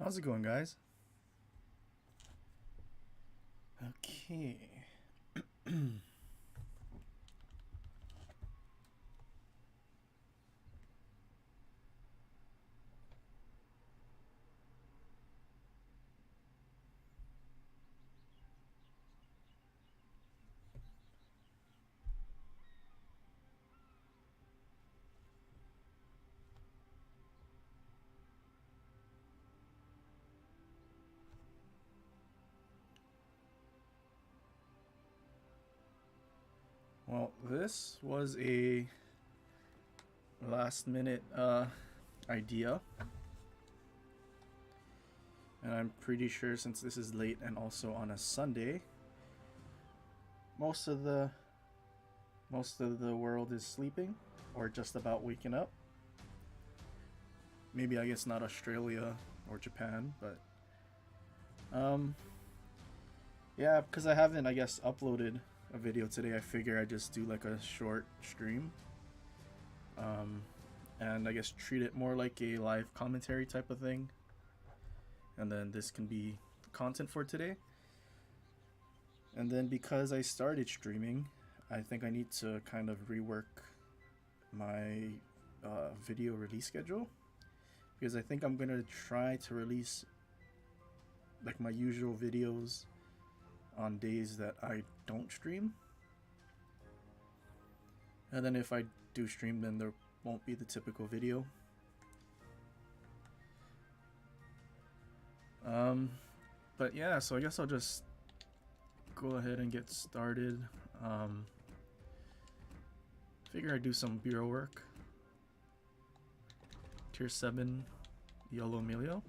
How's it going, guys? Okay. Well, this was a last minute idea. And I'm pretty sure since this is late and also on a Sunday, most of the world is sleeping or just about waking up. Maybe I guess not Australia or Japan, but yeah, because I haven't I guess uploaded a video today, I figure I just do like a short stream. And I guess treat it more like a live commentary type of thing. And then this can be content for today. And then because I started streaming, I think I need to kind of rework my video release schedule, because I think I'm gonna try to release like my usual videos on days that I don't stream. And then if I do stream, then there won't be the typical video. But yeah, so I guess I'll just go ahead and get started. Figure I'd do some bureau work. Tier 7 YOLO Emilio.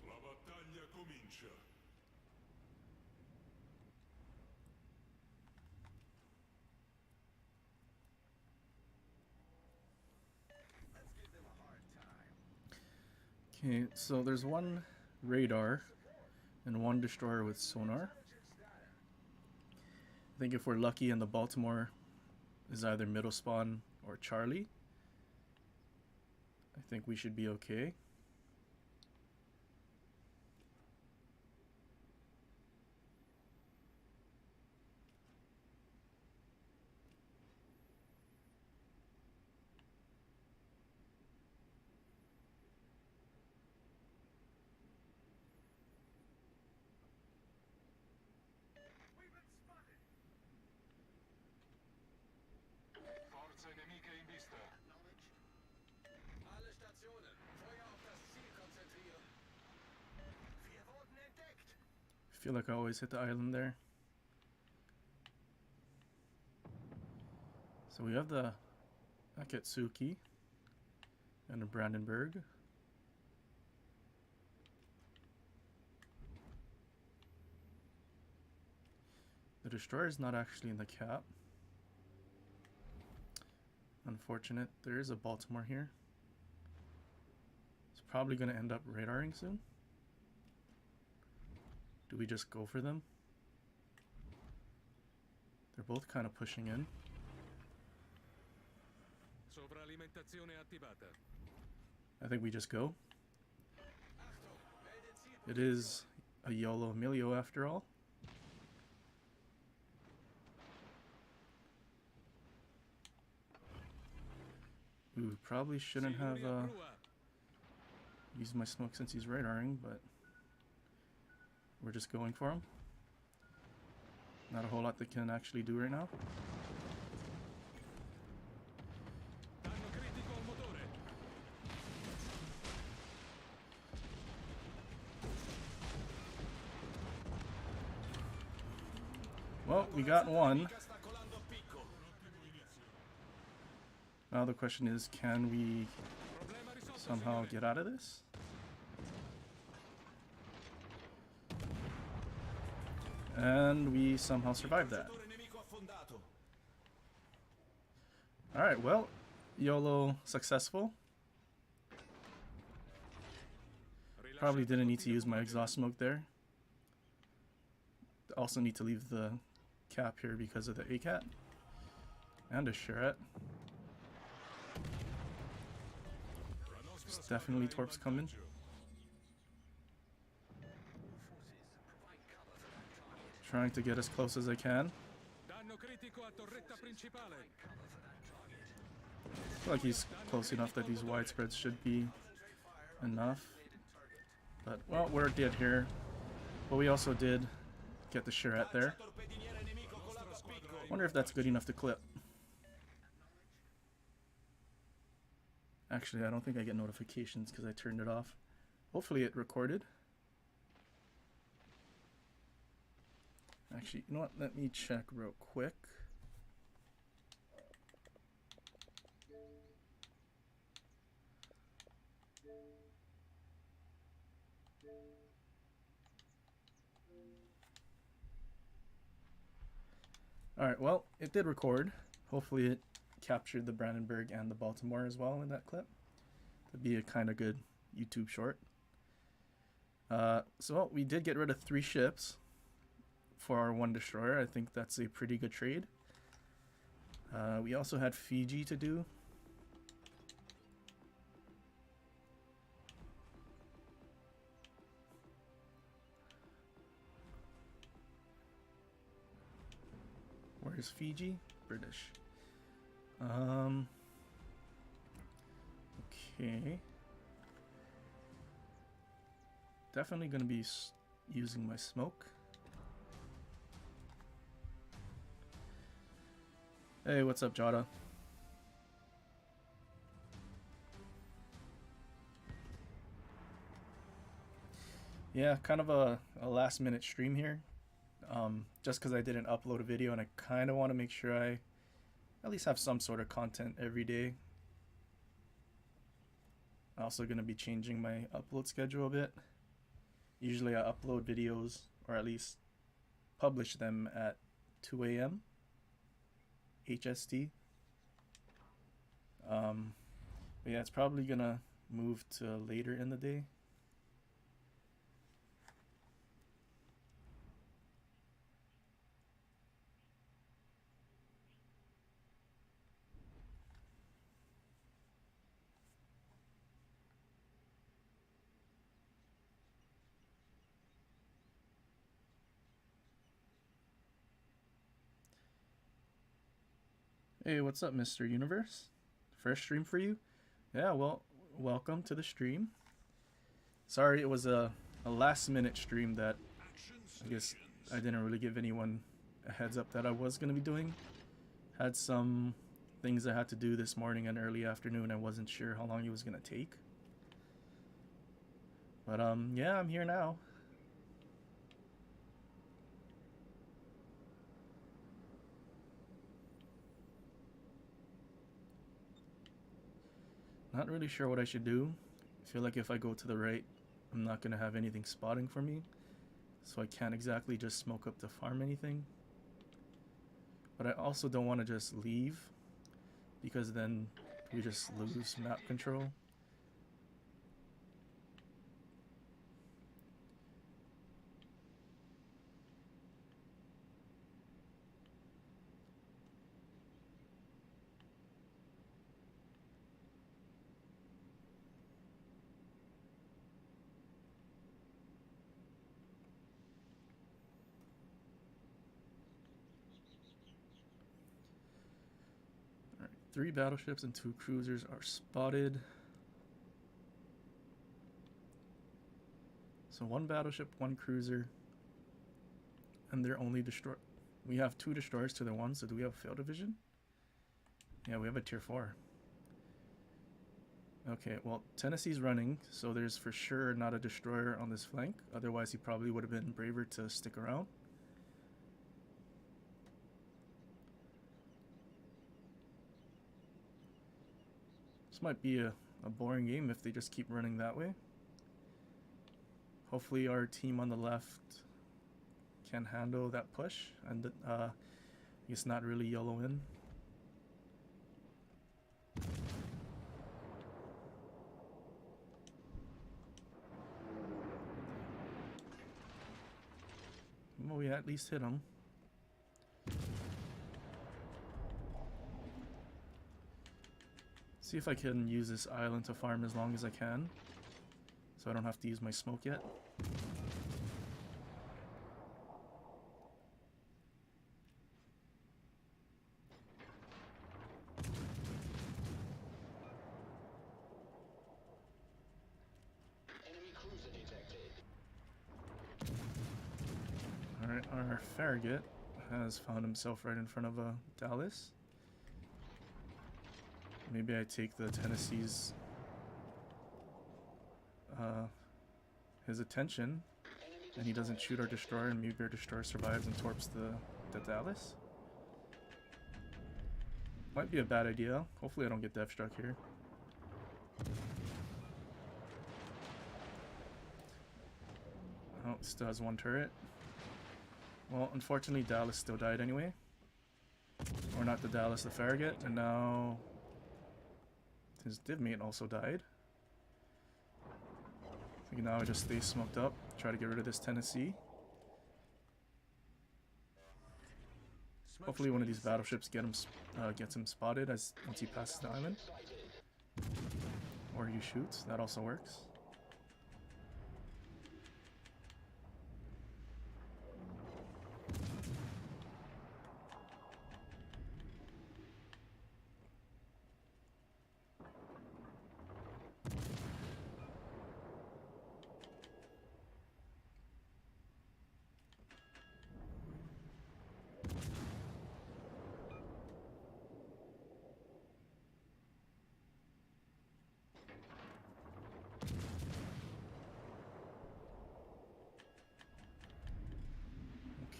La battaglia comincia. Okay, so there's one radar and one destroyer with sonar. I think if we're lucky and the Baltimore is either middle spawn or Charlie, I think we should be okay. Forze nemiche in vista. Alle Stationen, Feuer auf das Ziel konzentrieren. Wir wurden entdeckt. I feel like I always hit the island there. So we have the Akatsuki and the Brandenburg. The destroyer is not actually in the cap. Unfortunate. There is a Baltimore here. It's probably going to end up radaring soon. Do we just go for them? They're both kind of pushing in. Sovralimentazione attivata. I think we just go. It is a YOLO Emilio after all. Ooh, probably shouldn't have used my smoke since he's radaring, but we're just going for him. Not a whole lot they can actually do right now. Danno critico al motore. Well, we got one. Sta colando a picco. Now the question is, can we Problema risolto, somehow signore. get out of this? And we somehow survived that. Calciatore nemico affondato. Alright, well, YOLO successful. Probably didn't need to use my exhaust smoke there. Also need to leave the cap here because of the ACAT. And a Charette. There's definitely torps coming. Trying to get as close as I can. Danno critico a torretta principale. I feel like he's close enough that these widespreads should be enough. But, well, we're dead here. But we also did get the Charette there. Torpediniere nemico colato a picco. Wonder if that's good enough to clip. Actually, I don't think I get notifications because I turned it off. Hopefully it recorded. Actually, you know what? Let me check real quick. Alright, well, it did record. Hopefully it captured the Brandenburg and the Baltimore as well in that clip. That'd be a kind of good YouTube short. So we did get rid of 3 ships for our 1 destroyer. I think that's a pretty good trade. We also had Fiji to do. Where's Fiji? British. Okay. Definitely gonna be using my smoke. Hey, what's up, Jada? Yeah, kind of a last minute stream here. Just because I didn't upload a video and I kind of want to make sure I at least have some sort of content every day. I'm also going to be changing my upload schedule a bit. Usually I upload videos, or at least publish them at 2 a.m. HST. But yeah, it's probably going to move to later in the day. Hey, what's up, Mr. Universe? First stream for you? Yeah, well, welcome to the stream. Sorry, it was a last minute stream that I guess I didn't really give anyone a heads up that I was going to be doing. Had some things I had to do this morning and early afternoon. I wasn't sure how long it was going to take. But yeah, I'm here now. Not really sure what I should do. I feel like if I go to the right, I'm not going to have anything spotting for me. So I can't exactly just smoke up to farm anything. But I also don't want to just leave, because then we just lose map control. 3 battleships and 2 cruisers are spotted. So 1 battleship, 1 cruiser, and they're only destroy. We have 2 destroyers to their 1, so do we have a failed division? Yeah, we have a tier 4. Okay, well, Tennessee's running, so there's for sure not a destroyer on this flank. Otherwise, he probably would have been braver to stick around. This might be a boring game if they just keep running that way. Hopefully our team on the left can handle that push, and it's not really YOLO in. Well, we at least hit him. See if I can use this island to farm as long as I can, so I don't have to use my smoke yet. Enemy cruiser detected. Alright, our Farragut has found himself right in front of a Dallas. Maybe I take the Tennessee's his attention, and he doesn't shoot our destroyer, and maybe our destroyer survives and torps the Dallas. Might be a bad idea. Hopefully I don't get dev struck here. Oh, it still has 1 turret. Well, unfortunately Dallas still died anyway. Or not the Dallas, the Farragut, and now his divmate also died. I think now I just stay smoked up, try to get rid of this Tennessee. Hopefully one of these battleships gets him spotted once he passes the island. Or he shoots, that also works.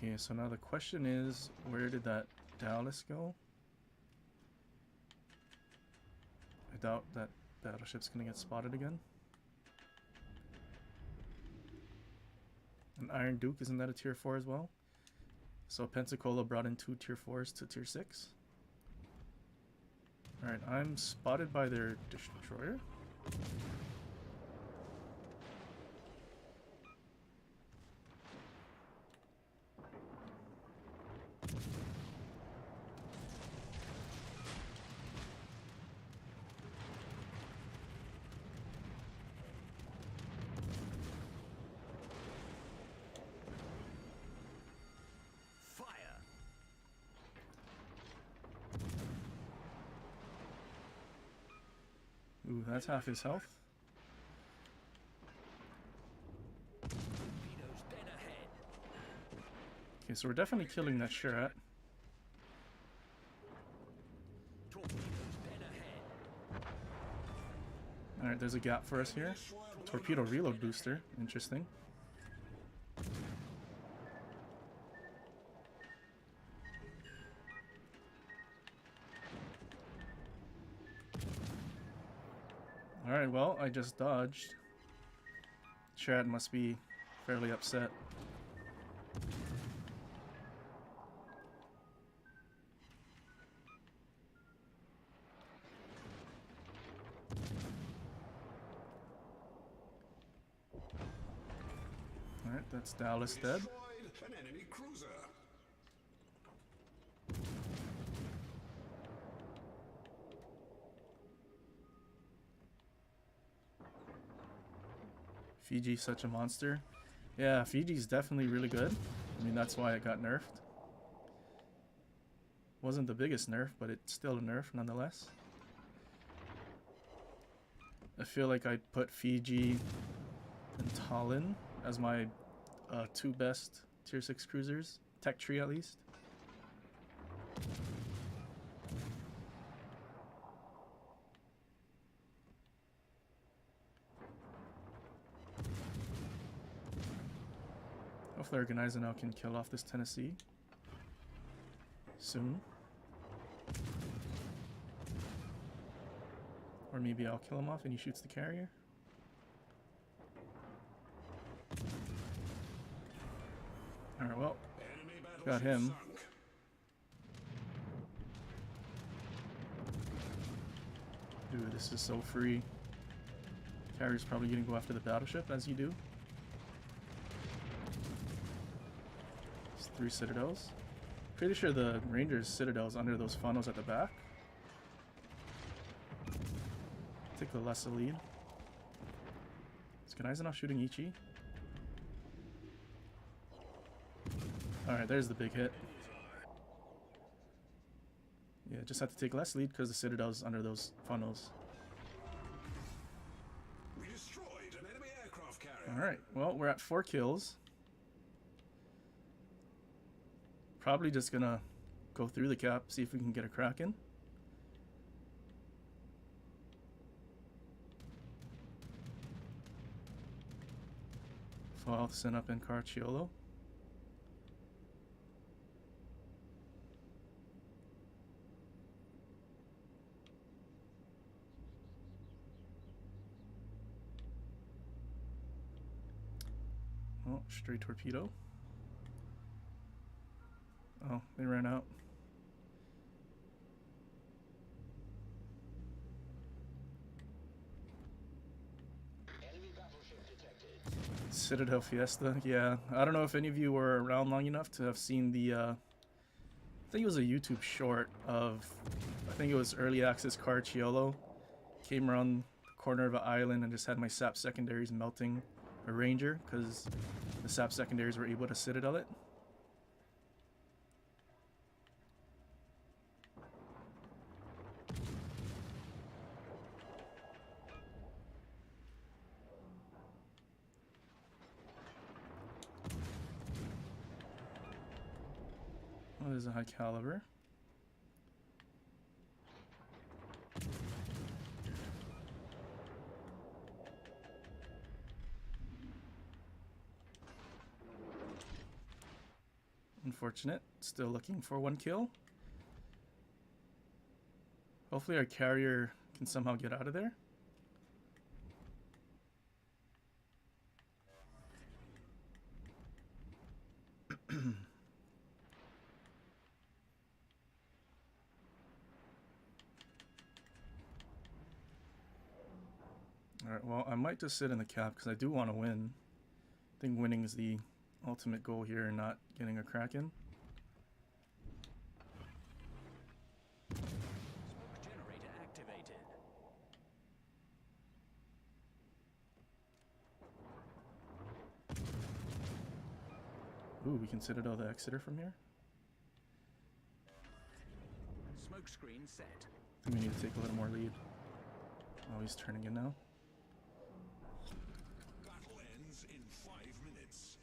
Okay, so now the question is, where did that Dallas go? I doubt that battleship's gonna get spotted again. An Iron Duke, isn't that a tier 4 as well? So Pensacola brought in 2 tier 4s to tier 6. Alright, I'm spotted by their destroyer. Ooh, that's half his health. Okay, so we're definitely killing that Sherrat. Alright, there's a gap for us here. Torpedo reload booster. Interesting. Alright, well, I just dodged. Sherrat must be fairly upset. Alright, that's Dallas dead. Destroyed an enemy cruiser. Fiji's such a monster. Yeah, Fiji's definitely really good. I mean, that's why it got nerfed. Wasn't the biggest nerf, but it's still a nerf nonetheless. I feel like I'd put Fiji and Tallinn as my 2 best tier 6 cruisers. Tech tree at least. Hopefully our Gneisenau can kill off this Tennessee soon. Or maybe I'll kill him off and he shoots the carrier. Alright, well, got him. Dude, this is so free. Carrier's probably gonna go after the battleship, as you do. It's 3 citadels. Pretty sure the Ranger's citadel's under those funnels at the back. Take the lesser lead. Is Gneisenau shooting Ichi? Alright, there's the big hit. Yeah, just have to take less lead because the citadel's under those funnels. We destroyed an enemy aircraft carrier. Alright, well, we're at 4 kills. Probably just gonna go through the cap, see if we can get a Kraken. Falsen up in Carciolo. Oh, straight torpedo. Oh, they ran out. Enemy battleship detected. Citadel Fiesta, yeah. I don't know if any of you were around long enough to have seen the, I think it was a YouTube short of, I think it was early access Carciolo. Came around the corner of an island and just had my sap secondaries melting a Ranger because the sap secondaries were able to citadel it. Oh, there's a high caliber. Unfortunate. Still looking for 1 kill. Hopefully our carrier can somehow get out of there. Alright, well, I might just sit in the cap because I do want to win. I think winning is the ultimate goal here and not getting a Kraken. Smoke generator activated. Ooh, we can citadel the Exeter from here. Smoke screen set. I think we need to take a little more lead. Oh, he's turning in now. Battle ends in 5 minutes.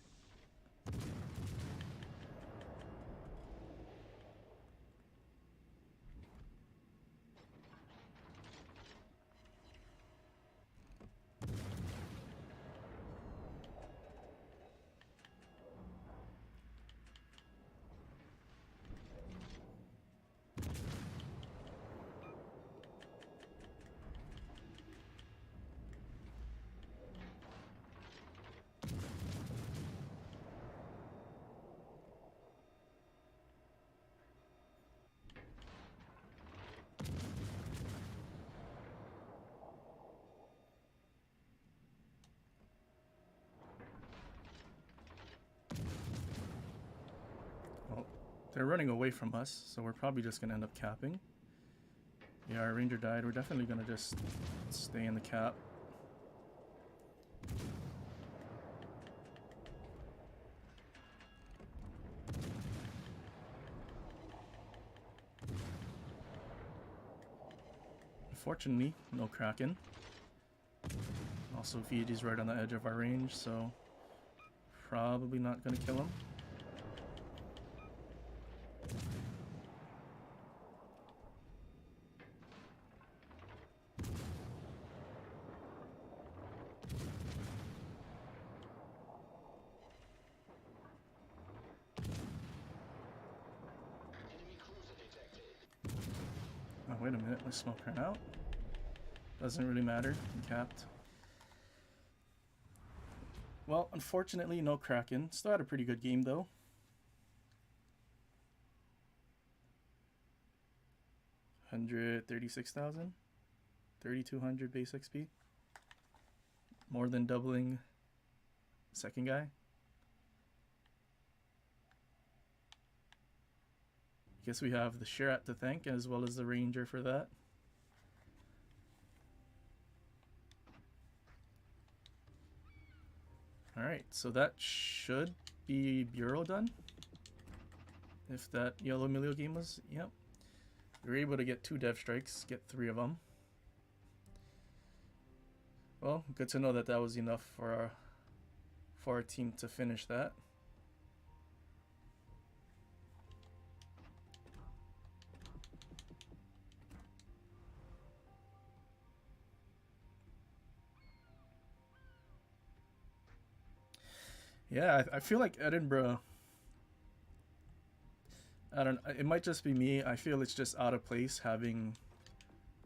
They're running away from us, so we're probably just going to end up capping. Yeah, our Ranger died. We're definitely going to just stay in the cap. Unfortunately, no Kraken. Also, Fiji's right on the edge of our range, so probably not gonna kill him. Oh, wait a minute, my smoke ran out. Doesn't really matter, I'm capped. Well, unfortunately, no Kraken. Still had a pretty good game, though. $136,000, 3,200 base XP. More than doubling second guy. Guess we have the Sherat to thank as well as the Ranger for that. Alright, so that should be Bureau done. If that YOLO Emilio game was, yep. We were able to get 2 dev strikes, get 3 of them. Well, good to know that that was enough for our team to finish that. Yeah, I feel like Edinburgh, I don't know, it might just be me. I feel it's just out of place having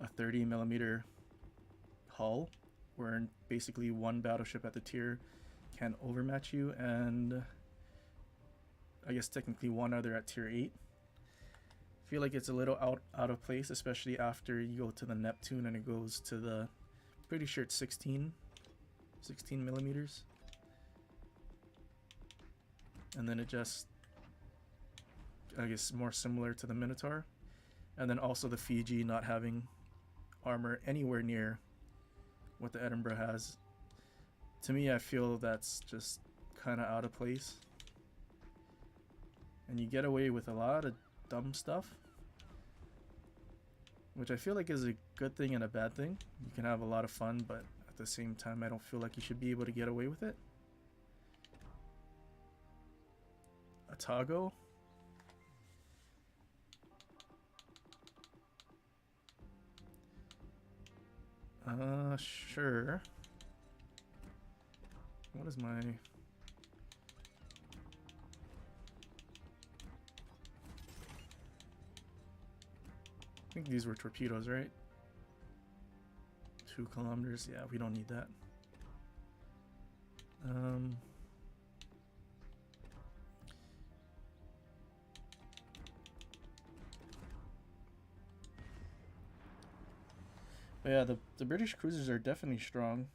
a 30mm hull where basically one battleship at the tier can overmatch you, and I guess technically one other at tier 8. I feel like it's a little out of place, especially after you go to the Neptune and it goes to the, pretty sure it's 16mm. And then it just, I guess, more similar to the Minotaur. And then also the Fiji not having armor anywhere near what the Edinburgh has. To me, I feel that's just kind of out of place. And you get away with a lot of dumb stuff, which I feel like is a good thing and a bad thing. You can have a lot of fun, but at the same time, I don't feel like you should be able to get away with it. Atago. Sure. What is my... I think these were torpedoes, right? 2 kilometers. Yeah, we don't need that. But yeah, the British cruisers are definitely strong.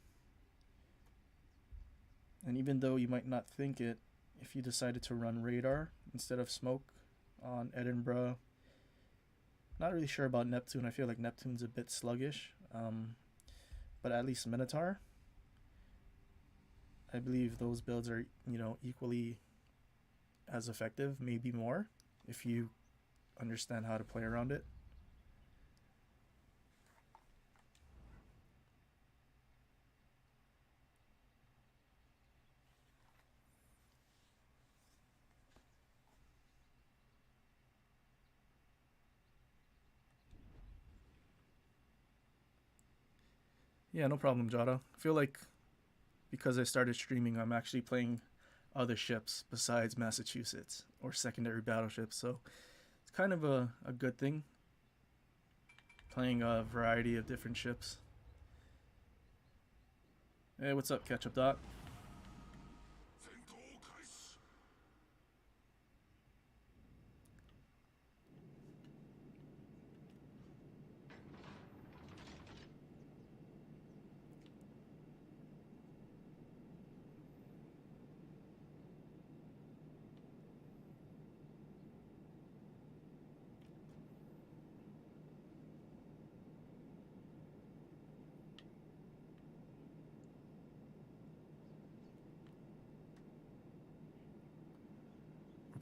And even though you might not think it, if you decided to run radar instead of smoke on Edinburgh, not really sure about Neptune. I feel like Neptune's a bit sluggish. But at least Minotaur, I believe those builds are, you know, equally as effective, maybe more, if you understand how to play around it. Yeah, no problem, Jada. I feel like because I started streaming, I'm actually playing other ships besides Massachusetts or secondary battleships, so it's kind of a good thing, playing a variety of different ships. Hey, what's up, Ketchup Doc?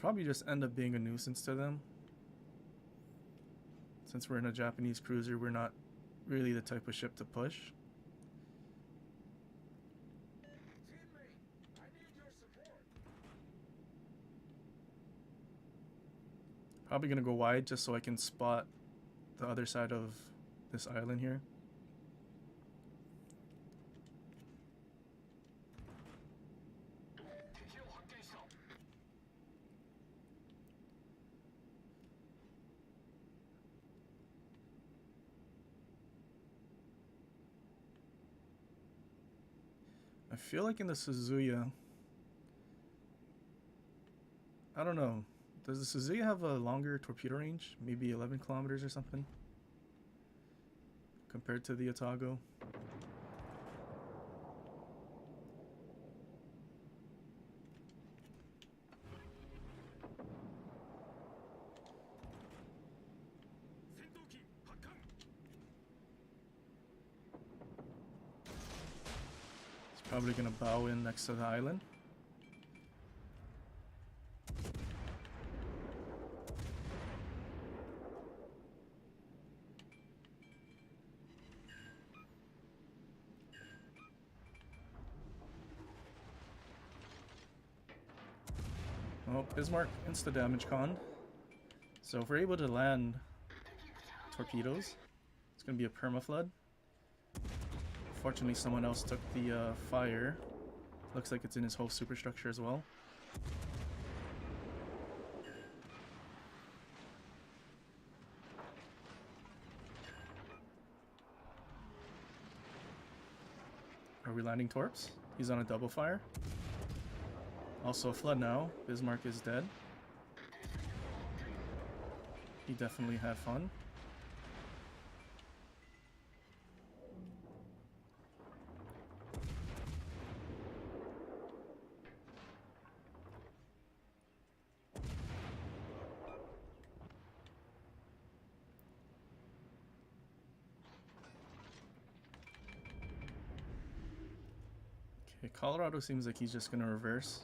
Probably just end up being a nuisance to them. Since we're in a Japanese cruiser, we're not really the type of ship to push. Teammate, I need your support. Probably gonna go wide just so I can spot the other side of this island here. I feel like in the Suzuya, I don't know. Does the Suzuya have a longer torpedo range? Maybe 11 kilometers or something? Compared to the Otago? It's probably gonna bow in next to the island. Oh, Bismarck insta-damage con. So if we're able to land torpedoes, it's going to be a perma-flood. Fortunately, someone else took the fire. Looks like it's in his whole superstructure as well. Are we landing torps? He's on a double fire. Also a flood now. Bismarck is dead. He definitely had fun. Okay, Colorado seems like he's just gonna reverse.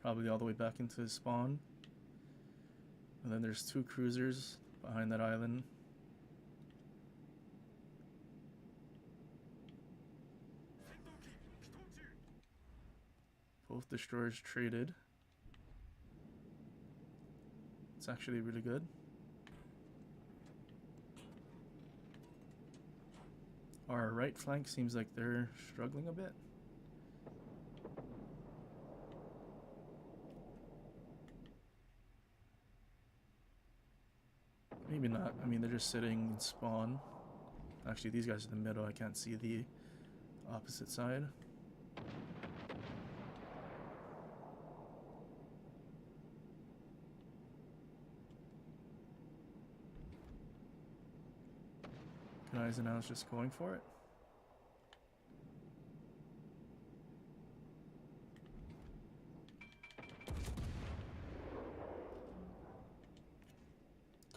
Probably all the way back into his spawn. And then there's two cruisers behind that island. Both destroyers traded. It's actually really good. Our right flank seems like they're struggling a bit. Maybe not. I mean, they're just sitting in spawn. Actually, these guys are in the middle. I can't see the opposite side. Eisenhower's just going for it.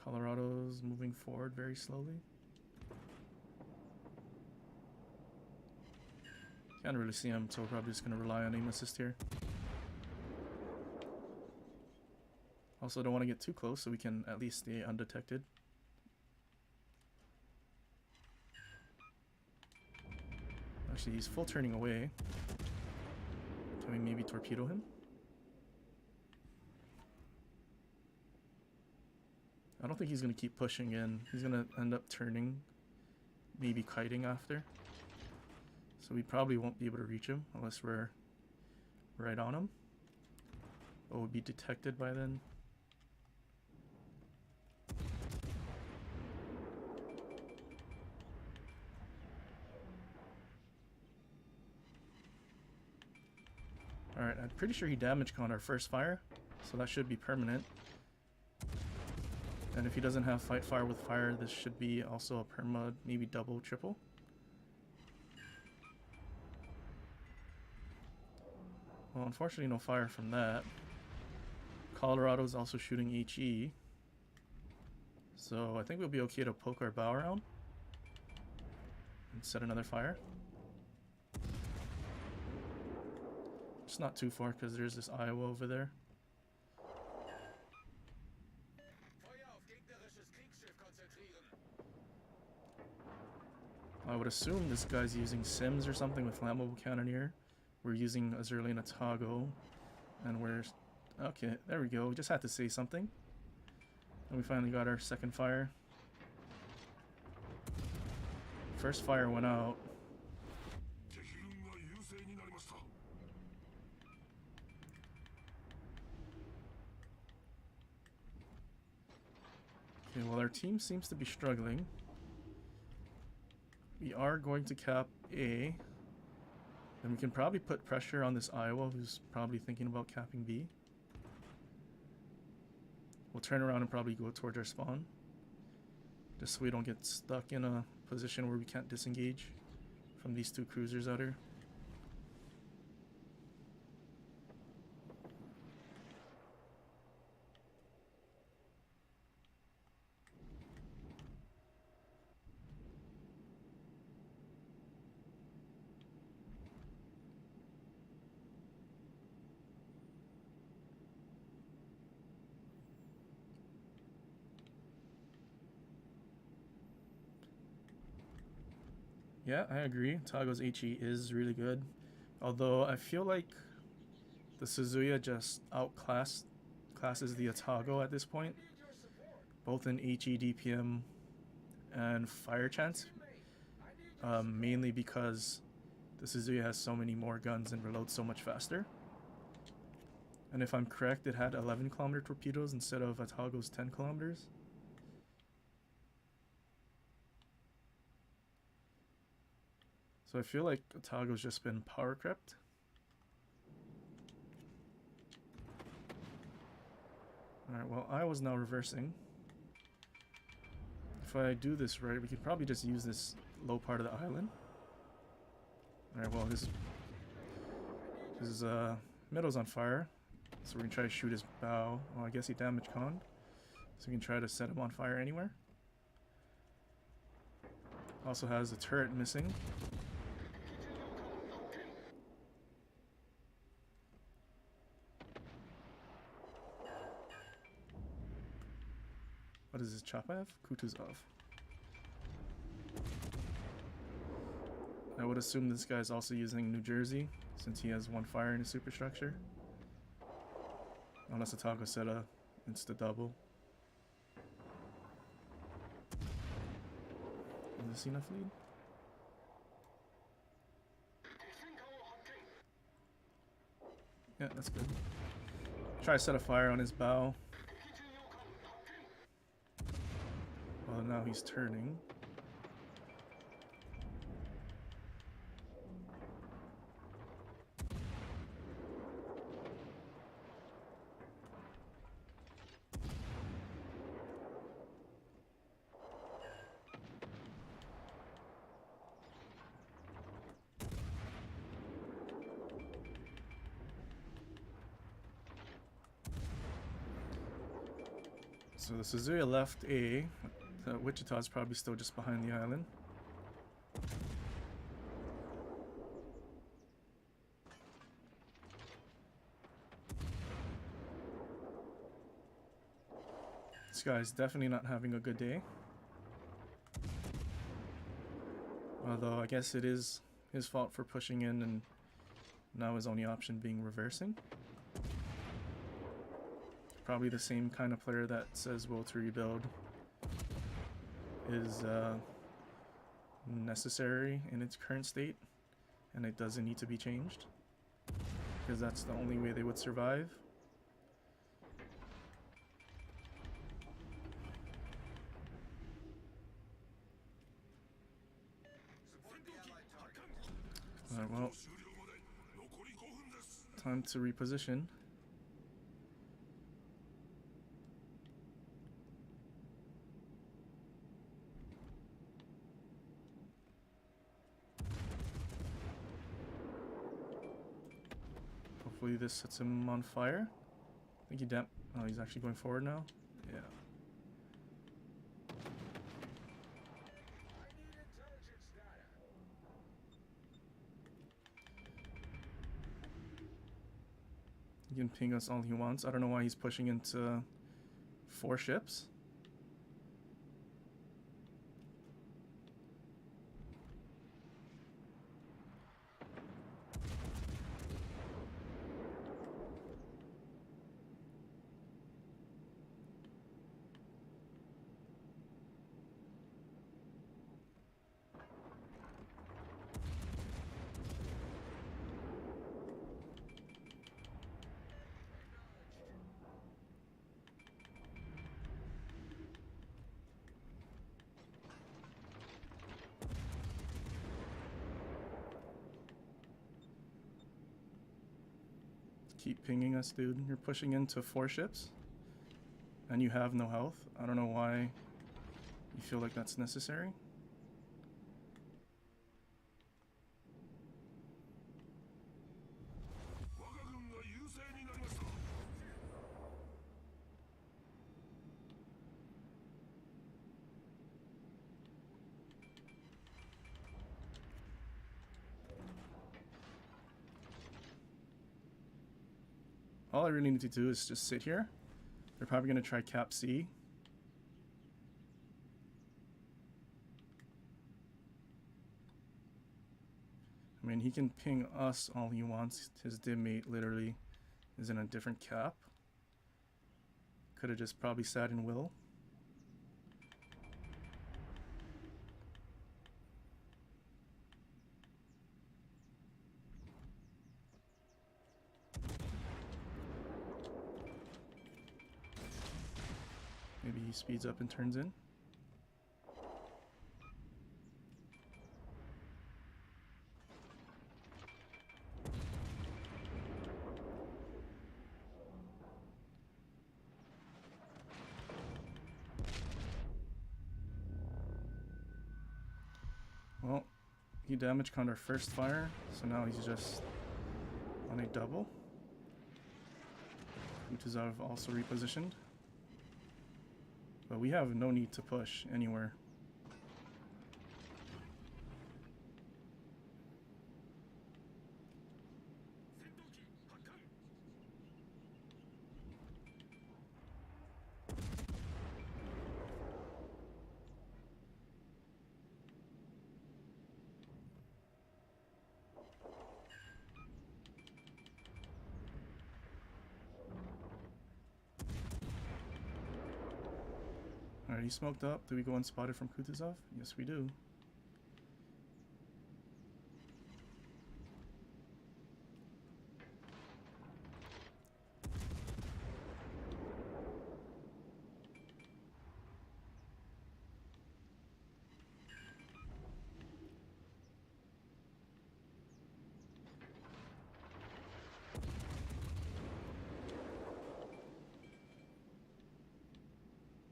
Colorado's moving forward very slowly. Can't really see him, so we're probably just going to rely on aim assist here. Also, don't want to get too close so we can at least stay undetected. Actually, he's full turning away. Can we maybe torpedo him? I don't think he's going to keep pushing in. He's going to end up turning, maybe kiting after. So we probably won't be able to reach him unless we're right on him. But we'll be detected by then. Alright, I'm pretty sure he damage con our first fire, so that should be permanent. And if he doesn't have fight fire with fire, this should be also a perma, maybe double, triple. Well, unfortunately no fire from that. Colorado's also shooting HE. So I think we'll be okay to poke our bow around and set another fire. It's not too far because there's this Iowa over there. Feuer auf gegnerisches Kriegsschiff konzentrieren. I would assume this guy's using Sims or something with flammable cannoneer. We're using Azurli and Atago. And we're... Okay, there we go. We just had to say something. And we finally got our second fire. First fire went out. Okay, well our team seems to be struggling. We are going to cap A. And we can probably put pressure on this Iowa who's probably thinking about capping B. We'll turn around and probably go towards our spawn. Just so we don't get stuck in a position where we can't disengage from these two cruisers out here. Yeah, I agree. Tago's HE is really good. Although I feel like the Suzuya just classes the Atago at this point. Both in HE, DPM, and fire chance. Mainly because the Suzuya has so many more guns and reloads so much faster. And if I'm correct, it had 11-kilometer torpedoes instead of Atago's 10 kilometers. So I feel like Atago's just been power crept. Alright, well I was now reversing. If I do this right, we could probably just use this low part of the island. Alright, well his middle's on fire. So we're gonna try to shoot his bow. Well, I guess he damaged Khan. So we can try to set him on fire anywhere. Also has a turret missing. What is this, Chapaev? Kutuzov. I would assume this guy's also using New Jersey, since he has one fire in his superstructure. Unless Atago set a insta-double. Is this enough lead? Yeah, that's good. Try to set a fire on his bow. Well, now he's turning. So the Suzuya left A. Wichita's probably still just behind the island. This guy's definitely not having a good day. Although I guess it is his fault for pushing in and now his only option being reversing. Probably the same kind of player that says will to rebuild is necessary in its current state and it doesn't need to be changed because that's the only way they would survive. Alright, well, time to reposition. Hopefully this sets him on fire. I think oh, he's actually going forward now? Yeah. He can ping us all he wants. I don't know why he's pushing into 4 ships. keep pinging us, dude. You're pushing into 4 ships, and you have no health. I don't know why you feel like that's necessary. All I really need to do is just sit here. They're probably going to try cap C. I mean, he can ping us all he wants. His div mate literally is in a different cap. Could have just probably sat in Will. Maybe he speeds up and turns in. Well, he damage conned our first fire, so now he's just on a double. Kutuzov also repositioned. But we have no need to push anywhere. Alright, he smoked up. Do we go unspotted from Kutuzov? Yes, we do.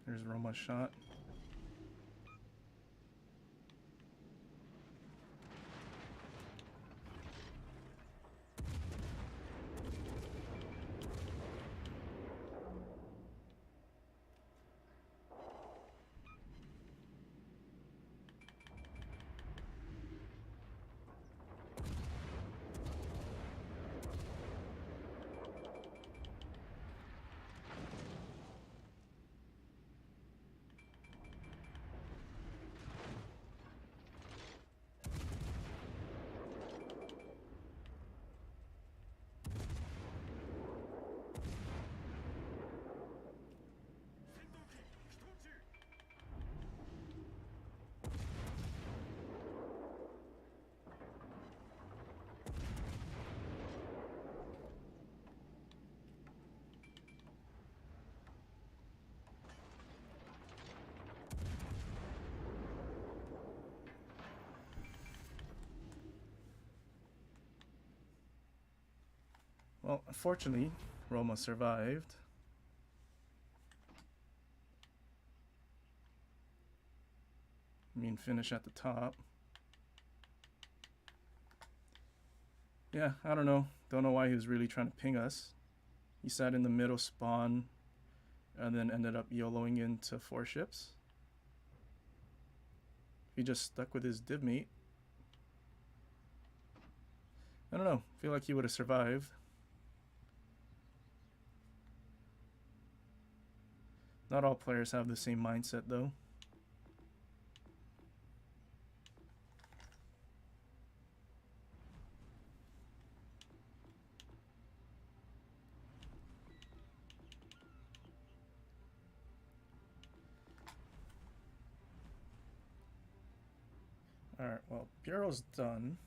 There's Roma's shot. Well, unfortunately, Roma survived. I mean, finish at the top. Yeah, I don't know. Don't know why he was really trying to ping us. He sat in the middle spawn and then ended up YOLOing into 4 ships. He just stuck with his div mate. I don't know. Feel like he would have survived. Not all players have the same mindset, though. Alright, well, Bureau's done.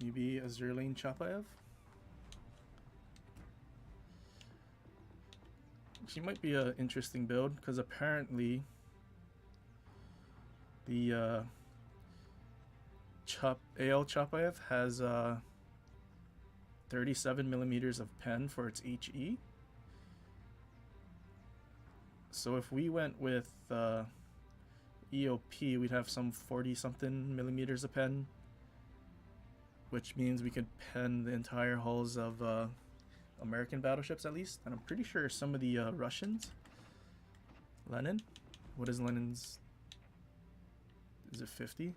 Maybe Azurlane Chapaev? She might be an interesting build because apparently the AL Chapaev has 37 millimeters of pen for its HE. So if we went with EOP, we'd have some 40 something millimeters of pen, which means we could pen the entire hulls of American battleships at least. And I'm pretty sure some of the Russians. Lenin? What is Lenin's? Is it 50?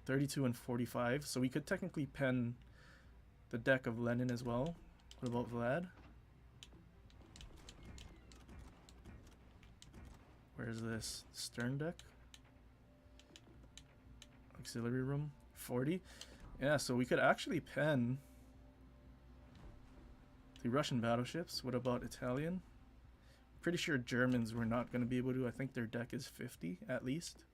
32 and 45. So we could technically pen the deck of Lenin as well. What about Vlad? Where's this? Stern deck? Auxiliary room? 40? Yeah, so we could actually pen the Russian battleships. What about Italian? Pretty sure Germans were not going to be able to. I think their deck is 50 at least.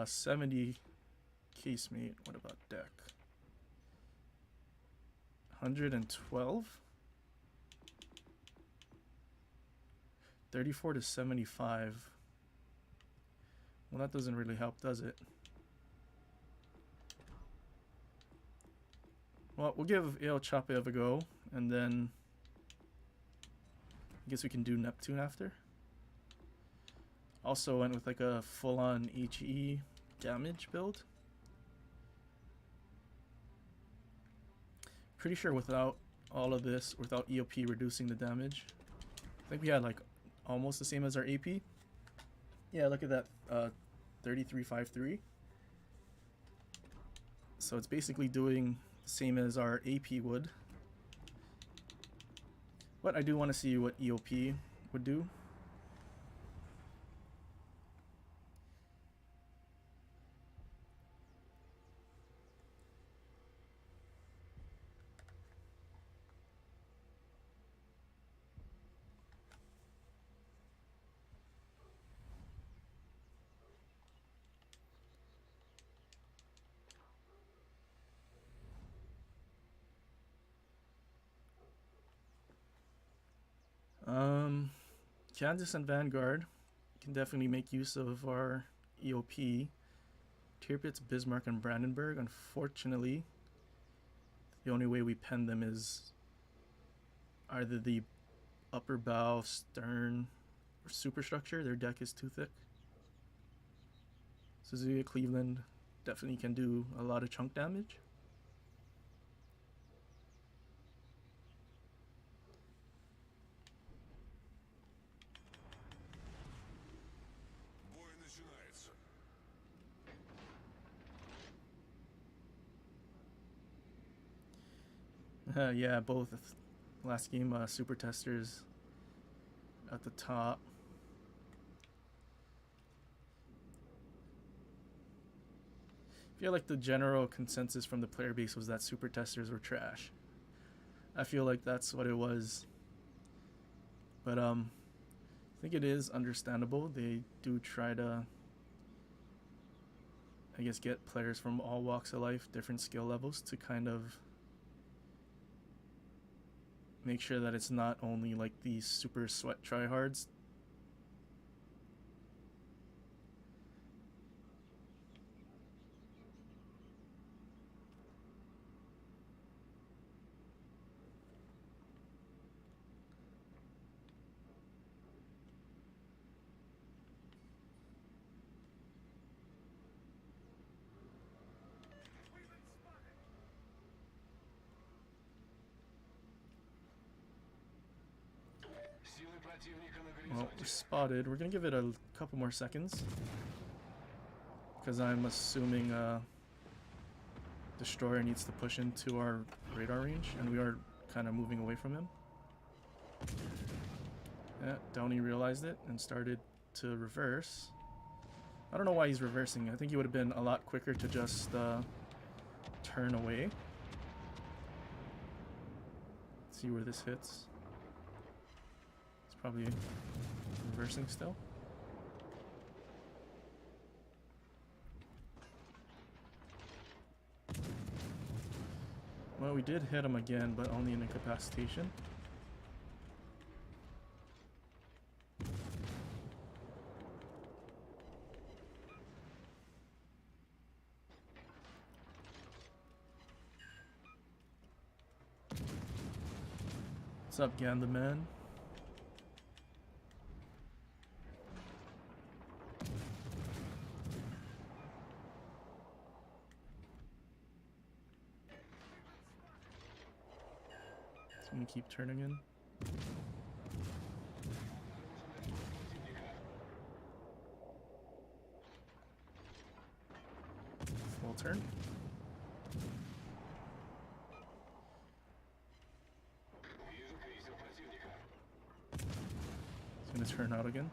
70 casemate. What about deck? 112? 34 to 75. Well, that doesn't really help, does it? Well, we'll give AL Chapaev a go, and then I guess we can do Neptune after. Also went with like a full-on HE damage build. Pretty sure without all of this, without EOP reducing the damage, I think we had like almost the same as our AP. Yeah, look at that, 3353. So it's basically doing the same as our AP would. But I do want to see what EOP would do. Kansas and Vanguard can definitely make use of our EOP. Tirpitz, Bismarck, and Brandenburg. Unfortunately, the only way we pen them is either the upper bow, stern, or superstructure. Their deck is too thick. Suzuki, Cleveland definitely can do a lot of chunk damage. Бой начинается. Yeah, both. Last game, super testers at the top. I feel like the general consensus from the player base was that super testers were trash. I feel like that's what it was. But I think it is understandable. They do try to, I guess, get players from all walks of life, different skill levels, to kind of make sure that it's not only like these super sweat tryhards. Силы противника на Well, горизонте. we're spotted. We're gonna give it a couple more seconds, because I'm assuming Destroyer needs to push into our radar range, and we are kind of moving away from him. Yeah, Downey realized it and started to reverse. I don't know why he's reversing. I think he would have been a lot quicker to just turn away. Let's see where this hits. It's probably reversing still. Well, we did hit him again, but only in incapacitation. What's up, Ganda man? So I'm gonna keep turning in. Full turn. It's gonna turn out again.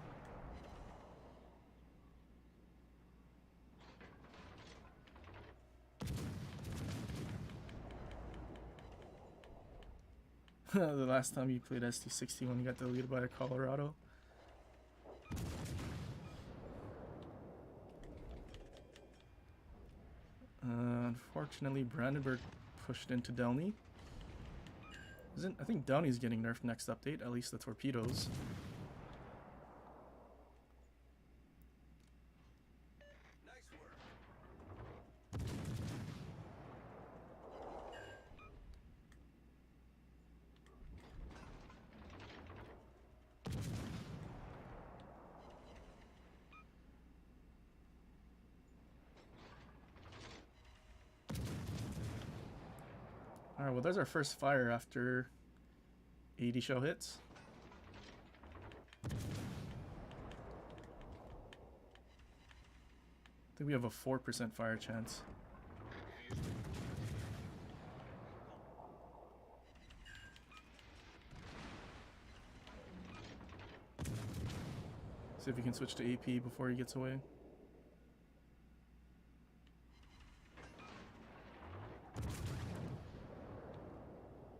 The last time you played ST60 when you got deleted by a Colorado. Unfortunately, Brandenburg pushed into Delny. I think Downey's getting nerfed next update, at least the torpedoes. Nice work. Alright, well there's our first fire after 80 shell hits. I think we have a 4% fire chance. See if we can switch to AP before he gets away.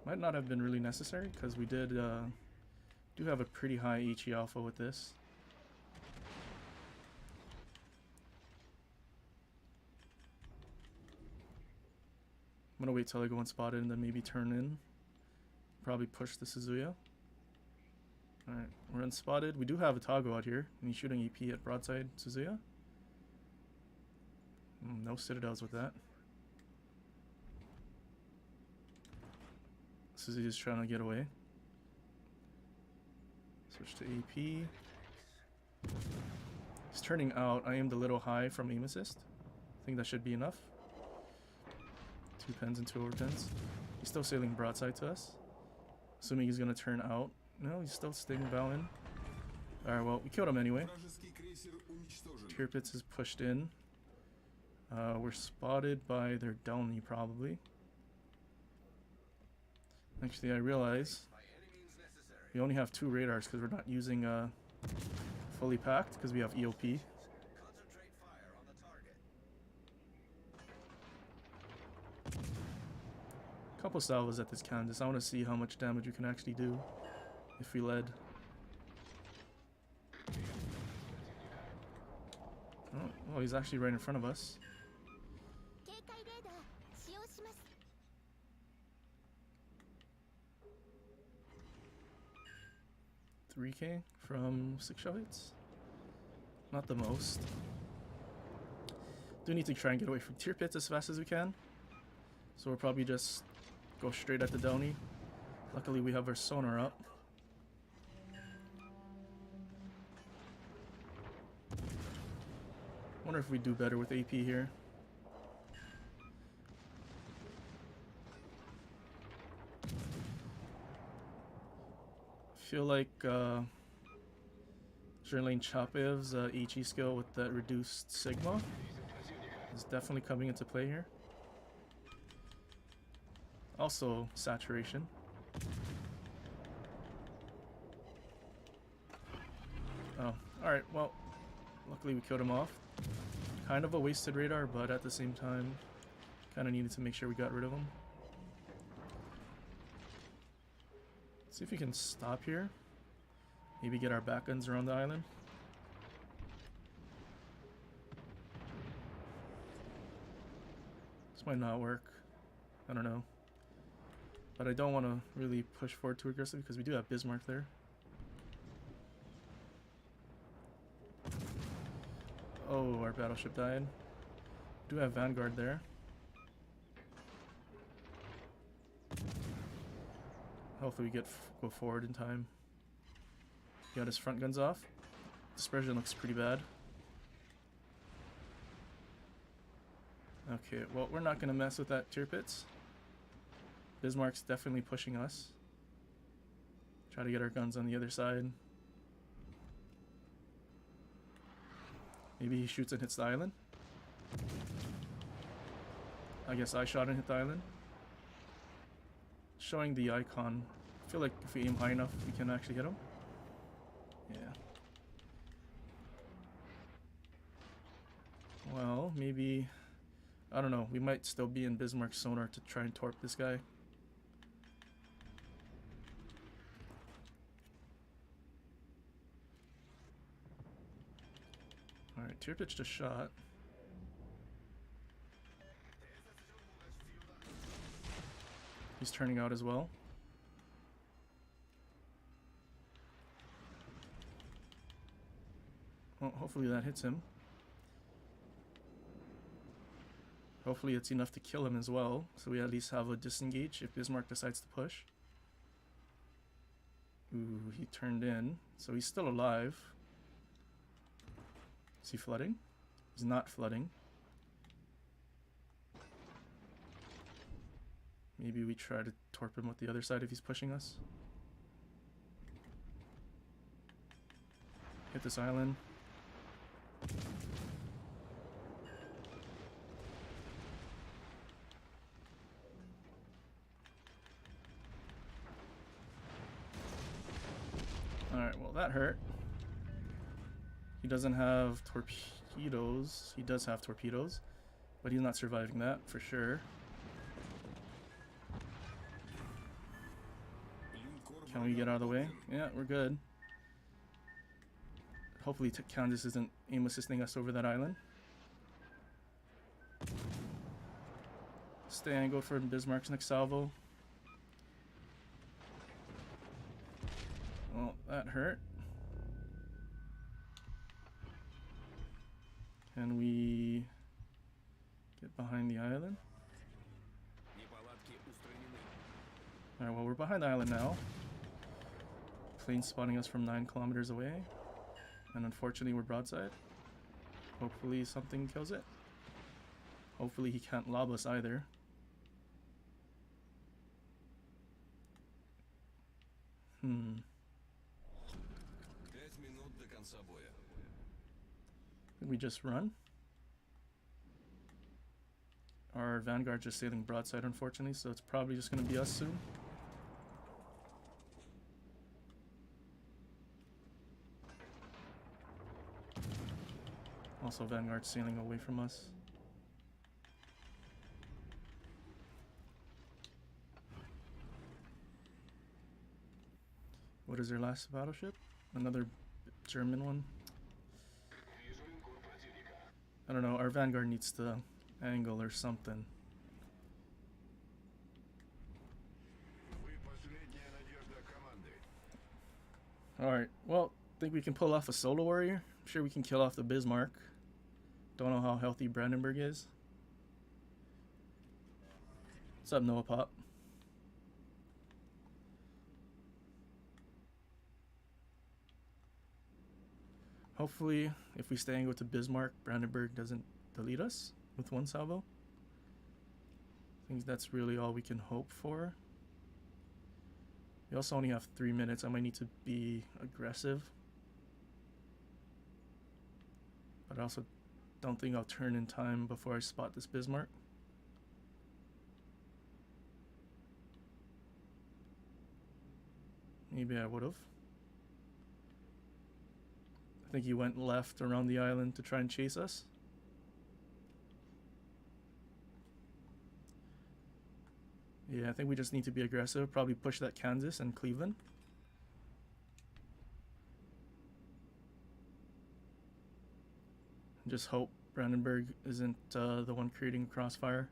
Might not have been really necessary because we do have a pretty high HE alpha with this. I'm gonna wait till I go unspotted and then maybe turn in. Probably push the Suzuya. Alright, we're unspotted. We do have a Tago out here, and he's shooting EP at broadside Suzuya. No citadels with that. Suzuya's trying to get away. Switch to AP. He's turning out. I aimed a little high from aim assist. I think that should be enough. 2 pens and 2 overpens. He's still sailing broadside to us. Assuming he's gonna turn out. No, he's still staying bow in. Alright, well, we killed him anyway. Tirpitz is pushed in. We're spotted by their Delny, probably. Actually, I realize we only have 2 radars because we're not using fully packed because we have EOP. Concentrate fire on the target. Couple salvos at this Canvas. I want to see how much damage we can actually do if we led. Oh, well, he's actually right in front of us. 警戒レーダー使用します。 3K from 6 shell hits. Not the most. Do need to try and get away from tier pits as fast as we can. So we'll probably just go straight at the Downey. Luckily we have our sonar up. Wonder if we do better with AP here. Feel like Jerlane Chapaev's HE skill with that reduced Sigma is definitely coming into play here. Also, saturation. Oh, alright, well, luckily we killed him off. Kind of a wasted radar, but at the same time, kind of needed to make sure we got rid of him. See if we can stop here. Maybe get our back guns around the island. This might not work. I don't know. But I don't want to really push forward too aggressive because we do have Bismarck there. Oh, our battleship died. We do have Vanguard there. Hopefully we go forward in time. Got his front guns off. Dispersion looks pretty bad. Okay, well, we're not going to mess with that tier pits. Bismarck's definitely pushing us. Try to get our guns on the other side. Maybe he shoots and hits the island. I guess I shot and hit the island. Showing the icon. I feel like if we aim high enough, we can actually hit him. Yeah. Well, maybe... I don't know. We might still be in Bismarck's sonar to try and torp this guy. Alright, tier pitched a shot. He's turning out as well. Well, hopefully that hits him. Hopefully it's enough to kill him as well, so we at least have a disengage if Bismarck decides to push. Ooh, he turned in, so he's still alive. Is he flooding? He's not flooding. Maybe we try to torp him with the other side if he's pushing us. Hit this island. Alright, well that hurt. He doesn't have torpedoes. He does have torpedoes, but he's not surviving that for sure. Can we get out of the way? Yeah, we're good. Hopefully Kansas isn't aim assisting us over that island. Stay angled for Bismarck's next salvo. Well, that hurt. Can we get behind the island? Alright, well, we're behind the island now. Plane spotting us from 9 kilometers away. And unfortunately, we're broadside. Hopefully something kills it. Hopefully he can't lob us either. We just run. Our Vanguard's just sailing broadside, unfortunately, so it's probably just going to be us soon. Also, Vanguard sailing away from us. What is their last battleship? Another German one? I don't know, our Vanguard needs to angle or something. Alright, well, think we can pull off a solo warrior. I'm sure we can kill off the Bismarck. Don't know how healthy Brandenburg is. What's up, Noah Pop? Hopefully, if we stay angled to Bismarck, Brandenburg doesn't delete us with one salvo. I think that's really all we can hope for. We also only have 3 minutes. I might need to be aggressive. But I also don't think I'll turn in time before I spot this Bismarck. Maybe I would have. I think he went left around the island to try and chase us. Yeah, I think we just need to be aggressive. Probably push that Kansas and Cleveland. Just hope Brandenburg isn't the one creating crossfire.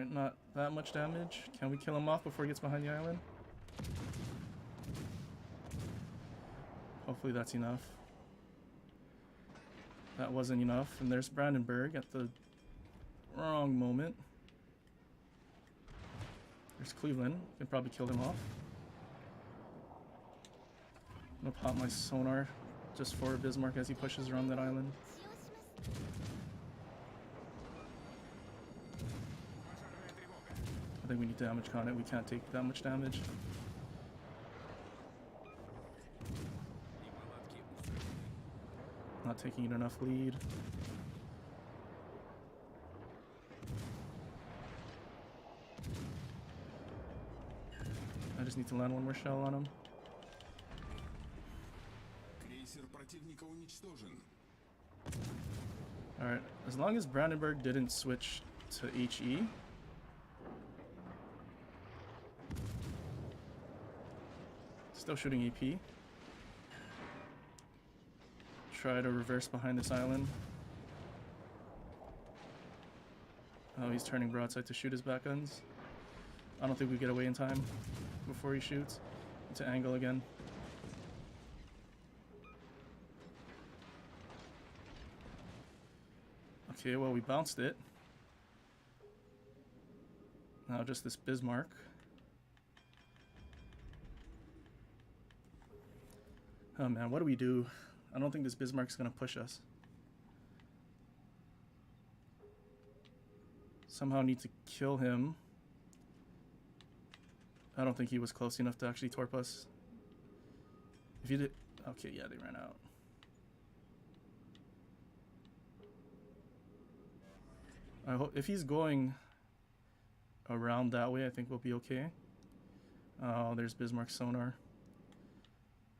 Alright, not that much damage. Can we kill him off before he gets behind the island? Hopefully that's enough. That wasn't enough. And there's Brandenburg at the wrong moment. There's Cleveland. Can probably kill him off. I'm gonna pop my sonar just for Bismarck as he pushes around that island. 使用します。 I think we need damage con it. We can't take that much damage. Not taking it enough lead. I just need to land one more shell on him. Крейсер противника уничтожен. Alright, as long as Brandenburg didn't switch to HE. Still shooting EP. Try to reverse behind this island. Oh, he's turning broadside to shoot his back guns. I don't think we get away in time before he shoots. To angle again. Okay, well, we bounced it. Now just this Bismarck. Oh man, what do we do? I don't think this Bismarck's gonna push us. Somehow need to kill him. I don't think he was close enough to actually torp us. If you did... Okay, yeah, they ran out. I hope if he's going around that way, I think we'll be okay. Oh, there's Bismarck sonar.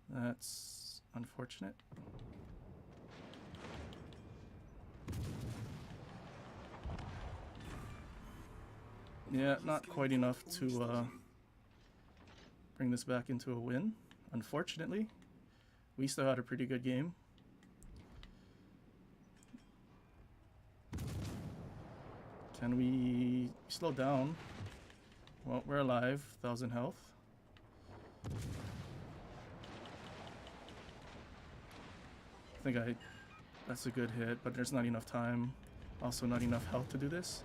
That's unfortunate. Yeah, not quite enough to bring this back into a win. Unfortunately, we still had a pretty good game. Can we slow down? Well, we're alive. 1,000 health. I think that's a good hit, but there's not enough time. Also not enough health to do this.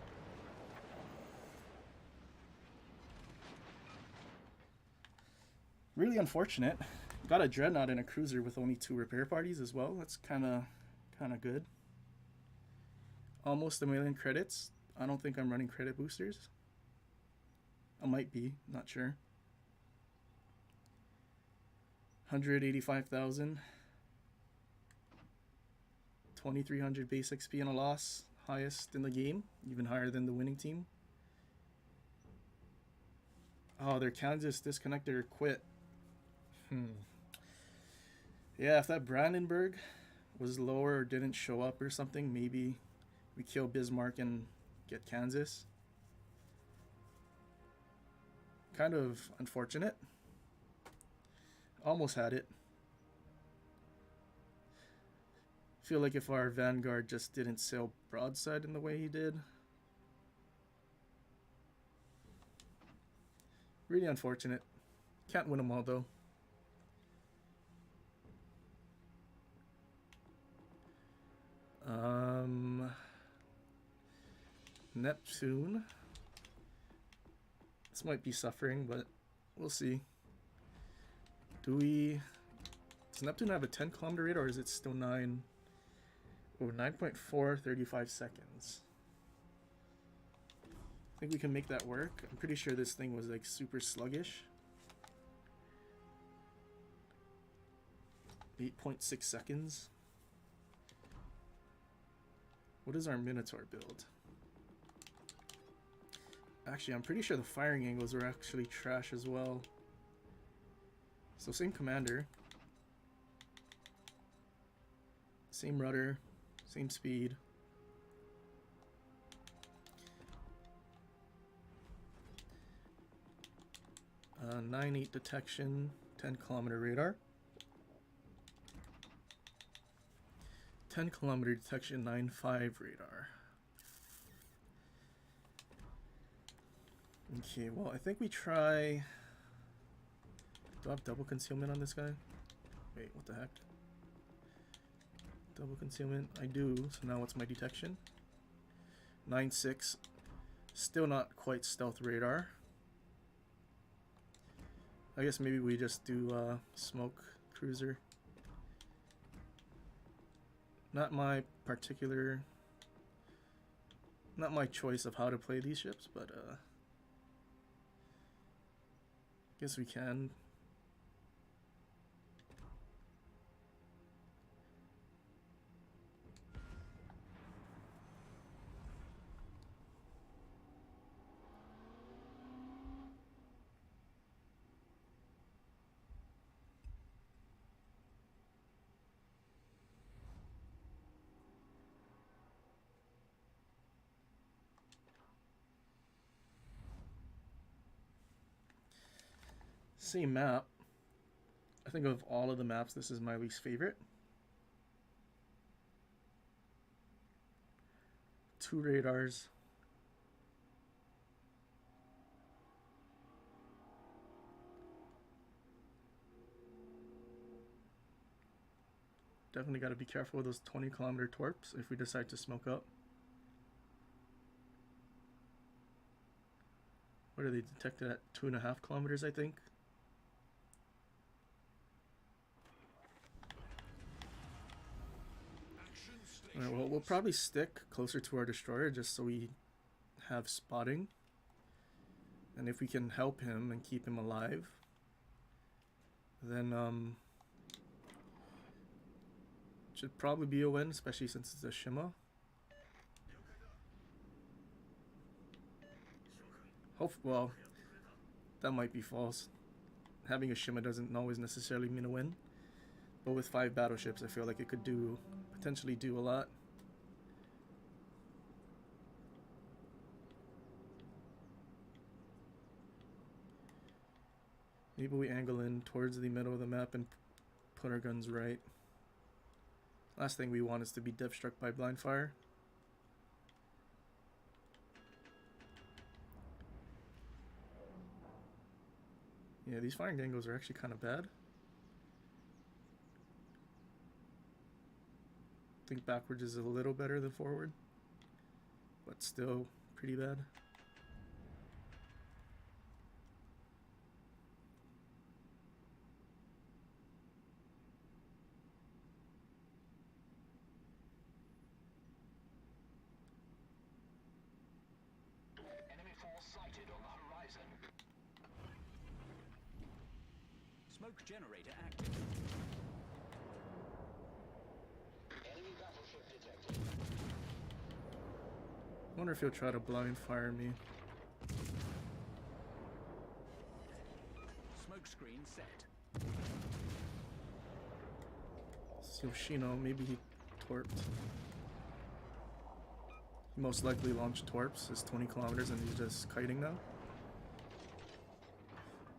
Really unfortunate. Got a dreadnought and a cruiser with only 2 repair parties as well. That's kind of good. Almost 1,000,000 credits. I don't think I'm running credit boosters. I might be, not sure. 185,000. 2,300 base XP and a loss. Highest in the game. Even higher than the winning team. Oh, their Kansas disconnected or quit. Yeah, if that Brandenburg was lower or didn't show up or something, maybe we kill Bismarck and get Kansas. Kind of unfortunate. Almost had it. Feel like if our Vanguard just didn't sail broadside in the way he did. Really unfortunate. Can't win them all though. Neptune. This might be suffering, but we'll see. Does Neptune have a 10-kilometer radar, or is it still 9? Oh, 9.4, 35 seconds. I think we can make that work. I'm pretty sure this thing was like super sluggish. 8.6 seconds. What is our Minotaur build? Actually, I'm pretty sure the firing angles were actually trash as well. So same commander. Same rudder. Same speed. Uh, 9.8 detection. 10-kilometer radar. 10-kilometer detection, 9.5 radar. Okay, well, I think we try... Do I have double concealment on this guy? Wait, what the heck? Double concealment, I do, so now what's my detection? 9.6. Still not quite stealth radar. I guess maybe we just do smoke cruiser. Not my particular... Not my choice of how to play these ships, but guess we can. Same map. I think of all of the maps, this is my least favorite. 2 radars. Definitely got to be careful with those 20-kilometer torps if we decide to smoke up. What are they detected at? 2.5 kilometers, I think. Alright, well, we'll probably stick closer to our destroyer just so we have spotting. And if we can help him and keep him alive, then should probably be a win, especially since it's a Shima. Well, that might be false. Having a Shima doesn't always necessarily mean a win. But with 5 battleships, I feel like it could potentially do a lot. Maybe we angle in towards the middle of the map and put our guns right. Last thing we want is to be dev struck by blind fire. Yeah, these firing angles are actually kind of bad. I think backwards is a little better than forward, but still pretty bad. Enemy force sighted on the horizon. Smoke generator active. Enemy battleship detected. I wonder if he'll try to blind fire me. Smoke screen set. Yoshino, maybe he torped. He most likely launched torps. It's 20 kilometers and he's just kiting now.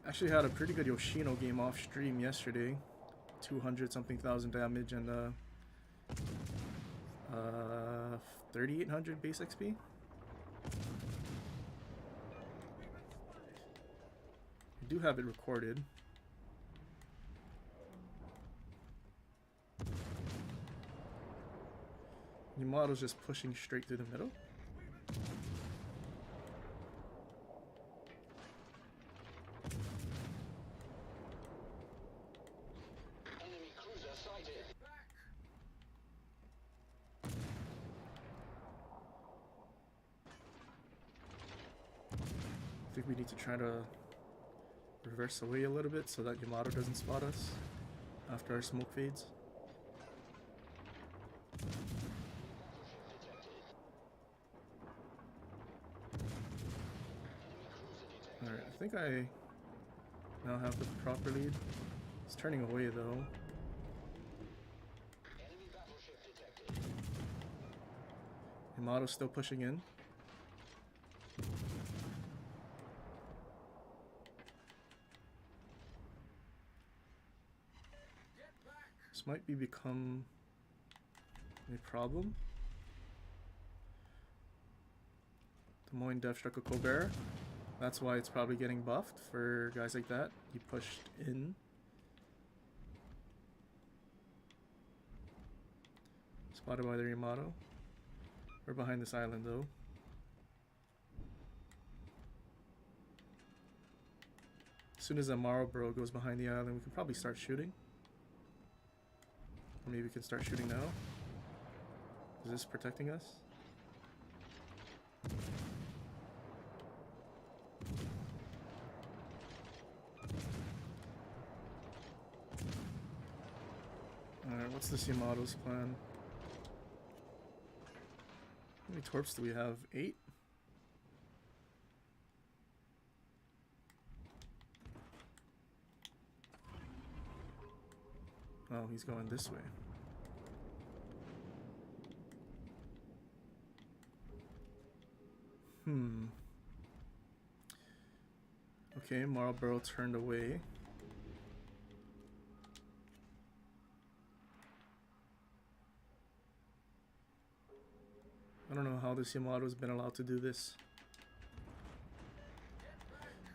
Actually had a pretty good Yoshino game off stream yesterday. 200 something thousand damage and 3800 base XP. I do have it recorded. Yamato's just pushing straight through the middle. Enemy cruiser sighted. I think we need to try to reverse away a little bit so that Yamato doesn't spot us after our smoke fades. Alright, I think I now have the proper lead. It's turning away though. Enemy battleship detected. Yamato's still pushing in. This might become a problem. Des Moines dev struck a Colbert. That's why it's probably getting buffed for guys like that. He pushed in. Spotted by the Yamato. We're behind this island though. As soon as the Marlboro goes behind the island, we can probably start shooting. Or maybe we can start shooting now. Is this protecting us? Alright, what's this Yamato's plan? How many torps do we have? 8? Oh, he's going this way. Okay, Marlboro turned away. I don't know how this Yamato's been allowed to do this.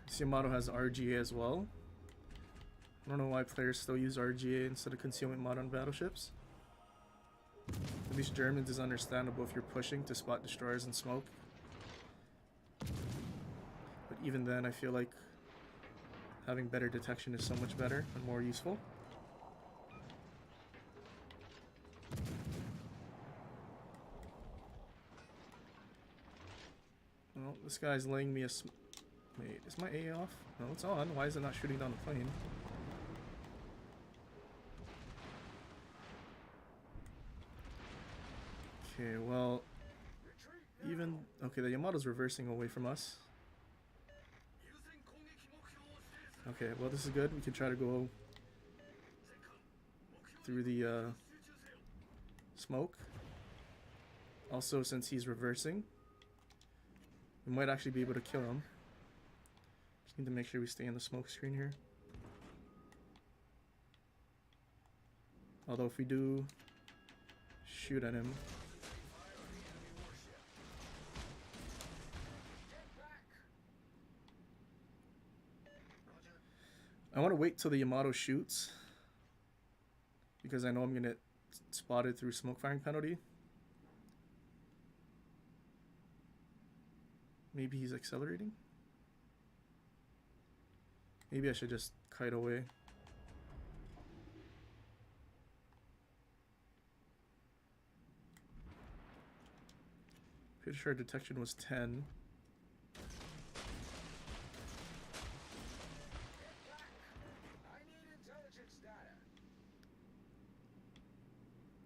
This Yamato has RGA as well. I don't know why players still use RGA instead of concealment mod on battleships. At least Germans is understandable if you're pushing to spot destroyers and smoke. But even then, I feel like having better detection is so much better and more useful. Well, this guy's laying me a wait, is my A off? No, it's on. Why is it not shooting down the plane? Okay, well, even... Okay, the Yamato's reversing away from us. Okay, well, this is good. We can try to go through the smoke. Also, since he's reversing, we might actually be able to kill him. Just need to make sure we stay in the smoke screen here. Although if we do shoot at him, I want to wait till the Yamato shoots because I know I'm going to get spotted through smoke firing penalty. Maybe he's accelerating. Maybe I should just kite away. Pretty sure detection was 10.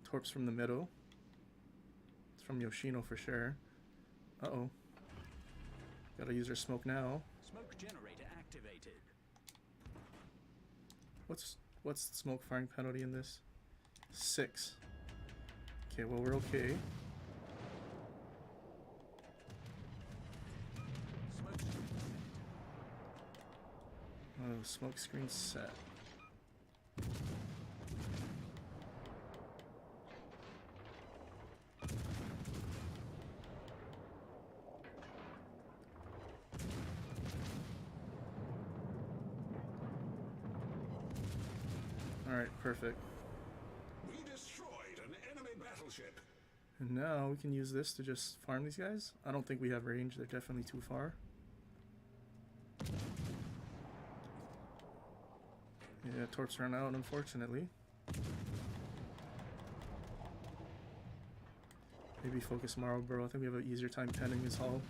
Torps from the middle. It's from Yoshino for sure. Uh-oh. Gotta use our smoke now. Smoke generator activated. What's the smoke firing penalty in this? 6. Okay, well we're okay. Oh, smoke screen set. Alright, perfect. We destroyed an enemy battleship. And now we can use this to just farm these guys. I don't think we have range, they're definitely too far. Yeah, torps run out, unfortunately. Maybe focus Marlboro. I think we have an easier time penning his hull.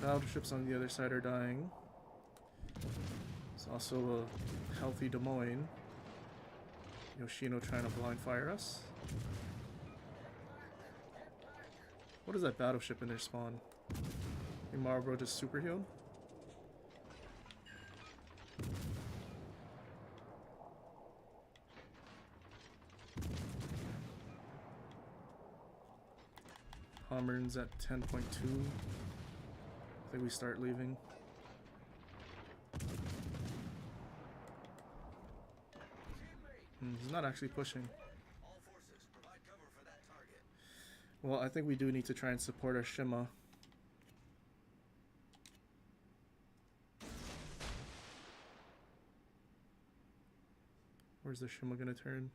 Battleships on the other side are dying. It's also a healthy Des Moines. Yoshino trying to blind fire us. What is that battleship in their spawn? Hey, Marlboro just super healed? Pomeran's at 10.2. I think we start leaving. He's not actually pushing. Well, I think we do need to try and support our Shima. Where's the Shima gonna turn?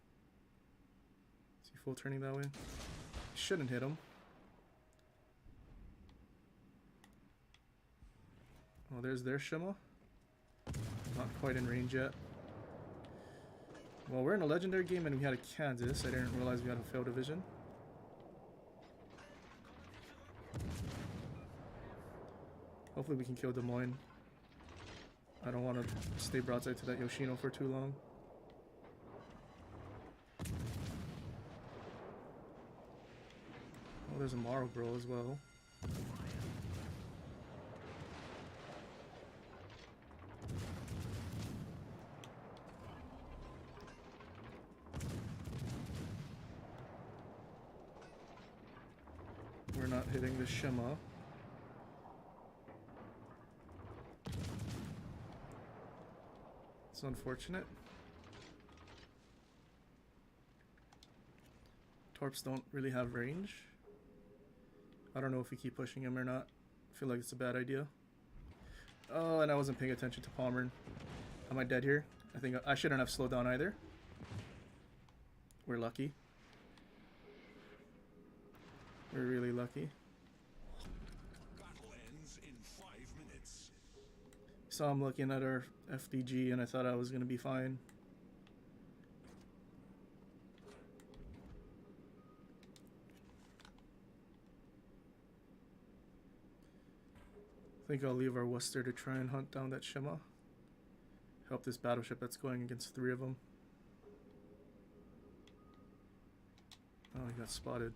Is he full turning that way? Shouldn't hit him. Oh, there's their Shima. Not quite in range yet. Well, we're in a legendary game and we had a Kansas. I didn't realize we had a failed division. Hopefully we can kill Des Moines. I don't want to stay broadside to that Yoshino for too long. Oh, there's a Marlboro as well. We're not hitting the Shima. It's unfortunate. Torps don't really have range. I don't know if we keep pushing him or not. I feel like it's a bad idea. Oh, and I wasn't paying attention to Palmer. Am I dead here? I think I shouldn't have slowed down either. We're lucky. We're really lucky. Battle ends in 5 minutes. So I'm looking at our FDG and I thought I was going to be fine. I think I'll leave our Worcester to try and hunt down that Shima. Help this battleship that's going against 3 of them. Oh, he got spotted.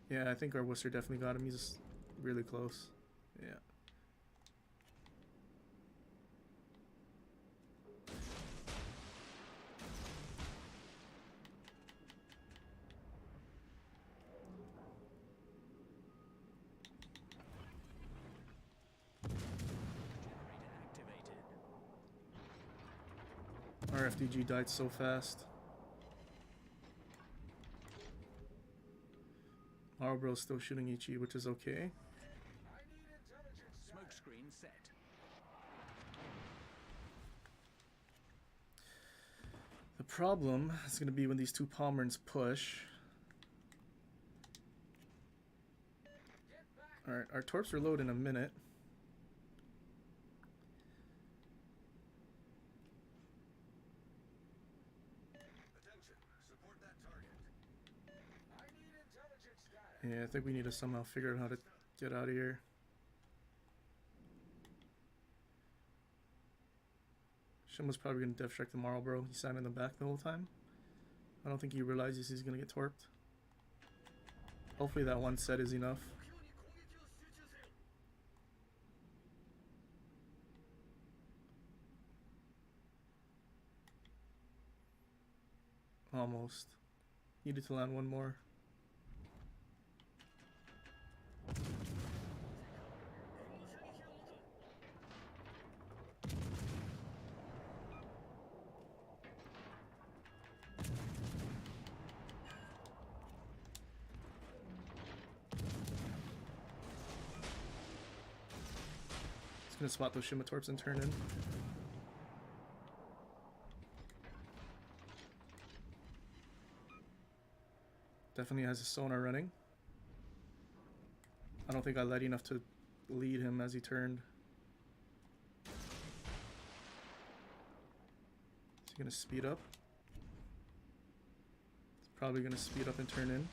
Yeah, I think our Worcester definitely got him. He's just really close. Yeah. Our FDG died so fast. Marlboro's still shooting HE, which is okay. Smoke screen set. The problem is going to be when these 2 Palmerns push. Alright, our torps reload in a minute. Yeah, I think we need to somehow figure out how to get out of here. Shima's probably going to death strike the Marlboro. He sat in the back the whole time. I don't think he realizes he's going to get torped. Hopefully that one set is enough. Almost. Needed to land one more. Gonna spot those Shima torps and turn in. Definitely has a sonar running. I don't think I led enough to lead him as he turned. Is he gonna speed up? He's probably gonna speed up and turn in.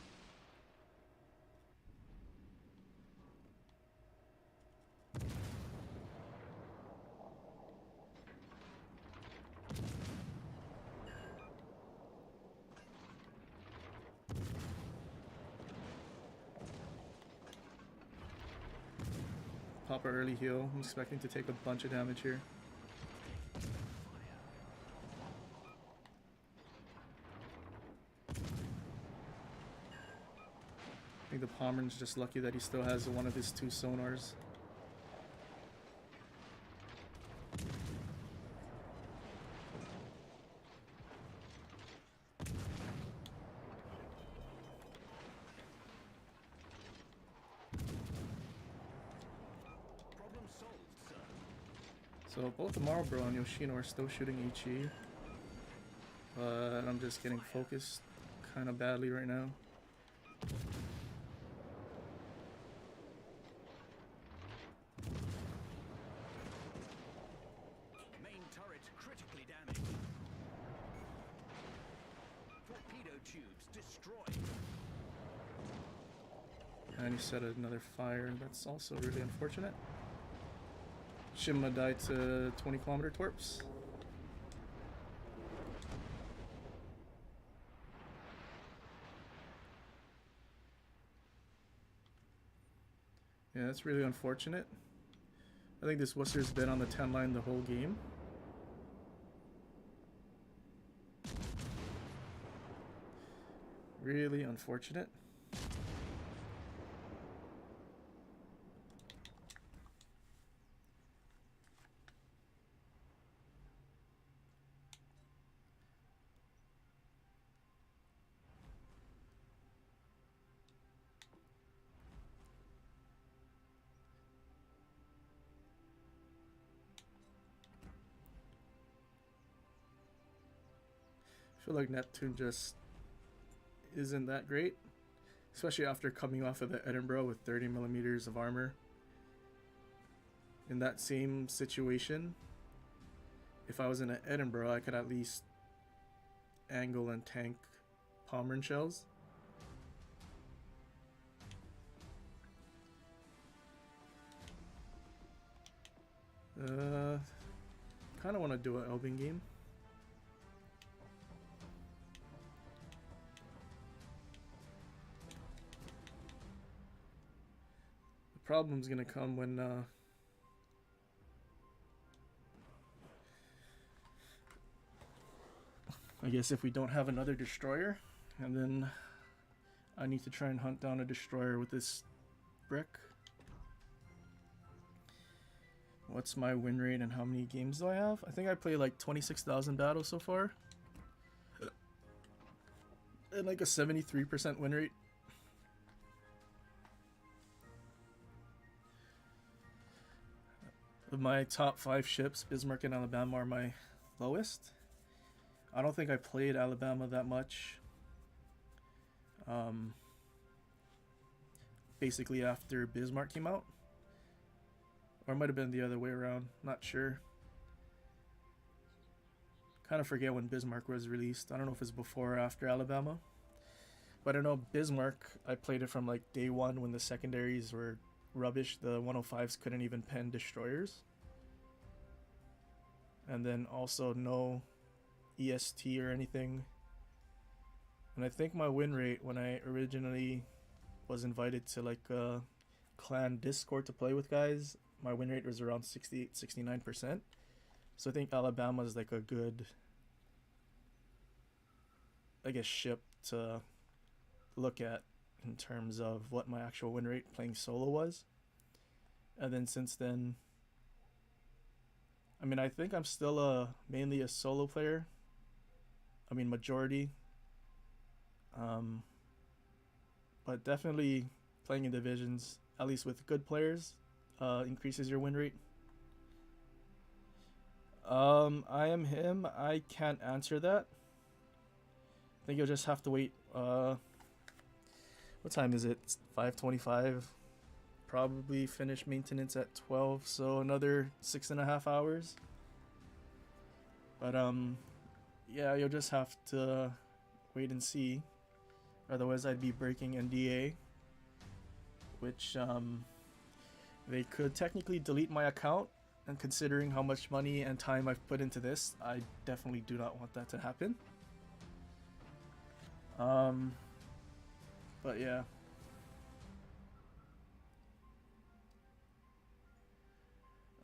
Pop an early heal. I'm expecting to take a bunch of damage here. I think the Palmer's just lucky that he still has one of his 2 sonars. So both Marlboro and Yoshino are still shooting HE. But I'm just getting focused kind of badly right now. Main turret critically damaged. Torpedo tubes destroyed. And he set another fire. That's also really unfortunate. Shima died to 20-kilometer torps. Yeah, that's really unfortunate. I think this Worcester's been on the 10 line the whole game. Really unfortunate. I feel like Neptune just isn't that great, especially after coming off of the Edinburgh with 30 millimeters of armor. In that same situation, if I was in an Edinburgh, I could at least angle and tank Pommern shells. Kind of want to do an Elbing game. The problem's gonna come when I guess if we don't have another destroyer, and then I need to try and hunt down a destroyer with this brick. What's my win rate and how many games do I have? I think I played like 26,000 battles so far. And like a 73% win rate. Of my top 5 ships, Bismarck and Alabama are my lowest. I don't think I played Alabama that much. Basically after Bismarck came out. Or it might have been the other way around. Not sure. Kind of forget when Bismarck was released. I don't know if it's before or after Alabama. But I know Bismarck, I played it from like day one when the secondaries were rubbish. The 105s couldn't even pen destroyers. And then also no EST or anything. And I think my win rate when I originally was invited to like a clan Discord to play with guys, my win rate was around 68-69%. So I think Alabama is like a good, I guess, ship to look at in terms of what my actual win rate playing solo was. And then since then, I mean, I think I'm still mainly a solo player. I mean, majority. But definitely playing in divisions, at least with good players, increases your win rate. I am him. I can't answer that. I think you'll just have to wait. What time is it? It's 5:25. Probably finish maintenance at 12, so another 6.5 hours. But yeah, you'll just have to wait and see. Otherwise, I'd be breaking NDA, which they could technically delete my account. And considering how much money and time I've put into this, I definitely do not want that to happen. But yeah.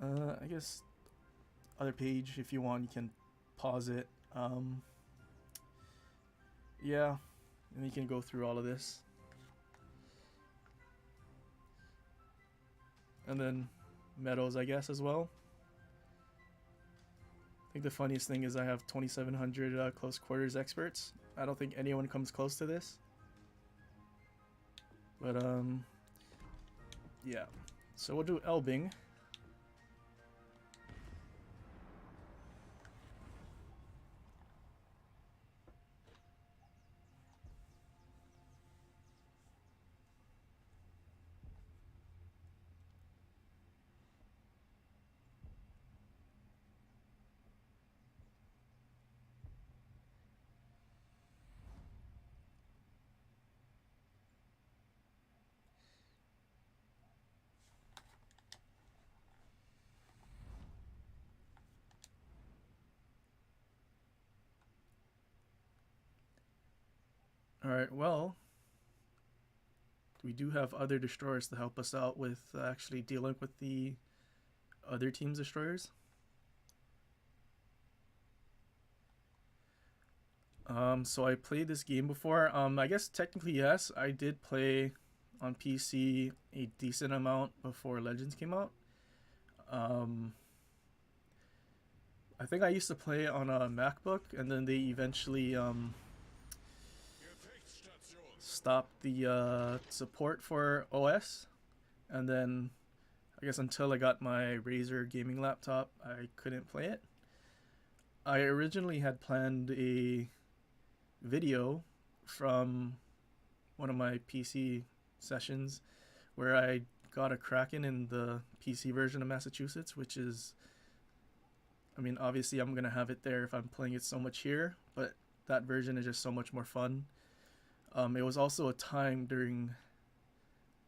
I guess other page, if you want, you can pause it. Yeah, and you can go through all of this. And then medals, I guess, as well. I think the funniest thing is I have 2,700 close quarters experts. I don't think anyone comes close to this. But yeah, so we'll do Elbing. Alright, well, we do have other destroyers to help us out with actually dealing with the other team's destroyers. So I played this game before. I guess technically yes, I did play on PC a decent amount before Legends came out. I think I used to play on a MacBook, and then they eventually stopped the support for OS, and then I guess until I got my Razer gaming laptop, I couldn't play it. I originally had planned a video from one of my PC sessions where I got a Kraken in the PC version of Massachusetts, which is, I mean, obviously I'm gonna have it there if I'm playing it so much here, but that version is just so much more fun. It was also a time during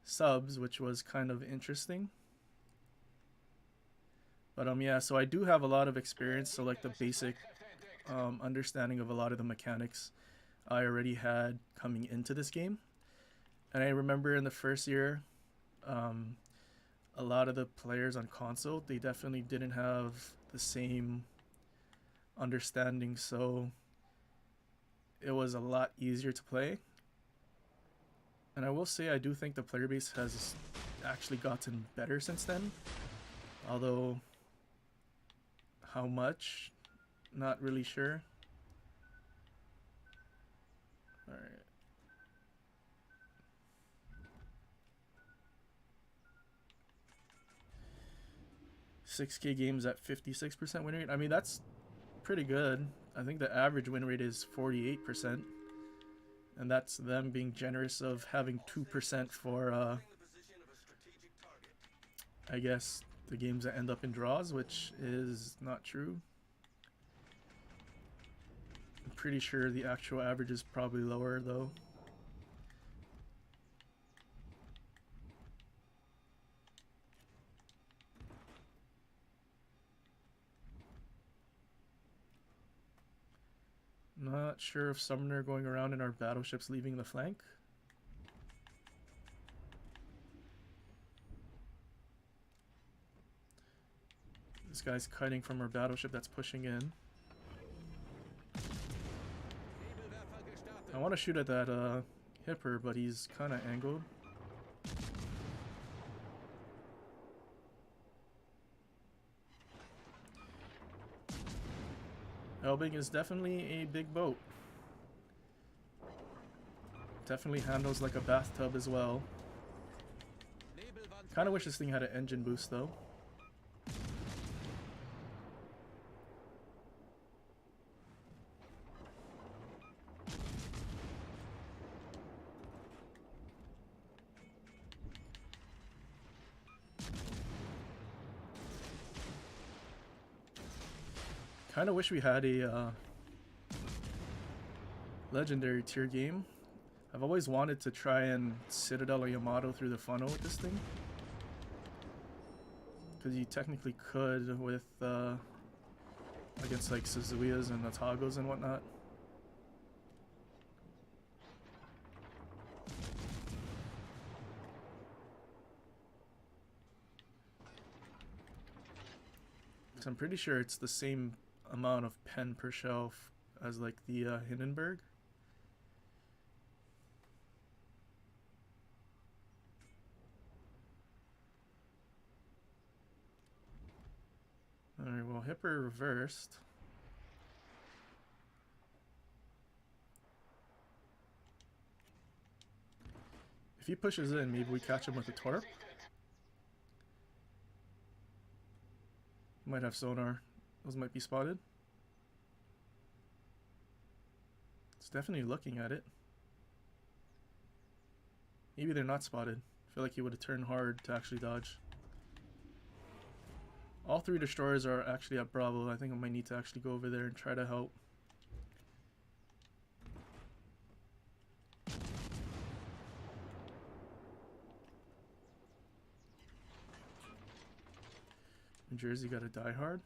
subs, which was kind of interesting. But yeah, so I do have a lot of experience, so like the basic understanding of a lot of the mechanics I already had coming into this game. And I remember in the first year, a lot of the players on console, they definitely didn't have the same understanding, so it was a lot easier to play. And I will say I do think the player base has actually gotten better since then, although how much, not really sure. Alright. $6K games at 56% win rate. I mean, that's pretty good. I think the average win rate is 48%. And that's them being generous of having 2% for, I guess, the games that end up in draws, which is not true. I'm pretty sure the actual average is probably lower, though. Not sure if Summoner going around and our battleships leaving the flank. This guy's kiting from our battleship that's pushing in. I want to shoot at that Hipper, but he's kind of angled. Elbing is definitely a big boat. Definitely handles like a bathtub as well. Kind of wish this thing had an engine boost though. Kind of wish we had a legendary tier game. I've always wanted to try and Citadel or Yamato through the funnel with this thing, because you technically could with against like Suzuyas and Natagos and whatnot. So I'm pretty sure it's the same amount of pen per shelf as like the Hindenburg. Alright, well, Hipper reversed. If he pushes in, maybe we catch him with a torp. Might have sonar. Those might be spotted. It's definitely looking at it. Maybe they're not spotted. I feel like he would have turned hard to actually dodge. All three destroyers are actually at Bravo. I think I might need to actually go over there and try to help. New Jersey got a die hard.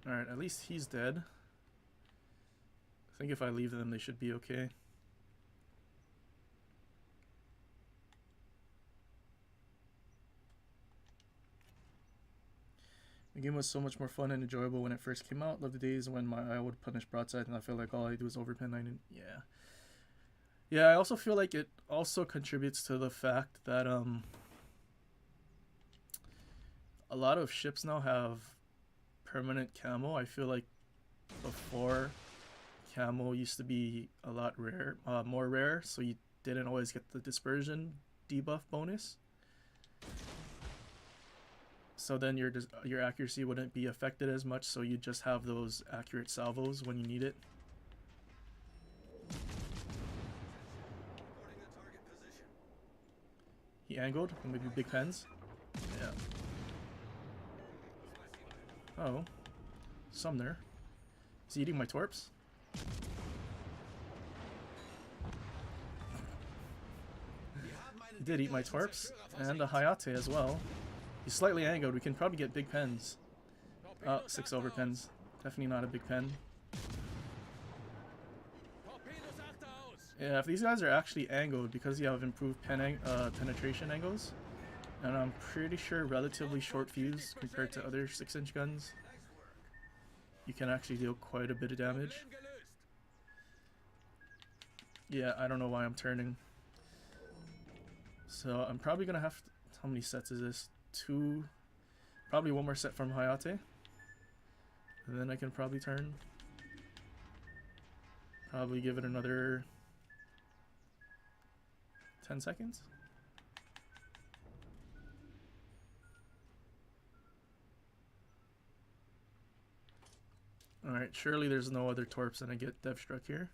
Alright, at least he's dead. think if I leave them, they should be okay. The game was so much more fun and enjoyable when it first came out. Love the days when my eye would punish broadside and I felt like all I do is overpen. Yeah. Yeah, I also feel like it also contributes to the fact that a lot of ships now have permanent camo. I feel like before, camo used to be a lot more rare, so you didn't always get the dispersion debuff bonus. So then your accuracy wouldn't be affected as much, so you just have those accurate salvos when you need it. Reporting a target position. He angled, maybe big pens. Yeah. Oh, Sumner. Is he eating my torps? He did eat my torps, and a Hayate as well. He's slightly angled. We can probably get big pens. Oh, 6 over pens. Definitely not a big pen. Yeah, if these guys are actually angled, because you have improved penetration angles, and I'm pretty sure relatively short fuse compared to other 6-inch guns, you can actually deal quite a bit of damage. Yeah, I don't know why I'm turning. So I'm probably gonna have to, how many sets is this? 2, probably one more set from Hayate, and then I can probably turn. Probably give it another 10 seconds. Alright, surely there's no other torps and I get dev struck here.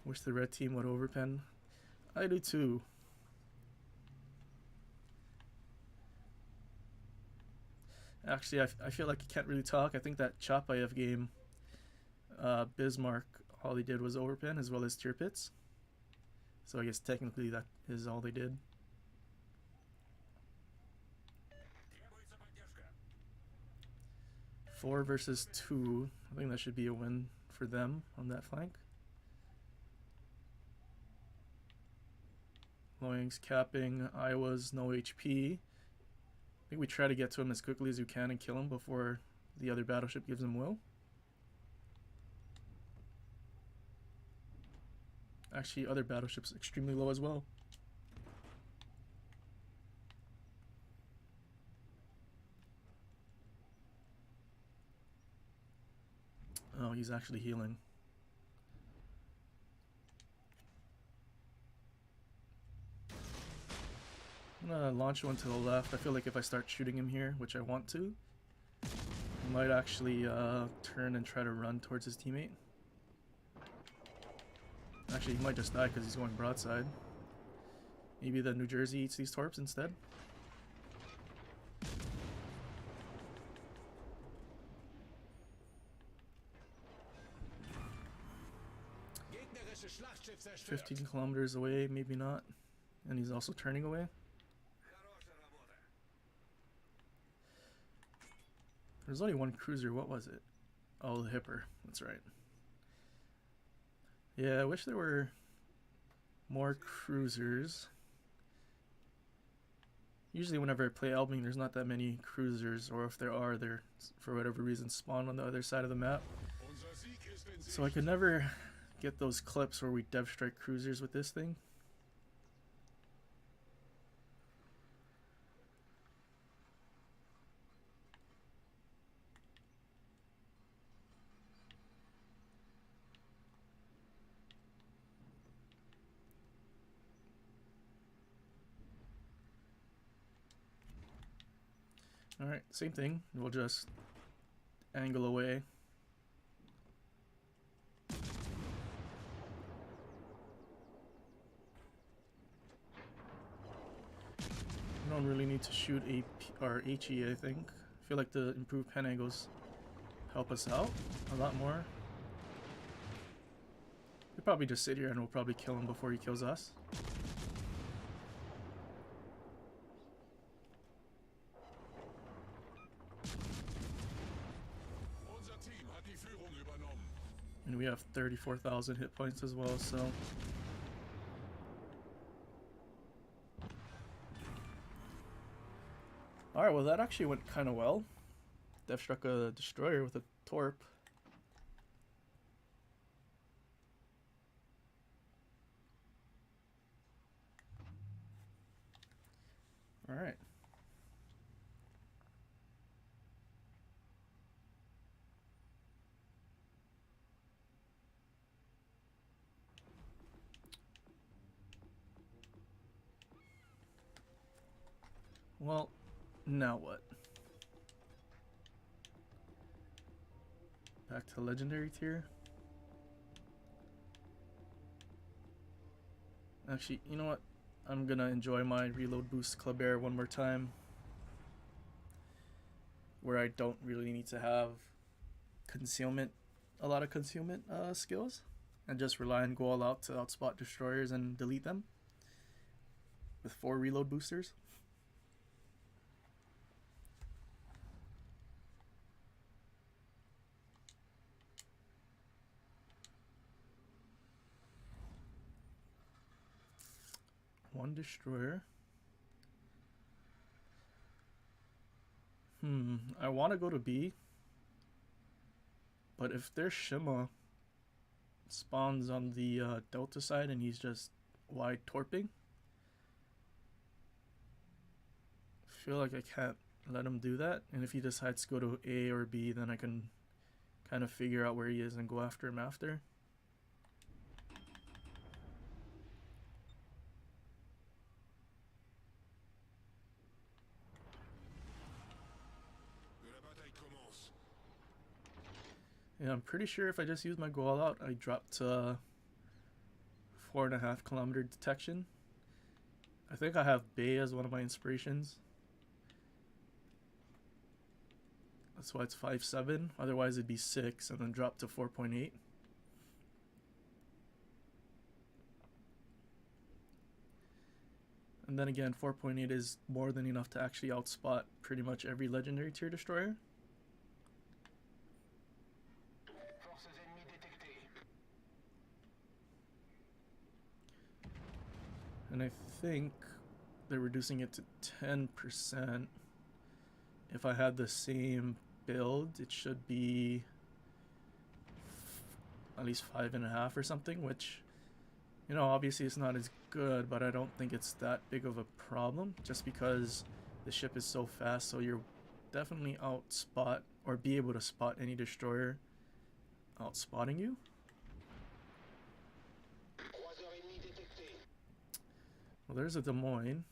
Wish the red team would overpen. I do too. Actually, I feel like I can't really talk. I think that Chapaev game, Bismarck, all he did was overpen as well as tier pits. So I guess technically that is all they did. Требуется поддержка. 4 versus 2. I think that should be a win for them on that flank. Loyang's capping. Iowa's no HP. I think we try to get to him as quickly as we can and kill him before the other battleship gives him will. Actually, other battleship's extremely low as well. Oh, he's actually healing. I'm gonna launch one to the left. I feel like if I start shooting him here, which I want to, he might actually turn and try to run towards his teammate. Actually, he might just die because he's going broadside. Maybe the New Jersey eats these torps instead. Gegnerische Schlachtschiff zerstört. 15 kilometers away, maybe not. And he's also turning away. Хорошая работа. There's only one cruiser. What was it? Oh, the Hipper. That's right. Yeah, I wish there were more cruisers. Usually whenever I play Elbing, there's not that many cruisers, or if there are, they're, for whatever reason, spawn on the other side of the map. Unser Sieg ist in So I could never get those clips where we dev strike cruisers with this thing. Alright, same thing. We'll just angle away. We don't really need to shoot our HE, I think. I feel like the improved pen angles help us out a lot more. We'll probably just sit here and we'll probably kill him before he kills us. Führung übernommen. And we have 34,000 hit points as well, so. Alright, well that actually went kind of well. Death struck a destroyer with a torp. Alright. Well, now what? Back to legendary tier. Actually, you know what? I'm gonna enjoy my reload boost Colbert one more time, where I don't really need to have concealment, a lot of concealment skills, and just rely on go all out to outspot destroyers and delete them with 4 reload boosters. One destroyer. I want to go to B, but if their Shima spawns on the Delta side and he's just wide torping, I feel like I can't let him do that. And if he decides to go to A or B, then I can kind of figure out where he is and go after him after. Yeah, I'm pretty sure if I just use my go all out, I drop to 4.5 kilometer detection. I think I have Bay as one of my inspirations. That's why it's 5.7. Otherwise it'd be 6 and then drop to 4.8. And then again, 4.8 is more than enough to actually outspot pretty much every legendary tier destroyer. And I think they're reducing it to 10%. If I had the same build, it should be at least 5.5 or something, which, you know, obviously it's not as good, but I don't think it's that big of a problem just because the ship is so fast. So you're definitely outspot or be able to spot any destroyer outspotting you. Well, there's a Des Moines.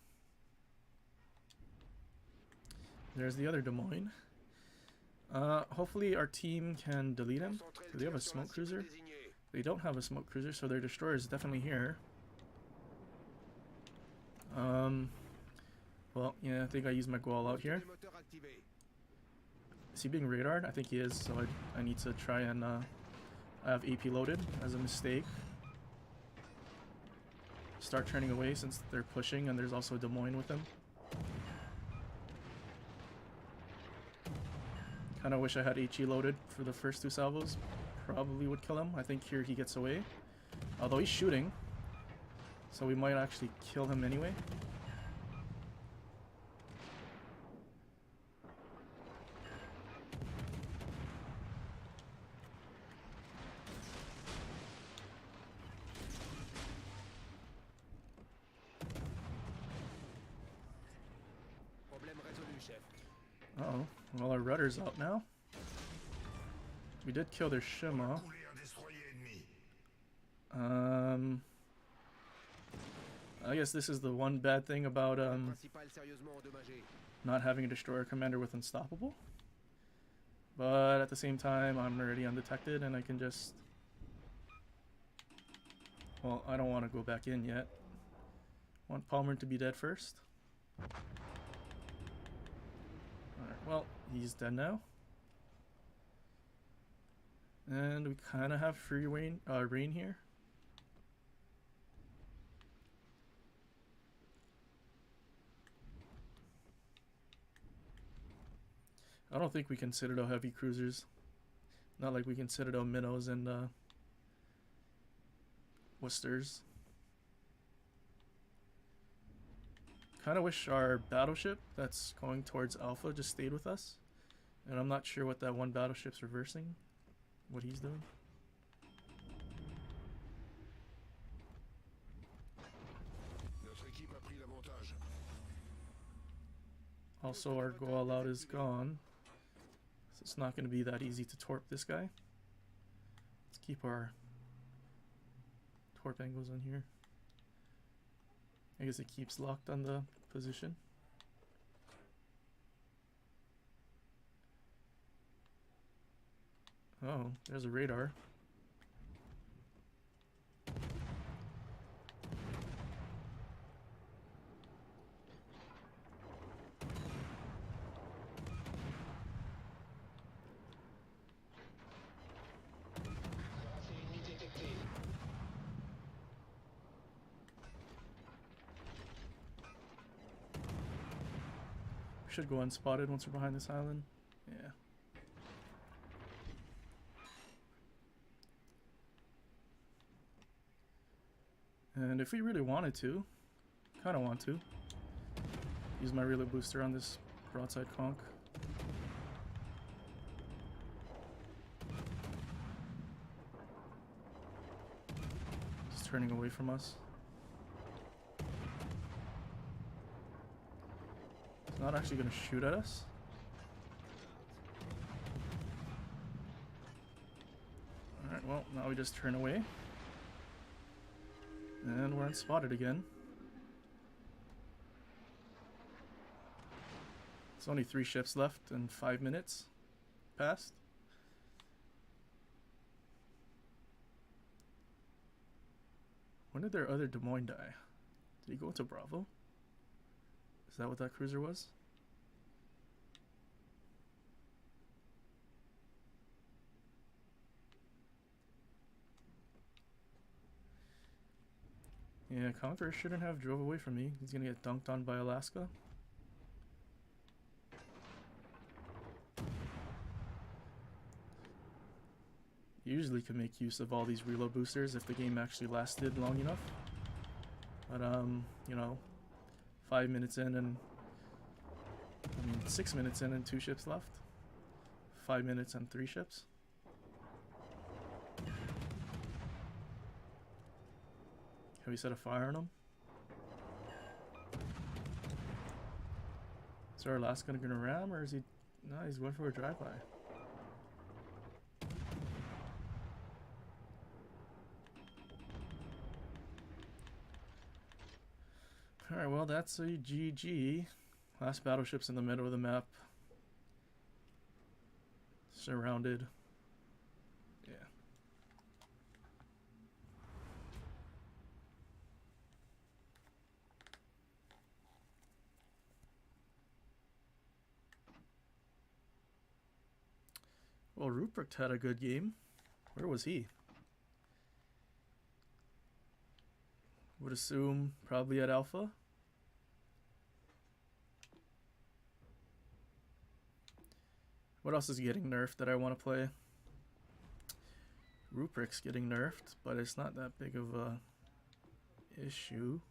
There's the other Des Moines. Hopefully our team can delete him. Do they have a smoke cruiser? They don't have a smoke cruiser, so their destroyer is definitely here. Well, yeah, I think I used my go all out here. Is he being radared? I think he is, so I need to try and I have AP loaded as a mistake. Start turning away since they're pushing, and there's also Des Moines with them. Kind of wish I had HE loaded for the first 2 salvos. Probably would kill him. I think here he gets away. Although he's shooting, so we might actually kill him anyway. Uh-oh. Well, our rudder's out now. We did kill their Shima. I guess this is the one bad thing about not having a destroyer commander with unstoppable. But at the same time, I'm already undetected and I can just... Well, I don't want to go back in yet. Want Palmer to be dead first. Alright, well, he's dead now. And we kind of have free rain here. I don't think we can citadel heavy cruisers. Not like we can citadel minnows and Worcesters. Kind of wish our battleship that's going towards Alpha just stayed with us. And I'm not sure what that one battleship's reversing. What he's doing. Notre équipe a pris l'avantage. Also, our go all out is gone. So it's not going to be that easy to torp this guy. Let's keep our torp angles on here. I guess it keeps locked on the position. Oh, there's a radar. Should go unspotted once we're behind this island. Yeah. And if we really wanted to, kind of want to, use my reload booster on this broadside conch. He's turning away from us. He's not actually going to shoot at us. Alright, well, now we just turn away. And we're unspotted again. It's only 3 ships left and 5 minutes passed. When did their other Des Moines die? Did he go into Bravo? Is that what that cruiser was? Yeah, Conqueror shouldn't have drove away from me. He's gonna get dunked on by Alaska. Usually can make use of all these reload boosters if the game actually lasted long enough. But you know, 5 minutes in and 6 minutes in and 2 ships left. 5 minutes and 3 ships. Have we set a fire on him? Is our Alaska gonna ram, or is he? No, he's going for a drive-by. Alright, well, that's a GG. Last battleship's in the middle of the map. Surrounded. Yeah. Well, Ruprecht had a good game. Where was he? Would assume probably at Alpha. What else is getting nerfed that I want to play? Ruprecht's getting nerfed, but it's not that big of a issue.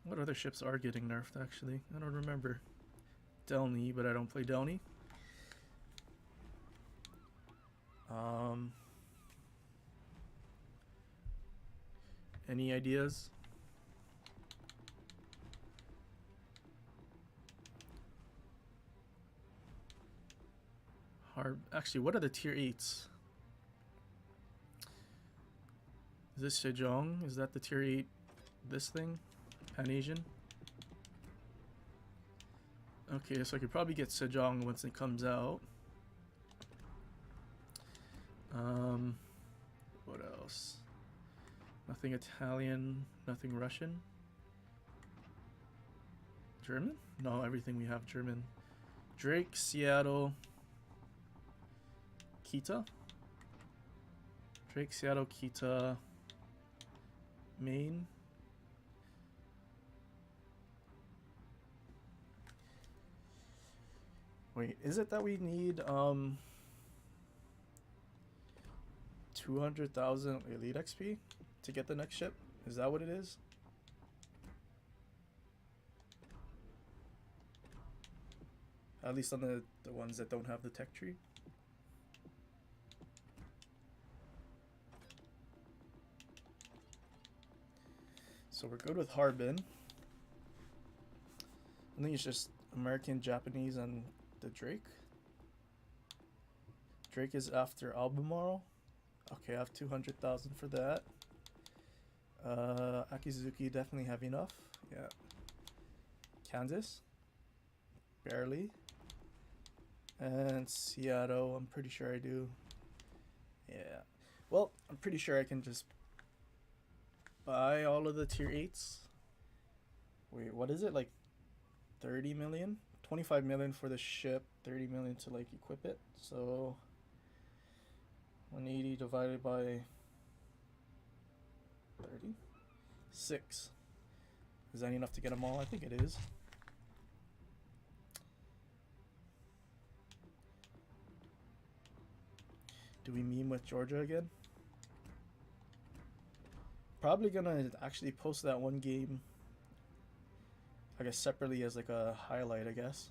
What other ships are getting nerfed, actually? I don't remember. Delny, but I don't play Delny. Any ideas? Actually, what are the tier 8s? Is this Sejong? Is that the tier 8? This thing? Pan-Asian? Okay, so I could probably get Sejong once it comes out. What else? Nothing Italian, nothing Russian. German? No, everything we have German. Drake, Seattle, Kita. Drake, Seattle, Kita. main. Wait, is it that we need 200,000 elite XP to get the next ship? Is that what it is? At least on the ones that don't have the tech tree. So we're good with Harbin. I think it's just American, Japanese, and the Drake. Drake is after Albemarle. Okay, I have 200,000 for that. Akizuki definitely have enough. Yeah. Kansas. Barely. And Seattle, I'm pretty sure I do. Yeah. Well, I'm pretty sure I can just buy all of the tier 8s. Wait, what is it? Like 30 million? 25 million for the ship, 30 million to like equip it. So 180 divided by 30? 6. Is that enough to get them all? I think it is. Do we meme with Georgia again? Probably gonna actually post that one game, I guess, separately as like a highlight, I guess.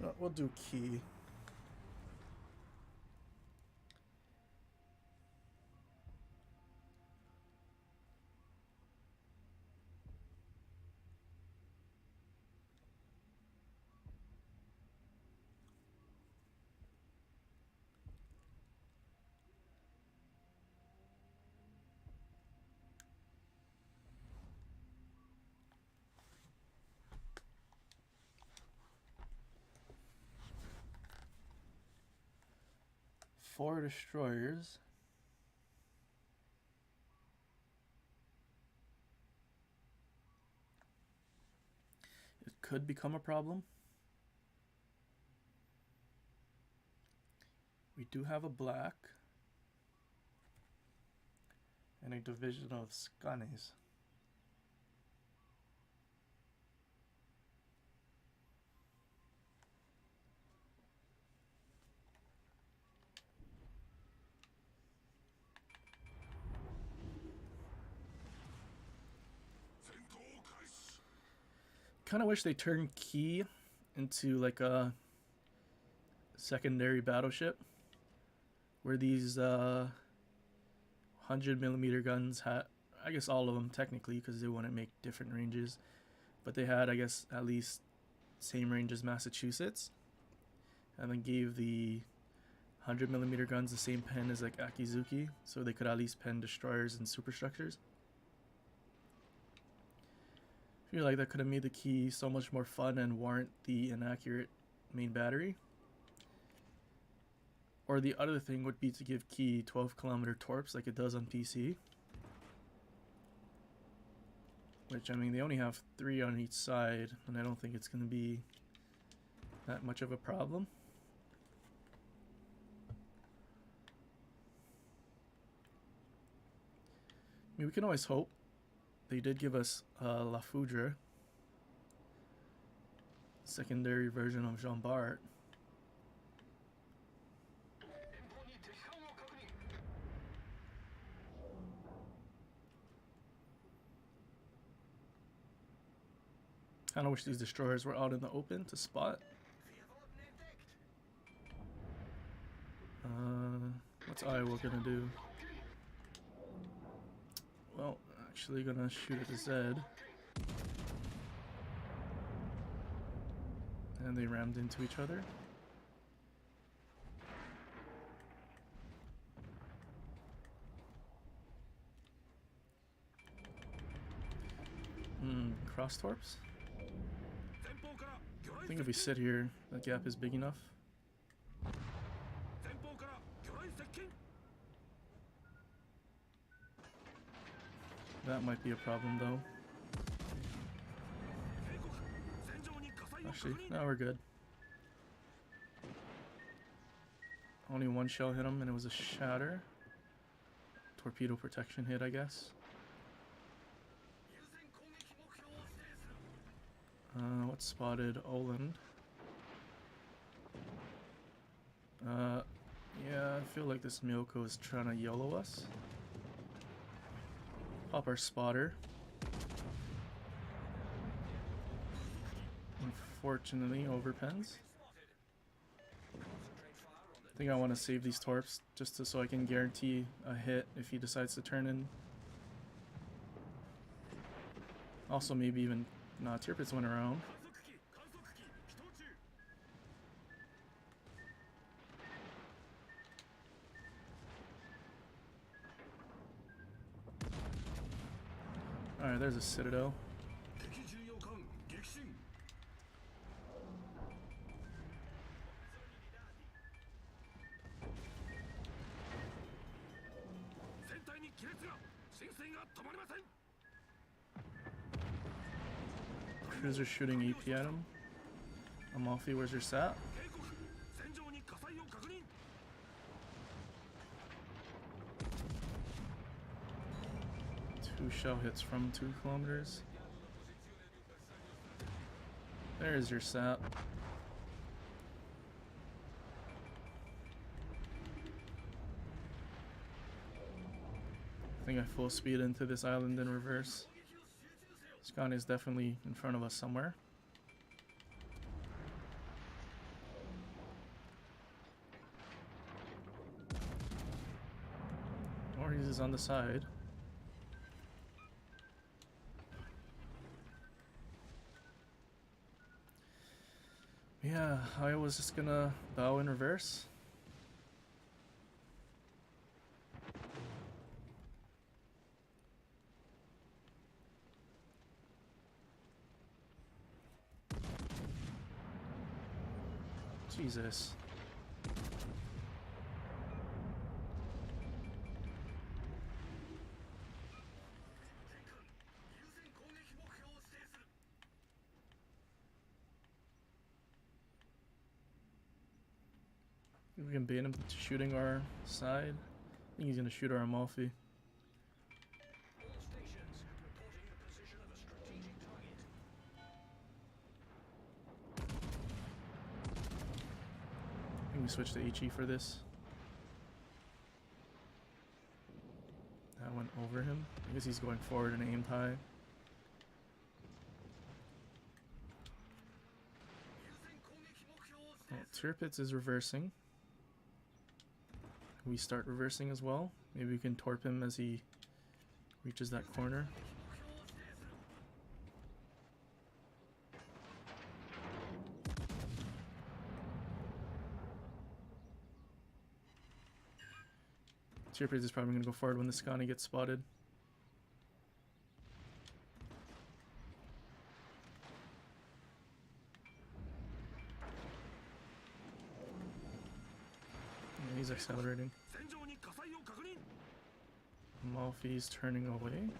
No, we'll do key. Four destroyers. It could become a problem. We do have a black and a division of Scanes. Kind of wish they turned Key into like a secondary battleship where these 100mm guns had, I guess all of them technically because they want to make different ranges, but they had, I guess, at least same range as Massachusetts, and then gave the 100mm guns the same pen as like Akizuki, so they could at least pen destroyers and superstructures. I feel like that could have made the Key so much more fun and warrant the inaccurate main battery. Or the other thing would be to give Key 12km torps like it does on PC. Which, I mean, they only have 3 on each side, and I don't think it's going to be that much of a problem. I mean, we can always hope. They did give us La Foudre, secondary version of Jean Bart. Kind of wish these destroyers were out in the open to spot. What's Iowa gonna do? Well, actually gonna shoot at the Zed. And they rammed into each other. Cross torps? I think if we sit here, that gap is big enough. That might be a problem though. Actually, no, we're good. Only one shell hit him, and it was a shatter. Torpedo protection hit, I guess. What spotted Oland? Yeah, I feel like this Milko is trying to YOLO us. Pop our spotter. Unfortunately, overpens. I think I want to save these torps just so I can guarantee a hit if he decides to turn in. Also, maybe even tier pits went around. Alright, there's a citadel. Cruiser shooting EP at him. Amalfi, where's your sat? 2 shell hits from 2 kilometers. There's your sat. I think I full speed into this island in reverse. Scania is definitely in front of us somewhere. Or he's on the side. Yeah, I was just gonna bow in reverse. Jesus. We can bait him to shooting our side. I think he's gonna shoot our Amalfi. All stations reporting the position of a strategic target. I think we switch to HE for this. That went over him. I guess he's going forward and aimed high. Oh, Tirpitz is reversing. We start reversing as well. Maybe we can torp him as he reaches that corner. Tirpitz is probably going to go forward when the Scania gets spotted. Yeah, he's accelerating. Amalfi's turning away.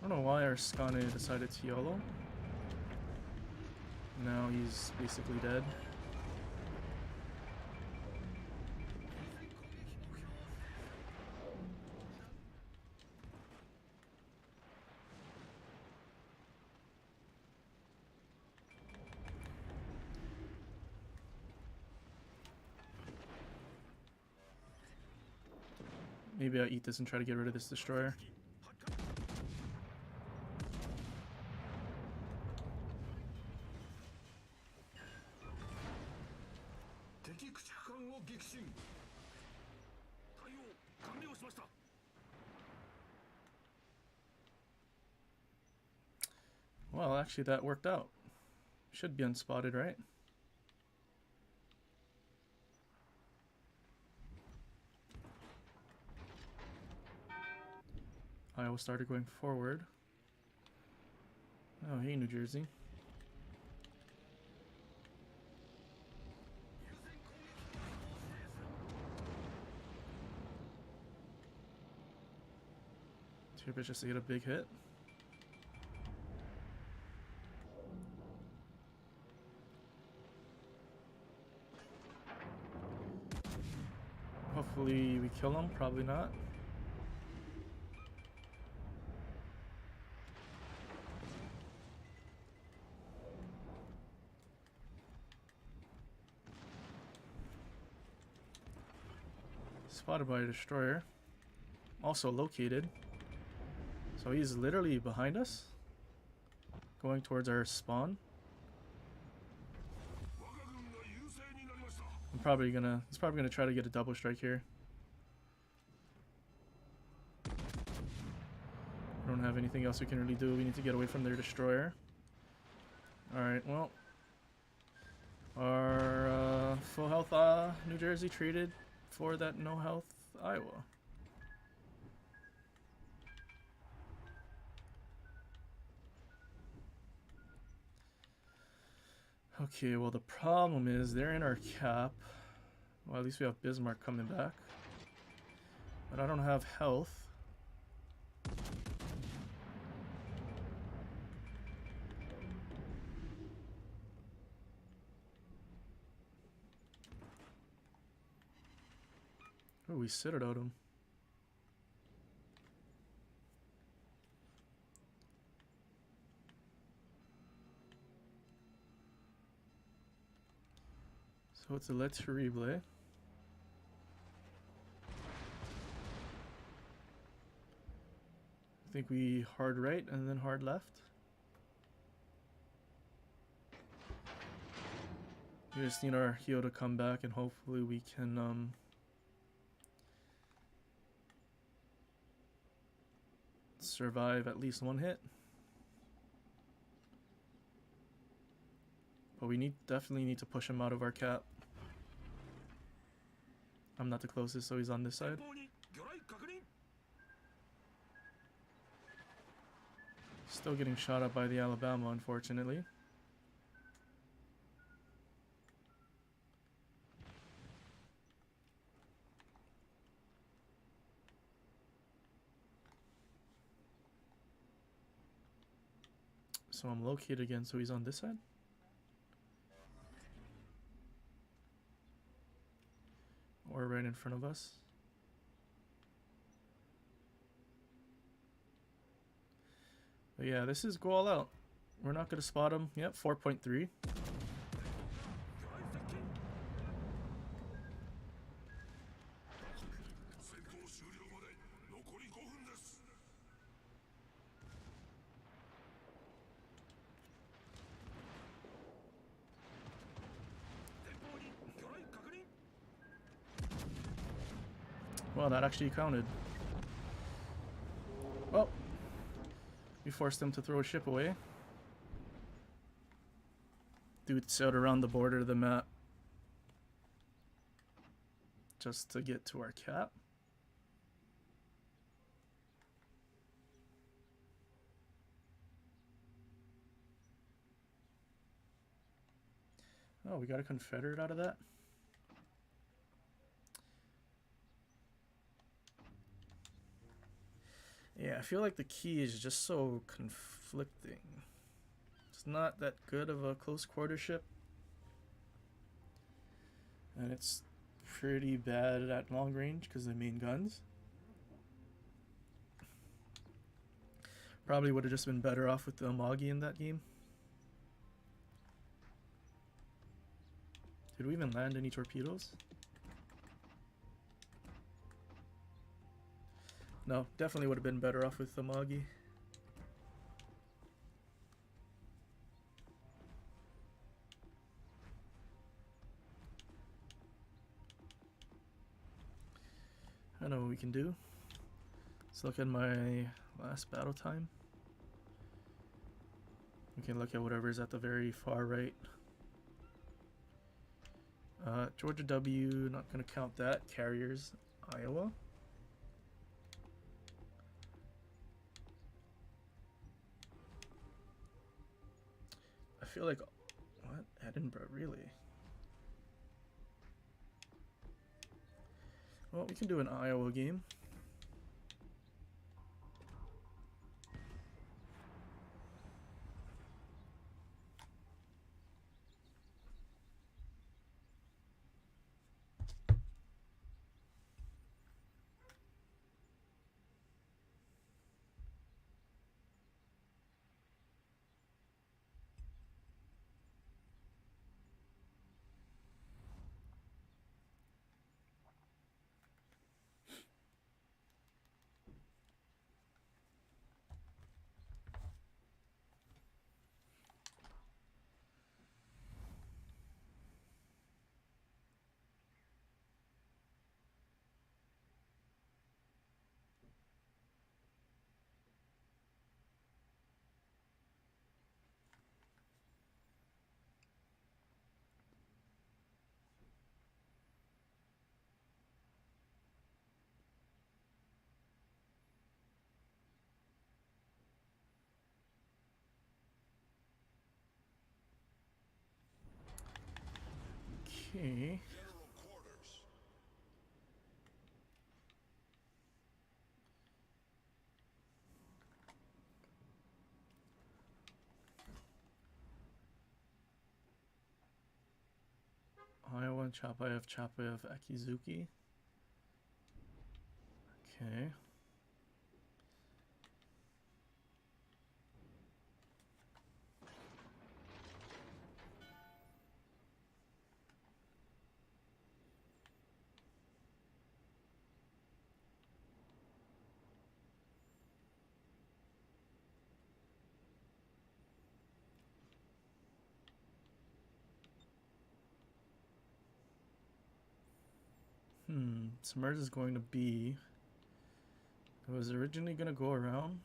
I don't know why our Scania decided to YOLO. Now he's basically dead. Maybe I'll eat this and try to get rid of this destroyer. Well, actually that worked out. Should be unspotted, right? Iowa started going forward. Oh, hey, New Jersey. Tirpitz just ate a big hit. kill him? Probably not. Spotted by a destroyer. Also located. So he's literally behind us. Going towards our spawn. He's probably gonna try to get a double strike here. We don't have anything else we can really do. We need to get away from their destroyer. Alright, well. Our full health New Jersey traded for that no health Iowa. Okay, well the problem is they're in our cap. Well, at least we have Bismarck coming back. But I don't have health. Oh, we sit it out him. So it's a let's replay. I think we hard right and then hard left. We just need our heel to come back and hopefully we can survive at least one hit. But we definitely need to push him out of our cap. I'm not the closest, so he's on this side. Still getting shot up by the Alabama, unfortunately. So I'm located again, so he's on this side. Or right in front of us. But yeah, this is go all out. We're not going to spot him. Yep, 4.3. Well, that actually counted. Well, we forced them to throw a ship away. Dudes out around the border of the map just to get to our cap. Oh, we got a Confederate out of that. Yeah, I feel like the key is just so conflicting. It's not that good of a close quarter ship. And it's pretty bad at long range because of the main guns. Probably would have just been better off with the Amagi in that game. Did we even land any torpedoes? No, definitely would have been better off with the Amagi. I know what we can do. Let's look at my last battle time. We can look at whatever's at the very far right. Georgia W, not going to count that. Carriers, Iowa. I feel like, what? Edinburgh, really? Well, we can do an Iowa game. Okay. General quarters. Iowa, Chapaev, Akizuki. Okay. Smurz is going to be. It was originally going to go around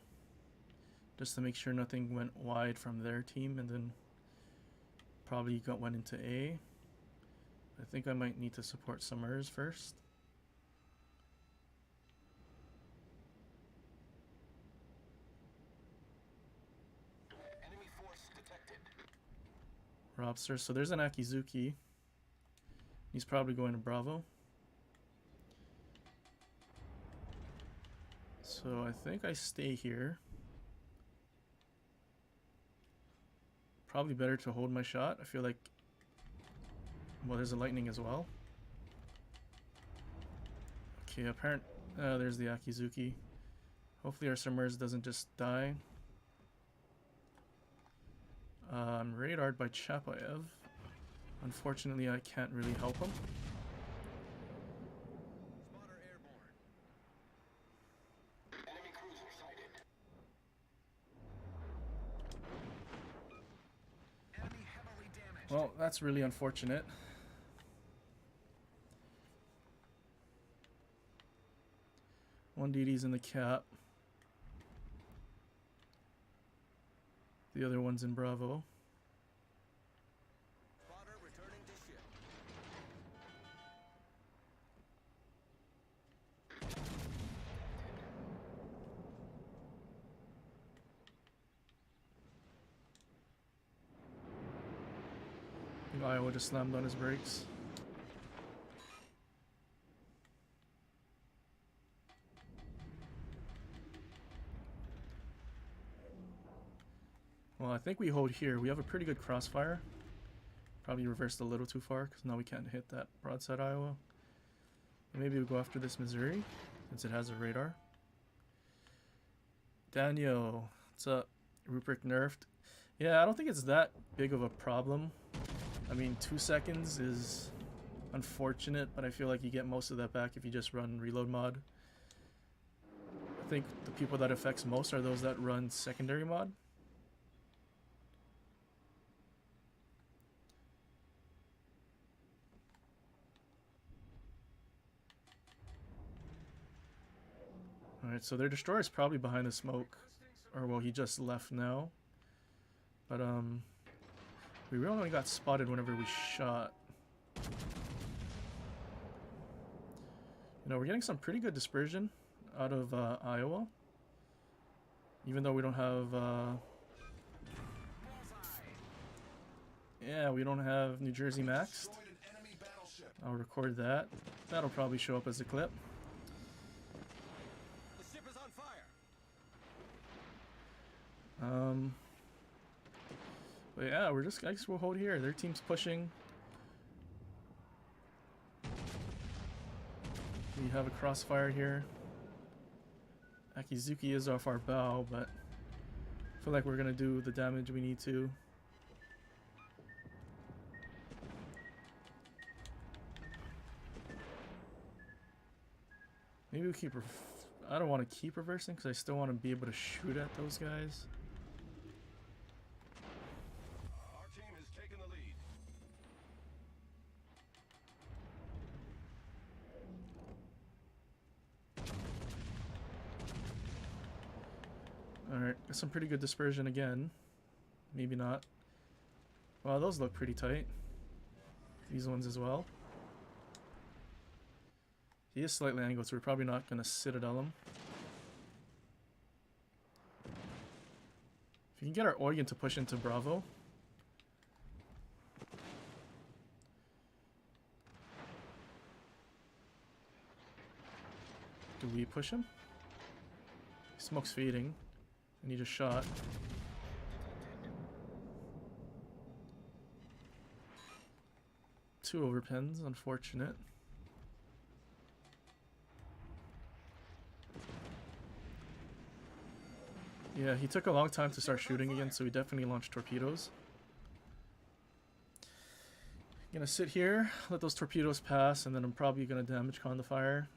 just to make sure nothing went wide from their team, and then probably went into A. I think I might need to support Summers first. Enemy force detected. Robster. So there's an Akizuki. He's probably going to Bravo. So I think I stay here. Probably better to hold my shot. I feel like... Well, there's a lightning as well. Okay, apparent... there's the Akizuki. Hopefully our Summers doesn't just die. I'm radared by Chapaev. Unfortunately, I can't really help him. Spotter airborne. Enemy cruiser sighted. Enemy heavily damaged. Well, that's really unfortunate. One DD's in the cap. The other one's in Bravo. Spotter returning to ship. I think Iowa just slammed on his brakes. Well, I think we hold here. We have a pretty good crossfire. Probably reversed a little too far because now we can't hit that broadside Iowa. Maybe we go after this Missouri since it has a radar. Daniel, what's up? Rupert nerfed. Yeah, I don't think it's that big of a problem. I mean, 2 seconds is unfortunate, but I feel like you get most of that back if you just run reload mod. I think the people that affects most are those that run secondary mod. Alright, so their destroyer is probably behind the smoke. Or, well, he just left now. But, we really only got spotted whenever we shot. You know, we're getting some pretty good dispersion out of Iowa. Even though we don't have, yeah, we don't have New Jersey maxed. Destroyed an enemy battleship. I'll record that. That'll probably show up as a clip. The ship is on fire. But yeah, I guess we'll hold here. Their team's pushing. We have a crossfire here. Akizuki is off our bow, but I feel like we're gonna do the damage we need to. Maybe we keep... I don't want to keep reversing because I still want to be able to shoot at those guys. Our team has taken the lead. Alright, got some pretty good dispersion again. Maybe not. Wow, those look pretty tight. These ones as well. He is slightly angled, so we're probably not going to Citadel him. If you can get our Eugen to push into Bravo. we push him? Smoke's fading. I need a shot. Two overpins, unfortunate. Yeah, he took a long time to start shooting again, so we definitely launched torpedoes. Gonna sit here, let those torpedoes pass, and then I'm probably gonna damage con the fire.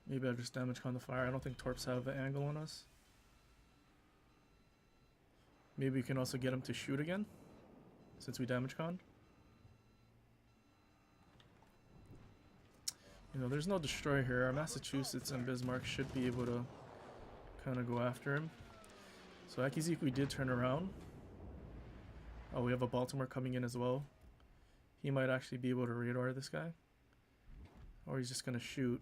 Maybe I'll just damage con the fire. I don't think torps have an angle on us. Maybe we can also get him to shoot again, since we damage con. You know, there's no destroy here. Our Massachusetts and Bismarck should be able to kind of go after him. So Akizuki did turn around. Oh, we have a Baltimore coming in as well. He might actually be able to radar this guy. Or he's just going to shoot.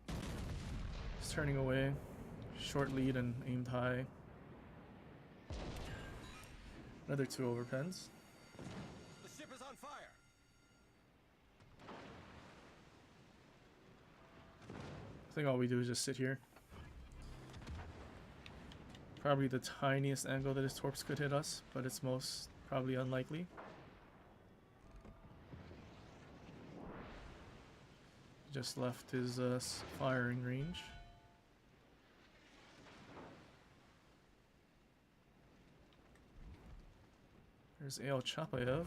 He's turning away. Short lead and aimed high. Another two overpens. The ship is on fire. I think all we do is just sit here. Probably the tiniest angle that his torps could hit us, but it's most probably unlikely. Just left his firing range. There's AL Chapaev.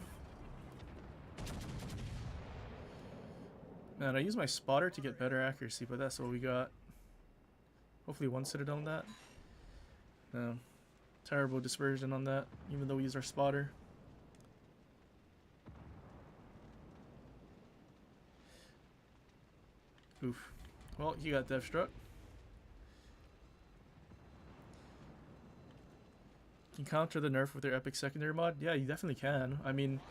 Man, I use my spotter to get better accuracy, but that's what we got. Hopefully one citadel on that. No. Terrible dispersion on that, even though we use our spotter. Oof. Well, he got death struck. Can you counter the nerf with their epic secondary mod? Yeah, you definitely can. I mean,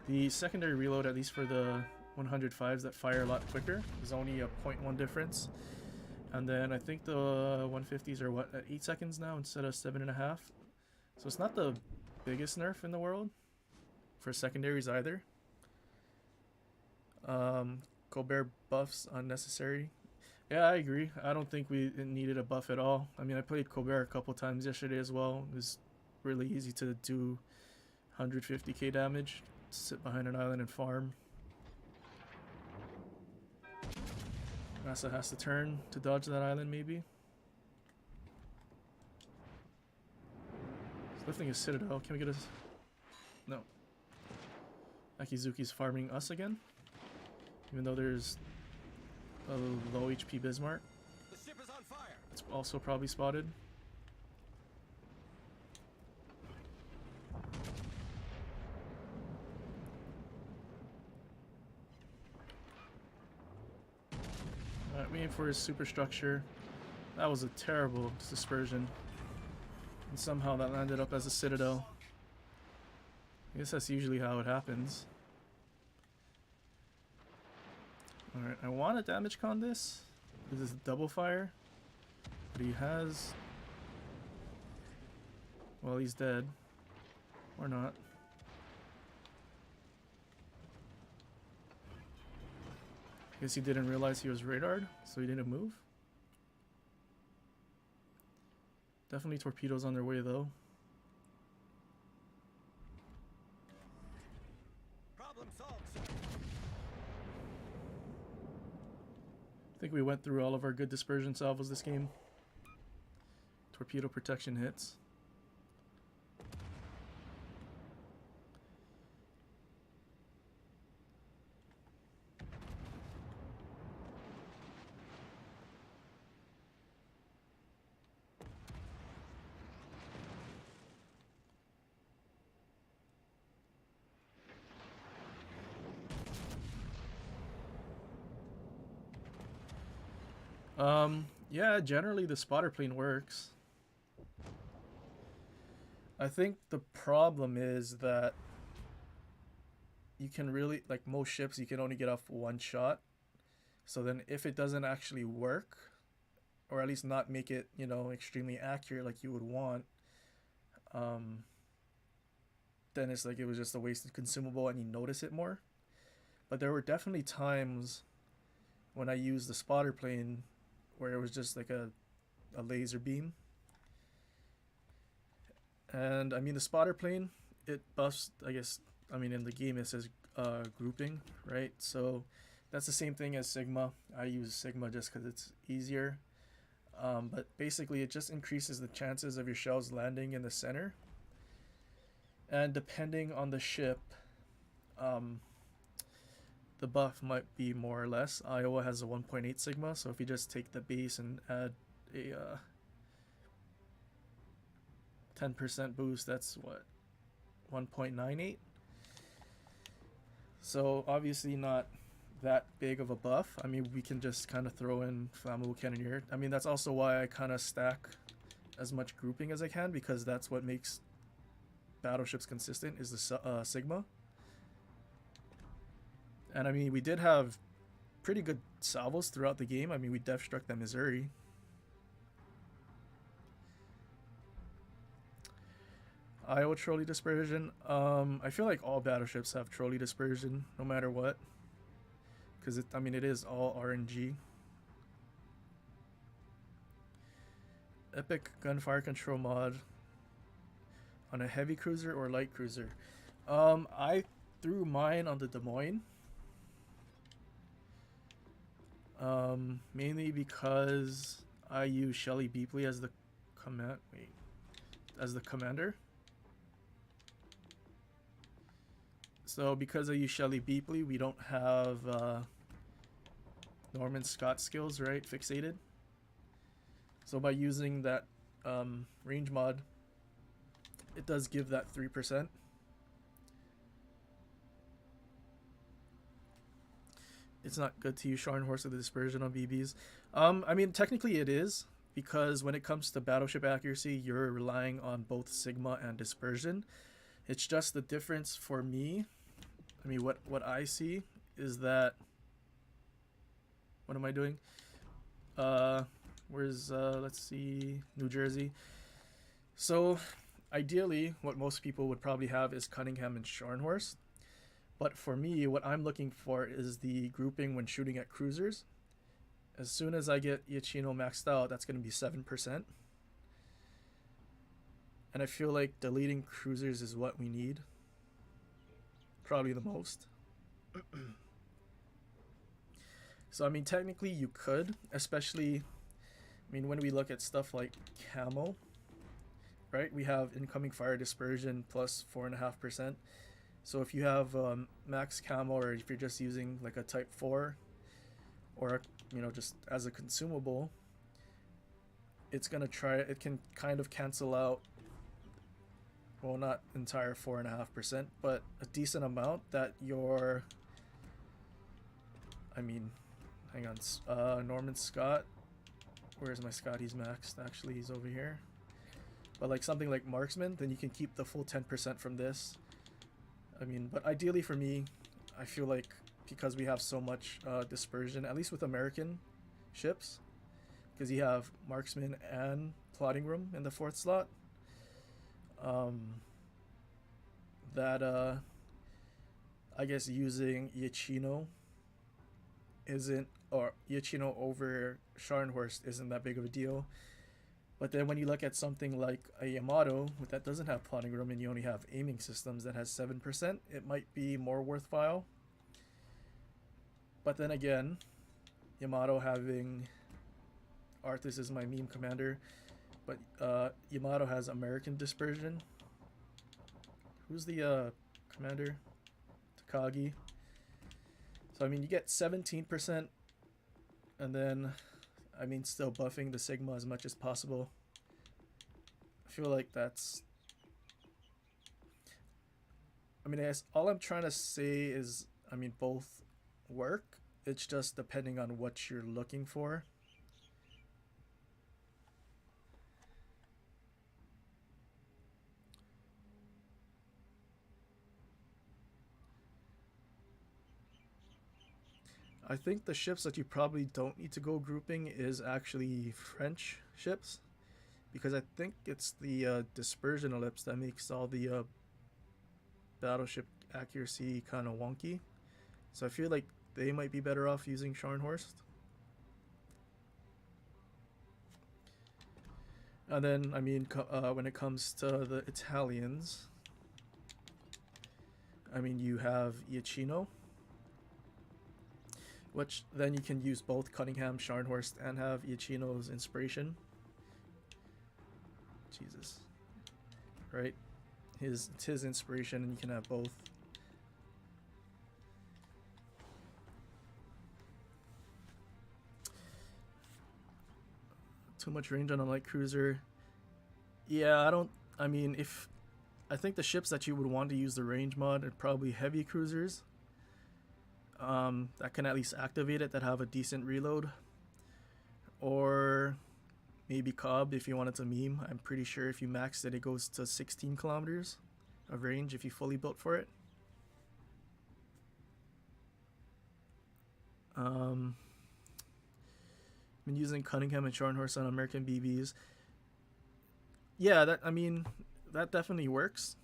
the secondary reload, at least for the 105s that fire a lot quicker, is only a 0.1 difference. And then I think the 150s are what, at 8 seconds now instead of 7.5. So it's not the biggest nerf in the world for secondaries either. Colbert buffs unnecessary. Yeah, I agree. I don't think we needed a buff at all. I mean, I played Colbert a couple times yesterday as well. It was really easy to do 150k damage, sit behind an island and farm. NASA has to turn to dodge that island, maybe. He's lifting his citadel. Can we get a... No. Akizuki's farming us again. Even though there's a low HP Bismarck. The ship is on fire. It's also probably spotted. Alright, waiting for his superstructure. That was a terrible dispersion. And somehow that landed up as a citadel. I guess that's usually how it happens. Alright, I want to damage con this. This is double fire. But he has... Well, he's dead. Or not. Guess he didn't realize he was radared, so he didn't move. Definitely torpedoes on their way, though. Problem solved, sir. I think we went through all of our good dispersion salvos this game. Torpedo protection hits. Yeah, generally the spotter plane works. I think the problem is that you can really, like most ships, you can only get off one shot. So then if it doesn't actually work, or at least not make it, you know, extremely accurate like you would want, then then it's like it was just a wasted consumable and you notice it more. But there were definitely times when I used the spotter plane where it was just like a laser beam. And I mean, the spotter plane, it buffs, I guess, I mean, in the game it says grouping, right? So that's the same thing as Sigma. I use Sigma just because it's easier. But basically, it just increases the chances of your shells landing in the center. And depending on the ship, the buff might be more or less. Iowa has a 1.8 Sigma, so if you just take the base and add a 10% boost, that's what, 1.98? So obviously not that big of a buff. I mean, we can just kind of throw in Flammable Cannoneer. I mean, that's also why I kind of stack as much grouping as I can, because that's what makes battleships consistent, is the Sigma. And I mean, we did have pretty good salvos throughout the game. I mean, we def struck the Missouri. Iowa trolley dispersion. I feel like all battleships have trolley dispersion, no matter what, because I mean, it is all RNG. Epic gunfire control mod on a heavy cruiser or light cruiser. I threw mine on the Des Moines. Mainly because I use Shelly Beepley as the commander. So because I use Shelly Beepley, we don't have Norman Scott skills, right? Fixated. So by using that range mod, it does give that 3%. It's not good to use Scharnhorst with the dispersion on BBs. I mean, technically it is, because when it comes to battleship accuracy, you're relying on both Sigma and dispersion. It's just the difference for me. I mean, what I see is that... What am I doing? Where's, let's see, New Jersey. So, ideally, what most people would probably have is Cunningham and Scharnhorst. But for me, what I'm looking for is the grouping when shooting at cruisers. As soon as I get Iachino maxed out, that's going to be 7%. And I feel like deleting cruisers is what we need. Probably the most. So, I mean, technically you could, especially, I mean, when we look at stuff like camo, right? We have incoming fire dispersion plus 4.5%. So if you have max camo, or if you're just using like a type 4, or you know, just as a consumable, it's gonna it can kind of cancel out, well, not entire 4.5%, but a decent amount that your, I mean, hang on, Norman Scott, where's my Scott? He's maxed, actually he's over here. But like something like Marksman, then you can keep the full 10% from this. I mean, but ideally for me, I feel like because we have so much dispersion, at least with American ships, because you have Marksman and Plotting Room in the 4th slot, that I guess using Iachino isn't, or Iachino over Scharnhorst isn't that big of a deal. But then when you look at something like a Yamato that doesn't have plotting room and you only have aiming systems that has 7%, it might be more worthwhile. But then again, Yamato having Arthas is my meme commander, but Yamato has American dispersion. Who's the commander? Takagi. So I mean, you get 17%, and then I mean, still buffing the Sigma as much as possible. I feel like that's... I mean, I guess all I'm trying to say is, I mean, both work. It's just depending on what you're looking for. I think the ships that you probably don't need to go grouping is actually French ships, because I think it's the dispersion ellipse that makes all the battleship accuracy kind of wonky. So I feel like they might be better off using Scharnhorst. And then, I mean, when it comes to the Italians, I mean, you have Iachino, which then you can use both Cunningham, Scharnhorst, and have Iachino's inspiration. Jesus. Right? It's his inspiration, and you can have both. Too much range on a light cruiser. Yeah, I mean, I think the ships that you would want to use the range mod are probably heavy cruisers. That can at least activate it, that have a decent reload. Or maybe Cobb if you wanted to meme. I'm pretty sure if you max it, it goes to 16 kilometers of range if you fully built for it. Been using Cunningham and Scharnhorst on American BBs. Yeah, that definitely works.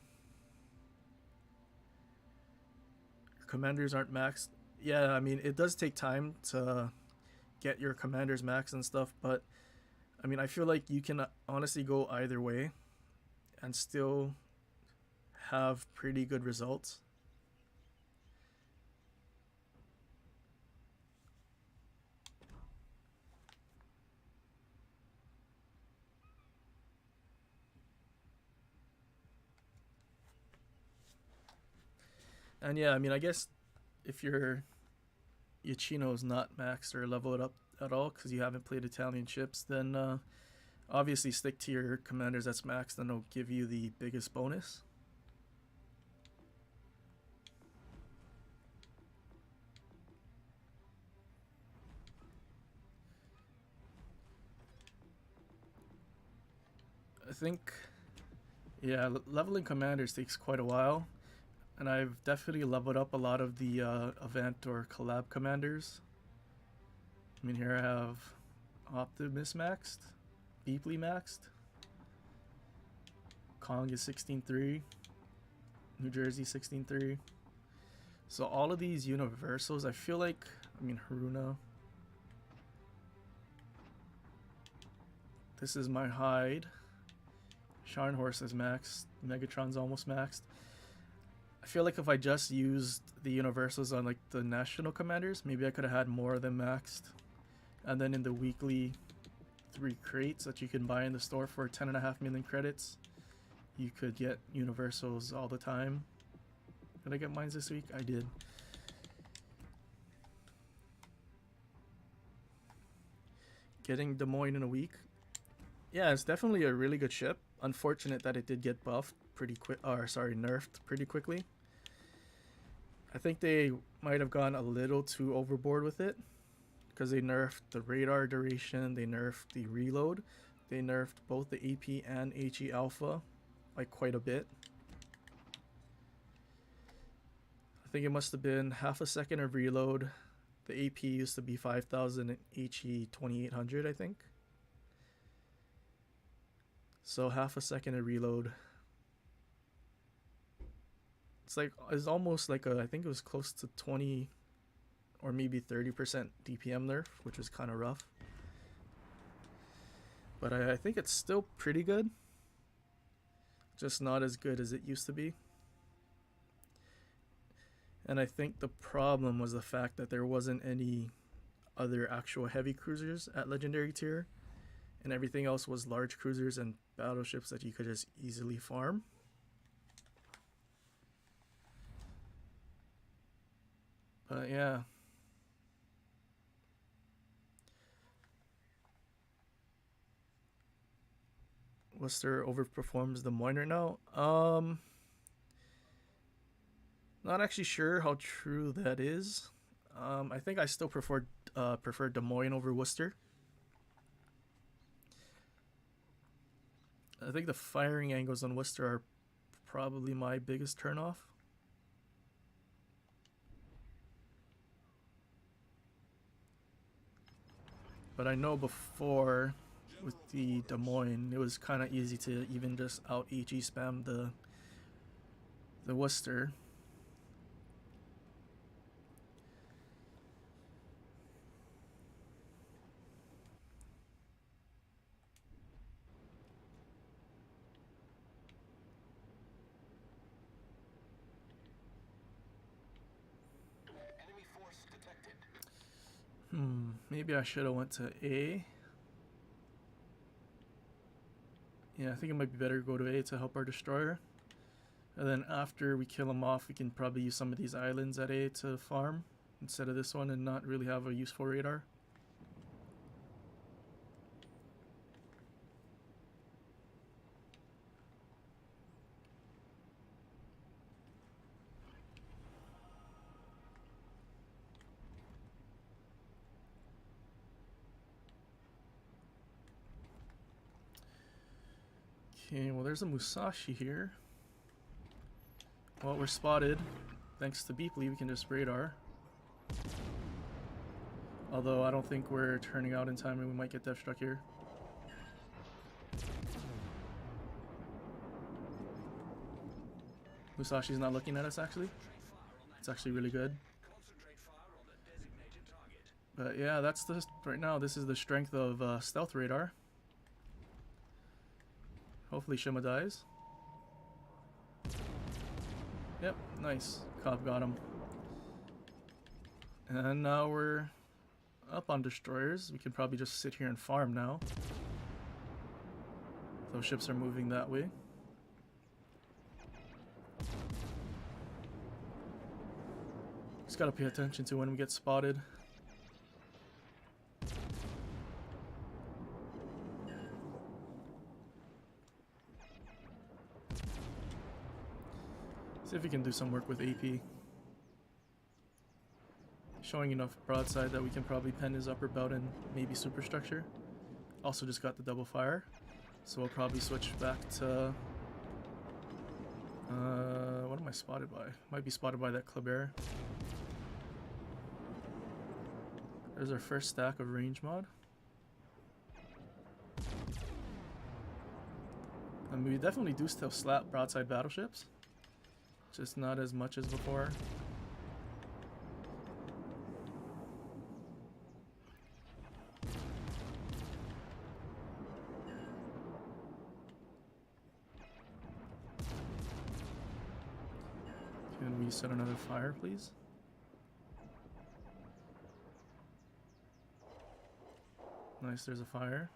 Your commanders aren't maxed. Yeah, I mean, it does take time to get your commanders maxed and stuff, but I mean, I feel like you can honestly go either way and still have pretty good results. And yeah, I mean, I guess if your Iachino is not maxed or level it up at all because you haven't played Italian ships, then obviously stick to your commanders that's maxed, and it'll give you the biggest bonus. I think, yeah, leveling commanders takes quite a while. And I've definitely leveled up a lot of the event or collab commanders. I mean, here I have Optimus maxed, Beepley maxed, Kong is 16.3, New Jersey 16.3. So all of these universals, I feel like, I mean, Haruna. This is my hide. Scharnhorst is maxed, Megatron's almost maxed. I feel like if I just used the universals on like the national commanders, maybe I could have had more of them maxed. And then in the weekly 3 crates that you can buy in the store for 10.5 million credits, you could get universals all the time. Did I get mines this week? I did. Getting Des Moines in a week. Yeah, it's definitely a really good ship. Unfortunate that it did get buffed pretty quick, or sorry, nerfed pretty quickly. I think they might have gone a little too overboard with it because they nerfed the radar duration, they nerfed the reload, they nerfed both the AP and HE alpha by quite a bit. I think it must have been half a second of reload. The AP used to be 5,000 and HE 2,800, I think. So half a second of reload. It's almost like I think it was close to 20 or maybe 30% DPM nerf, which was kind of rough. But I think it's still pretty good. Just not as good as it used to be. And I think the problem was the fact that there wasn't any other actual heavy cruisers at legendary tier, and everything else was large cruisers and battleships that you could just easily farm. But yeah. Worcester overperforms the Moiner now. Not actually sure how true that is. I think I still prefer Des Moines over Worcester. I think the firing angles on Worcester are probably my biggest turnoff. But I know before with the Des Moines, it was kind of easy to even just out HE spam the the Worcester. Enemy force detected. Maybe I should have went to A. Yeah, I think it might be better to go to A to help our destroyer. And then after we kill him off, we can probably use some of these islands at A to farm instead of this one and not really have a useful radar. Okay, well there's a Musashi here. Well, we're spotted. Thanks to Beeply, we can just radar. Although I don't think we're turning out in time and we might get death struck here. Musashi's not looking at us actually. It's actually really good. Concentrate fire on the designated target. But yeah, that's the right now. This is the strength of stealth radar. Hopefully Shima dies. Yep, nice. Cobb got him. And now we're up on destroyers. We can probably just sit here and farm now. Those ships are moving that way. Just gotta pay attention to when we get spotted. See if we can do some work with AP. Showing enough broadside that we can probably pen his upper bout and maybe superstructure. Also just got the double fire. So we'll probably switch back to... what am I spotted by? Might be spotted by that Colbert. There's our first stack of range mod. I mean, we definitely do still slap broadside battleships. Just not as much as before. Can we set another fire, please? Nice, there's a fire.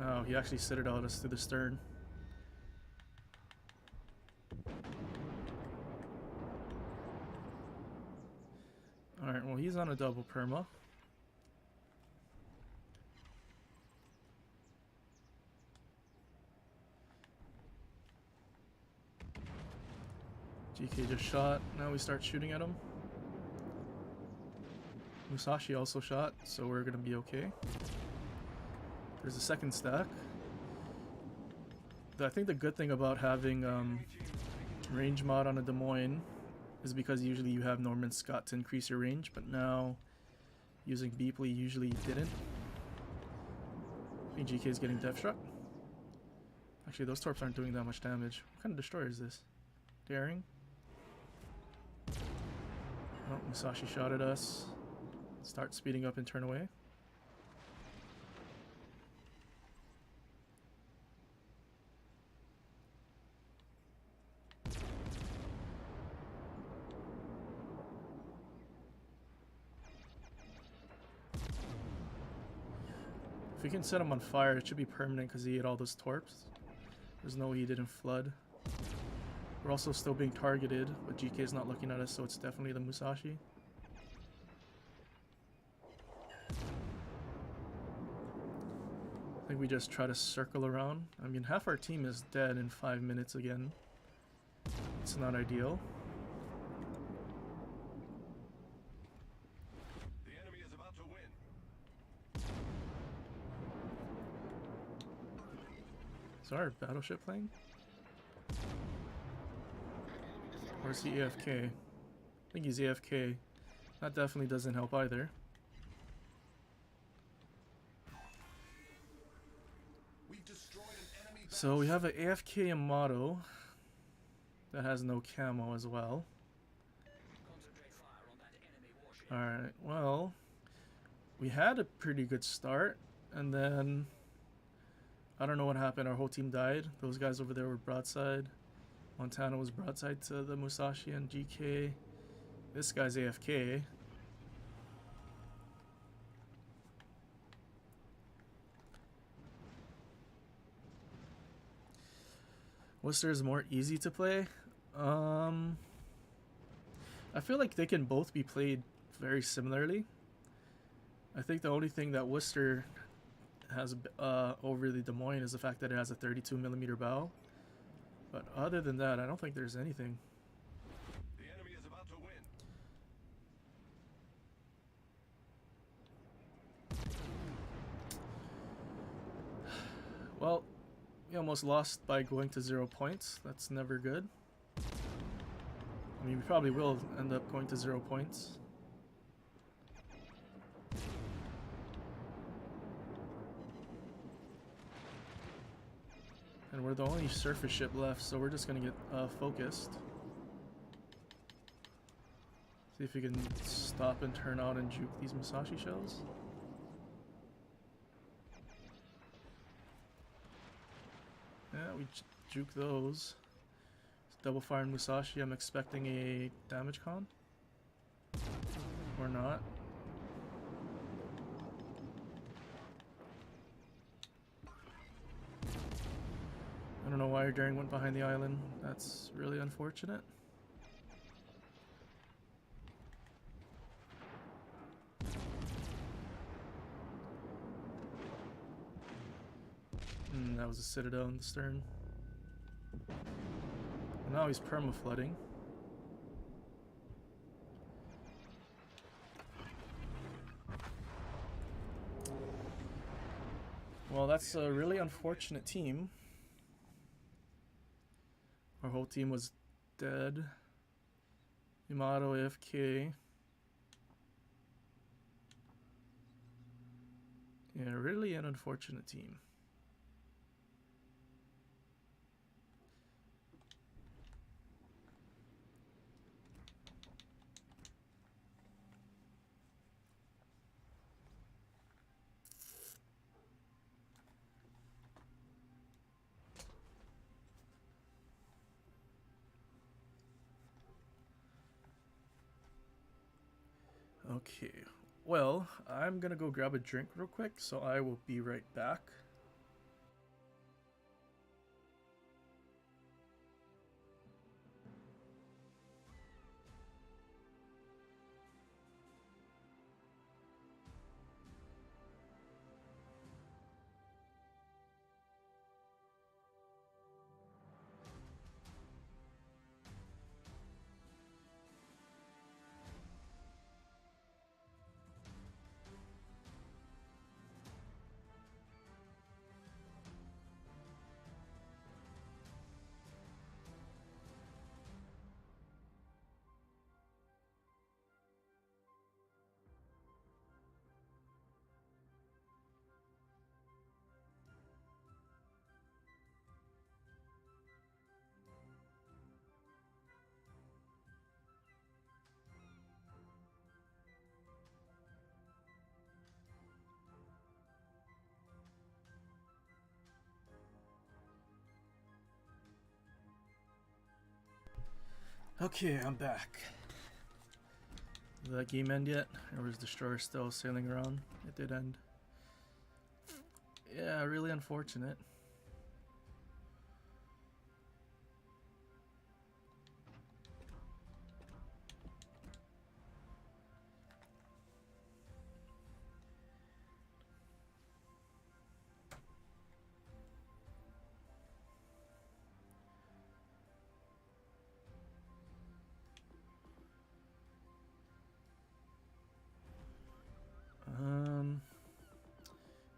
Oh, he actually citadeled us through the stern. Alright, well he's on a double perma. GK just shot, now we start shooting at him. Musashi also shot, so we're gonna be okay. There's a second stack. I think the good thing about having range mod on a Des Moines is because usually you have Norman Scott to increase your range, but now using Beeply usually you didn't. I think GK is getting death struck. Actually, those torps aren't doing that much damage. What kind of destroyer is this? Daring? Oh, Musashi shot at us. Start speeding up and turn away. If we can set him on fire, it should be permanent because he ate all those torps. There's no way he didn't flood. We're also still being targeted, but GK is not looking at us, so it's definitely the Musashi. I think we just try to circle around. I mean, half our team is dead in 5 minutes again. It's not ideal. The enemy is about to win. Is our battleship playing? Or is he AFK? I think he's AFK. That definitely doesn't help either. We've destroyed an enemy So we have an AFK Yamato. that has no camo as well. Concentrate fire on that enemy warship. Alright, well, we had a pretty good start, and then I don't know what happened. Our whole team died. Those guys over there were broadside. Montana was broadside to the Musashi and GK. This guy's AFK. Worcester is more easy to play. I feel like they can both be played very similarly. I think the only thing that Worcester has over the Des Moines is the fact that it has a 32mm bow. But other than that, I don't think there's anything. The enemy is about to win. Well, we almost lost by going to 0 points. That's never good. I mean, we probably will end up going to 0 points. And we're the only surface ship left, so we're just gonna get focused. See if we can stop and turn out and juke these Musashi shells. Yeah, we juke those. Double fire and Musashi. I'm expecting a damage con. Or not. I don't know why your daring went behind the island. That's really unfortunate. That was a citadel in the stern. And now he's perma-flooding. Well, that's a really unfortunate team. Our whole team was dead. Yamato AFK. Yeah, really an unfortunate team. Okay, well, I'm gonna go grab a drink real quick, so I will be right back. Okay, I'm back. Did that game end yet? Or was Destroyer still sailing around? It did end. Yeah, really unfortunate.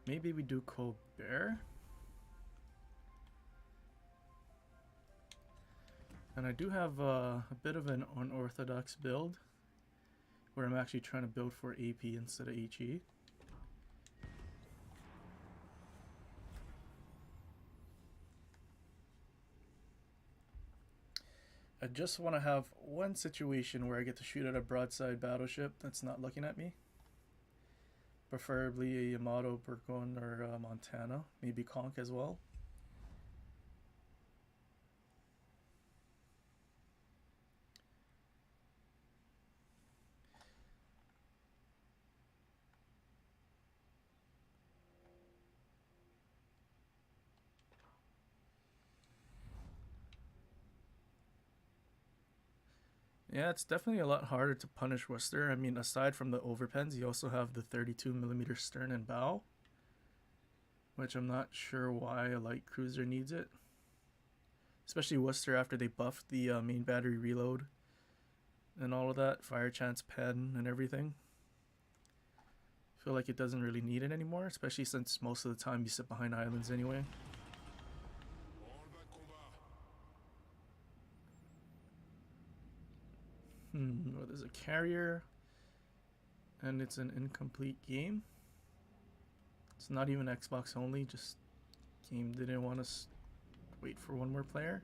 Maybe we do Colbert. And I do have a bit of an unorthodox build where I'm actually trying to build for AP instead of HE. I just want to have one situation where I get to shoot at a broadside battleship that's not looking at me. Preferably a Yamato, Burkon, or Montana. Maybe Conch as well. Yeah, it's definitely a lot harder to punish Worcester. I mean, aside from the overpens, you also have the 32mm stern and bow, which I'm not sure why a light cruiser needs it. Especially Worcester after they buffed the main battery reload and all of that, fire chance pen and everything. I feel like it doesn't really need it anymore, especially since most of the time you sit behind islands anyway. Well, there's a carrier, and it's an incomplete game. It's not even Xbox only, just game didn't want us wait for one more player.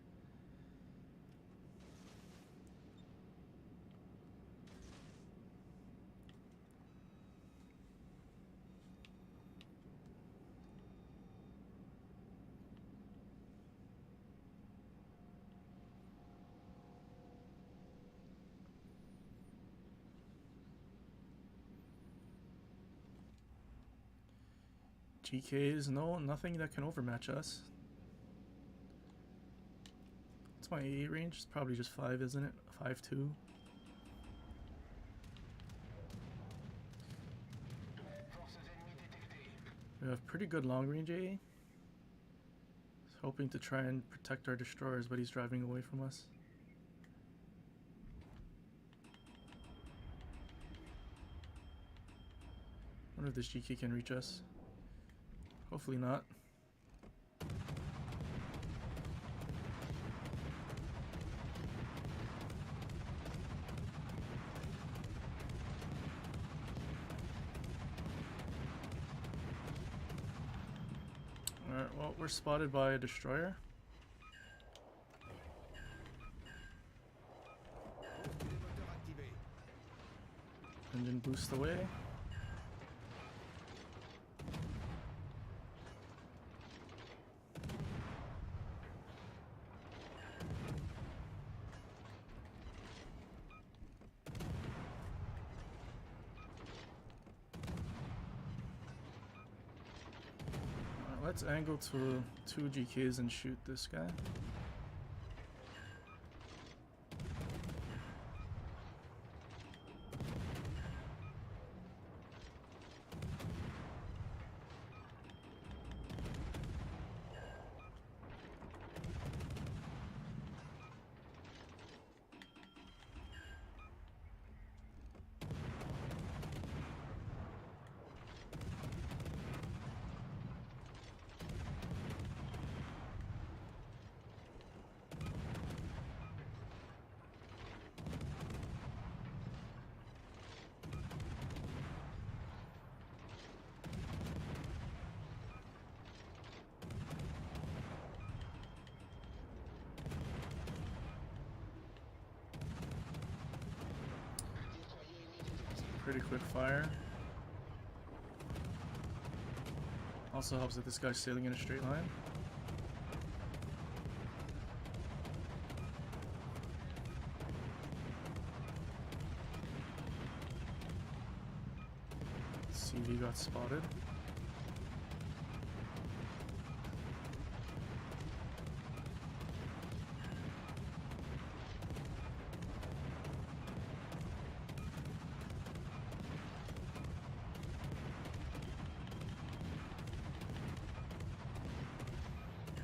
GKs, no, nothing that can overmatch us. What's my AA range? It's probably just 5, isn't it? 5.2. We have pretty good long range AA. He's hoping to try and protect our destroyers, but he's driving away from us. Wonder if this GK can reach us. Hopefully not. Alright, well, we're spotted by a destroyer. Engine boost away. Let's angle to 2 GKs and shoot this guy. Pretty quick fire. Also helps that this guy's sailing in a straight line. CV got spotted.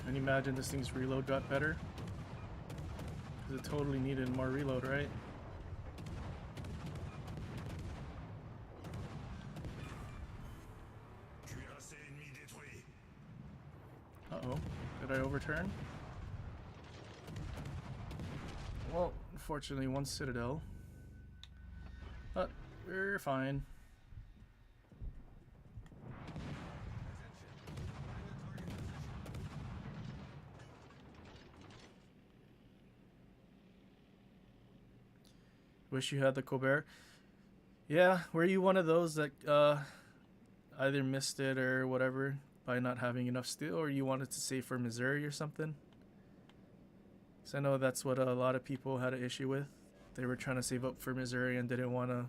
Can you imagine this thing's reload got better? Because it totally needed more reload, right? Uh-oh. Did I overturn? Well, unfortunately, one Citadel. But we're fine. Wish you had the Colbert. Yeah, were you one of those that either missed it or whatever by not having enough steel, or you wanted to save for Missouri or something? Because I know that's what a lot of people had an issue with. They were trying to save up for Missouri and didn't want to,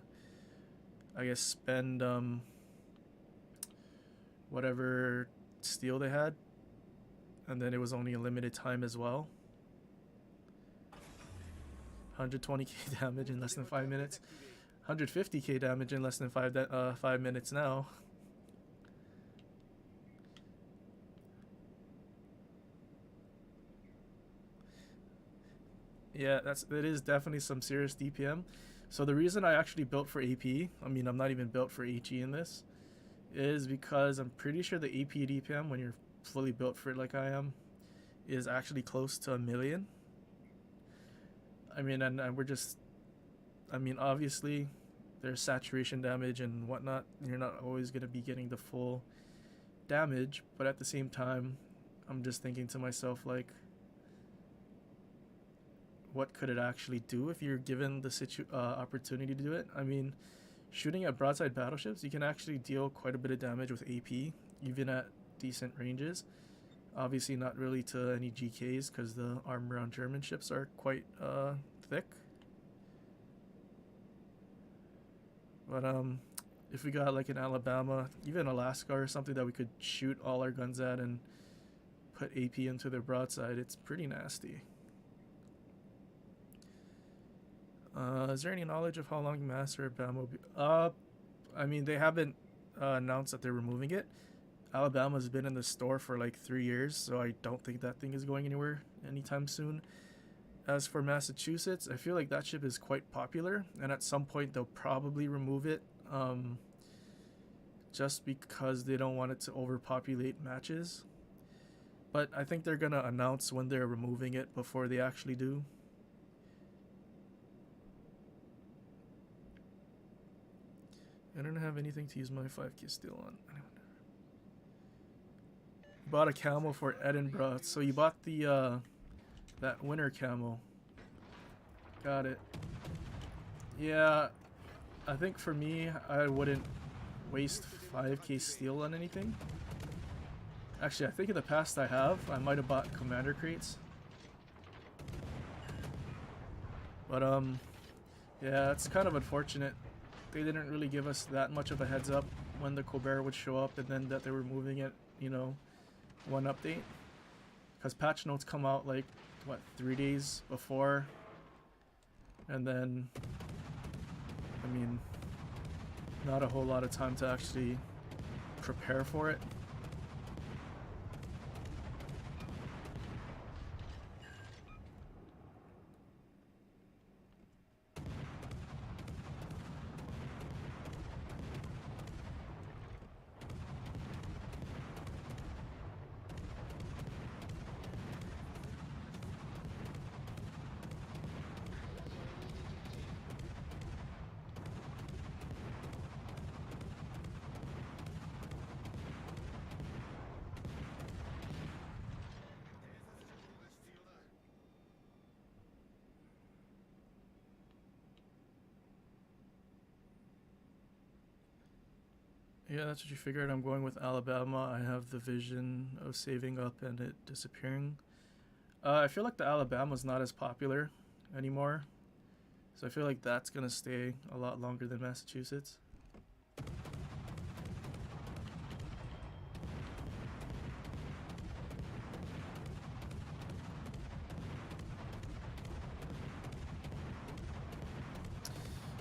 I guess, spend whatever steel they had. And then it was only a limited time as well. 120k damage in less than 5 minutes. 150k damage in less than 5 minutes now. Yeah, it is definitely some serious DPM. So the reason I actually built for AP, I mean I'm not even built for HE in this, is because I'm pretty sure the AP DPM when you're fully built for it like I am is actually close to 1,000,000. I mean, and we're just, I mean, obviously there's saturation damage and whatnot. You're not always going to be getting the full damage, but at the same time, I'm just thinking to myself, like, what could it actually do if you're given the opportunity to do it? I mean, shooting at broadside battleships, you can actually deal quite a bit of damage with AP, even at decent ranges. Obviously not really to any GKs because the armor on German ships are quite thick. But if we got like an Alabama, even Alaska or something that we could shoot all our guns at and put AP into their broadside, it's pretty nasty. Is there any knowledge of how long Master Alabama will be? I mean, they haven't announced that they're removing it. Alabama's been in the store for like 3 years, so I don't think that thing is going anywhere anytime soon. As for Massachusetts, I feel like that ship is quite popular, and at some point they'll probably remove it, just because they don't want it to overpopulate matches. But I think they're gonna announce when they're removing it before they actually do. I don't have anything to use my 5k steel on. Bought a camo for Edinburgh. So you bought the that winter camo. Got it. Yeah, I think for me, I wouldn't waste 5k steel on anything. Actually, I think in the past I might have bought commander crates. But yeah, it's kind of unfortunate. They didn't really give us that much of a heads up when the Colbert would show up, and then that they were moving it, you know, one update. Because patch notes come out like, what, 3 days before? And then, I mean, not a whole lot of time to actually prepare for it. Yeah, that's what you figured. I'm going with Alabama. I have the vision of saving up and it disappearing. I feel like the Alabama's not as popular anymore. So I feel like that's going to stay a lot longer than Massachusetts.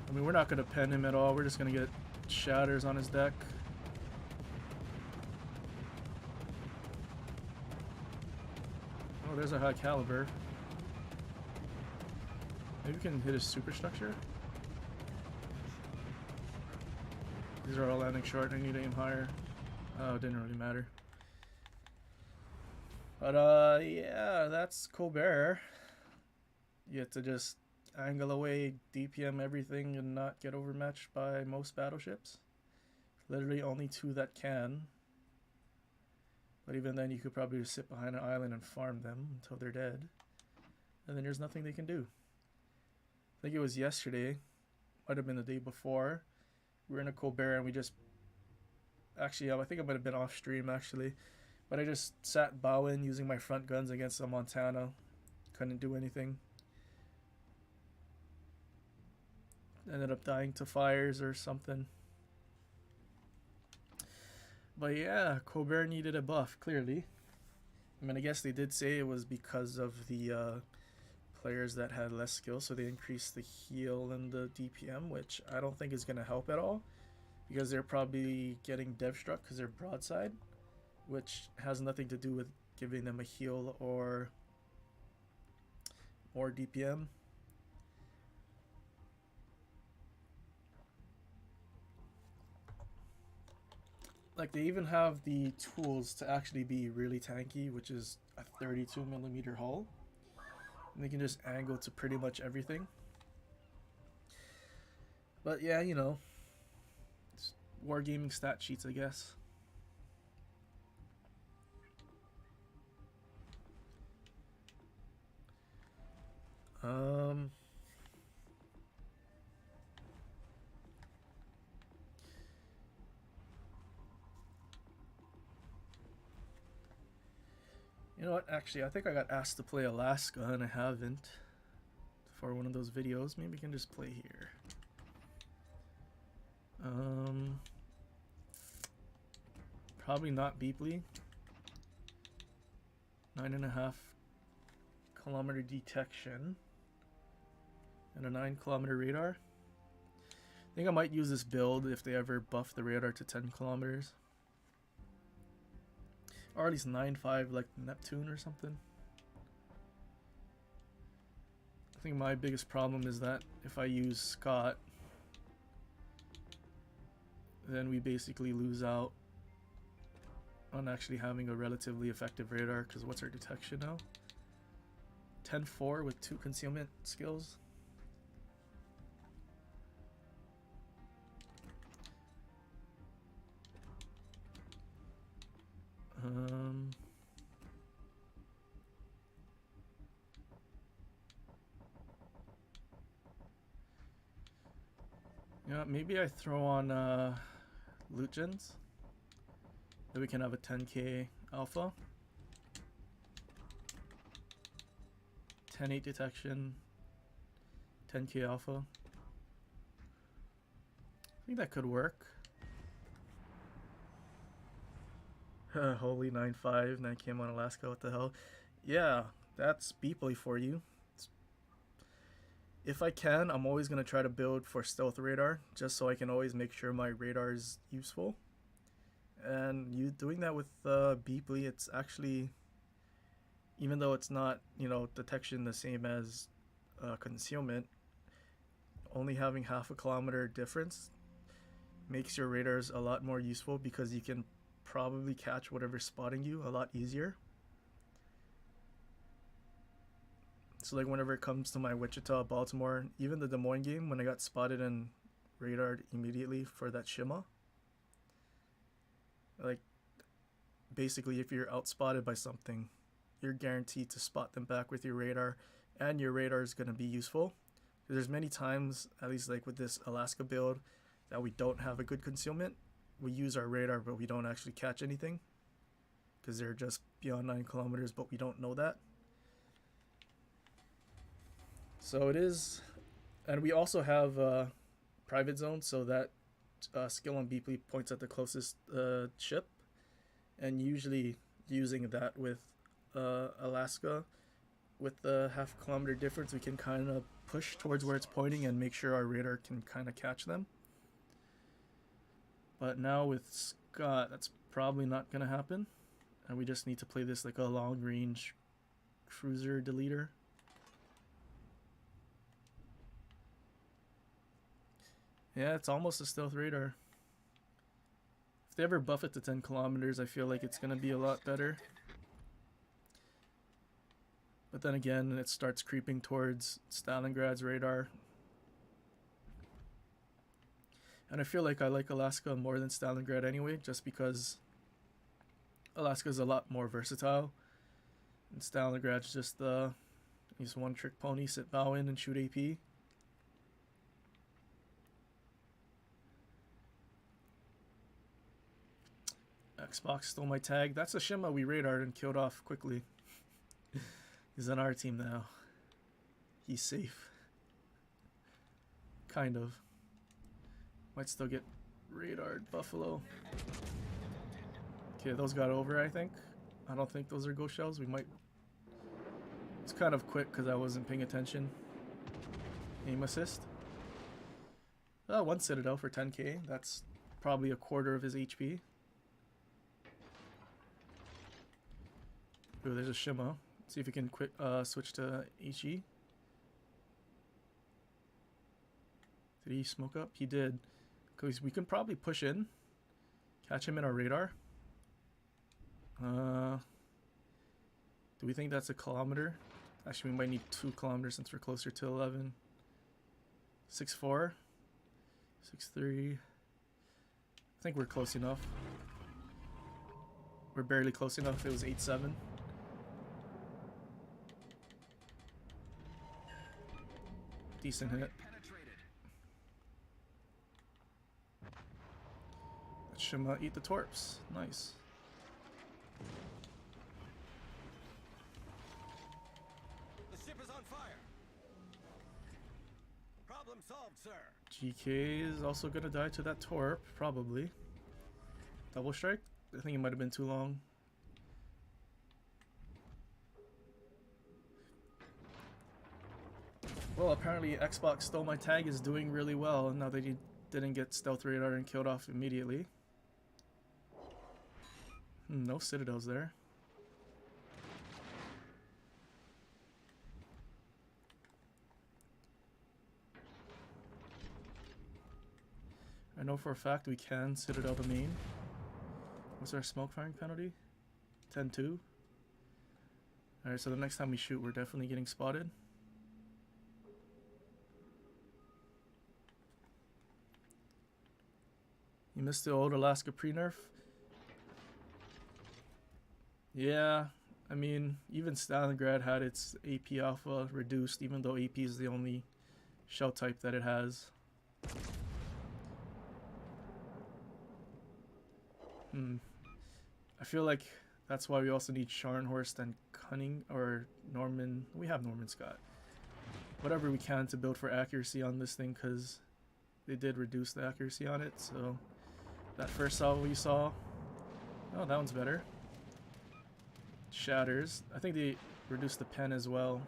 I mean, we're not going to pen him at all. We're just going to get shatters on his deck. Oh, there's a high caliber. Maybe we can hit his superstructure. These are all landing short. I need to aim higher. Oh, it didn't really matter. But yeah, that's Colbert. You have to just angle away, DPM everything, and not get overmatched by most battleships. Literally only 2 that can. But even then, you could probably just sit behind an island and farm them until they're dead. And then there's nothing they can do. I think it was yesterday. might have been the day before. We were in a Colbert and we just actually I think I might have been off stream actually, but I just sat bowing using my front guns against a Montana. Couldn't do anything. Ended up dying to fires or something. But yeah, Colbert needed a buff, clearly. I mean, I guess they did say it was because of the players that had less skill, so they increased the heal and the DPM, which I don't think is going to help at all, because they're probably getting dev struck because they're broadside, which has nothing to do with giving them a heal or more DPM. Like, they even have the tools to actually be really tanky, which is a 32mm hull. And they can just angle to pretty much everything. But yeah, you know, it's wargaming stat sheets, I guess. You know what, actually, I think I got asked to play Alaska and I haven't for one of those videos. Maybe we can just play here. Probably not Beepley. 9.5 kilometer detection and a 9 kilometer radar. I think I might use this build if they ever buff the radar to 10 kilometers. Or at least 9.5 like Neptune or something. I think my biggest problem is that if I use Scott, then we basically lose out on actually having a relatively effective radar, because what's our detection now? 10-4 with 2 concealment skills. Yeah, maybe I throw on loot gens. Then we can have a 10k alpha. 10-8 detection. 10k alpha. I think that could work. Holy 9.5, 9km on Alaska, what the hell? Yeah, that's Beepley for you. If I can, I'm always going to try to build for stealth radar, just so I can always make sure my radar is useful. And you doing that with Beepley, it's actually, even though it's not, you know, detection the same as concealment, only having 0.5 kilometer difference makes your radars a lot more useful, because you can probably catch whatever's spotting you a lot easier. So like whenever it comes to my Wichita, Baltimore, even the Des Moines game, when I got spotted and radared immediately for that shimma, like basically if you're outspotted by something, you're guaranteed to spot them back with your radar, and your radar is going to be useful. There's many times, at least like with this Alaska build, that we don't have a good concealment. We use our radar, but we don't actually catch anything because they're just beyond 9 kilometers, but we don't know that. So it is, and we also have private zone, so that skill on Beepley points at the closest ship, and usually using that with Alaska, with the 0.5 kilometer difference, we can kind of push towards where it's pointing and make sure our radar can kind of catch them. But now with Scott, that's probably not going to happen, and we just need to play this like a long range cruiser deleter. Yeah, it's almost a stealth radar. If they ever buff it to 10 kilometers, I feel like it's going to be a lot better. But then again, it starts creeping towards Stalingrad's radar. And I feel like I like Alaska more than Stalingrad anyway, just because Alaska is a lot more versatile. And Stalingrad's just he's one trick pony, sit bow in and shoot AP. Xbox stole my tag. That's a Shima we radared and killed off quickly. He's on our team now. He's safe. Kind of. Might still get radared. Buffalo. Okay, those got over, I think. I don't think those are ghost shells. We might... It's kind of quick because I wasn't paying attention. Aim assist. One Citadel for 10k. That's probably a quarter of his HP. Ooh, there's a Shima. See if we can switch to HE. Did he smoke up? He did. Because we can probably push in. Catch him in our radar. Do we think that's a kilometer? Actually, we might need 2 kilometers since we're closer to 11. 6'4". 6'3". I think we're close enough. We're barely close enough. It was 8'7". Decent hit. Let Shima eat the torps. Nice. The ship is on fire. Problem solved, sir. GK is also gonna die to that torp, probably. Double strike? I think it might have been too long. Well, apparently Xbox stole my tag is doing really well now that he didn't get stealth radar and killed off immediately. No citadels there. I know for a fact we can citadel the main. What's our smoke firing penalty? 10-2. Alright, so the next time we shoot, we're definitely getting spotted. You missed the old Alaska pre-nerf? Yeah, I mean, even Stalingrad had its AP alpha reduced, even though AP is the only shell type that it has. I feel like that's why we also need Scharnhorst and Cunning, or Norman. We have Norman Scott. Whatever we can to build for accuracy on this thing, because they did reduce the accuracy on it, so... That first salvo you saw, oh, that one's better. Shatters. I think they reduced the pen as well.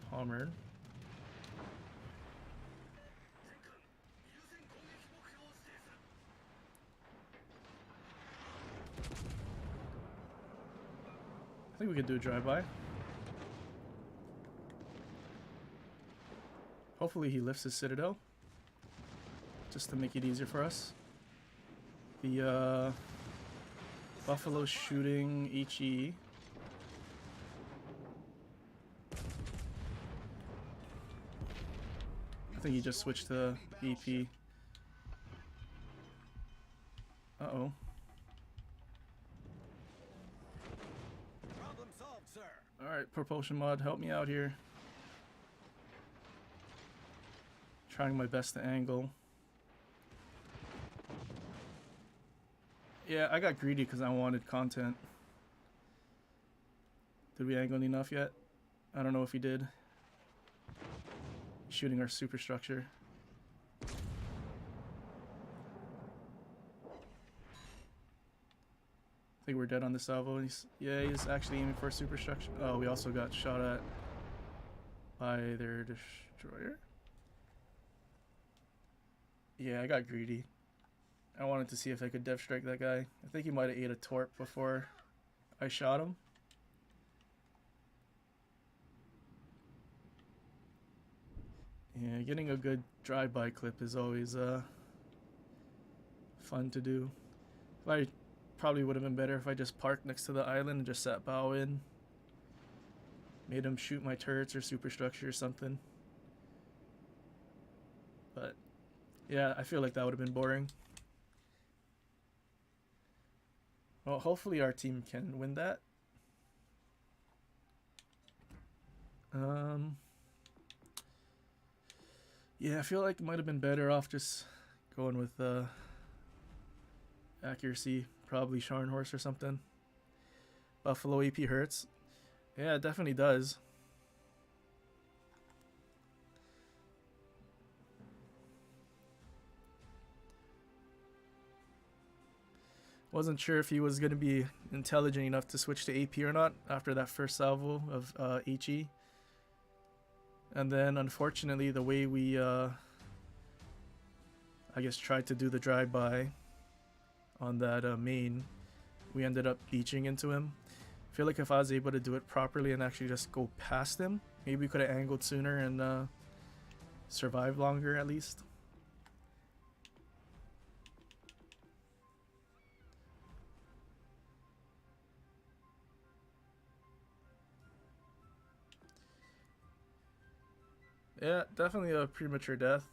Palmer. I think we could do a drive-by. Hopefully he lifts his Citadel, just to make it easier for us. The Buffalo shooting HE. I think he just switched to EP. Uh-oh. Problem solved, sir. Alright, propulsion mod, help me out here. Trying my best to angle. Yeah, I got greedy because I wanted content. Did we angle enough yet? I don't know if he did. Shooting our superstructure. I think we're dead on the salvo. Yeah, he's actually aiming for a superstructure. Oh, we also got shot at by their destroyer. Yeah, I got greedy. I wanted to see if I could dev strike that guy. I think he might have ate a torp before I shot him. Yeah, getting a good drive-by clip is always fun to do. I probably would have been better if I just parked next to the island and just sat bow in. Made him shoot my turrets or superstructure or something. But yeah, I feel like that would have been boring. Well, hopefully our team can win that. Yeah, I feel like it might have been better off just going with Accuracy, probably Scharnhorst or something. Buffalo AP hurts. Yeah, it definitely does. Wasn't sure if he was going to be intelligent enough to switch to AP or not after that first salvo of HE. And then, unfortunately, the way we, I guess, tried to do the drive-by on that main, we ended up beaching into him. I feel like if I was able to do it properly and actually just go past him, maybe we could have angled sooner and survived longer at least. Yeah, definitely a premature death.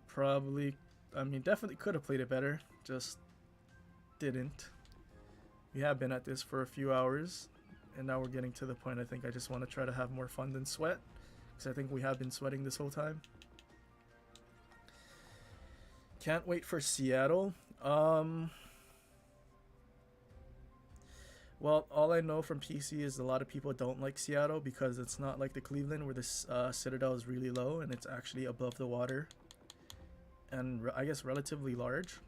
Probably, I mean, definitely could have played it better, just didn't. We have been at this for a few hours, and now we're getting to the point I think I just want to try to have more fun than sweat, because I think we have been sweating this whole time. Can't wait for Seattle. Well, all I know from PC is a lot of people don't like Seattle because it's not like the Cleveland where the Citadel is really low and it's actually above the water. And I guess relatively large.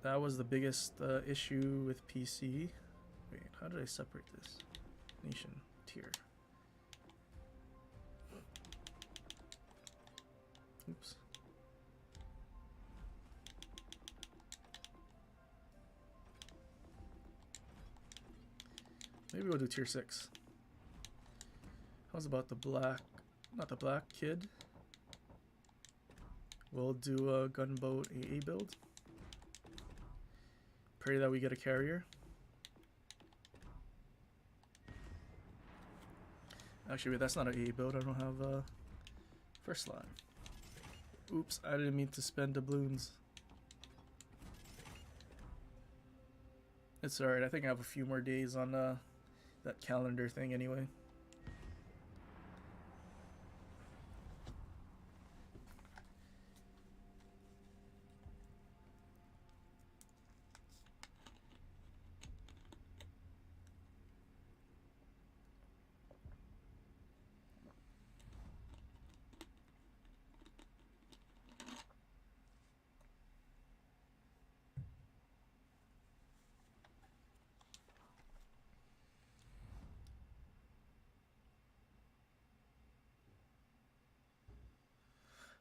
That was the biggest issue with PC. Wait, how did I separate this? Nation, tier. Oops. Maybe we'll do tier 6. How's about the black, not the black kid? We'll do a gunboat AA build. Pray that we get a carrier. Actually, wait, that's not an AA build. I don't have a first line. Oops, I didn't mean to spend doubloons. It's alright, I think I have a few more days on that calendar thing anyway.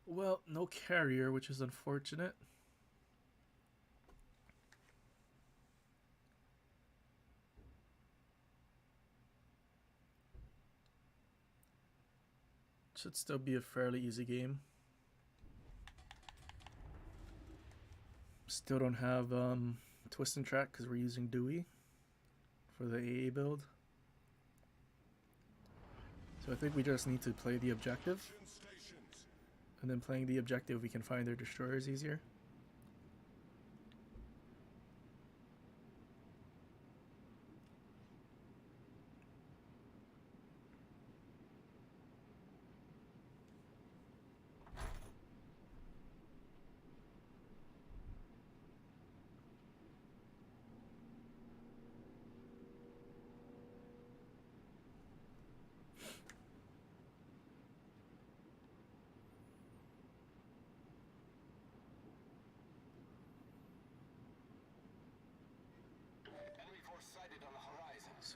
Well, no carrier, which is unfortunate. Should still be a fairly easy game. Still don't have twist and track because we're using Dewey for the AA build. So I think we just need to play the objective. And then playing the objective, we can find their destroyers easier.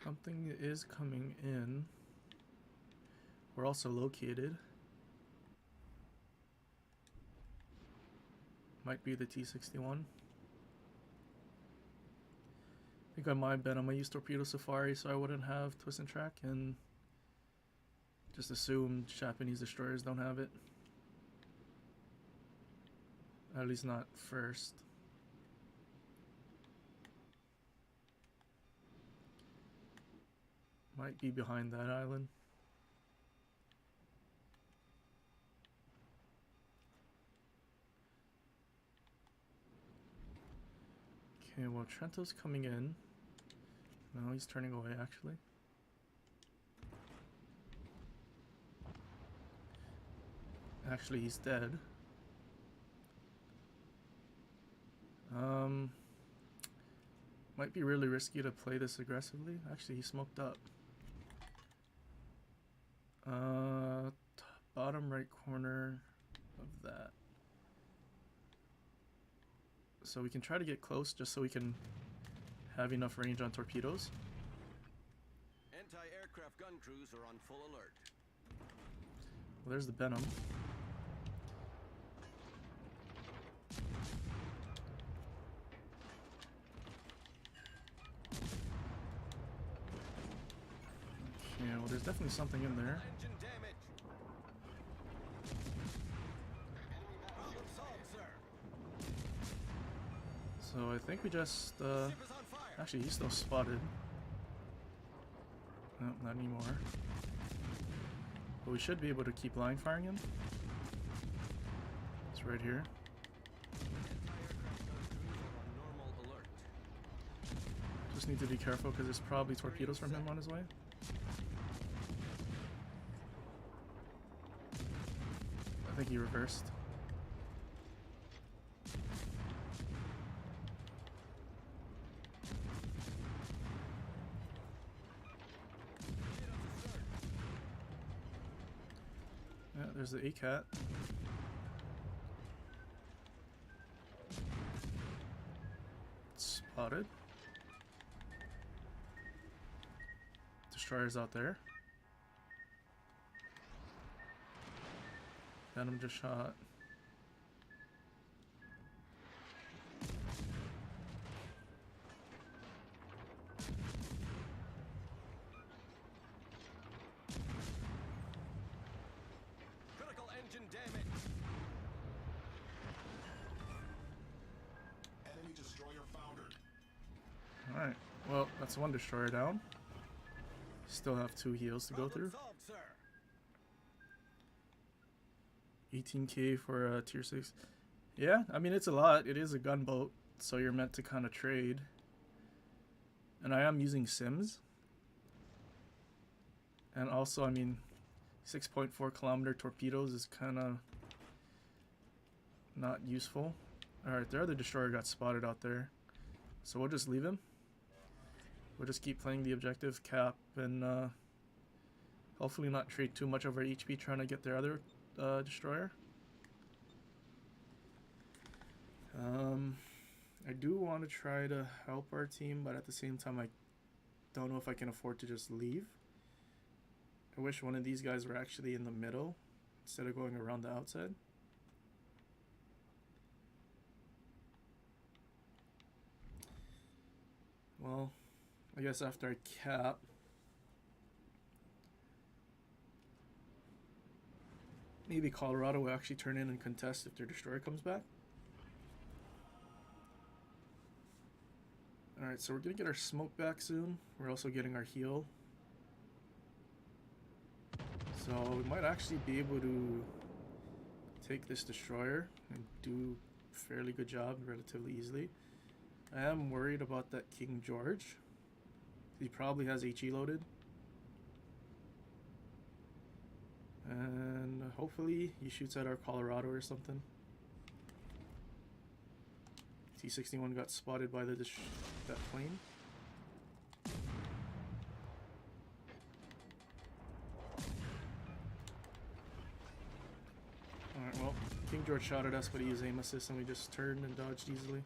Something is coming in. We're also located. Might be the T-61. I think I might bet I'm gonna use Torpedo Safari so I wouldn't have twist and track and just assume Japanese destroyers don't have it. At least not first. Might be behind that island. Okay, well, Trento's coming in. No, he's turning away, actually. Actually, he's dead. Might be really risky to play this aggressively. Actually, he smoked up. Bottom right corner of that. So we can try to get close just so we can have enough range on torpedoes. Anti-aircraft gun crews are on full alert. Well, there's the Venom. Yeah, well, there's definitely something in there. Engine damage. Problem solved, sir. So I think we just, Ship is on fire. actually he's still spotted. No, not anymore. But we should be able to keep line firing him. It's right here. Anti-aircraft gun crews are on normal alert. Just need to be careful because there's probably torpedoes from him on his way. I think he reversed. Yeah, there's the ACAT. Spotted. Destroyer's out there. Venom just shot. Critical engine damage. Enemy destroyer foundered. Alright, well, that's one destroyer down. Still have 2 heals to go through. Problem solved, sir. 18k for tier 6. Yeah, I mean, it's a lot. It is a gunboat, so you're meant to kind of trade. And I am using sims. And also, I mean, 6.4 kilometer torpedoes is kind of not useful. Alright, their other destroyer got spotted out there. So we'll just leave him. We'll just keep playing the objective cap and hopefully not trade too much of our HP trying to get their other destroyer. I do want to try to help our team, but at the same time I don't know if I can afford to just leave. I wish one of these guys were actually in the middle instead of going around the outside. Well, I guess after I cap, maybe Colorado will actually turn in and contest if their destroyer comes back. Alright, so we're going to get our smoke back soon. We're also getting our heal. So we might actually be able to take this destroyer and do a fairly good job relatively easily. I am worried about that King George. He probably has HE loaded. And hopefully he shoots at our Colorado or something. T-61 got spotted by that plane. Alright, well, King George shot at us, but he used aim assist and we just turned and dodged easily.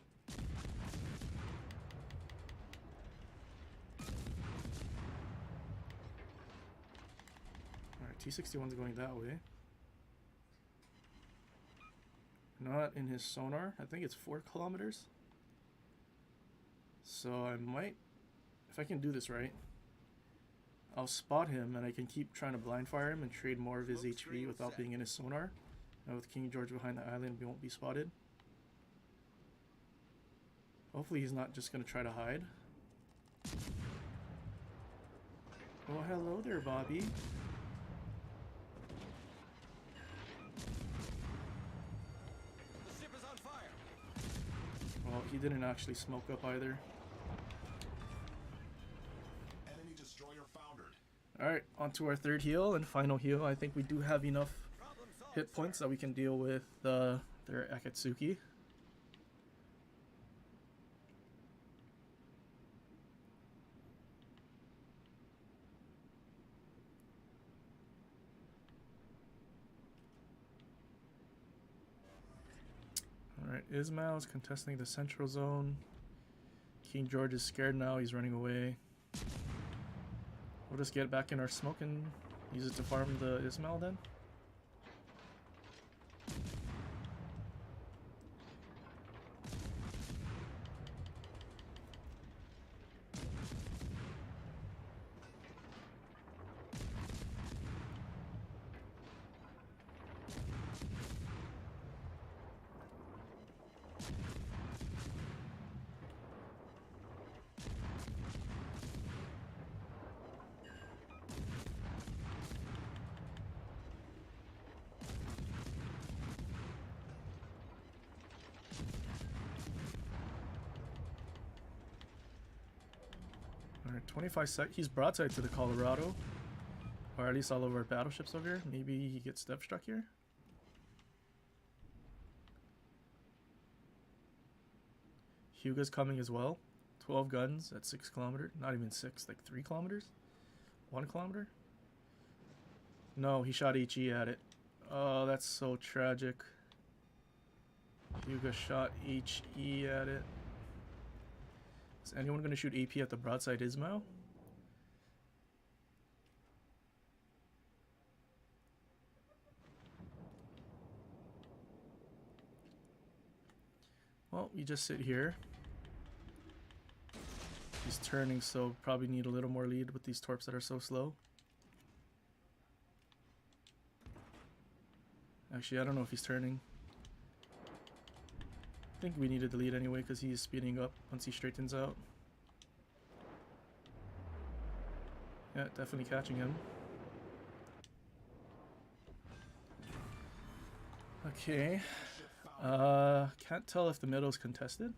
T-61's going that way. Not in his sonar. I think it's 4 kilometers. So I might, if I can do this right, I'll spot him and I can keep trying to blind fire him and trade more of his HP without being in his sonar. Now with King George behind the island, we won't be spotted. Hopefully he's not just going to try to hide. Oh, hello there, Bobby. Well, he didn't actually smoke up either. Enemy destroyer foundered. Alright, on to our third heal and final heal. I think we do have enough hit points that we can deal with their Akatsuki. Alright, Ismail is contesting the central zone. King George is scared now, he's running away. We'll just get back in our smoke and use it to farm the Ismail then. Alright, 25 sec. He's broadside to the Colorado. Or at least all of our battleships over here. Maybe he gets depth struck here. Huga's coming as well. 12 guns at 6 kilometers. Not even 6, like 3 kilometers? 1 kilometer? No, he shot HE at it. Oh, that's so tragic. Huga shot HE at it. Is anyone going to shoot AP at the broadside Ismail? Well, we just sit here. He's turning, so probably need a little more lead with these torps that are so slow. Actually, I don't know if he's turning. I think we needed the lead anyway because he's speeding up once he straightens out. Yeah, definitely catching him. Okay. Can't tell if the middle's contested.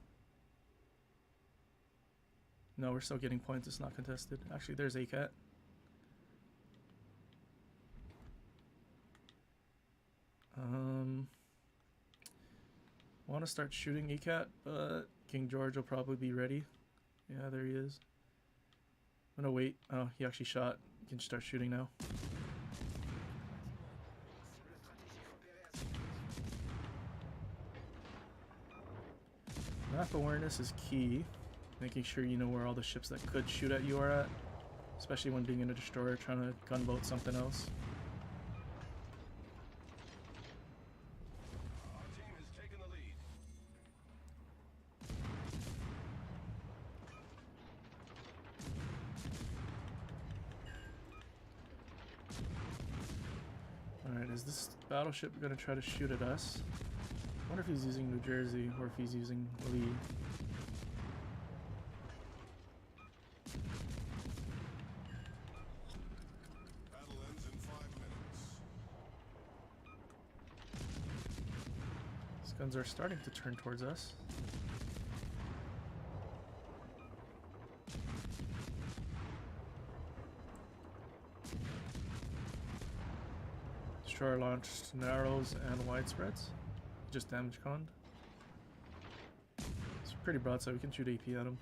No, we're still getting points. It's not contested. Actually, there's ACAT. Want to start shooting ACAT, but King George will probably be ready. Yeah, there he is. I'm gonna wait. Oh, he actually shot. You can start shooting now. Map awareness is key. Making sure you know where all the ships that could shoot at you are at. Especially when being in a destroyer trying to gunboat something else. Our team has taken the lead. Alright, is this battleship gonna try to shoot at us? I wonder if he's using New Jersey or if he's using Lee. Battle ends in 5 minutes. These guns are starting to turn towards us. Destroyer launched narrows and widespreads. Just damage conned. It's pretty broadside, we can shoot AP at him.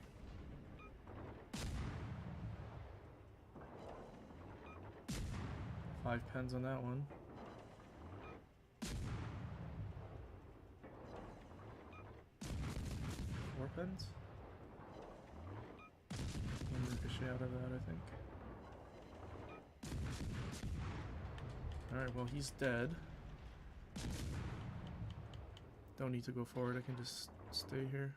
Five pens on that one. Four pens? One ricochet out of that, I think. Alright, well he's dead. Don't need to go forward, I can just stay here.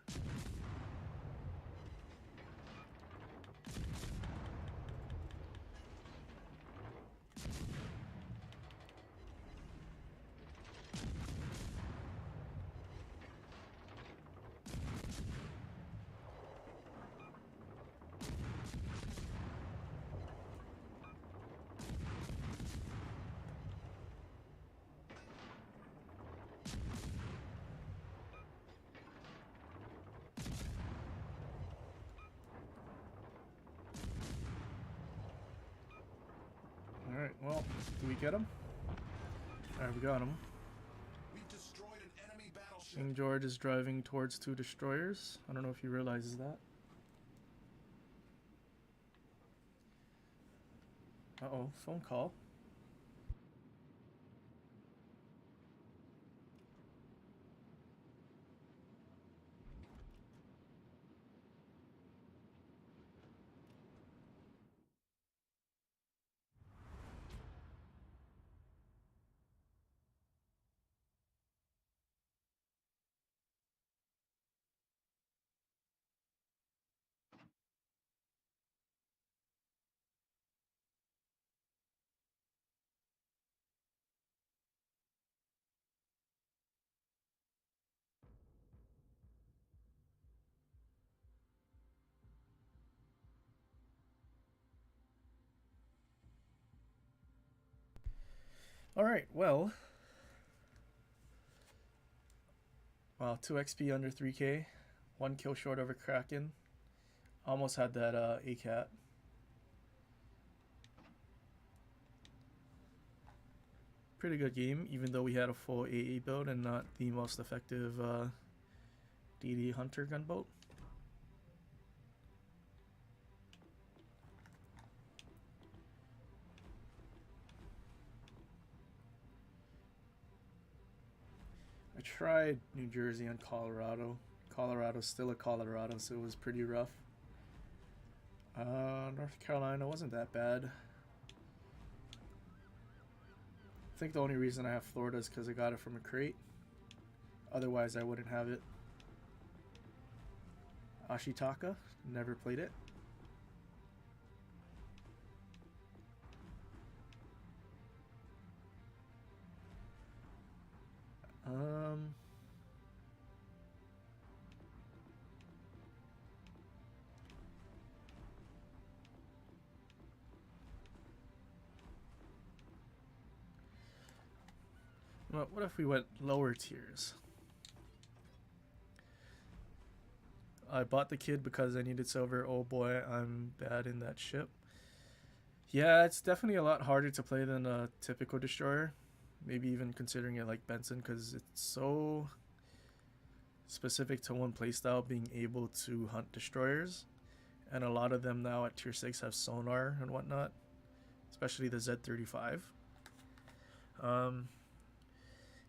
Alright, well, do we get him? Alright, we got him. We've destroyed an enemy battleship. King George is driving towards 2 destroyers. I don't know if he realizes that. Uh-oh, phone call. Alright, well. Wow, 2 XP under 3k. 1 kill short of a Kraken. Almost had that ACAT. Pretty good game, even though we had a full AA build and not the most effective DD Hunter gunboat. I tried New Jersey and Colorado. Colorado's still a Colorado, so it was pretty rough. North Carolina wasn't that bad. I think the only reason I have Florida is because I got it from a crate. Otherwise, I wouldn't have it. Ashitaka, never played it. Well, what if we went lower tiers? I bought the kid because I needed silver. Oh boy, I'm bad in that ship. Yeah, it's definitely a lot harder to play than a typical destroyer. Maybe even considering it like Benson, because it's so specific to one playstyle, being able to hunt destroyers. And a lot of them now at tier 6 have sonar and whatnot, especially the Z35.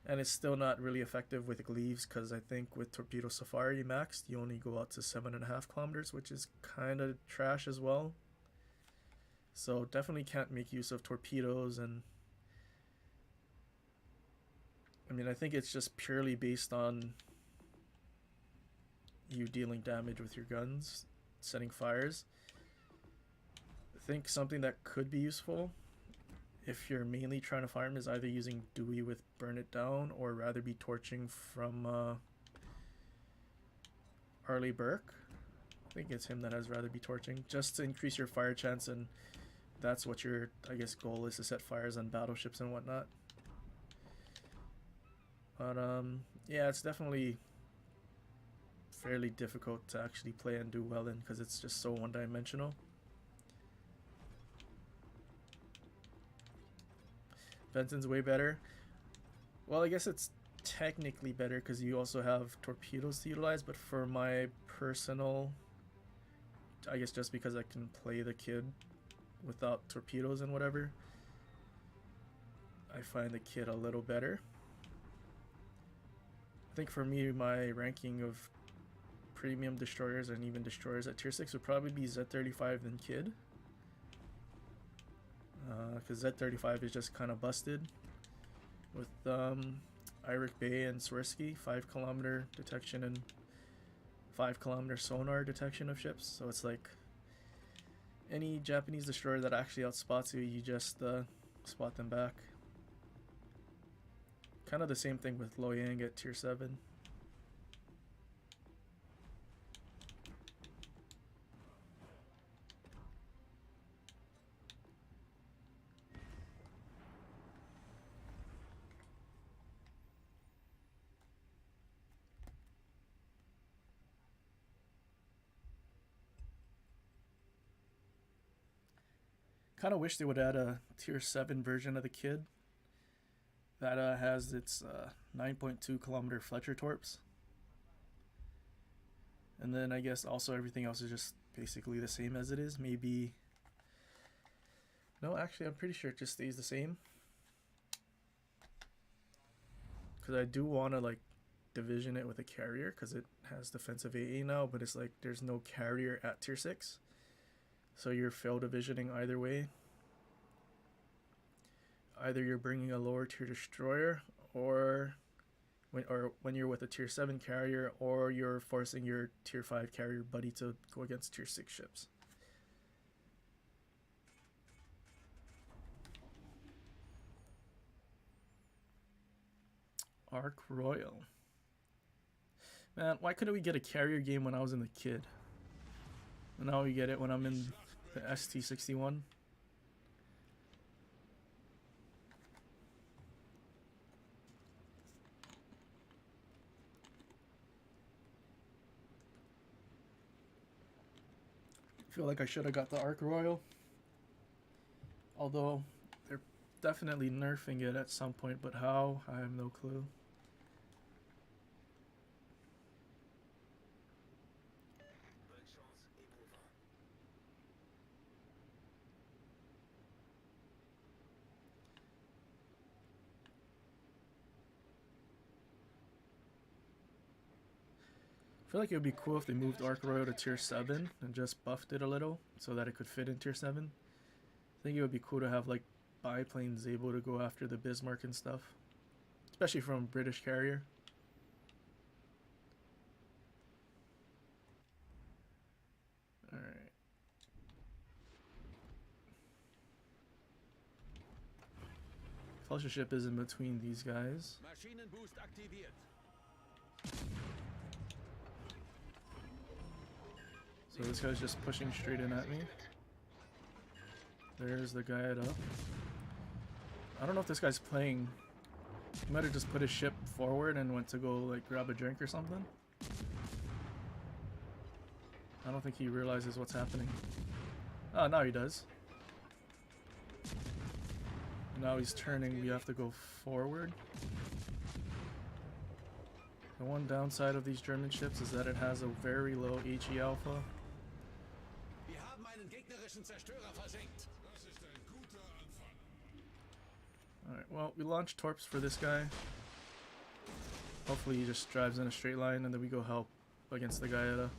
And it's still not really effective with Gleaves, because I think with Torpedo Safari maxed, you only go out to 7.5 kilometers, which is kind of trash as well. So definitely can't make use of torpedoes. And I mean, I think it's just purely based on you dealing damage with your guns, setting fires. I think something that could be useful if you're mainly trying to farm is either using Dewey with Burn It Down, or rather be torching from Arleigh Burke. I think it's him that has rather be torching, just to increase your fire chance, and that's what your, I guess, goal is, to set fires on battleships and whatnot. But yeah, it's definitely fairly difficult to actually play and do well in, because it's just so one-dimensional. Benson's way better. Well, I guess it's technically better because you also have torpedoes to utilize, but for my personal, I guess just because I can play the kid without torpedoes and whatever, I find the kid a little better. I think for me, my ranking of premium destroyers and even destroyers at tier 6 would probably be Z35 than kid. Because Z35 is just kind of busted with Iric Bay and Swirsky, 5 kilometer detection and 5 kilometer sonar detection of ships. So it's like any Japanese destroyer that actually outspots you, you just spot them back. Kind of the same thing with Loyang at tier 7. Kind of wish they would add a tier 7 version of the kid. that has its 9.2 kilometer Fletcher torps. And then I guess also everything else is just basically the same as it is. Maybe, no, actually I'm pretty sure it just stays the same. Because I do want to like division it with a carrier because it has defensive AA now, but it's like there's no carrier at tier 6. So you're fail divisioning either way. Either you're bringing a lower tier destroyer, or when you're with a tier 7 carrier, or you're forcing your tier 5 carrier buddy to go against tier 6 ships. Ark Royal. Man, why couldn't we get a carrier game when I was in the kid? And now we get it when I'm in the ST61. I feel like I should have got the Ark Royal. Although they're definitely nerfing it at some point, but how? I have no clue. I feel like it would be cool if they moved Ark Royal to tier 7 and just buffed it a little so that it could fit in tier 7. I think it would be cool to have like biplanes able to go after the Bismarck and stuff, especially from a British carrier. Alright. Fellowship is in between these guys. Maschinenboost aktiviert. So this guy's just pushing straight in at me. There's the guy at up. I don't know if this guy's playing. He might have just put his ship forward and went to go like grab a drink or something. I don't think he realizes what's happening. Oh, now he does. Now he's turning. We have to go forward. The one downside of these German ships is that it has a very low HE alpha. Wir haben einen gegnerischen Zerstörer versenkt. Das ist ein guter Anfang. Alright, well, we launched torps for this guy. Hopefully he just drives in a straight line and then we go help against the guy at a...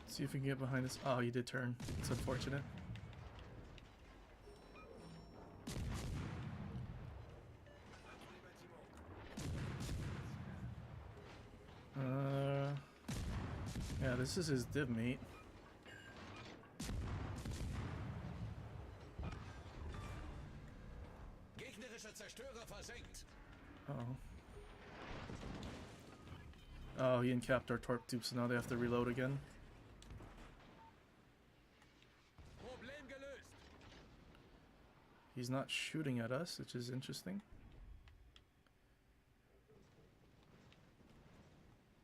See if we can get behind this. Oh, he did turn. It's unfortunate. Yeah, this is his div mate. Gegnerischer Zerstörer versenkt. Uh-oh. Oh, he encapped our torp tube, so now they have to reload again. Problem gelöst. He's not shooting at us, which is interesting.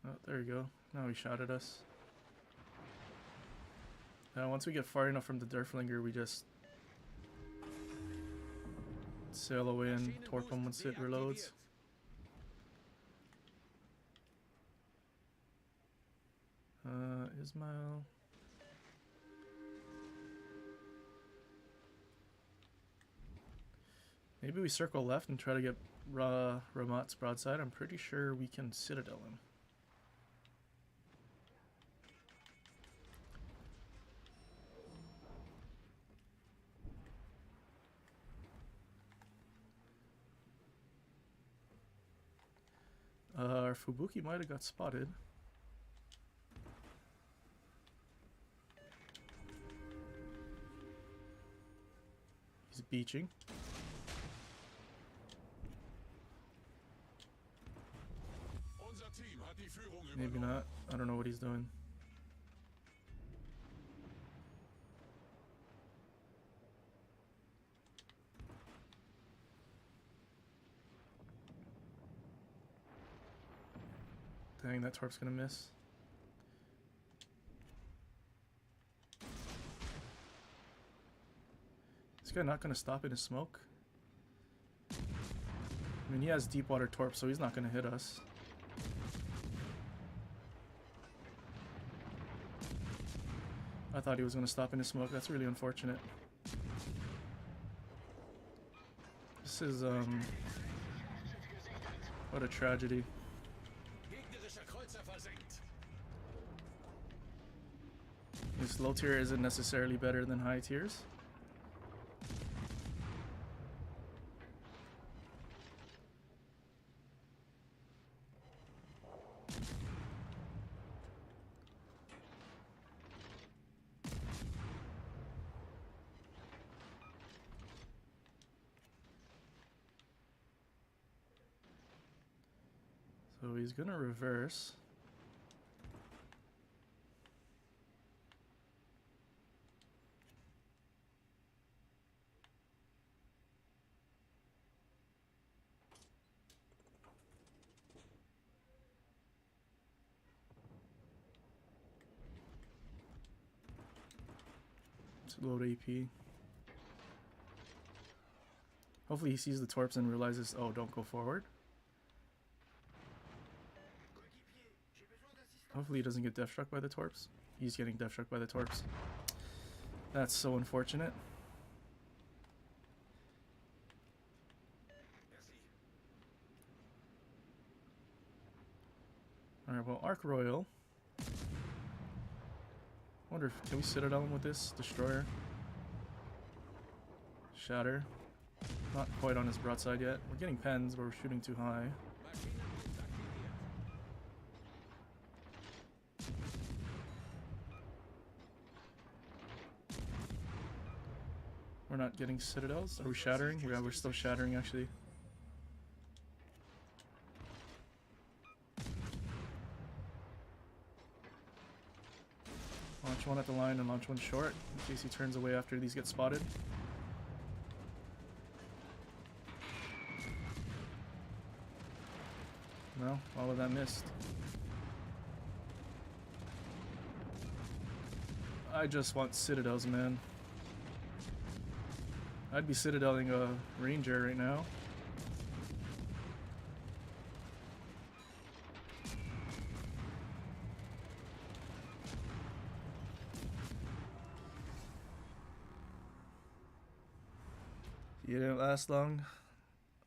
Oh, there you go. Now he shot at us. Now, once we get far enough from the Derflinger, we just sail away and torp him once it reloads. Ismail. Maybe we circle left and try to get Ramat's broadside. I'm pretty sure we can citadel him. Our Fubuki might have got spotted. He's beaching. Unser Team hat die Führung Maybe übernommen. not. I don't know what he's doing. Dang, that torp's gonna miss. This guy not gonna stop in his smoke? I mean, he has deep water torp, so he's not gonna hit us. I thought he was gonna stop in his smoke. That's really unfortunate. This is, what a tragedy. Gegnerischer Kreuzer versenkt. This low tier isn't necessarily better than high tiers. So he's gonna reverse. Let's load AP. Hopefully he sees the torps and realizes, oh, don't go forward. Hopefully he doesn't get death struck by the torps. He's getting death struck by the torps. That's so unfortunate. Alright, well, Arc Royal. Wonder if, can we Citadel him with this? Destroyer. Shatter. Not quite on his broadside yet. We're getting pens, but we're shooting too high. Maschinenboost aktiviert. We're not getting Citadels. Are we shattering? Yeah, we're still shattering, actually. Launch one at the line and launch one short, in case he turns away after these get spotted. No, all of that missed. I just want Citadels, man. I'd be Citadeling a Ranger right now. You didn't last long.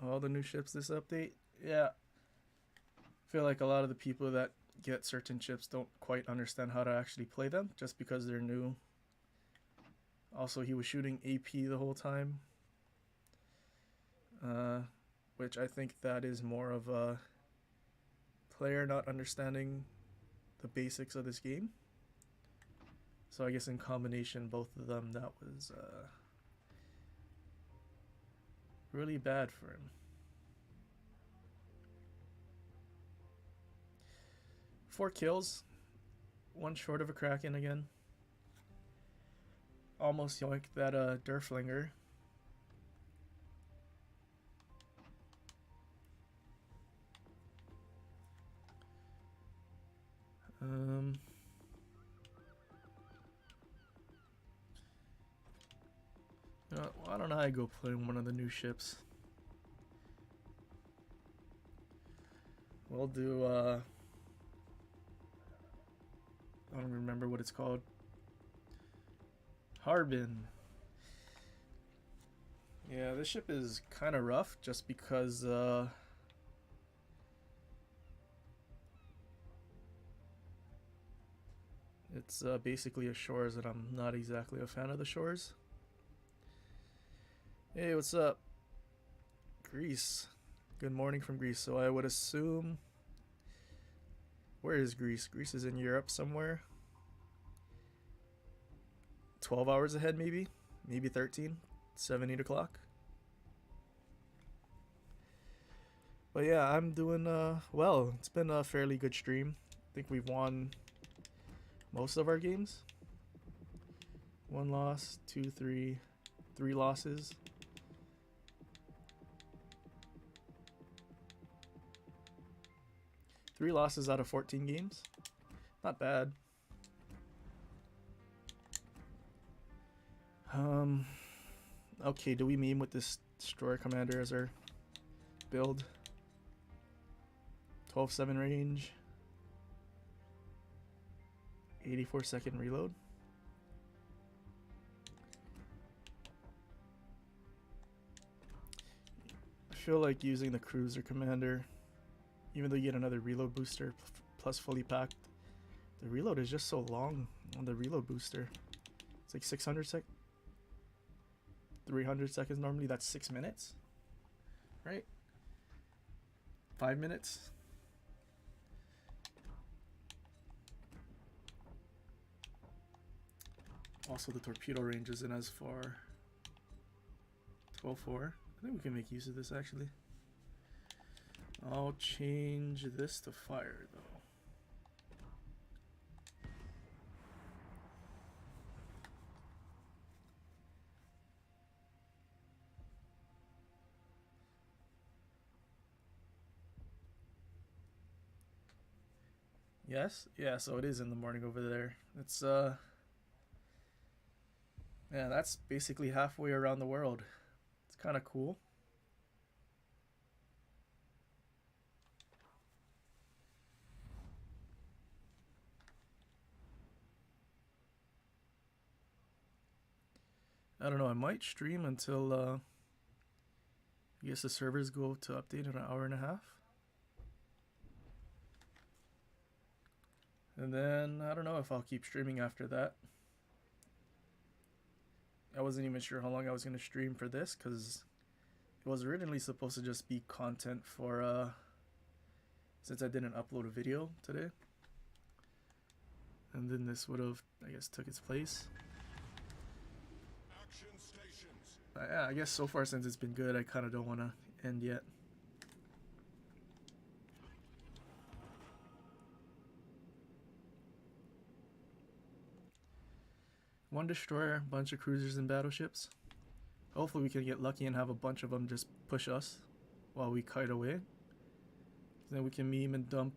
All the new ships this update. Yeah. I feel like a lot of the people that get certain ships don't quite understand how to actually play them just because they're new. Also, he was shooting AP the whole time. Which I think that is more of a player not understanding the basics of this game. So I guess in combination, both of them, that was really bad for him. 4 kills. 1 short of a Kraken again. Almost yoinked that Durflinger. Why don't I go play one of the new ships? We'll do I don't remember what it's called. Harbin. Yeah, this ship is kind of rough just because it's basically a shores, and I'm not exactly a fan of the shores. Hey, what's up? Greece. Good morning from Greece. So I would assume... Where is Greece? Greece is in Europe somewhere. 12 hours ahead, maybe? Maybe 13? 7, 8 o'clock? But yeah, I'm doing well. It's been a fairly good stream. I think we've won most of our games. 1 loss, 2, 3 losses. 3 losses out of 14 games. Not bad. Okay, do we meme with this Destroyer Commander as our build? 12-7 range. 84-second reload. I feel like using the Cruiser Commander, even though you get another reload booster plus fully packed, the reload is just so long on the reload booster. It's like 300 seconds normally. That's 6 minutes, right? 5 minutes. Also, the torpedo range isn't as far. 12-4. I think we can make use of this actually. I'll change this to fire though. Yes? Yeah, so it is in the morning over there. It's yeah, that's basically halfway around the world. It's kind of cool. I don't know, I might stream until I guess the servers go to update in an hour and a half. And then I don't know if I'll keep streaming after that. I wasn't even sure how long I was going to stream for this because it was originally supposed to just be content for since I didn't upload a video today. And then this would have, I guess, took its place. Action stations. Yeah, I guess so far since it's been good, I kind of don't want to end yet. One destroyer, bunch of cruisers and battleships. Hopefully we can get lucky and have a bunch of them just push us while we kite away. Then we can meme and dump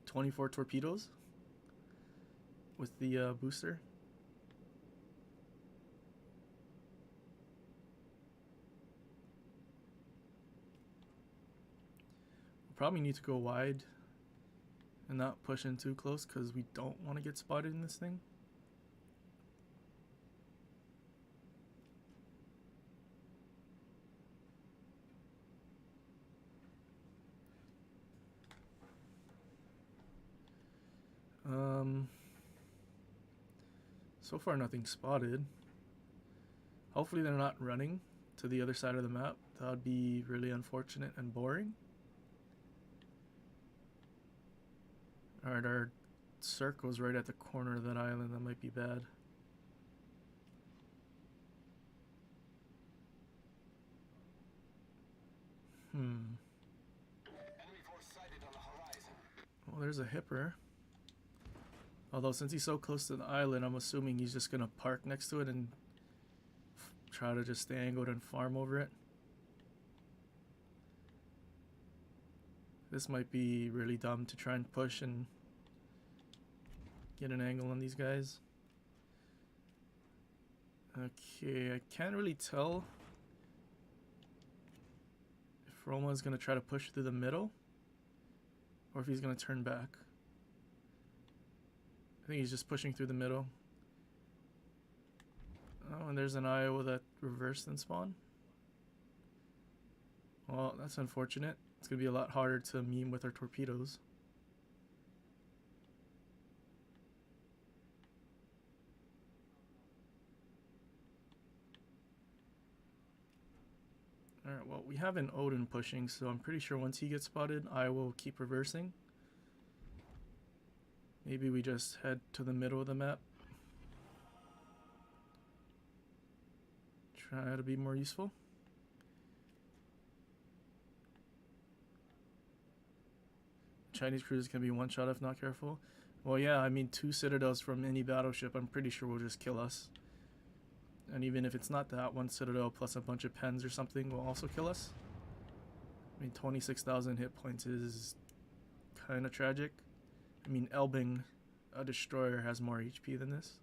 24 torpedoes with the booster. We'll probably need to go wide and not push in too close because we don't want to get spotted in this thing. So far nothing spotted. Hopefully they're not running to the other side of the map. That would be really unfortunate and boring. Alright, our circle's right at the corner of that island. That might be bad. Enemy force sighted on the horizon. Well, there's a hipper. Although since he's so close to the island, I'm assuming he's just gonna park next to it and try to just stay angled and farm over it. This might be really dumb to try and push and get an angle on these guys. Okay, I can't really tell if Roma is gonna try to push through the middle or if he's gonna turn back. I think he's just pushing through the middle. Oh, and there's an Iowa that reversed and spawned. Well, that's unfortunate. It's going to be a lot harder to meme with our torpedoes. Alright, well, we have an Odin pushing, so I'm pretty sure once he gets spotted, Iowa will keep reversing. Maybe we just head to the middle of the map. Try to be more useful. Chinese cruisers can be one shot if not careful. Well, yeah, I mean, 2 citadels from any battleship, I'm pretty sure will just kill us. And even if it's not that, 1 citadel plus a bunch of pens or something will also kill us. I mean, 26,000 hit points is kind of tragic. I mean, Elbing, a destroyer, has more HP than this.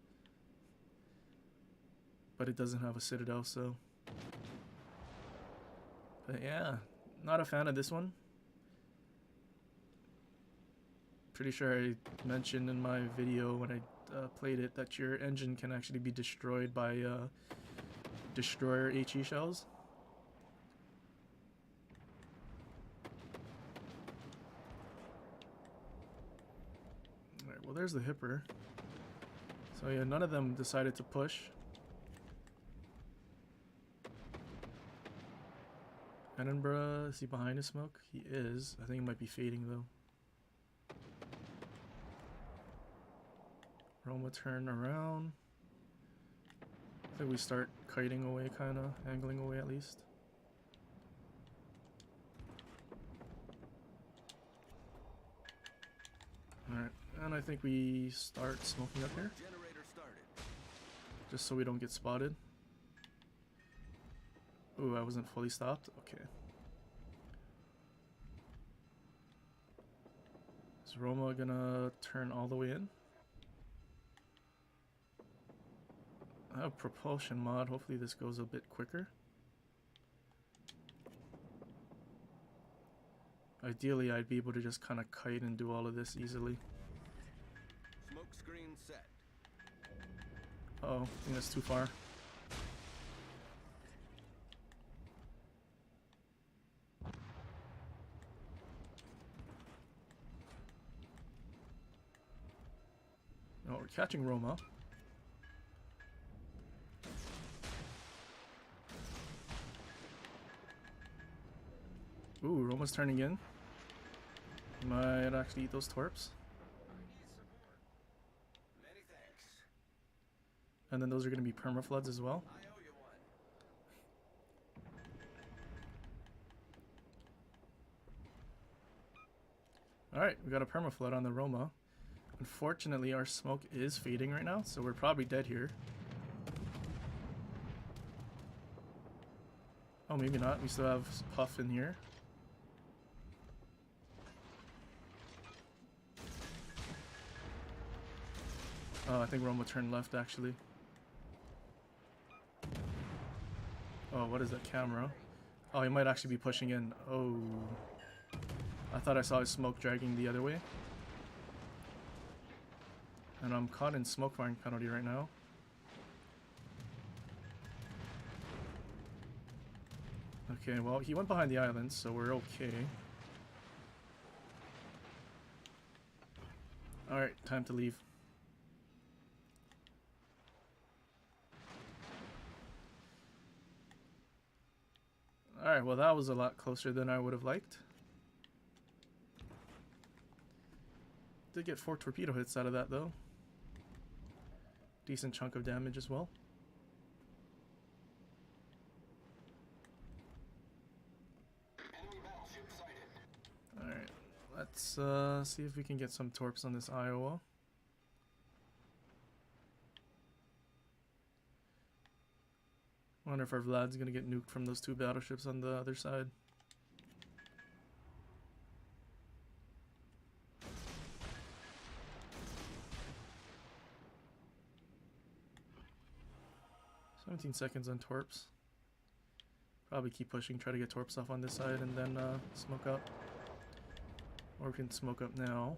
But it doesn't have a citadel, so... But yeah, not a fan of this one. Pretty sure I mentioned in my video when I played it that your engine can actually be destroyed by destroyer HE shells. Alright, well there's the Hipper. So yeah, none of them decided to push. Edinburgh, is he behind the smoke? He is. I think he might be fading though. Roma turn around. I think we start kiting away, kind of angling away at least. Alright, and I think we start smoking up here. Generator started. Just so we don't get spotted. Ooh, I wasn't fully stopped? Okay. Is Roma gonna turn all the way in? I have propulsion mod. Hopefully this goes a bit quicker. Ideally, I'd be able to just kind of kite and do all of this easily. Smoke screen set. Uh-oh, I think that's too far. No, we're catching Roma. Ooh, Roma's turning in. Might actually eat those torps. Many thanks. And then those are going to be permafloods as well. I owe you one. Alright, we got a permaflood on the Roma. Unfortunately, our smoke is fading right now, so we're probably dead here. Oh, maybe not. We still have Puff in here. Oh, I think Roma turned left, actually. Oh, what is that camera? Oh, he might actually be pushing in. Oh. I thought I saw his smoke dragging the other way. And I'm caught in smoke firing penalty right now. Okay, well, he went behind the island, so we're okay. Alright, time to leave. Alright, well that was a lot closer than I would have liked. Did get 4 torpedo hits out of that though. Decent chunk of damage as well. Alright, let's see if we can get some torps on this Iowa. Wonder if our Vlad's gonna get nuked from those 2 battleships on the other side. "17 seconds on torps. Probably keep pushing, try to get torps off on this side, and then smoke up. Or we can smoke up now.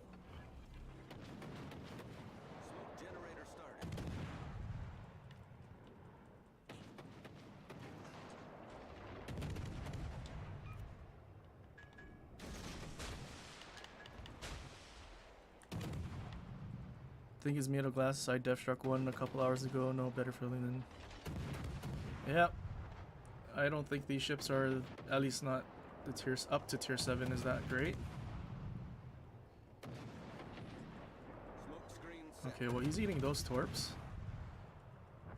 Smoke generator started. Thing is made of glass. I def struck one a couple hours ago. No better feeling than... Yep. I don't think these ships are, at least not the tiers up to tier 7 is that great. Smoke screen set. Okay, well he's eating those torps.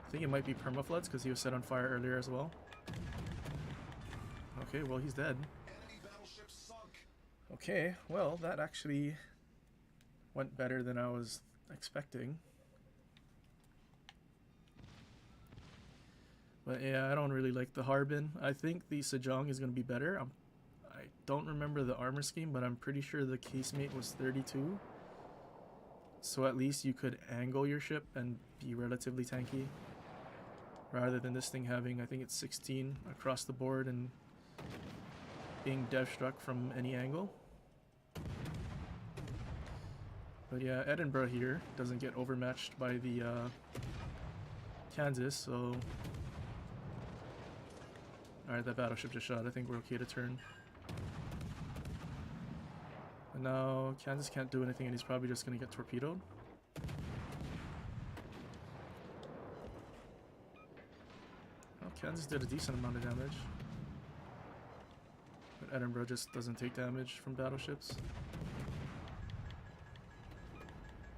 I think it might be permafloods because he was set on fire earlier as well. Okay, well he's dead. Enemy battleship sunk. Okay, well that actually went better than I was expecting. But yeah, I don't really like the Harbin. I think the Sejong is going to be better. I don't remember the armor scheme, but I'm pretty sure the casemate was 32. So at least you could angle your ship and be relatively tanky. Rather than this thing having, I think it's 16 across the board and being dev struck from any angle. But yeah, Edinburgh here doesn't get overmatched by the Kansas, so... Alright, that battleship just shot. I think we're okay to turn. And now Kansas can't do anything and he's probably just going to get torpedoed. Well, Kansas did a decent amount of damage. But Edinburgh just doesn't take damage from battleships.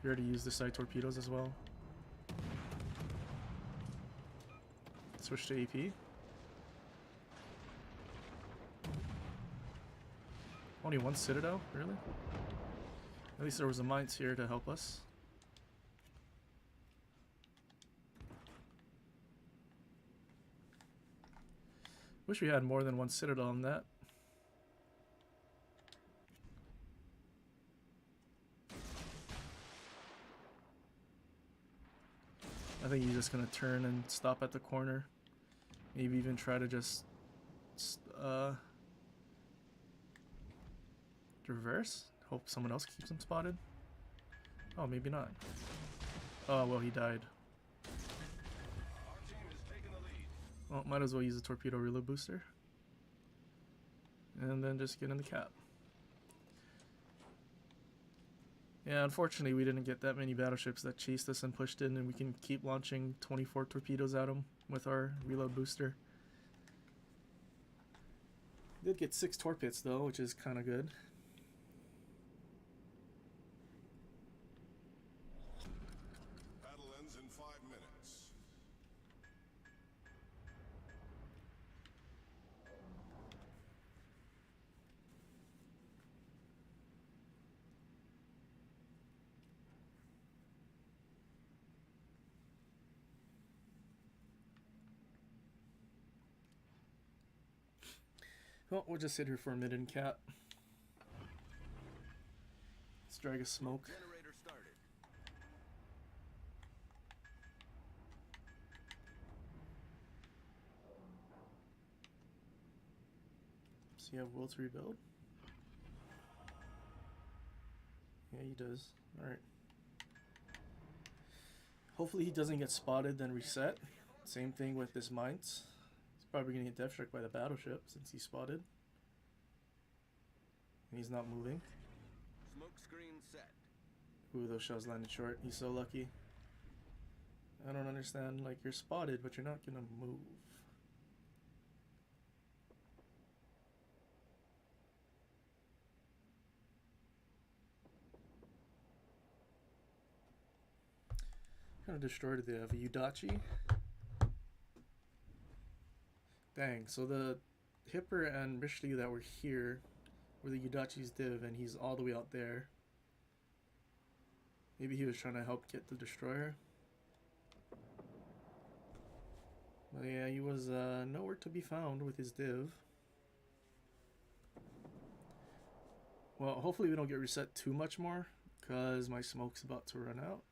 You already used the side torpedoes as well. Switch to AP. Only one Citadel? Really? At least there was a mines here to help us. Wish we had more than one Citadel on that. I think he's just gonna turn and stop at the corner. Maybe even try to just reverse. Hope someone else keeps him spotted. Oh, maybe not. Oh, well, he died. Well, might as well use a torpedo reload booster. And then just get in the cap. Yeah, unfortunately we didn't get that many battleships that chased us and pushed in, and we can keep launching 24 torpedoes at them with our reload booster. Did get 6 torpedoes though, which is kind of good. Battle ends in 5 minutes. Well, we'll just sit here for a minute and cap. Let's drag a smoke. Generator started. Does he have will to rebuild? Yeah, he does. Alright. Hopefully he doesn't get spotted, then reset. Same thing with this mines. He's probably gonna get death struck by the battleship since he's spotted. And he's not moving. Smoke screen set. Ooh, those shells landed short. He's so lucky. I don't understand. Like, you're spotted, but you're not gonna move. Kind of destroyed the Yudachi. Dang, so the Hipper and Richelieu that were here were the Yudachi's div, and he's all the way out there. Maybe he was trying to help get the destroyer. But yeah, he was nowhere to be found with his div. Well, hopefully we don't get reset too much more, because my smoke's about to run out.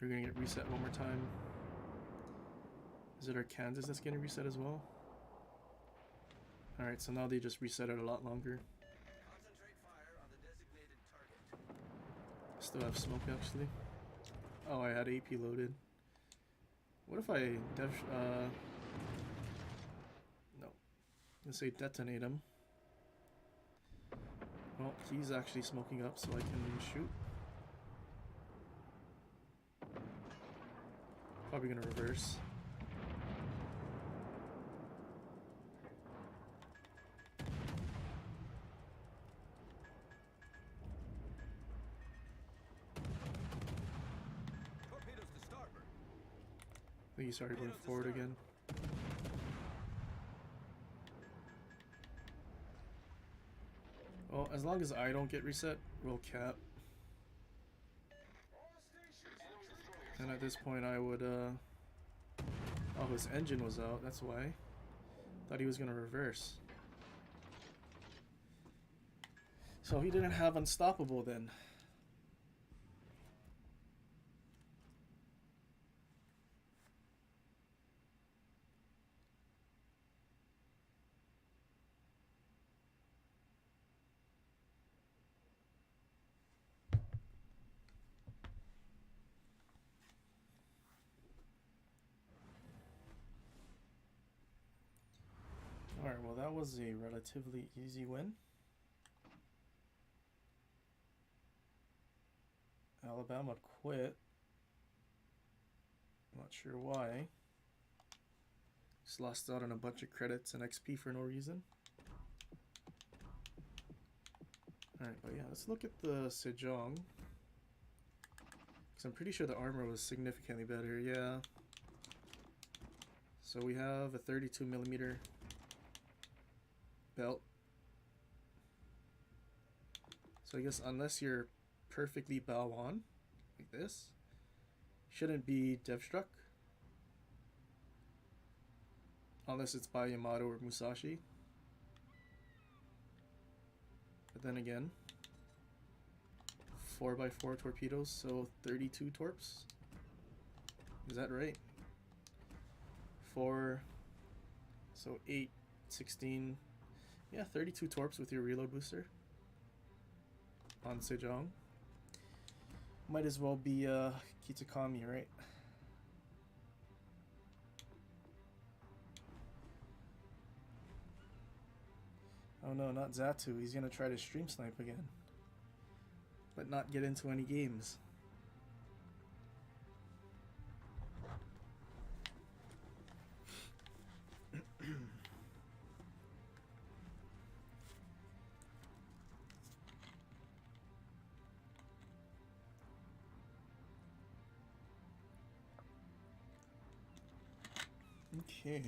We're gonna get reset one more time. Is it our Kansas that's getting reset as well? Alright, so now they just reset it a lot longer. Concentrate fire on the designated target. Still have smoke actually. Oh, I had AP loaded. What if I no. Let's say detonate him. Well, he's actually smoking up, so I can shoot. Probably gonna reverse. Torpedoes to starboard. I think he started going forward again. Well, as long as I don't get reset, we'll cap. And at this point I would Oh, his engine was out, that's why. Thought he was gonna reverse. So he didn't have unstoppable then. Alright, well that was a relatively easy win. Alabama quit. Not sure why. Just lost out on a bunch of credits and XP for no reason. Alright, but yeah, let's look at the Sejong. Because I'm pretty sure the armor was significantly better, yeah. So we have a 32mm belt. So I guess unless you're perfectly bow on, like this, shouldn't be Devstruck. Unless it's by Yamato or Musashi. But then again, 4x4 torpedoes, so 32 torps. Is that right? 4, so 8, 16. Yeah, 32 torps with your reload booster on Sejong. Might as well be Kitakami, right? Oh no, not Zatu. He's gonna try to stream snipe again. But not get into any games. Okay.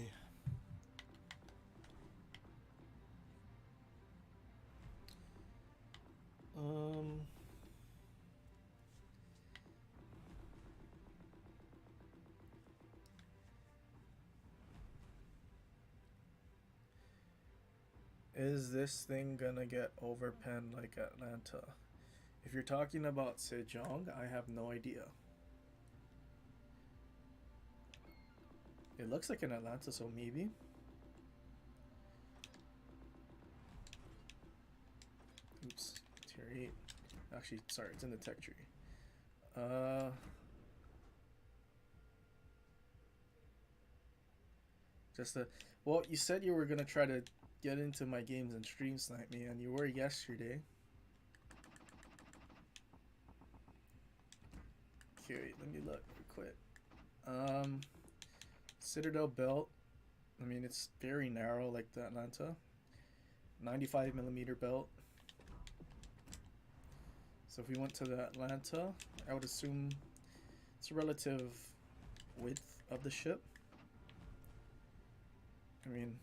Is this thing gonna get overpenned like Atlanta? If you're talking about Sejong, I have no idea. It looks like an Atlanta, so maybe. Oops, tier 8. Actually, sorry, it's in the tech tree. Well, you said you were gonna try to get into my games and stream snipe me, and you were yesterday. Okay, wait, let me look real quick. Citadel belt. I mean, it's very narrow, like the Atlanta. 95mm belt. So if we went to the Atlanta, I would assume it's a relative width of the ship. I mean,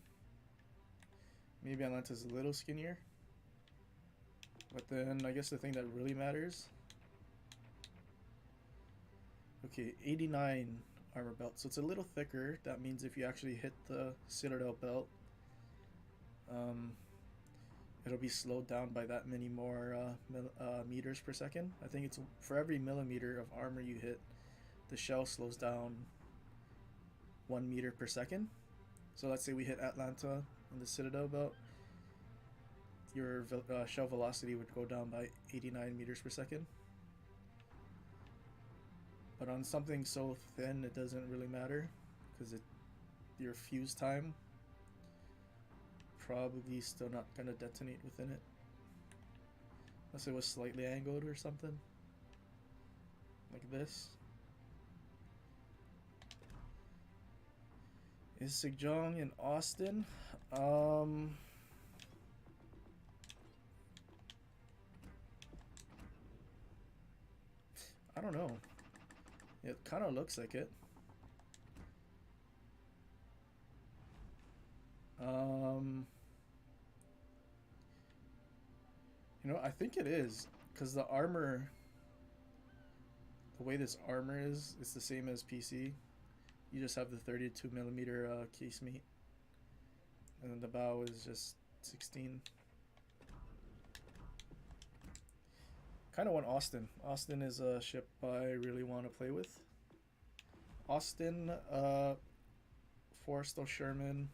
maybe Atlanta's a little skinnier. But then I guess the thing that really matters. Okay, 89 armor belt. So it's a little thicker. That means if you actually hit the Citadel belt, it'll be slowed down by that many more meters per second. I think it's for every millimeter of armor you hit, the shell slows down 1 meter per second. So let's say we hit Atlanta in the Citadel belt, your shell velocity would go down by 89 meters per second. But on something so thin, it doesn't really matter because your fuse time probably still not gonna detonate within it, unless it was slightly angled or something like this. Is Sejong in Austin? I don't know. It kind of looks like it. You know, I think it is, because the armor, the way this armor is, it's the same as PC. you just have the 32mm case meat, and then the bow is just 16. Kind of want Austin. Austin is a ship I really want to play with. Austin, Forrestal Sherman.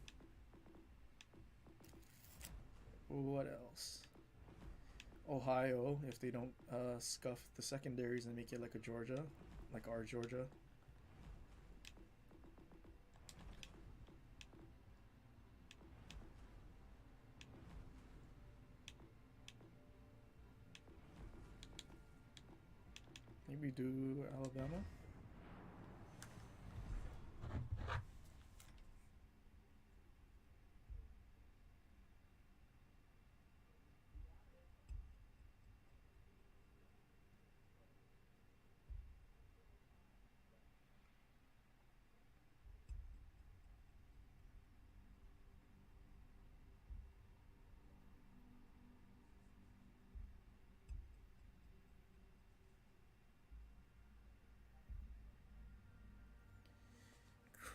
What else? Ohio, if they don't scuff the secondaries and make it like a Georgia, like our Georgia. Maybe do Alabama.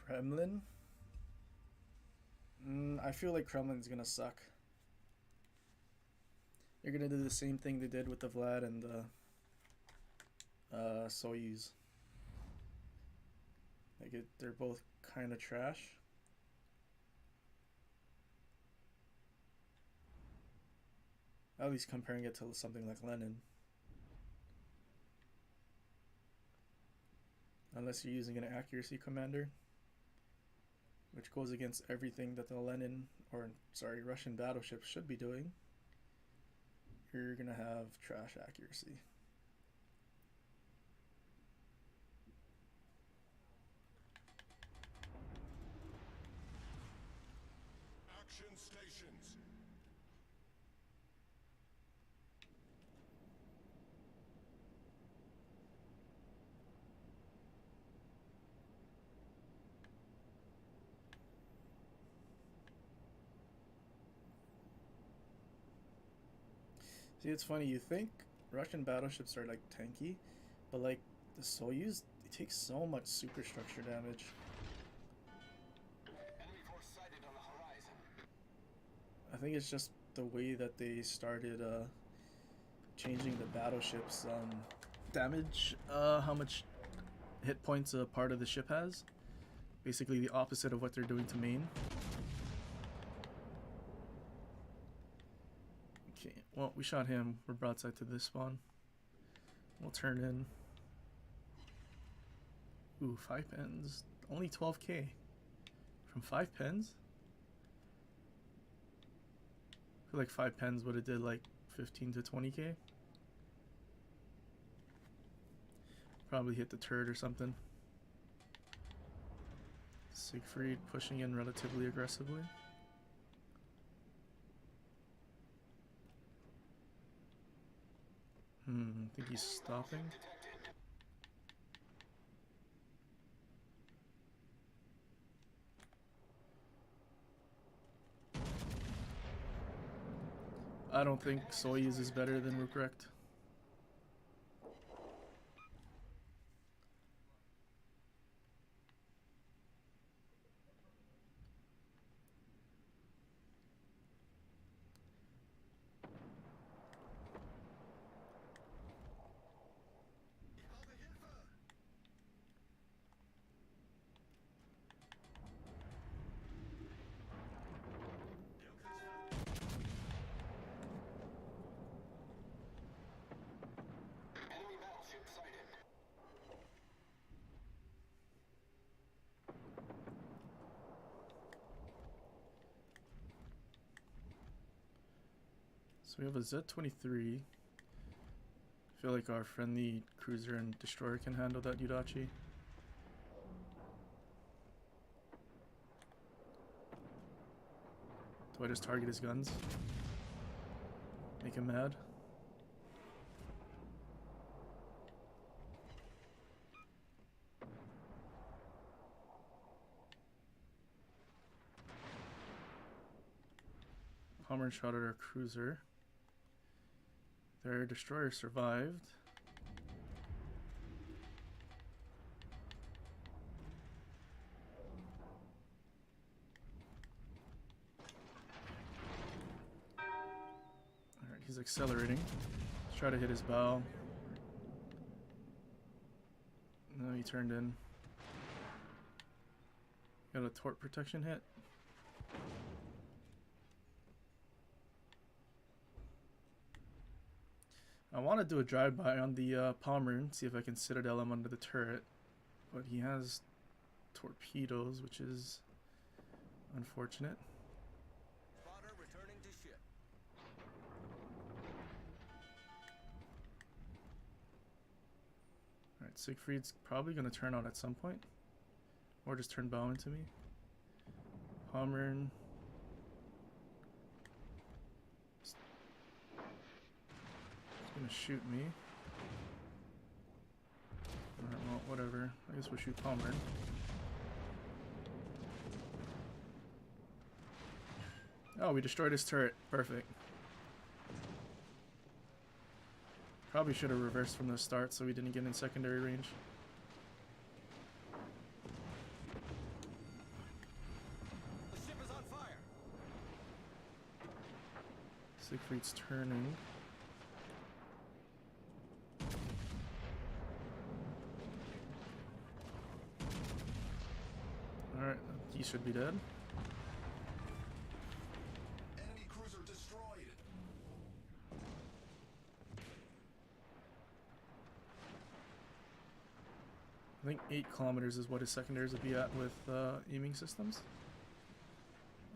Kremlin? I feel like Kremlin's gonna suck. They're gonna do the same thing they did with the Vlad and the Soyuz. Like they're both kind of trash. At least comparing it to something like Lenin. Unless you're using an accuracy commander, which goes against everything that the Russian battleships should be doing. You're gonna have trash accuracy. Action stations. See, it's funny, you think Russian battleships are like tanky, but like the Soyuz, they take so much superstructure damage. Enemy force sighted on the horizon. I think it's just the way that they started changing the battleship's damage, how much hit points a part of the ship has. Basically the opposite of what they're doing to main. Okay, well, we shot him. We're broadside to this spawn. We'll turn in. Ooh, 5 pens. Only 12k. From 5 pens? I feel like 5 pens would have did like 15 to 20k. Probably hit the turret or something. Siegfried pushing in relatively aggressively. I think he's stopping. I don't think Soyuz is better than Ruprecht. Enemy battleship sighted. So we have a Z-23. I feel like our friendly cruiser and destroyer can handle that Yudachi. Do I just target his guns? Make him mad? Bomber shot at our cruiser. Their destroyer survived. accelerating. Let's try to hit his bow. No, he turned in. Got a torp protection hit. I want to do a drive-by on the Palmer, see if I can citadel him under the turret. But he has torpedoes, which is unfortunate. Spotter returning to ship. Alright, Siegfried's probably going to turn out at some point. Or just turn bow into me. Pommern. He's going to shoot me. Alright, well, whatever. I guess we'll shoot Pommern. Oh, we destroyed his turret. Perfect. Probably should have reversed from the start so we didn't get in secondary range. The ship is on fire. Siegfried's turning. Alright, he should be dead. Enemy cruiser destroyed. I think 8 kilometers is what his secondaries would be at with aiming systems.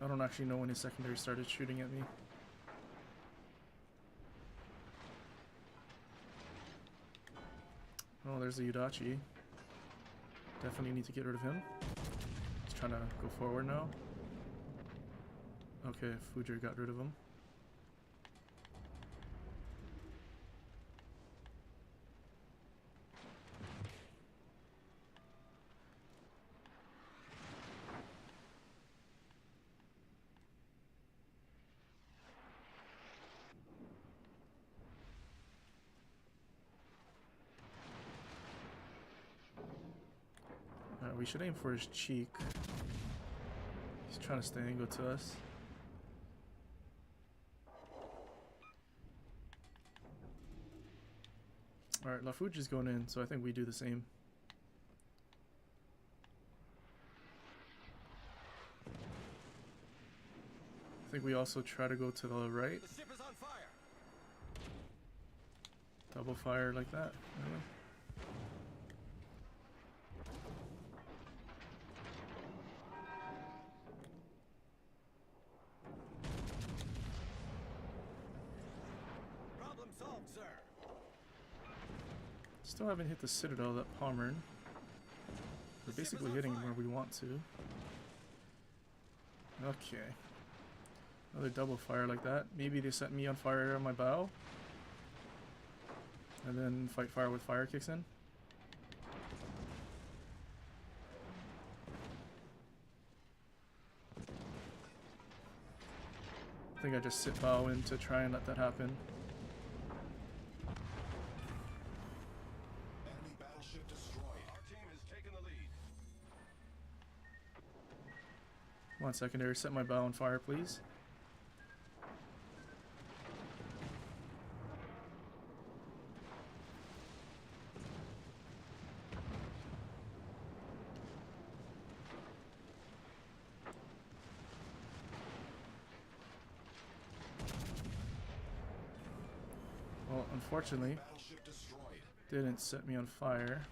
I don't actually know when his secondary started shooting at me. Oh, there's the Udachi. Definitely need to get rid of him. He's trying to go forward now. Okay, Fujer got rid of him. We should aim for his cheek. He's trying to stay angled to us. Alright, Lafuji's going in, so I think we do the same. I think we also try to go to the right. The ship is on fire. Double fire like that. Anyway. Problem solved, sir. Still haven't hit the citadel, that Pommern. We're basically hitting him where we want to. Okay. Another double fire like that. Maybe they set me on fire on my bow. And then fight fire with fire kicks in. I think I just sit bow in to try and let that happen. Enemy battleship destroyed. Our team has taken the lead. Come on, secondary, set my bow on fire, please. Well, unfortunately, Battleship destroyed. didn't set me on fire.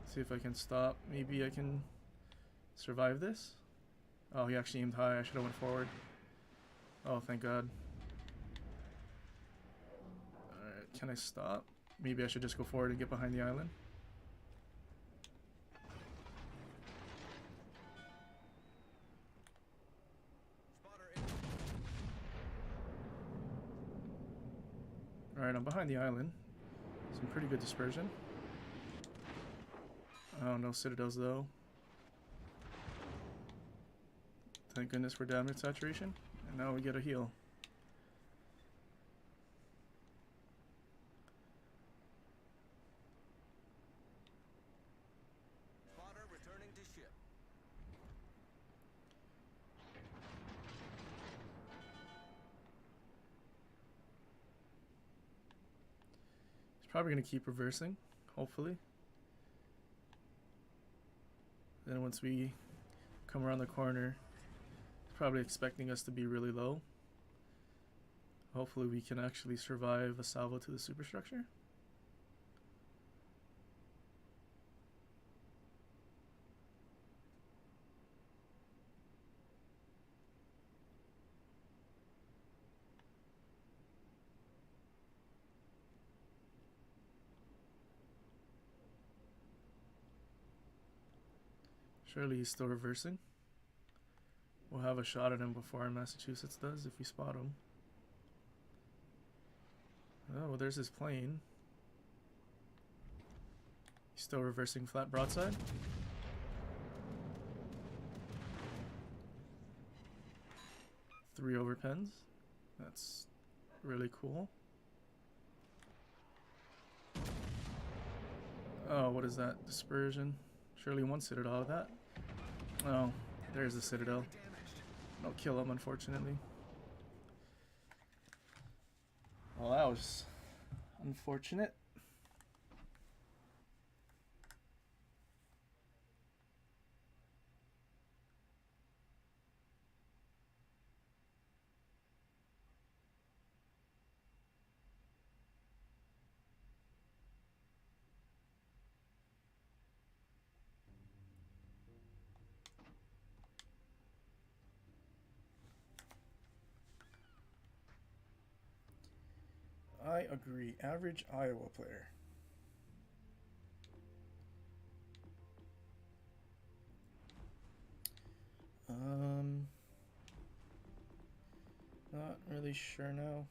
See if I can stop. Maybe I can survive this. Oh, he actually aimed high. I should have went forward. Oh, thank God. Alright, can I stop? Maybe I should just go forward and get behind the island. Spotter in. Alright, I'm behind the island. Some pretty good dispersion. Oh, no citadels though. Thank goodness for damage saturation. And now we get a heal. Spotter returning to ship. Probably gonna keep reversing, hopefully. Then once we come around the corner, probably expecting us to be really low. Hopefully we can actually survive a salvo to the superstructure. Surely he's still reversing. We'll have a shot at him before Massachusetts does if we spot him. Oh, well, there's his plane. He's still reversing flat broadside. Three over pens. That's really cool. Oh, what is that? Dispersion. Surely one citadel of that. Oh, there's the citadel. No kill him, unfortunately. Well, that was unfortunate. I agree. Average Iowa player. Not really sure now.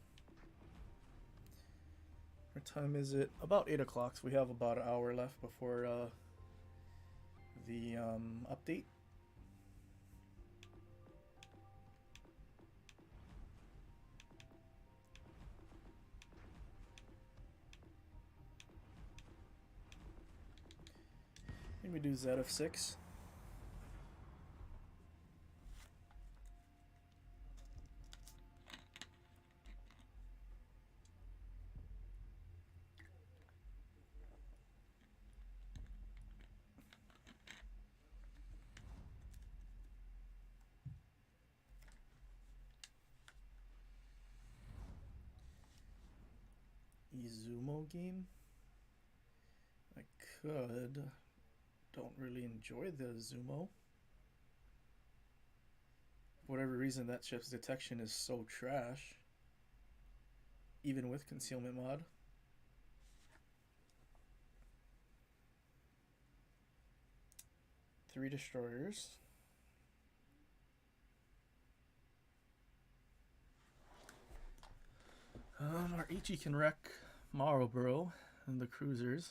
What time is it? About 8 o'clock, so we have about an hour left before the update. I think we do ZF6. Izumo game? I could. Don't really enjoy the Zumo. For whatever reason, that ship's detection is so trash. Even with concealment mod. Three destroyers. Our Ichi can wreck Marlborough and the cruisers.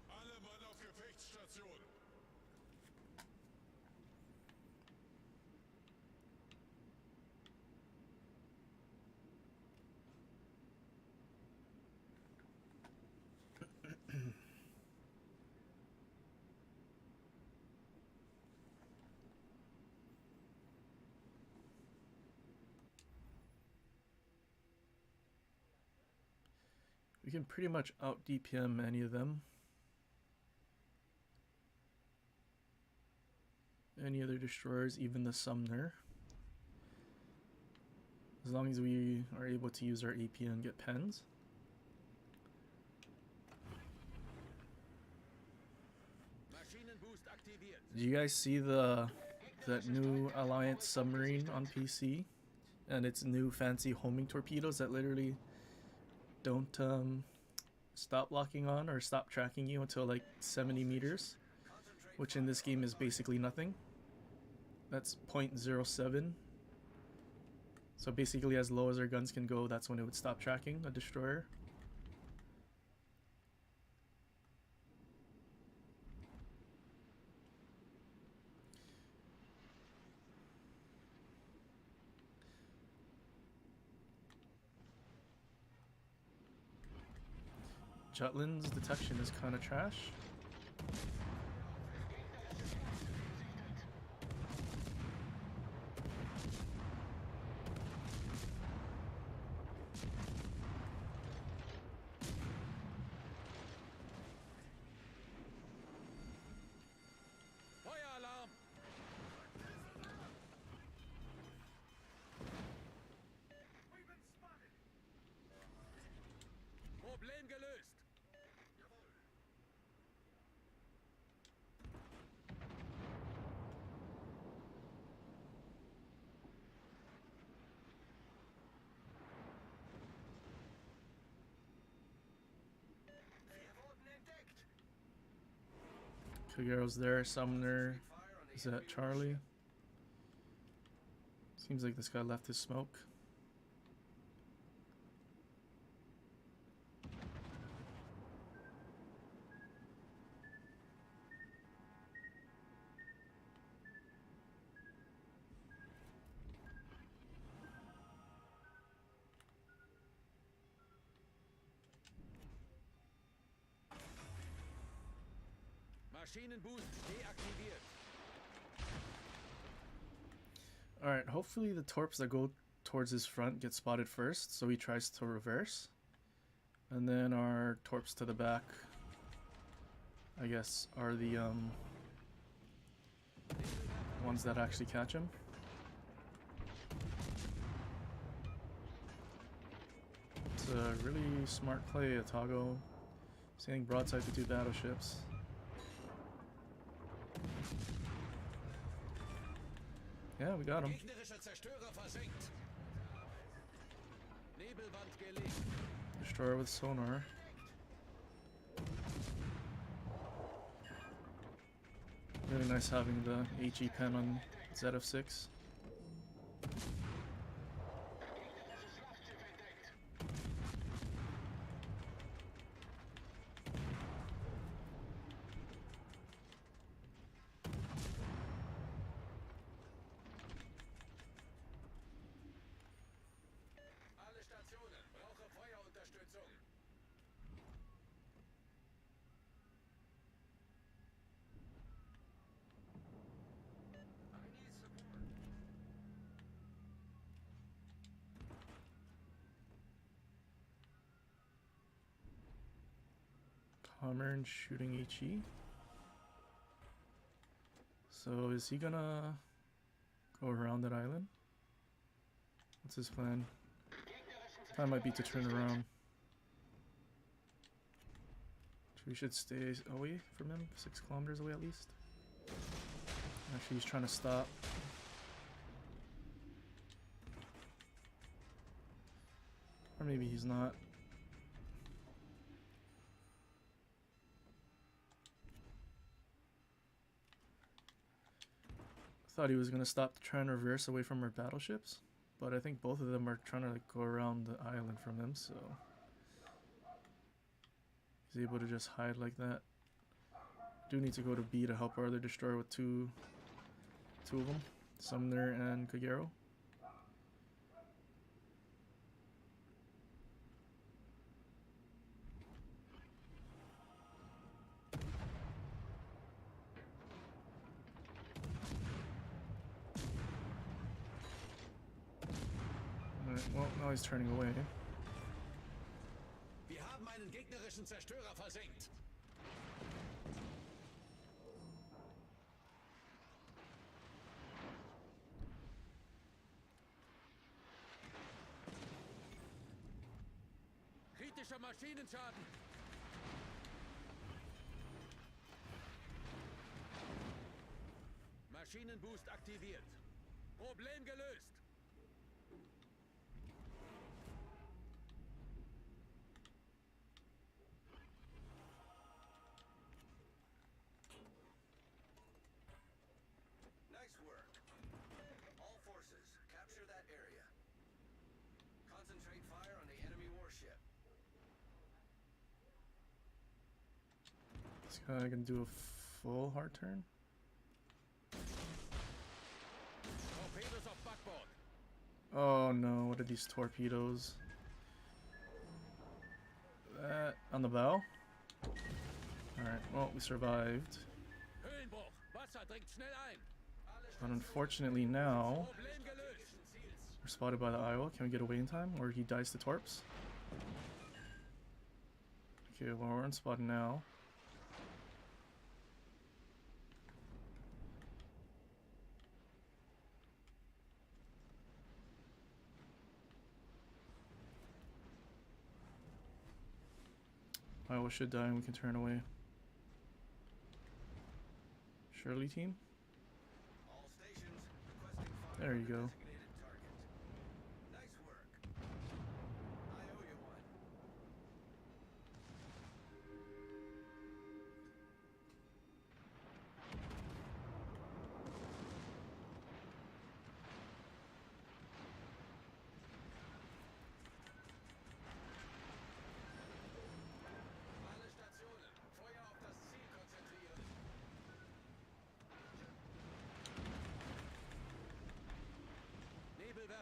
Alle Mann auf Gefechtsstation. We can pretty much out DPM any of them. Any other destroyers, even the Sumner. As long as we are able to use our AP and get pens. Maschinenboost aktiviert. Did you guys see that new Alliance submarine on PC? And its new fancy homing torpedoes that literally don't stop locking on or stop tracking you until like 70 meters, which in this game is basically nothing. That's 0.07. So basically as low as our guns can go, that's when it would stop tracking a destroyer. Jutland's detection is kind of trash. Kagero's there. Summoner is at Charlie. Seems like this guy left his smoke. Maschinenboost deaktiviert. Alright, hopefully the torps that go towards his front get spotted first, so he tries to reverse. And then our torps to the back, I guess, are the ones that actually catch him. It's a really smart play, Atago. Sending broadside to 2 battleships. Yeah, we got him. Gegnerischer Zerstörer versenkt. Nebelwand gelegt. Destroyer with sonar. Really nice having the HE pen on ZF6. Alle Stationen. Brauche Feuerunterstützung. I need support. Commer shooting HE. So is he gonna go around that island? What's his plan? Plan might be to turn around. We should stay away from him, 6 kilometers away at least. Actually, he's trying to stop. Or maybe he's not. Thought he was gonna stop to try and reverse away from our battleships, but I think both of them are trying to like go around the island from him, so he's able to just hide like that. Do need to go to B to help our other destroyer with two of them, Sumner and Kagero. Well, now he's turning away. Wir haben einen gegnerischen Zerstörer versenkt. Kritischer Maschinenschaden. Maschinenboost aktiviert. Problem gelöst. Nice work. All forces, capture that area. Concentrate fire on the enemy warship. This guy gonna do a full hard turn. Torpedos auf Backbord. Oh no, what are these torpedoes? That on the bow? Alright, well, we survived. Höhenbruch. Wasser dringt schnell ein. But unfortunately now, Problem gelöst. we're spotted by the Iowa. Can we get away in time? Or he dies to torps? Okay, well, we're unspotted now. Iowa should die and we can turn away. Shirley team? All stations, requesting fire There you on the go. designated target. Nice work. I owe you one.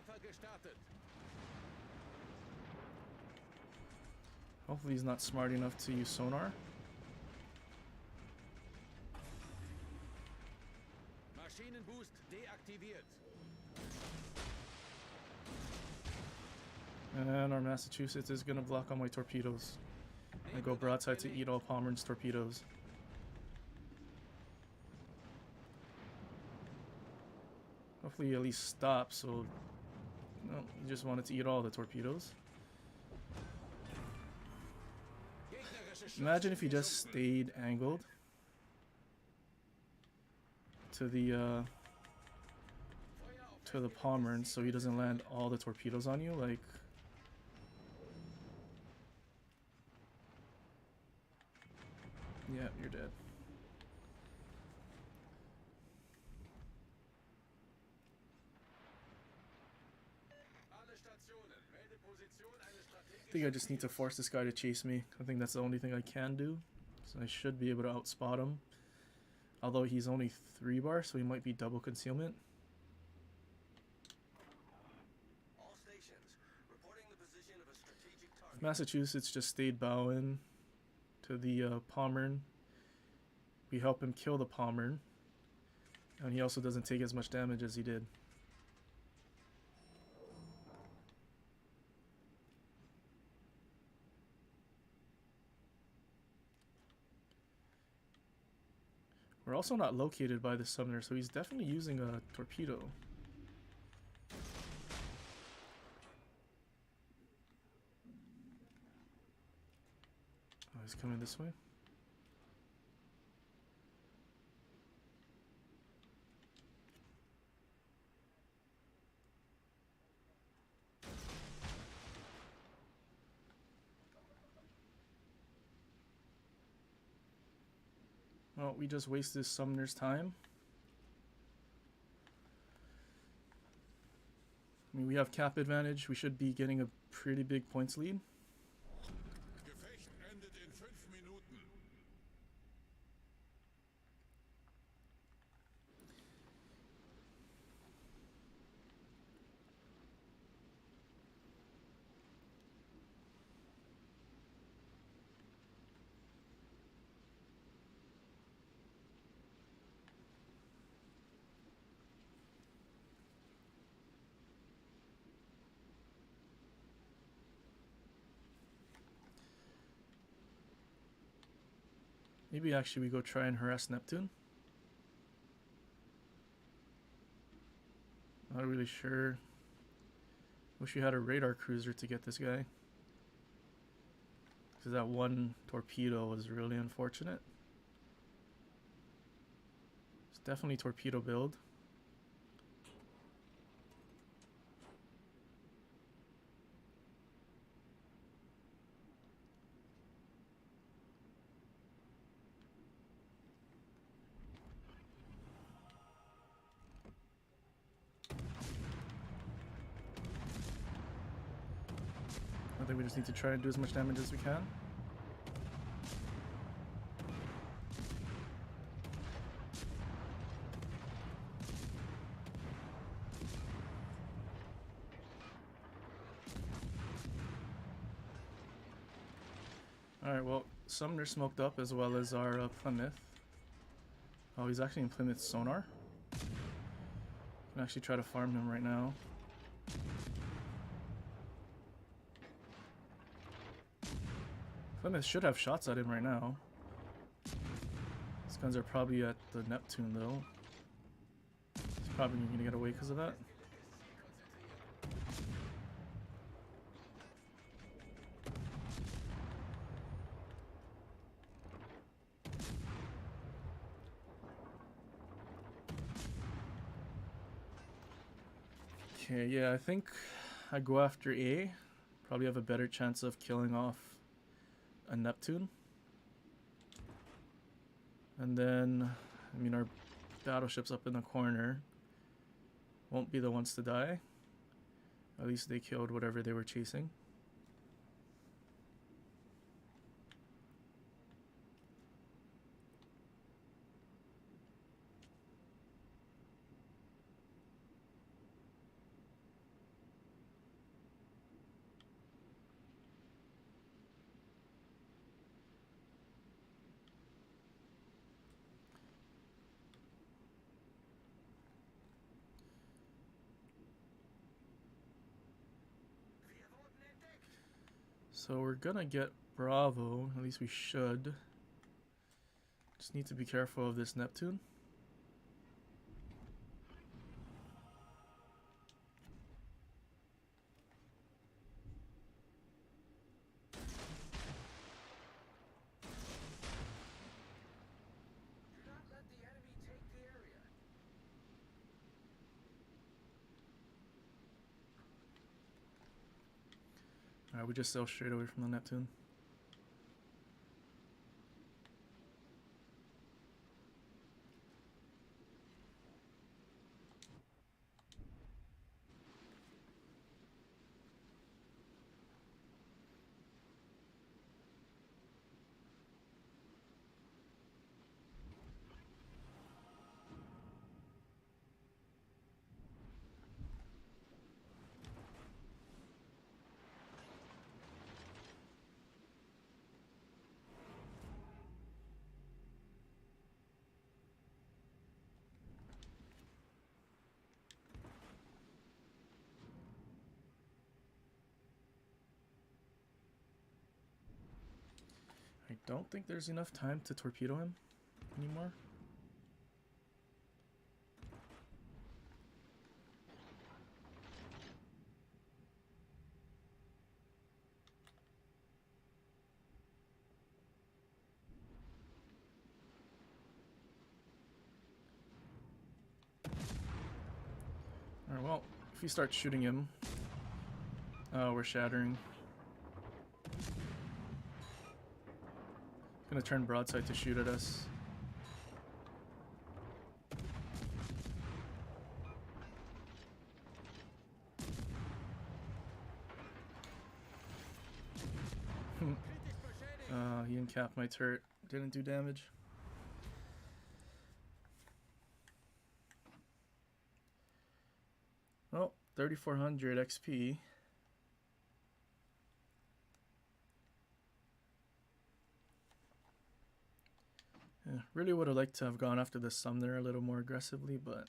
Treffer gestartet. Hopefully he's not smart enough to use sonar. Maschinenboost deaktiviert. And our Massachusetts is going to block all my torpedoes. I go broadside to eat all Pomeran's torpedoes. Hopefully he at least stops, so... No, he just wanted to eat all the torpedoes. Gegnerische Imagine if he just Schleusen stayed angled to the Pomerans, so he doesn't land all the torpedoes on you, like... Yeah, you're dead. Alle Stationen. Melde Position eines I think I just need to force this guy to chase me. I think that's the only thing I can do. So I should be able to outspot him. Although he's only 3 bar, so he might be double concealment. All stations, reporting the position of a strategic target. If Massachusetts just stayed bowing to the Pommern, we help him kill the Pommern. And he also doesn't take as much damage as he did. We're also not located by the summoner, so he's definitely using a torpedo. Oh, he's coming this way. Well, we just wasted summoner's time. I mean, we have cap advantage. We should be getting a pretty big points lead. Gefecht endet in 5 Minuten. Maybe actually we go try and harass Neptune. Not really sure. Wish we had a radar cruiser to get this guy. Because that one torpedo was really unfortunate. It's definitely torpedo build. I think we just need to try and do as much damage as we can. Alright, well, Sumner smoked up as well as our Plymouth. Oh, he's actually in Plymouth sonar. Can actually try to farm him right now. Plymouth should have shots at him right now. These guns are probably at the Neptune though. He's probably gonna get away because of that. Okay, yeah, I think I go after A. Probably have a better chance of killing off a Neptune. And then, I mean, our battleships up in the corner won't be the ones to die. At least they killed whatever they were chasing. So we're gonna get Bravo, at least we should. Just need to be careful of this Neptune. Do not let the enemy take the area. Alright, we just sail straight away from the Neptune. I don't think there's enough time to torpedo him anymore. Alright, well, if we start shooting him, we're shattering. Gonna turn broadside to shoot at us. He encapped my turret. Didn't do damage. Well, 3,400 XP. Yeah, really would have liked to have gone after the Sumner a little more aggressively, but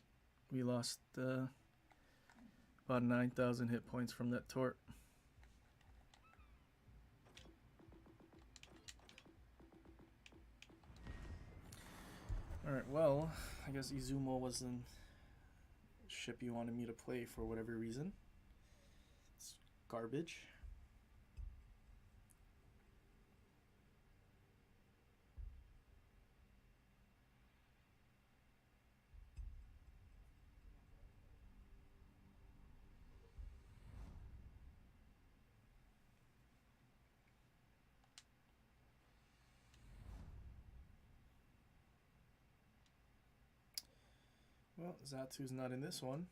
we lost about 9,000 hit points from that tort. Alright, well, I guess Izumo wasn't ship you wanted me to play for whatever reason. It's garbage. Well, Zatu's not in this one.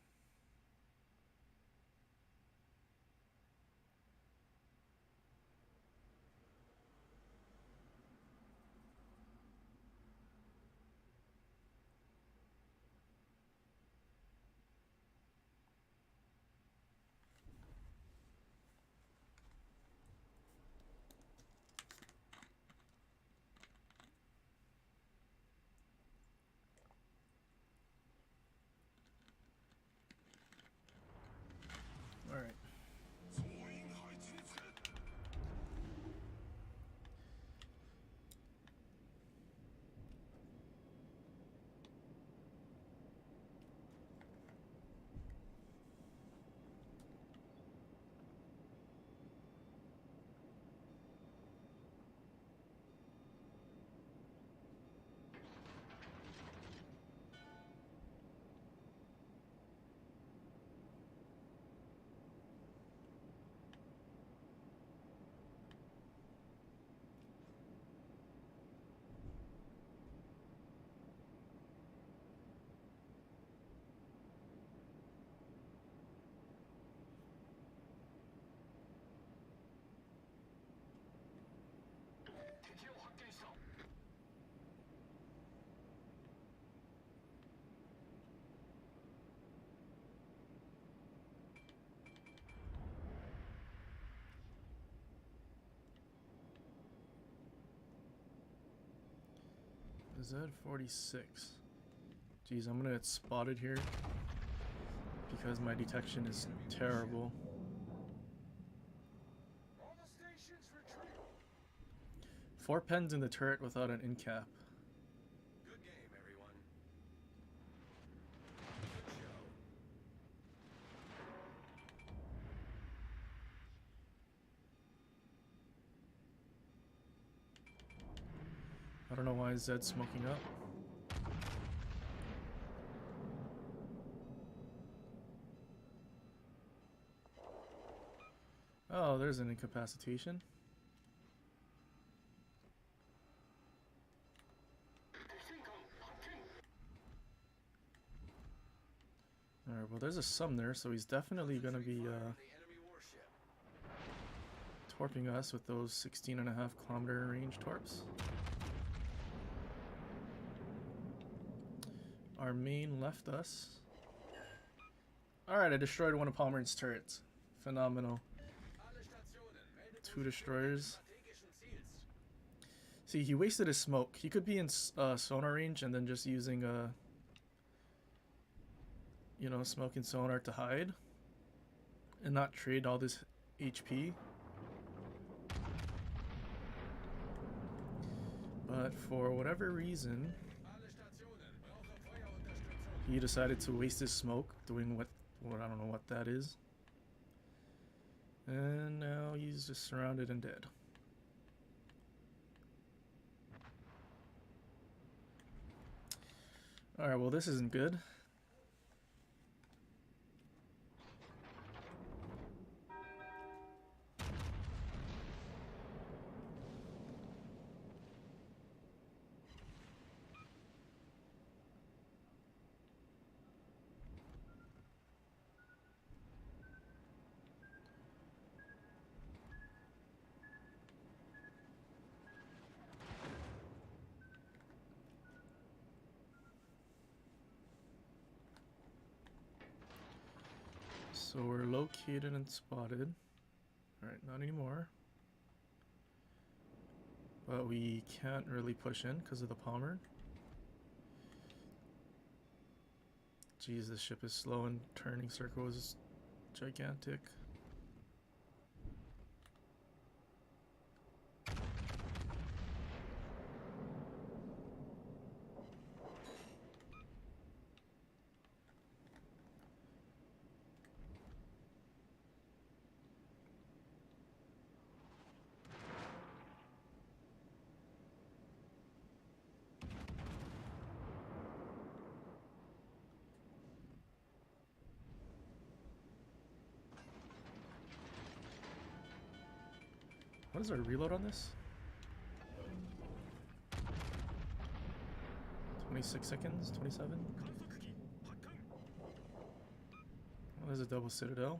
All right. Z46. Jeez, I'm gonna get spotted here because my detection is terrible. All stations 4 pens in the turret without an end cap. Good game, everyone. Good show. I don't know why Zed's smoking up. Oh, there's an incapacitation. Alright, well there's a sum there, so he's definitely gonna be The enemy warship. torping us with those 16.5 kilometer range torps. Our main left us. Alright, I destroyed one of Palmer's turrets. Phenomenal. Alle Stationen meldet 2 destroyers. strategischen Ziels. See, he wasted his smoke. He could be in sonar range and then just using you know, smoke and sonar to hide and not trade all this HP. But for whatever reason, Alle Stationen brauchen Feuerunterstützung. he decided to waste his smoke doing what I don't know what that is. And now he's just surrounded and dead. Alright, well this isn't good. So we're located and spotted. Alright, not anymore. But we can't really push in because of the Palmer. Jeez, this ship is slow and turning circle is gigantic. What is our reload on this? 26 seconds? 27? Well, there's a double citadel.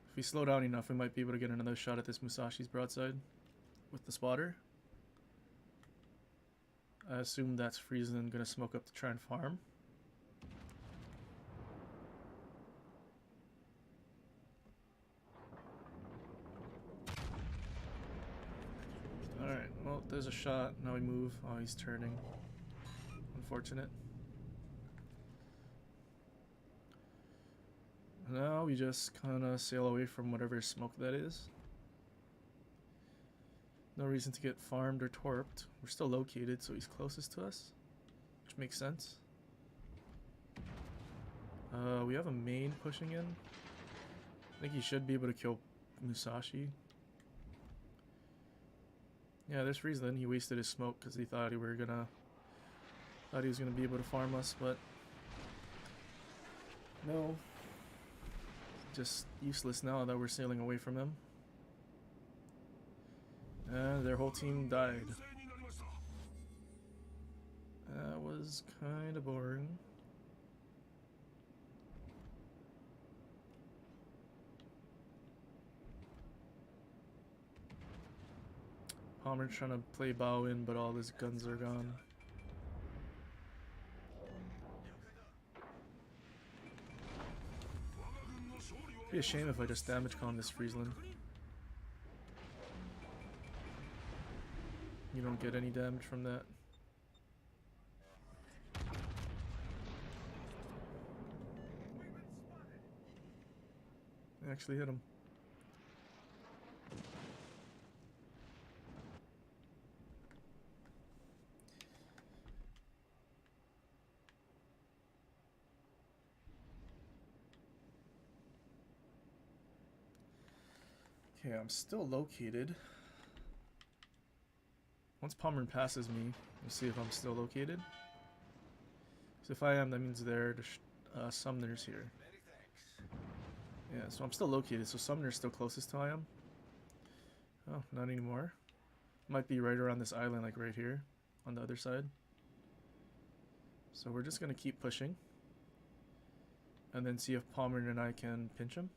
If we slow down enough, we might be able to get another shot at this Musashi's broadside with the spotter. I assume that's Friesland gonna smoke up to try and farm. Alright, well, there's a shot. Now we move. Oh, he's turning. Unfortunate. Now we just kind of sail away from whatever smoke that is. No reason to get farmed or torped. We're still located, so he's closest to us, which makes sense. We have a main pushing in. I think he should be able to kill Musashi. Yeah, there's Friesland. He wasted his smoke because he thought he was gonna be able to farm us, but no. Just useless now that we're sailing away from them. And their whole team died. That was kind of boring. Palmer trying to play bow in, but all his guns are gone. Be a shame if I just damage con this Friesland. You don't get any damage from that. I actually hit him. Okay, I'm still located. Once Pommern passes me, we'll see if I'm still located. So if I am, that means there are Sumner's here. Many thanks. Yeah, so I'm still located, so Sumner's still closest to I am. Oh, not anymore. Might be right around this island, like right here, on the other side. So we're just gonna keep pushing. And then see if Pommern and I can pinch him.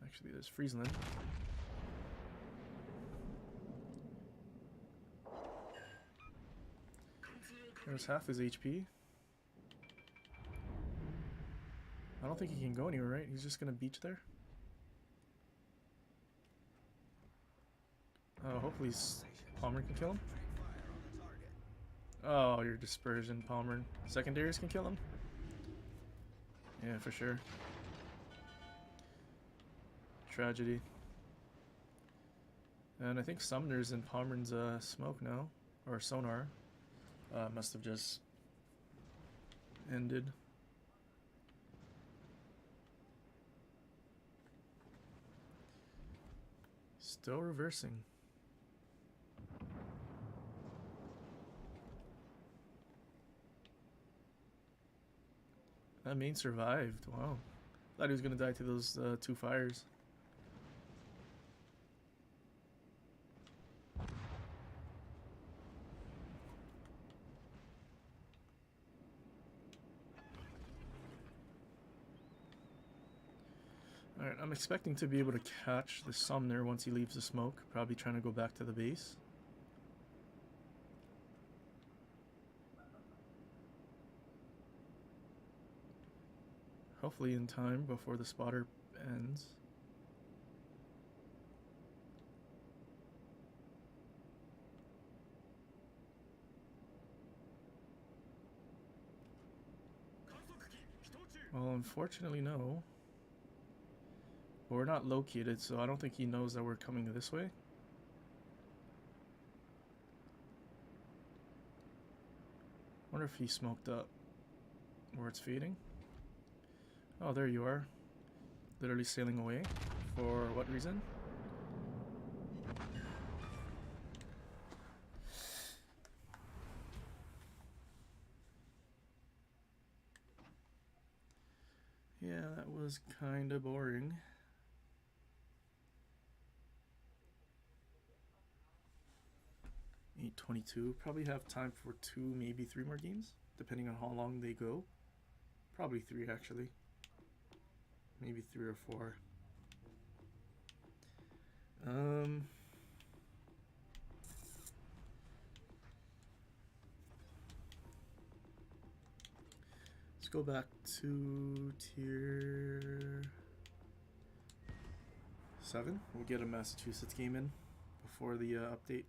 Actually, there's Friesland. There's half his HP. I don't think he can go anywhere, right? He's just gonna beach there. Oh, hopefully Palmer can kill him. Oh, your dispersion, Palmer. Secondaries can kill him? Yeah, for sure. Tragedy. And I think Sumner's in Palmer's smoke now. Or sonar. Must have just ended. Still reversing. That main survived. Wow. Thought he was gonna die to those 2 fires. Alright, I'm expecting to be able to catch the Sumner once he leaves the smoke. Probably trying to go back to the base. Hopefully in time before the spotter ends. Well, unfortunately, no. But we're not located, so I don't think he knows that we're coming this way. Wonder if he smoked up where it's fading. Oh, there you are. Literally sailing away. For what reason? Yeah, that was kinda boring. $8.22. Probably have time for 2, maybe 3 more games, depending on how long they go. Probably 3 actually. Maybe 3 or 4. Let's go back to tier 7. We'll get a Massachusetts game in before the update.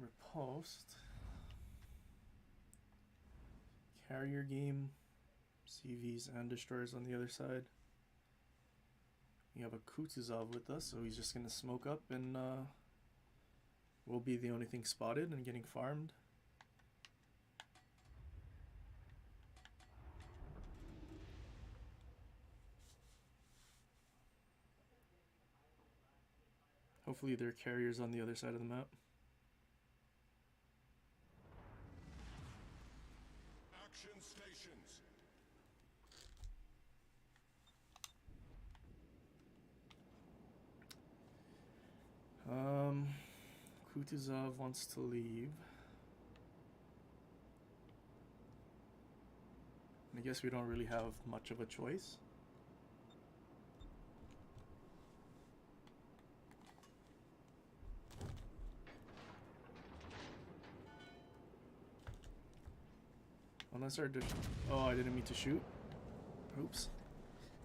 Repulsed. Carrier game. CVs and destroyers on the other side. We have a Kutuzov with us, so he's just gonna smoke up and we'll be the only thing spotted and getting farmed. Hopefully there are carriers on the other side of the map. Action stations. Kutuzov wants to leave. I guess we don't really have much of a choice. Unless our oh, I didn't mean to shoot. Oops.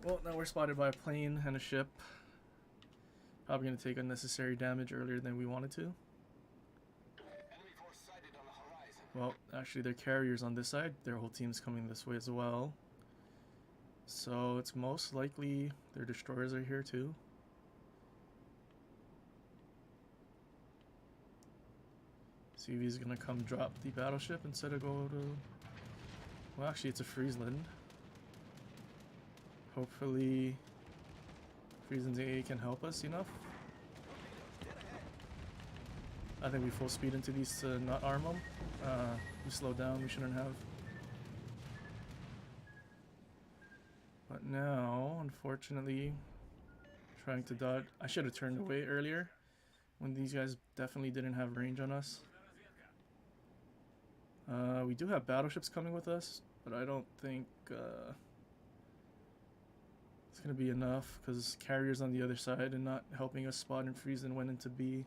Well, now we're spotted by a plane and a ship. Probably gonna take unnecessary damage earlier than we wanted to. Enemy force sighted on the horizon. Well, actually their carriers on this side. Their whole team's coming this way as well. So it's most likely their destroyers are here too. See if he's gonna come drop the battleship instead of go to... Well, actually it's a Friesland. Hopefully Friesland's AA can help us enough. I think we full speed into these to not arm them. We slowed down, we shouldn't have. But now, unfortunately, trying to dodge. I should have turned away earlier when these guys definitely didn't have range on us. We do have battleships coming with us, but I don't think it's gonna be enough because carriers on the other side and not helping us spot and freeze and went into B.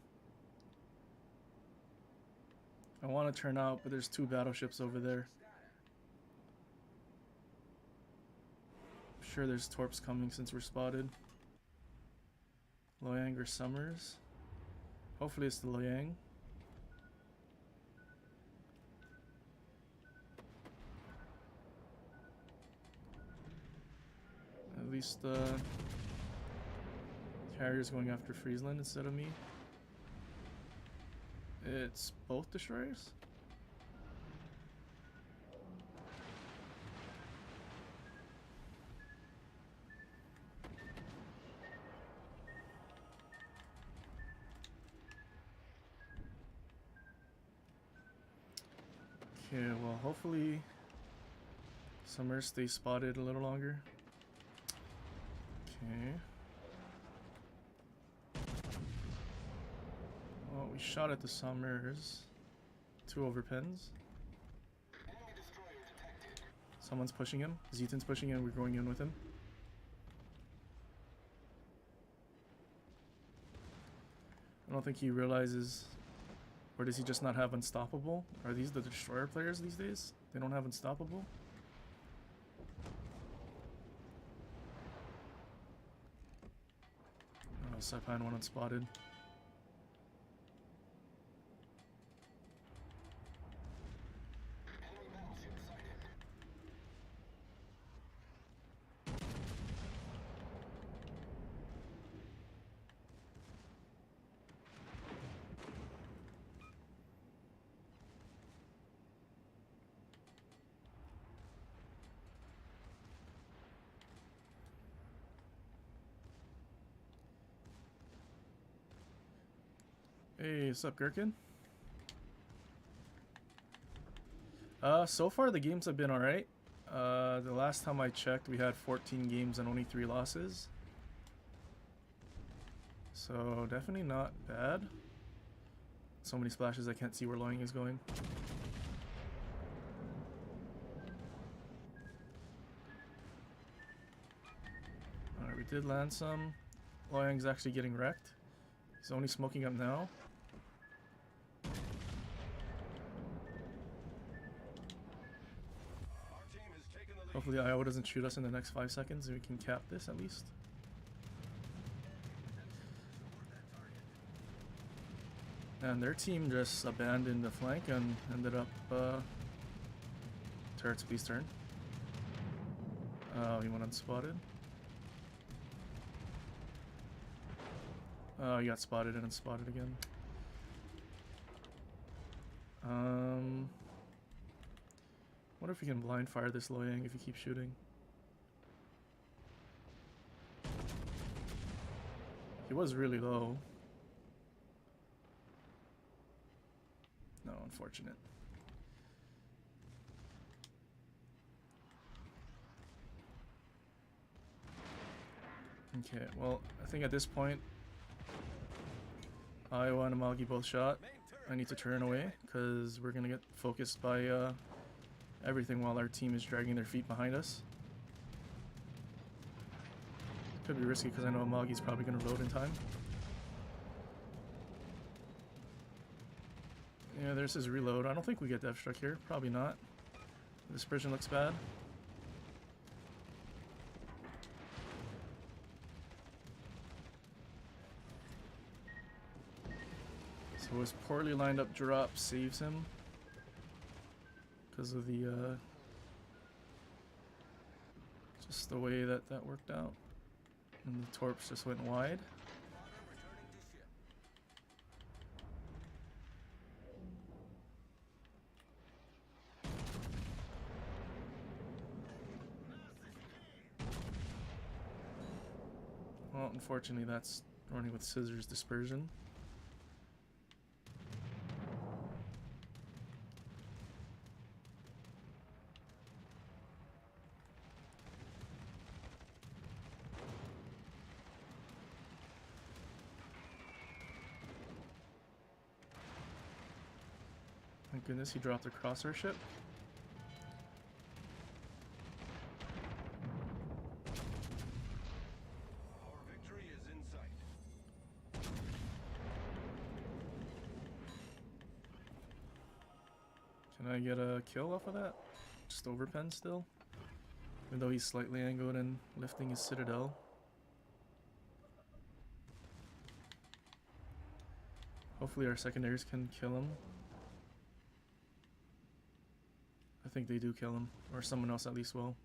I want to turn out, but there's 2 battleships over there. I'm sure there's torps coming since we're spotted. Loyang or Summers. Hopefully it's the Loyang. At least the carrier's going after Friesland instead of me. It's both destroyers? Okay, well hopefully Summers stays spotted a little longer. Okay. Well, we shot at the Summers. 2 overpins. Enemy destroyer detected. Someone's pushing him. Zetan's pushing him. We're going in with him. I don't think he realizes. Or does he just not have Unstoppable? Are these the destroyer players these days? They don't have Unstoppable? Oh, Saipan went unspotted. Enemy battleship sighted. Hey, what's up, Gherkin? So far the games have been alright. The last time I checked, we had 14 games and only 3 losses. So definitely not bad. So many splashes I can't see where Loyang is going. Alright, we did land some. Loyang's actually getting wrecked. He's only smoking up now. Our team has taken the lead. Hopefully Iowa doesn't shoot us in the next 5 seconds and we can cap this at least. And their team just abandoned the flank and ended up turrets, please turn. Oh, he went unspotted. Oh, he got spotted and unspotted again. Wonder if we can blind fire this Loyang if he keeps shooting. He was really low. No, unfortunate. Okay, well, I think at this point, Iowa and Amalgi both shot. I need to turn away because we're gonna get focused by everything while our team is dragging their feet behind us. Could be risky because I know Amalgi's probably gonna load in time. Yeah, there's his reload. I don't think we get Death Struck here. Probably not. Dispersion looks bad. So his poorly lined up drop saves him because of the just the way that worked out, and the torps just went wide. Well, unfortunately, that's running with scissors dispersion. Thank goodness he dropped a crosshair ship. Our victory is in sight. Can I get a kill off of that? Just overpen still? Even though he's slightly angled and lifting his citadel. Hopefully our secondaries can kill him. I think they do kill him, or someone else at least will.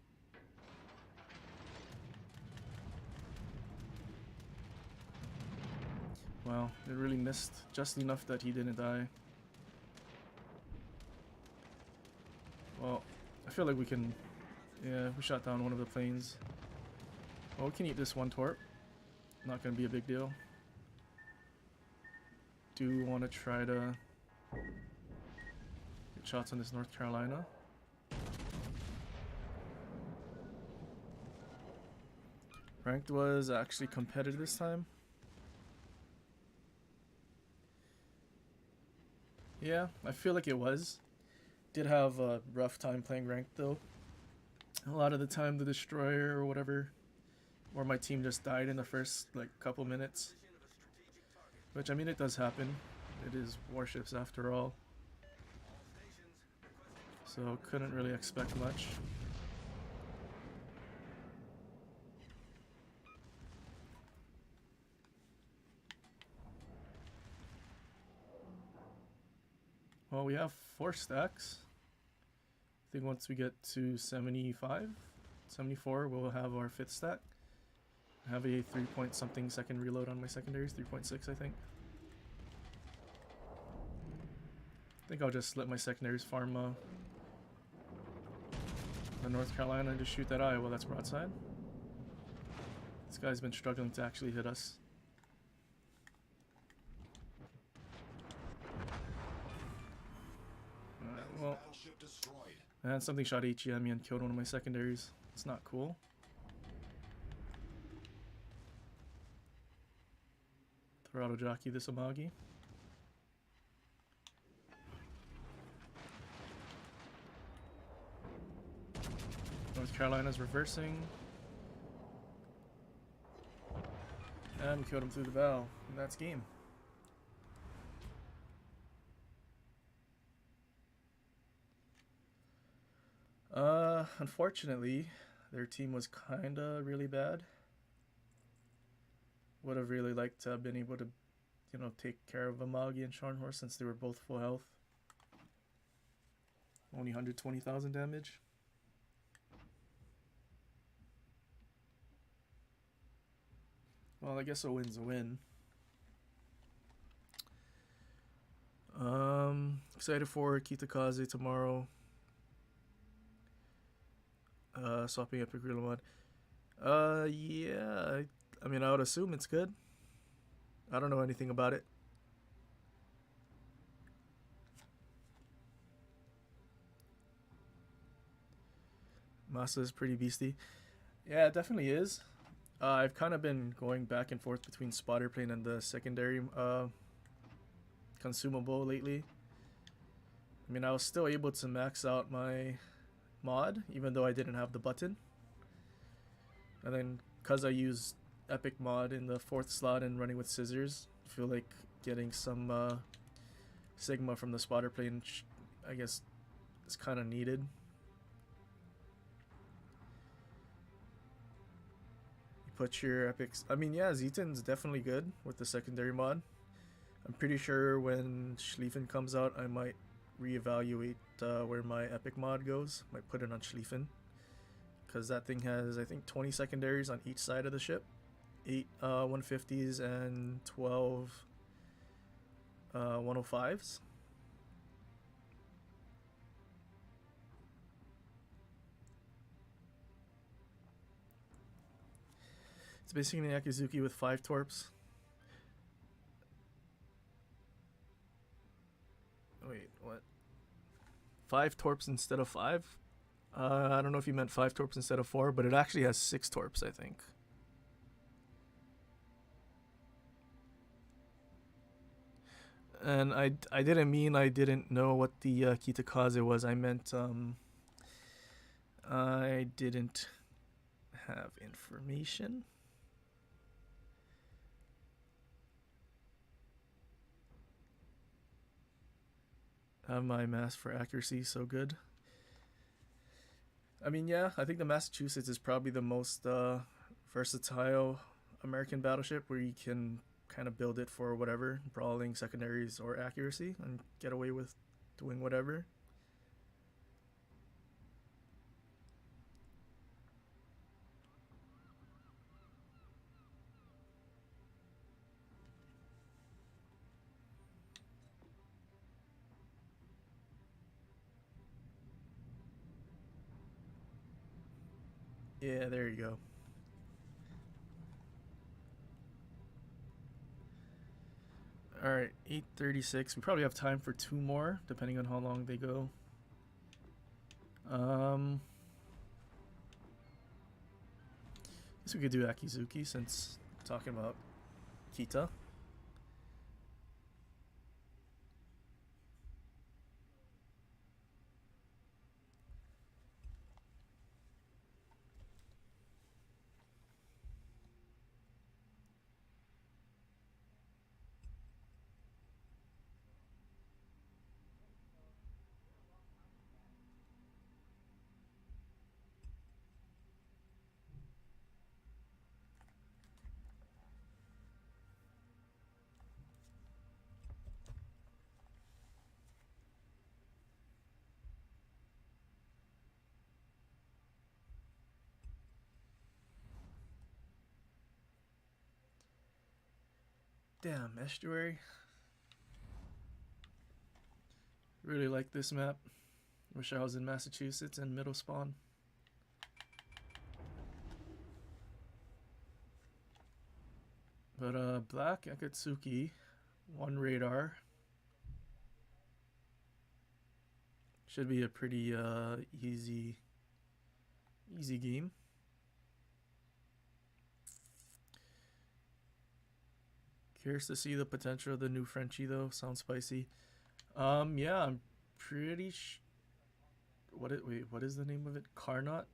Wow, it really missed just enough that he didn't die. Well, I feel like we can... Yeah, we shot down one of the planes. Well, we can eat this one torp. Not gonna be a big deal. Do want to try to get shots on this North Carolina. Ranked was actually competitive this time. Yeah, I feel like it was. Did have a rough time playing ranked though. A lot of the time the destroyer or whatever, or my team just died in the first like couple minutes. Which, I mean, it does happen. It is warships after all. So couldn't really expect much. Well, we have 4 stacks. I think once we get to 75, 74, we'll have our 5th stack. I have a 3-point-something second reload on my secondaries, 3.6 I think. I think I'll just let my secondaries farm the North Carolina and just shoot that eye while that's broadside. This guy's been struggling to actually hit us. Well, and something shot HE at me and killed one of my secondaries. It's not cool. Throttle jockey this Amagi. North Carolina's reversing. And we killed him through the bow. And that's game. Unfortunately, their team was kinda really bad. Would have really liked to have been able to, you know, take care of Amagi and Scharnhorst since they were both full health. Only 120,000 damage. Well, I guess a win's a win. Excited for Kitakaze tomorrow. Swapping Epic Real Mod. Yeah. I mean, I would assume it's good. I don't know anything about it. Masa is pretty beastie. Yeah, it definitely is. I've kind of been going back and forth between spotter plane and the secondary consumable lately. I mean, I was still able to max out my mod, even though I didn't have the button. And then, because I used Epic mod in the 4th slot and running with scissors, I feel like getting some Sigma from the spotter plane, I guess, is kind of needed. put your epics. I mean, yeah, Zetan's definitely good with the secondary mod. I'm pretty sure when Schlieffen comes out, I might reevaluate where my epic mod goes. Might put it on Schlieffen, because that thing has, I think, 20 secondaries on each side of the ship. 8 150s and 12 105s. It's basically an Akizuki with 5 torps. Wait, what? 5 torps instead of 5? I don't know if you meant 5 torps instead of 4, but it actually has 6 torps, I think. And I didn't mean I didn't know what the Kitakaze was. I meant I didn't have information. Have my math for accuracy so good? I mean, yeah, I think the Massachusetts is probably the most versatile American battleship, where you can kind of build it for whatever, brawling, secondaries, or accuracy, and get away with doing whatever. Yeah, there you go. Alright, 8:36. We probably have time for 2 more, depending on how long they go. Guess we could do Akizuki, since we're talking about Kita. Damn, estuary. Really like this map. Wish I was in Massachusetts and middle spawn. But black Akatsuki, 1 radar. Should be a pretty easy game. Curious to see the potential of the new Frenchie though. Sounds spicy. Yeah, I'm pretty what is the name of it? Carnot?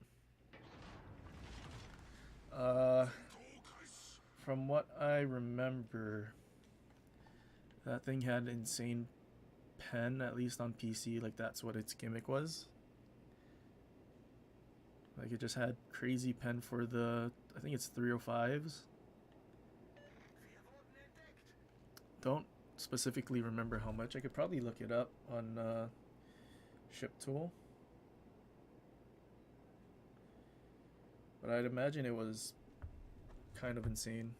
From what I remember, that thing had insane pen, at least on PC. Like, that's what its gimmick was. Like, it just had crazy pen for the, I think it's 305s. Don't specifically remember how much. I could probably look it up on Ship Tool. But I'd imagine it was kind of insane.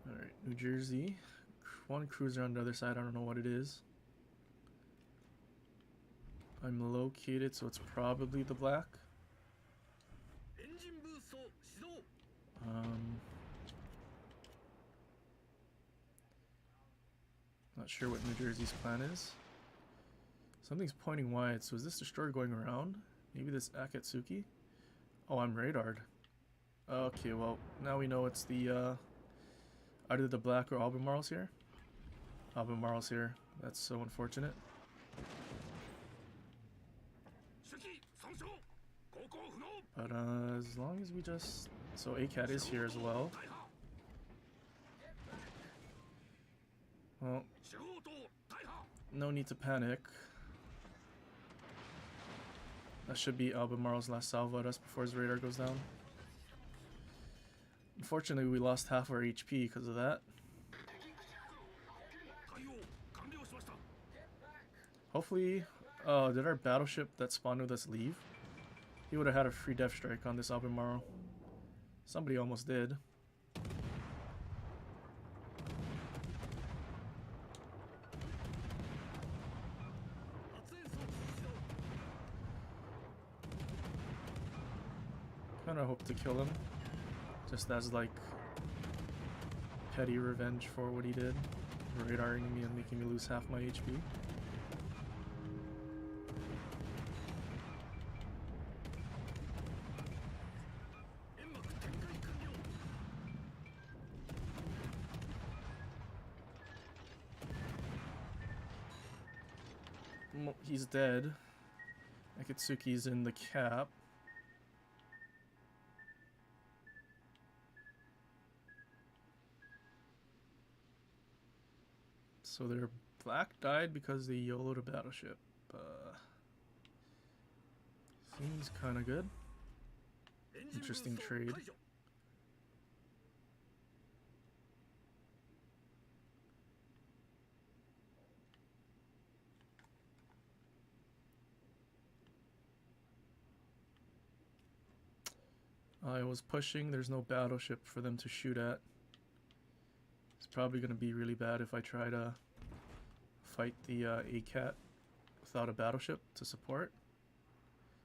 Alright, New Jersey. 1 cruiser on the other side. I don't know what it is. I'm located, so it's probably the black. Not sure what New Jersey's plan is. Something's pointing wide, so is this destroyer going around? Maybe this Akatsuki? Oh, I'm radared. Okay, well, now we know it's the, either the black or Albemarle's here. Albemarle's here. That's so unfortunate. But as long as we just... So ACAT is here as well. no need to panic. That should be Albemarle's last salvo at us before his radar goes down. Unfortunately, we lost half our HP because of that. Hopefully, did our battleship that spawned with us leave? He would have had a free death strike on this Albemarle. Somebody almost did. Kinda hope to kill him. Just as like petty revenge for what he did. Radaring me and making me lose half my HP. He's dead. Akatsuki's in the cap. So their black died because they YOLO'd a battleship. Seems kind of good. Interesting trade. I was pushing, there's no battleship for them to shoot at. It's probably going to be really bad if I try to fight the ACAT without a battleship to support.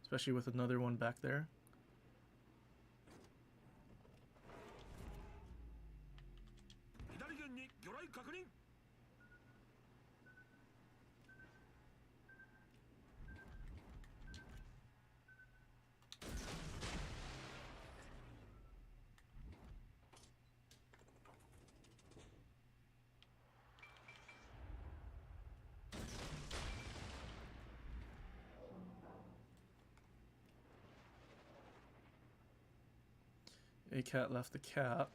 Especially with another one back there. ACAT left the cap.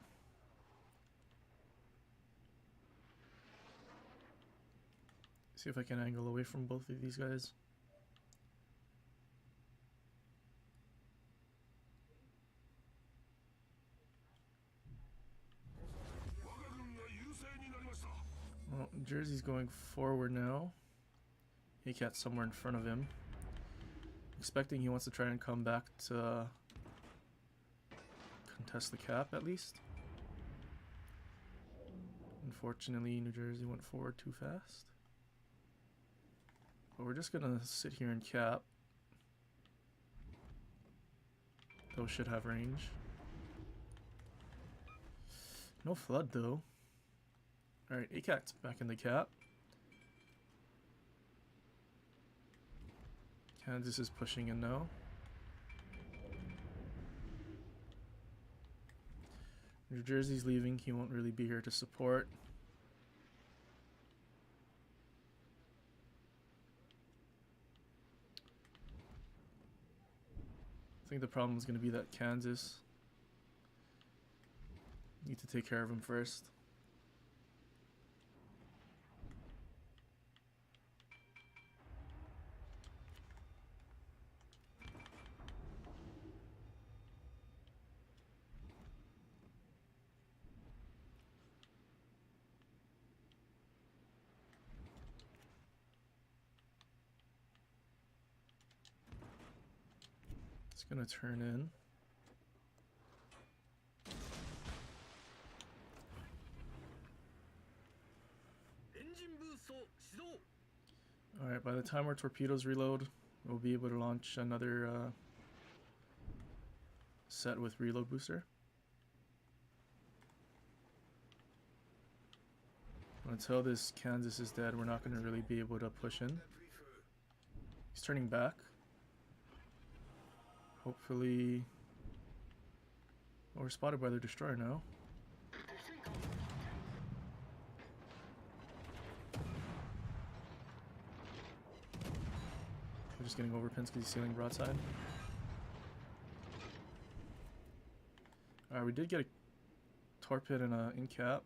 See if I can angle away from both of these guys. Well, Jersey's going forward now. ACAT's somewhere in front of him. Expecting he wants to try and come back to contest the cap at least. Unfortunately, New Jersey went forward too fast. But we're just gonna sit here and cap. Those should have range. No flood though. Alright, ACAT's back in the cap. Kansas is pushing in now. New Jersey's leaving, he won't really be here to support. I think the problem is going to be that Kansas. Need to take care of him first. It's gonna turn in. Alright, by the time our torpedoes reload, we'll be able to launch another set with reload booster. Until this Kansas is dead, we're not going to really be able to push in. He's turning back. Hopefully... Oh, we're spotted by their destroyer now. We're just getting overpins because he's sailing broadside. Alright, we did get a torpid and a in cap.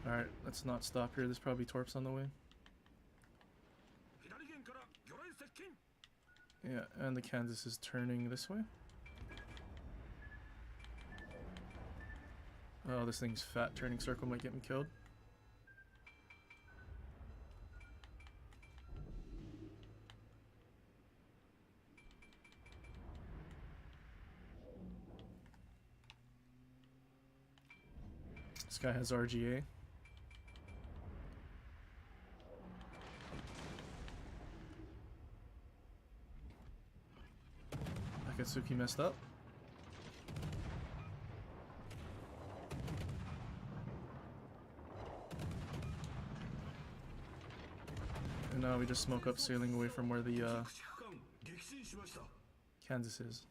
Alright, let's not stop here. There's probably torps on the way. 左舷から魚雷接近 Yeah, and the Kansas is turning this way. Oh, this thing's fat. Turning circle might get me killed. This guy has RGA. Akatsuki messed up. And now we just smoke up, sailing away from where the 駆逐艦撃沈しました Kansas is.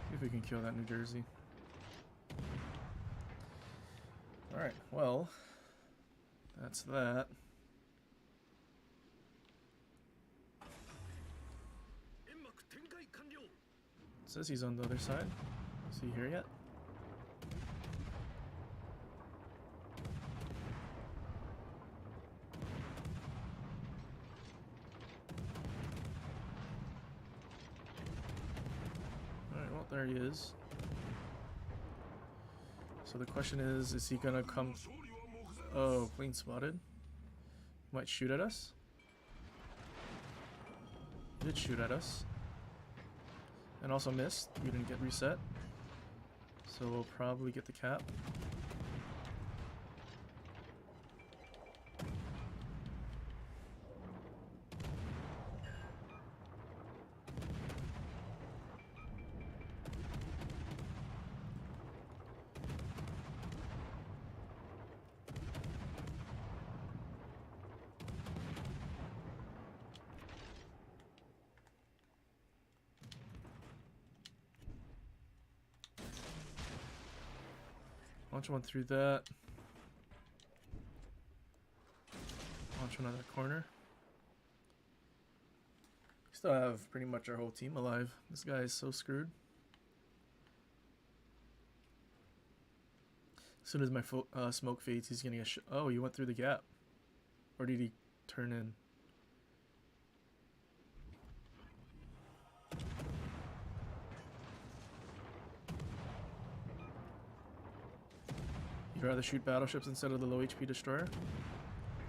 See if we can kill that New Jersey. Alright, well, that's that. 煙幕展開完了 It says he's on the other side. Is he here yet? Alright, well, there he is. So the question is he gonna come... 勝利は目前 Oh, plane spotted. Might shoot at us. He did shoot at us. And also missed. We didn't get reset. So we'll probably get the cap. Launch one through that. Launch one out of that corner. Still have pretty much our whole team alive. This guy is so screwed. As soon as my smoke fades, he's getting a oh, he went through the gap. Or did he turn in? You'd rather shoot battleships instead of the low HP destroyer?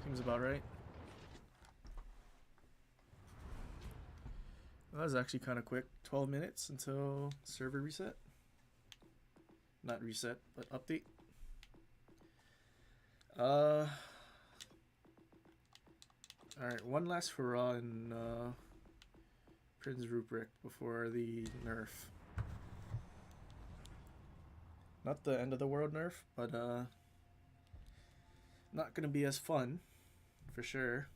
Seems about right. Well, that was actually kind of quick. 12 minutes until server reset. Not reset, but update. Alright, one last hurrah in Prince Rupert before the nerf. Not the end of the world nerf, but not gonna be as fun, for sure.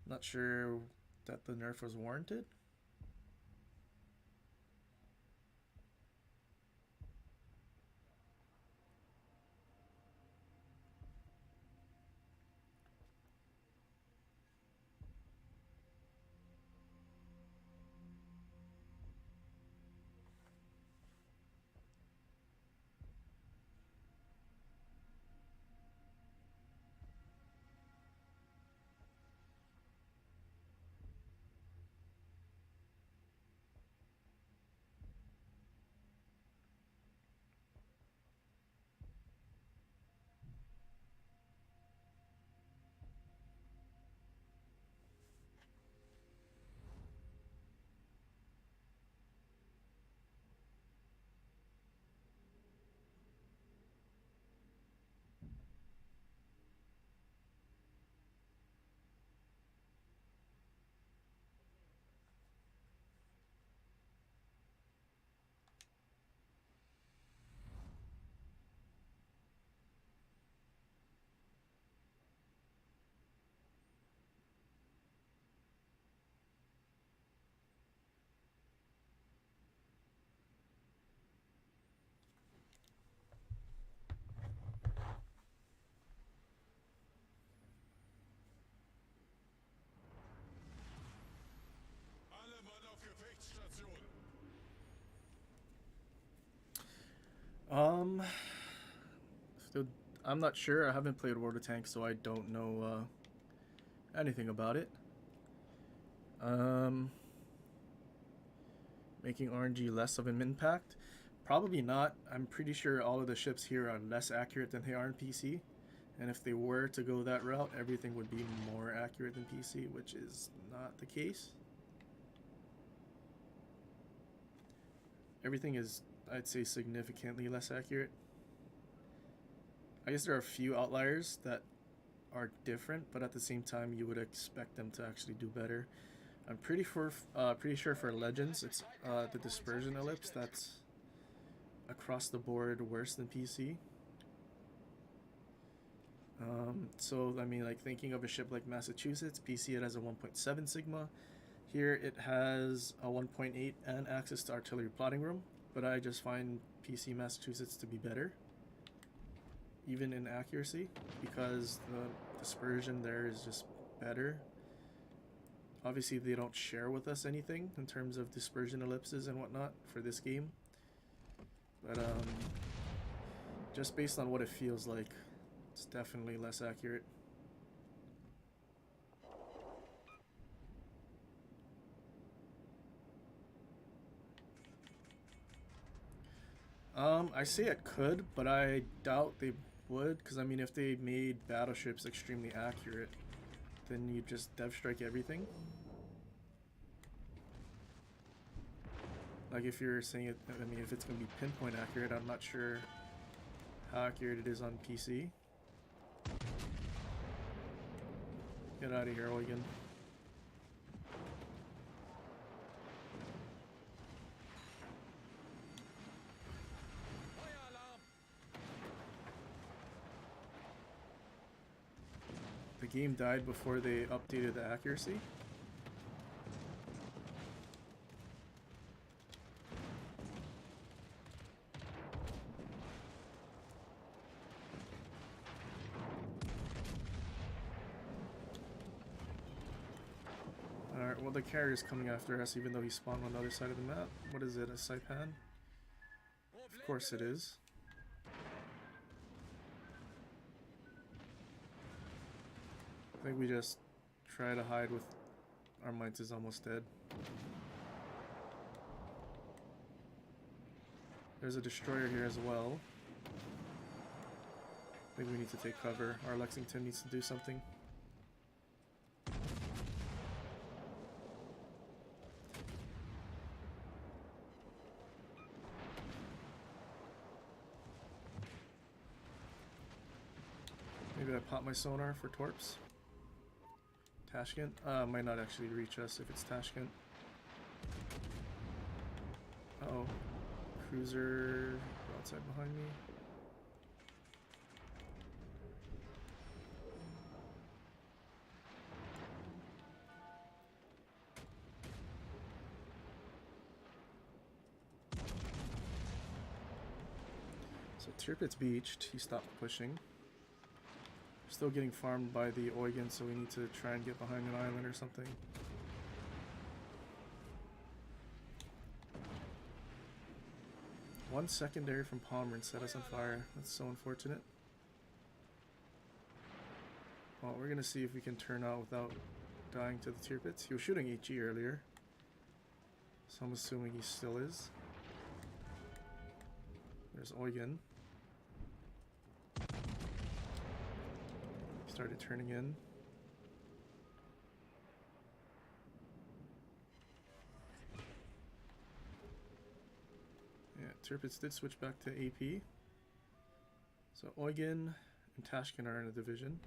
Not sure that the nerf was warranted. Um, still, I'm not sure. I haven't played World of Tanks, so I don't know anything about it. Making RNG less of an impact? Probably not. I'm pretty sure all of the ships here are less accurate than they are in PC. And if they were to go that route, everything would be more accurate than PC, which is not the case. Everything is, I'd say, significantly less accurate. I guess there are a few outliers that are different, but at the same time, you would expect them to actually do better. I'm pretty sure for Legends, it's the dispersion ellipse that's across the board worse than PC. So I mean, like thinking of a ship like Massachusetts, PC it has a 1.7 sigma. Here it has a 1.8 and access to artillery plotting room, but I just find PC Massachusetts to be better, even in accuracy, because the dispersion there is just better. Obviously, they don't share with us anything in terms of dispersion ellipses and whatnot for this game, but just based on what it feels like, it's definitely less accurate. I say it could, but I doubt they would, because I mean, if they made battleships extremely accurate, then you just dev strike everything. Like if you're saying it, I mean, if it's gonna be pinpoint accurate, I'm not sure how accurate it is on PC. Get out of here, Eugen. The game died before they updated the accuracy. Alright, well the carrier's coming after us even though he spawned on the other side of the map. What is it, a Saipan? Of course it is. I think we just try to hide with our might is almost dead. There's a destroyer here as well. I think we need to take cover. Our Lexington needs to do something. Maybe I pop my sonar for torps. Tashkent? Might not actually reach us if it's Tashkent. Uh-oh. Cruiser outside behind me. So Tirpitz beached. He stopped pushing. Still getting farmed by the Eugen, so we need to try and get behind an island or something. One secondary from Palmer and set us on fire. That's so unfortunate. Well, we're gonna see if we can turn out without dying to the Tirpitz. He was shooting HE earlier, so I'm assuming he still is. There's Eugen. Started turning in. Yeah, Tirpitz did switch back to AP. So Eugen and Tashkent are in a division.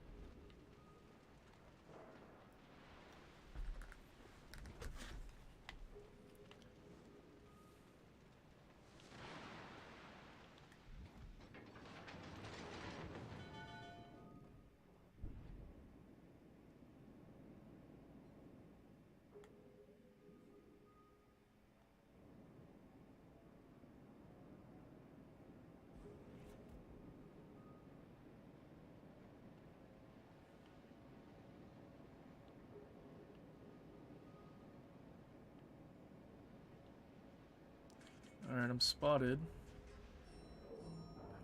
Alright, I'm spotted.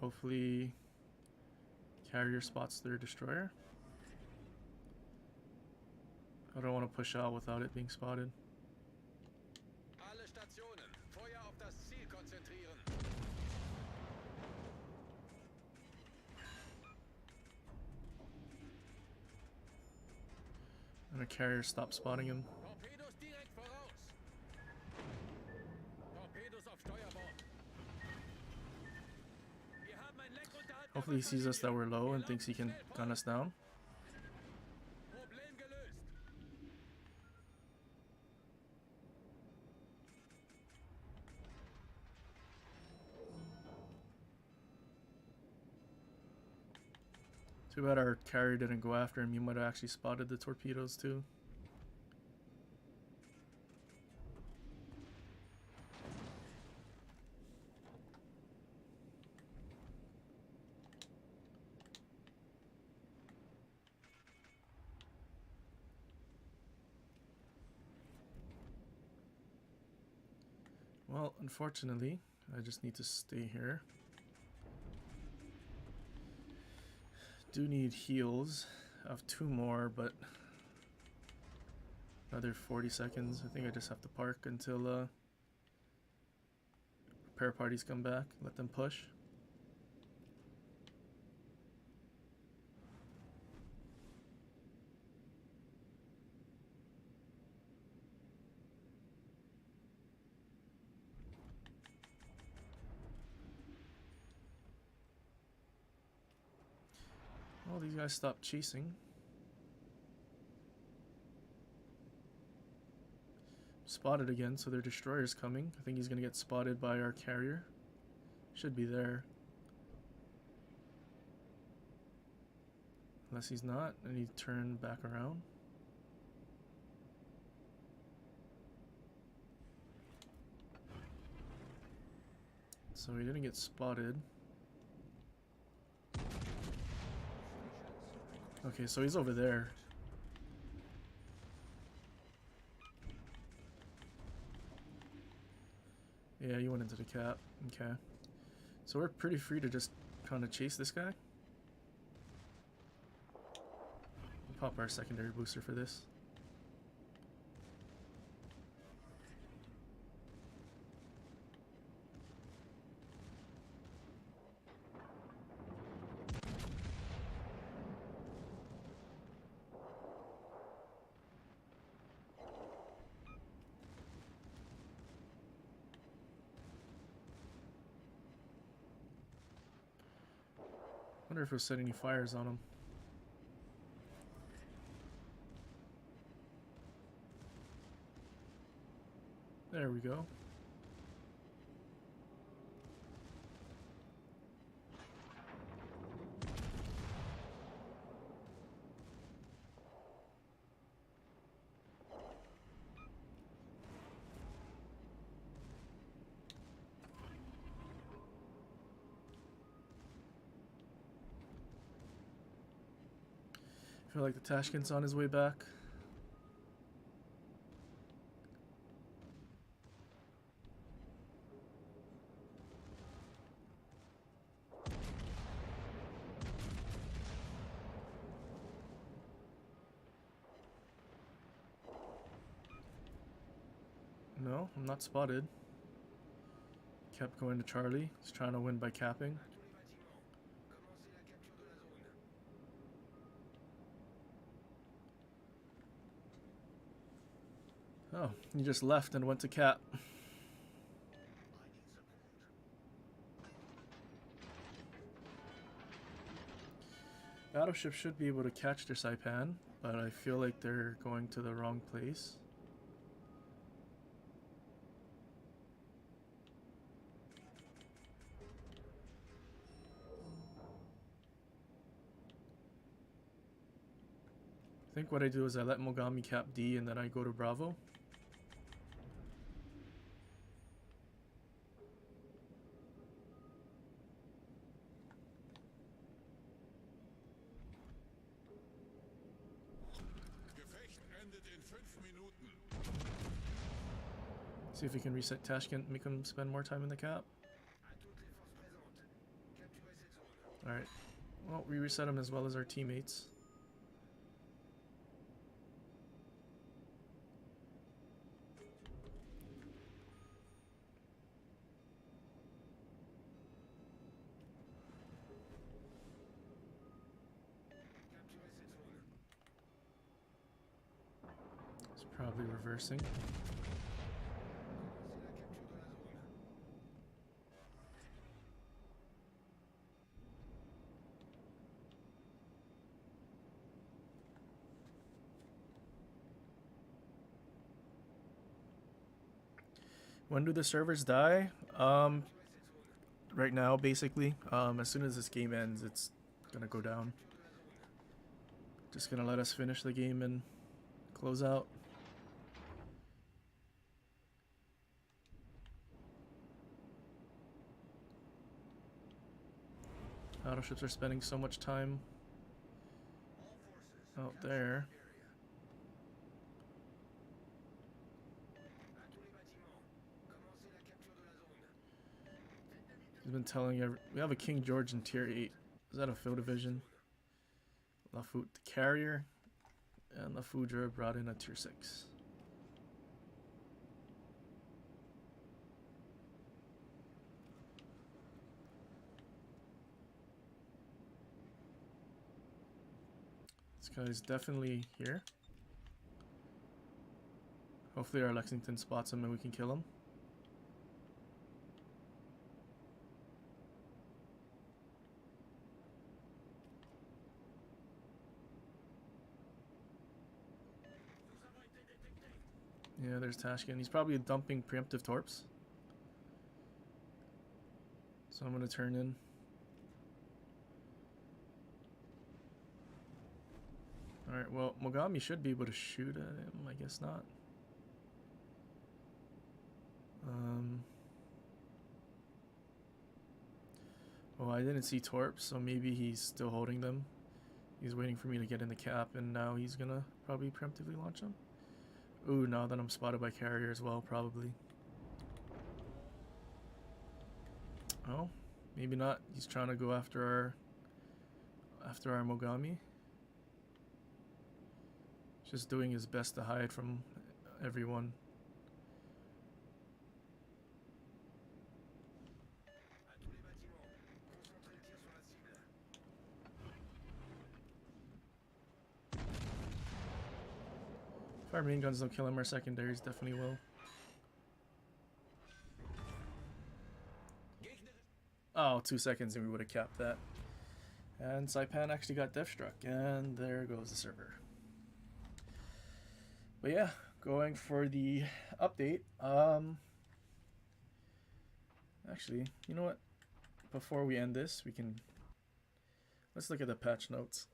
Hopefully carrier spots their destroyer. I don't want to push out without it being spotted. Alle Stationen, Feuer auf das Ziel konzentrieren. And a carrier stopped spotting him. Torpedos direkt voraus. Torpedos auf Steuerbord. Wir haben ein Leck unterhalb der Hopefully he sees us that we're low and thinks he can gun us down. Problem gelöst. Too bad our carrier didn't go after him. You might have actually spotted the torpedoes too. Well, unfortunately, I just need to stay here. Do need heals. I have 2 more, but another 40 seconds. I think I just have to park until repair parties come back. Let them push. Well, these guys stopped chasing. Spotted again, so their destroyer's coming. I think he's gonna get spotted by our carrier. Should be there. Unless he's not, and he turned back around. So he didn't get spotted. Okay, so he's over there. Yeah, you went into the cap. Okay. So we're pretty free to just kind of chase this guy. We'll pop our secondary booster for this. I wonder if we'll set any fires on him. There we go. I feel like the Tashkent's on his way back. No, I'm not spotted. Kept going to Charlie. He's trying to win by capping. Oh, he just left and went to cap. Battleship should be able to catch their Saipan, but I feel like they're going to the wrong place. I think what I do is I let Mogami cap D and then I go to Bravo. Gefecht endet in 5 Minuten. See if we can reset Tashkent, make him spend more time in the cap. À toutes les forces présentes, capturez Alright. Well, we reset them as well as our teammates. It's probably reversing. When do the servers die? Right now, basically. As soon as this game ends, it's gonna go down. Just gonna let us finish the game and close out. Battleships are spending so much time out there. He's been telling we have a King George in tier 8. Is that a field division? Lafute the carrier, and Lafudra brought in a tier 6. This guy's definitely here. Hopefully our Lexington spots him and we can kill him. Yeah, there's Tashkin. He's probably dumping preemptive torps. So I'm going to turn in. Alright, well, Mogami should be able to shoot at him. I guess not. Oh, I didn't see torps, so maybe he's still holding them. He's waiting for me to get in the cap, and now he's going to probably preemptively launch them. Ooh, now that I'm spotted by carrier as well, probably. Oh, maybe not. He's trying to go after our Mogami. Just doing his best to hide from everyone. If our main guns don't kill him, our secondaries definitely will. Oh, 2 seconds and we would have capped that. And Saipan actually got death struck, and there goes the server. But yeah, going for the update. Actually, you know what? Before we end this, let's look at the patch notes.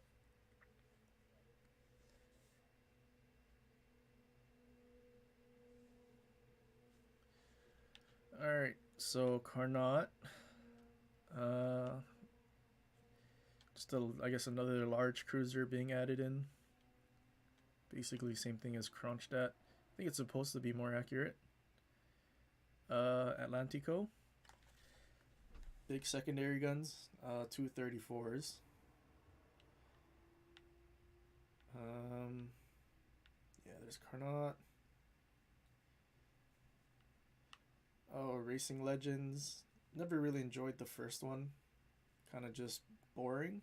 Alright, so Carnot. Just I guess another large cruiser being added in. Basically same thing as Kronstadt. I think it's supposed to be more accurate. Atlantico. Big secondary guns. 234s. Yeah, there's Carnot. Oh, Racing Legends. Never really enjoyed the first one. Kind of just boring.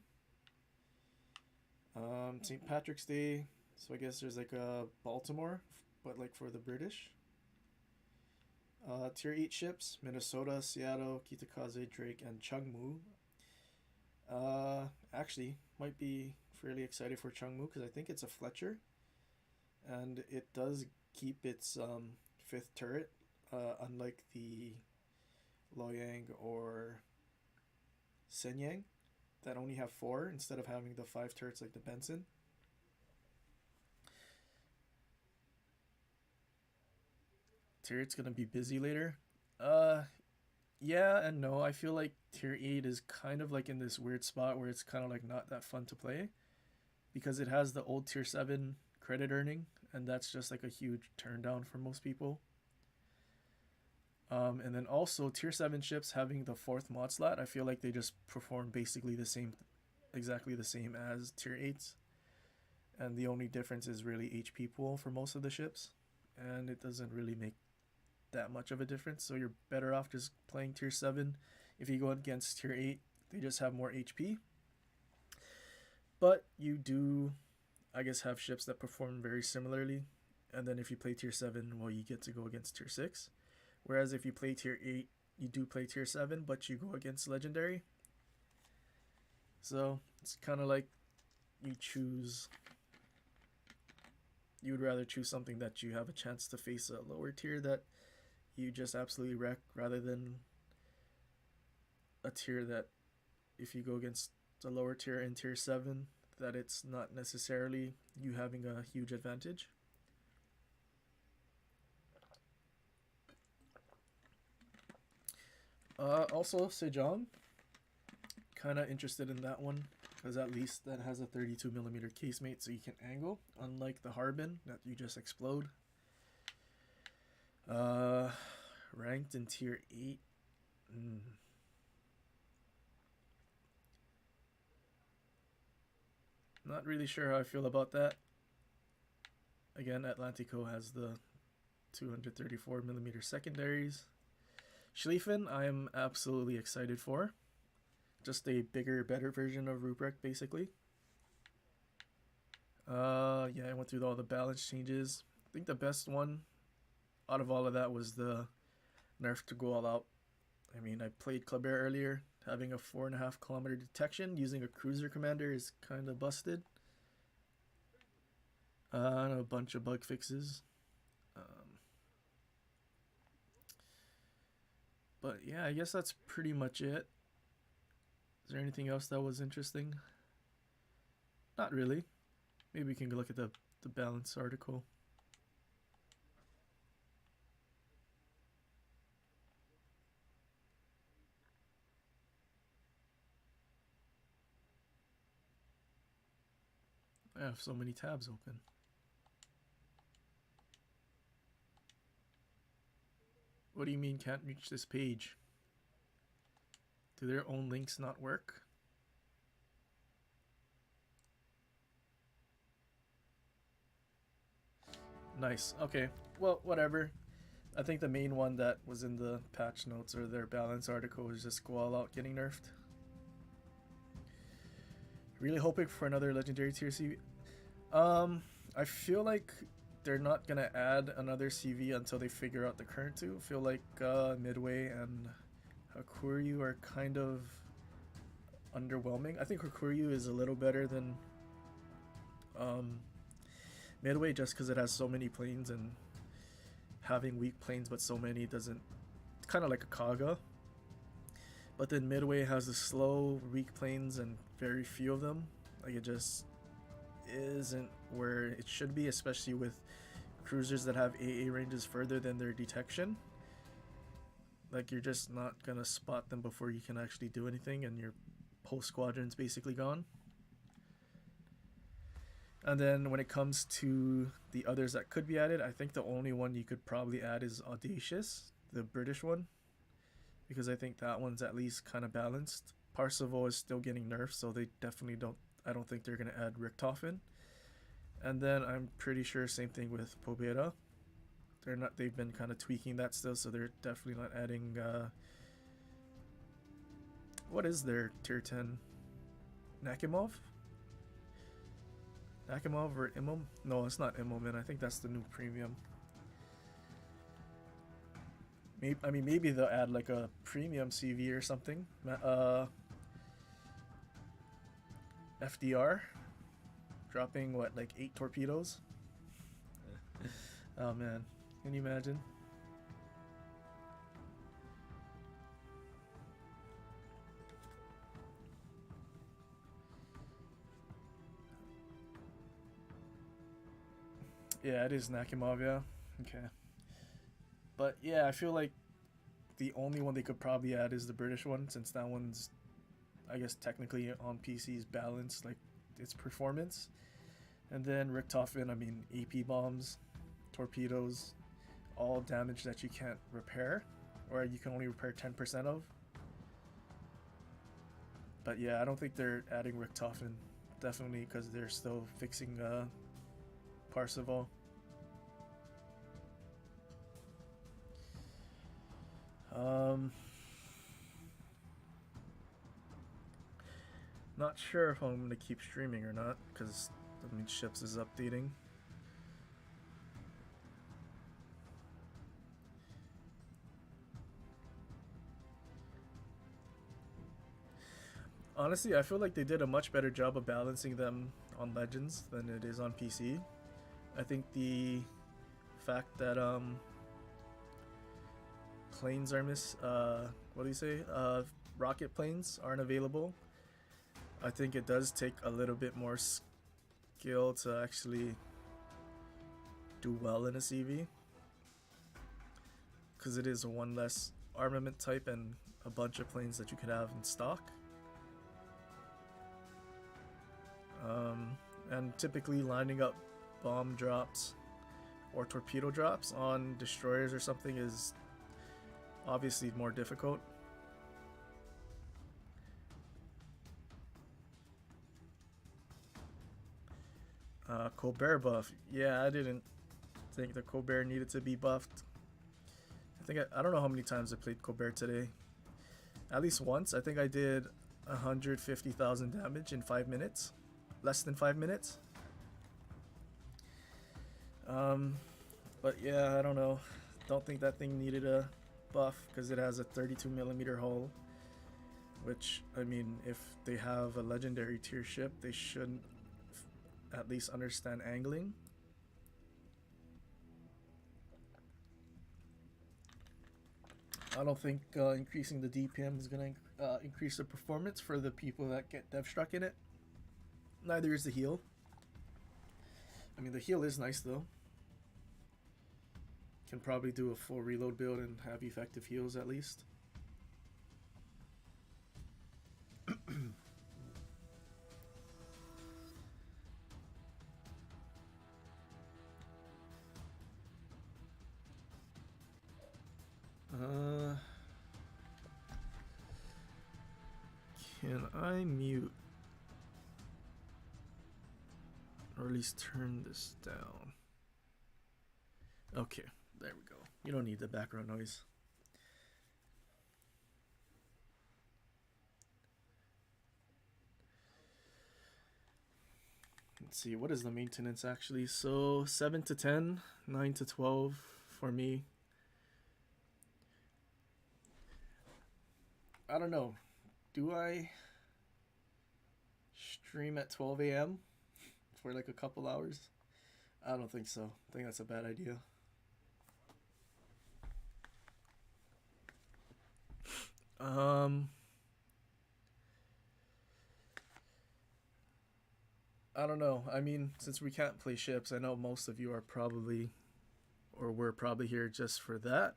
St. Patrick's Day. So I guess there's like a Baltimore, but like for the British. Tier 8 ships. Minnesota, Seattle, Kitakaze, Drake, and Chungmu. Actually, might be fairly excited for Chungmu because I think it's a Fletcher. And it does keep its 5th turret. Unlike the Loyang or Shenyang that only have 4 instead of having the 5 turrets like the Benson. Tier 8's gonna be busy later. Yeah and no. I feel like tier 8 is kind of like in this weird spot where it's kind of like not that fun to play because it has the old tier 7 credit earning, and that's just like a huge turn down for most people. And then also tier 7 ships having the 4th mod slot, I feel like they just perform basically the same, exactly the same as tier 8s. And the only difference is really HP pool for most of the ships. And it doesn't really make that much of a difference. So you're better off just playing tier 7. If you go against tier 8, they just have more HP. But you do, I guess, have ships that perform very similarly. And then if you play tier 7, well, you get to go against tier 6. Whereas if you play tier 8, you do play tier 7, but you go against legendary. So it's kind of like you choose, you would rather choose something that you have a chance to face a lower tier that you just absolutely wreck, rather than a tier that if you go against a lower tier in tier 7, that it's not necessarily you having a huge advantage. Also, Sejong, kind of interested in that one, because at least that has a 32mm casemate, so you can angle, unlike the Harbin that you just explode. Ranked in tier 8. Not really sure how I feel about that. Again, Atlantico has the 234mm secondaries. Schlieffen, I am absolutely excited for. Just a bigger, better version of Ruprecht, basically. Yeah, I went through all the balance changes. I think the best one out of all of that was the nerf to go all out. I mean, I played Colbert earlier. Having a 4.5 kilometer detection using a cruiser commander is kind of busted. And a bunch of bug fixes. But yeah, I guess that's pretty much it. Is there anything else that was interesting? Not really. Maybe we can look at the balance article. I have so many tabs open. What do you mean can't reach this page? Do their own links not work? Nice. Okay. Well, whatever. I think the main one that was in the patch notes or their balance article was just go all out getting nerfed. Really hoping for another legendary tier CV. I feel like they're not gonna add another CV until they figure out the current two. I feel like Midway and Hakuryu are kind of underwhelming. I think Hakuryu is a little better than Midway, just because it has so many planes, and having weak planes but so many doesn't, it's kind of like a Kaga. But then Midway has the slow weak planes and very few of them. Like, it just isn't where it should be, especially with cruisers that have AA ranges further than their detection. Like, you're just not gonna spot them before you can actually do anything, and your whole squadron's basically gone. And then when it comes to the others that could be added, I think the only one you could probably add is Audacious, the British one, because I think that one's at least kind of balanced. Parseval is still getting nerfed, so they definitely don't, I don't think they're going to add Richthofen. And then I'm pretty sure same thing with Pobeda. They've been kind of tweaking that still, so they're definitely not adding what is their tier 10? Nakimov or Imom? No, it's not Imom, I think that's the new premium. Maybe they'll add like a premium CV or something. FDR dropping what, like 8 torpedoes? Oh man, can you imagine? Yeah, it is Nakimov, yeah. Okay. But yeah, I feel like the only one they could probably add is the British one, since that one's, I guess, technically on PC's balanced, like its performance. And then Richthofen, I mean, AP bombs, torpedoes, all damage that you can't repair. or you can only repair 10% of. But yeah, I don't think they're adding Richtofen, definitely, because they're still fixing Parseval. Not sure if I'm gonna keep streaming or not, because I mean ships is updating. Honestly, I feel like they did a much better job of balancing them on Legends than it is on PC. I think the fact that planes are what do you say? Rocket planes aren't available. I think it does take a little bit more skill to actually do well in a CV, because it is one less armament type and a bunch of planes that you could have in stock. And typically lining up bomb drops or torpedo drops on destroyers or something is obviously more difficult. Colbert buff. Yeah, I didn't think the Colbert needed to be buffed. I don't know how many times I played Colbert today. At least once. I think I did 150,000 damage in 5 minutes. Less than 5 minutes. But yeah, I don't know. Don't think that thing needed a buff because it has a 32mm hull. Which, I mean, if they have a legendary tier ship, they should at least understand angling. I don't think increasing the DPM is going to increase the performance for the people that get dev struck in it. Neither is the heal. I mean, the heal is nice though. Can probably do a full reload build and have effective heals at least. Can I mute? Or at least turn this down. Okay, there we go. You don't need the background noise. Let's see, what is the maintenance actually? So 7 to 10, 9 to 12 for me. I don't know. Do I stream at 12 a.m. for like a couple hours? I don't think so. I think that's a bad idea. I don't know. I mean, since we can't play ships, I know most of you are probably, or we're probably here just for that.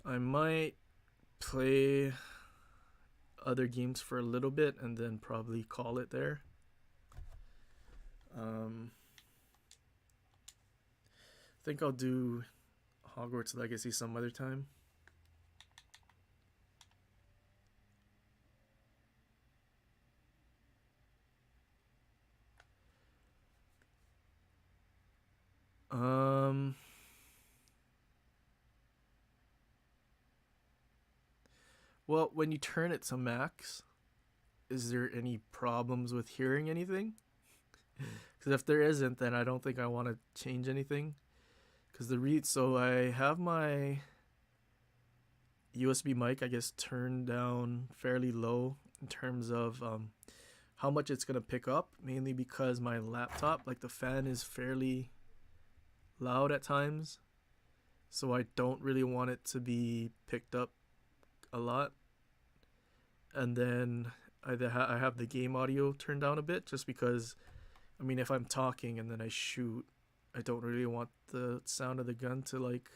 I might play other games for a little bit and then probably call it there. I think I'll do Hogwarts Legacy some other time. Well, when you turn it to max, is there any problems with hearing anything? Because if there isn't, then I don't think I want to change anything. Because so I have my USB mic, I guess, turned down fairly low in terms of how much it's going to pick up, mainly because my laptop, like the fan is fairly loud at times. So I don't really want it to be picked up a lot. And then I have the game audio turned down a bit just because, I mean, if I'm talking and then I shoot, I don't really want the sound of the gun to like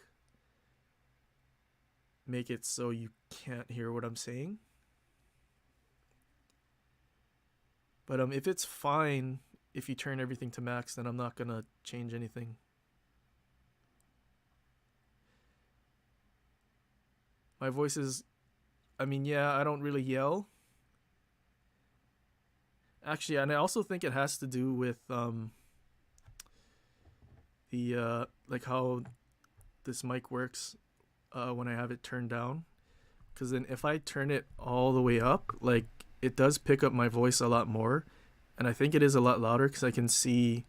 make it so you can't hear what I'm saying. But if it's fine if you turn everything to max, then I'm not gonna change anything. My voice is, I mean, yeah, I don't really yell. Actually, and I also think it has to do with the like how this mic works when I have it turned down. Because then if I turn it all the way up, like it does pick up my voice a lot more, and I think it is a lot louder because I can see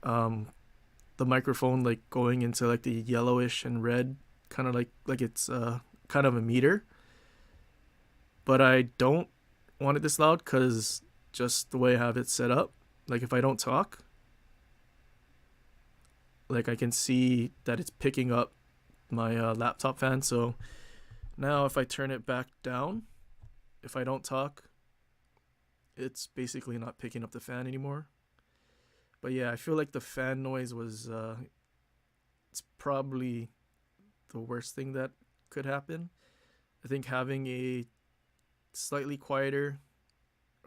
the microphone like going into like the yellowish and red, kind of like it's kind of a meter. But I don't want it this loud because just the way I have it set up, like if I don't talk, like I can see that it's picking up my laptop fan. So now if I turn it back down, if I don't talk, it's basically not picking up the fan anymore. But yeah, I feel like the fan noise was it's probably the worst thing that could happen. I think having a slightly quieter,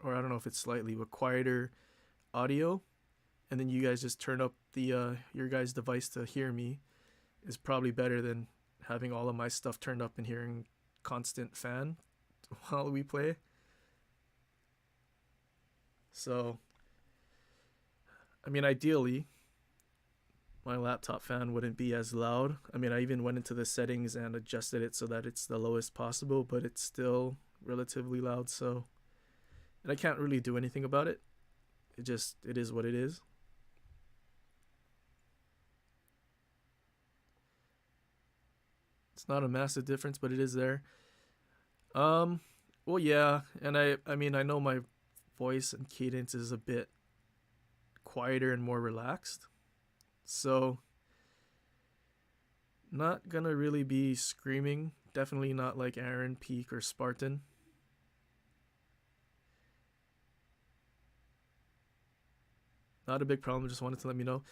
or I don't know if it's slightly, but quieter audio, and then you guys just turn up the your guys' device to hear me, is probably better than having all of my stuff turned up and hearing constant fan while we play. So, I mean, ideally, my laptop fan wouldn't be as loud. I mean, I even went into the settings and adjusted it so that it's the lowest possible, but it's still relatively loud. So, and I can't really do anything about it. It is what it is. It's not a massive difference, but it is there. Well, yeah, and I mean, I know my voice and cadence is a bit quieter and more relaxed. So, not gonna really be screaming. Definitely not like Aaron, Peak, or Spartan. Not a big problem. Just wanted to let me know.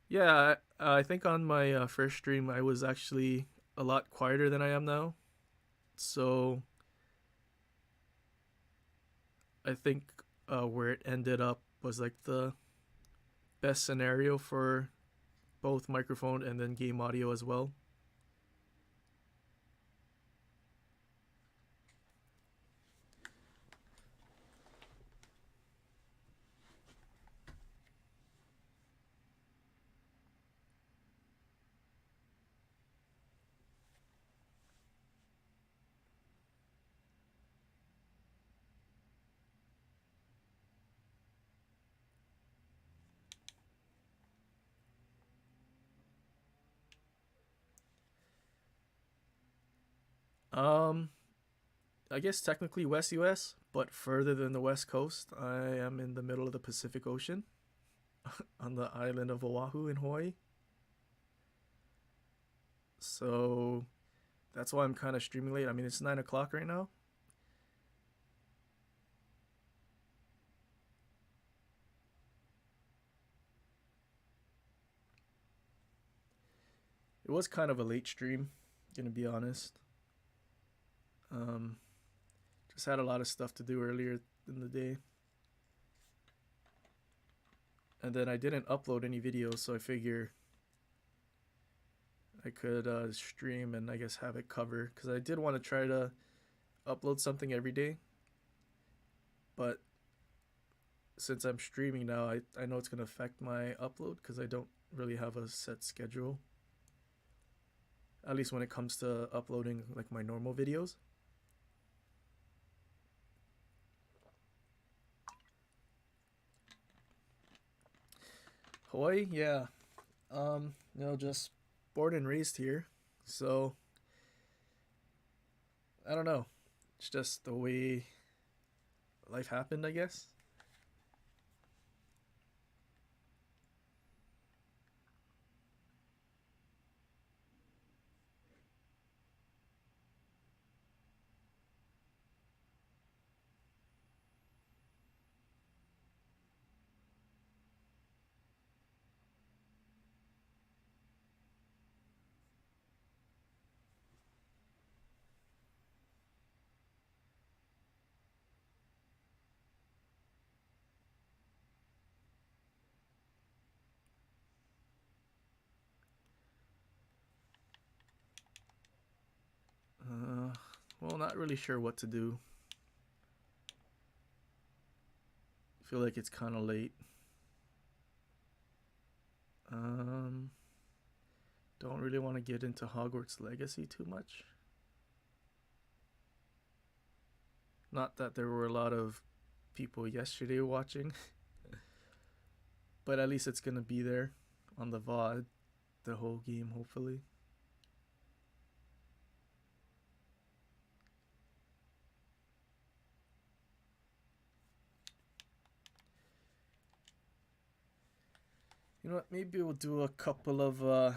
Yeah, I think on my first stream I was actually a lot quieter than I am now. So I think where it ended up was like the best scenario for both microphone and then game audio as well. Um, I guess technically West US, but further than the West Coast. I am in the middle of the Pacific Ocean on the island of Oahu in Hawaii. So that's why I'm kind of streaming late. I mean, it's 9 o'clock right now. It was kind of a late stream, gonna be honest. Um, just had a lot of stuff to do earlier in the day. And then I didn't upload any videos, so I figure I could stream and I guess have it cover. Because I did want to try to upload something every day. But since I'm streaming now, I know it's going to affect my upload because I don't really have a set schedule. At least when it comes to uploading like my normal videos. Hawaii, yeah. Just born and raised here. So I don't know. It's just the way life happened, I guess. Well, not really sure what to do. Feel like it's kind of late. Don't really want to get into Hogwarts Legacy too much. Not that there were a lot of people yesterday watching, but at least it's gonna be there on the VOD, the whole game, hopefully. You know what, maybe we'll do a couple of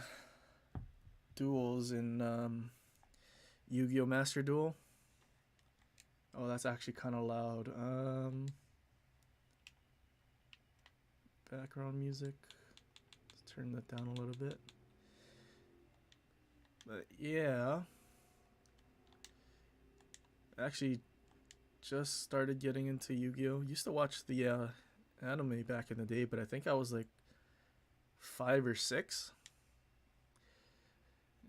duels in Yu-Gi-Oh! Master Duel. Oh, that's actually kind of loud. Background music. Let's turn that down a little bit. But yeah. Actually, just started getting into Yu-Gi-Oh! Used to watch the anime back in the day, but I think I was like 5 or 6.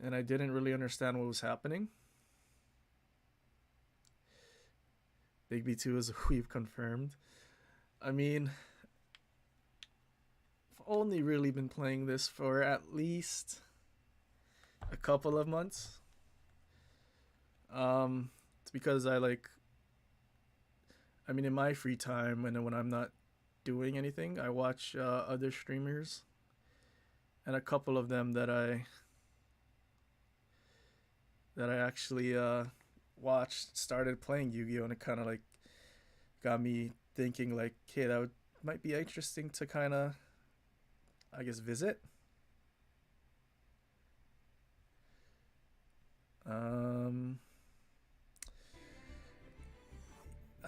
And I didn't really understand what was happening. Big B2 is we've confirmed. I mean, I've only really been playing this for at least a couple of months. It's because I mean, in my free time and when I'm not doing anything, I watch other streamers, and a couple of them that I actually watched started playing Yu-Gi-Oh! And it kind of like got me thinking like, hey, that might be interesting to kind of, I guess, visit. I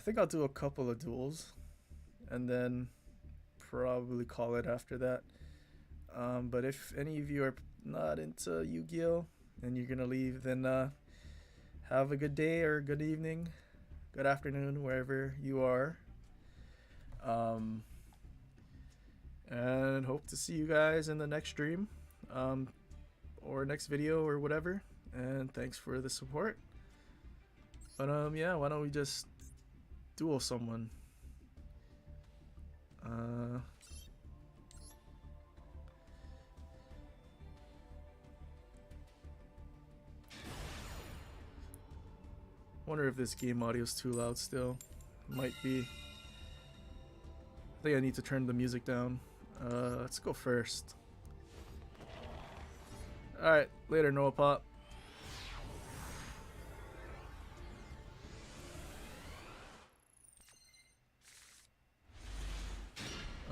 think I'll do a couple of duels and then probably call it after that. But if any of you are not into Yu-Gi-Oh! And you're gonna leave, then have a good day or good evening, good afternoon, wherever you are. And hope to see you guys in the next stream, or next video or whatever. And thanks for the support. But yeah, why don't we just duel someone? Wonder if this game audio is too loud still. Might be. I think I need to turn the music down. Let's go first. Alright, later Noah Pop.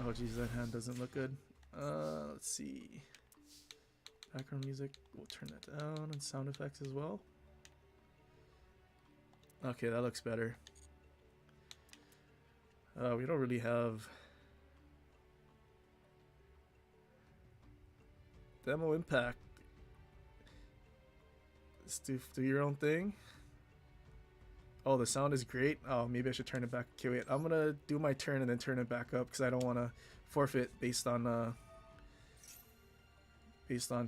Oh geez, that hand doesn't look good. Let's see. Background music, we'll turn that down, and sound effects as well. Okay, that looks better. We don't really have demo impact. Just do your own thing. Oh, the sound is great. Oh, maybe I should turn it back. Okay, wait. I'm gonna do my turn and then turn it back up because I don't want to forfeit based on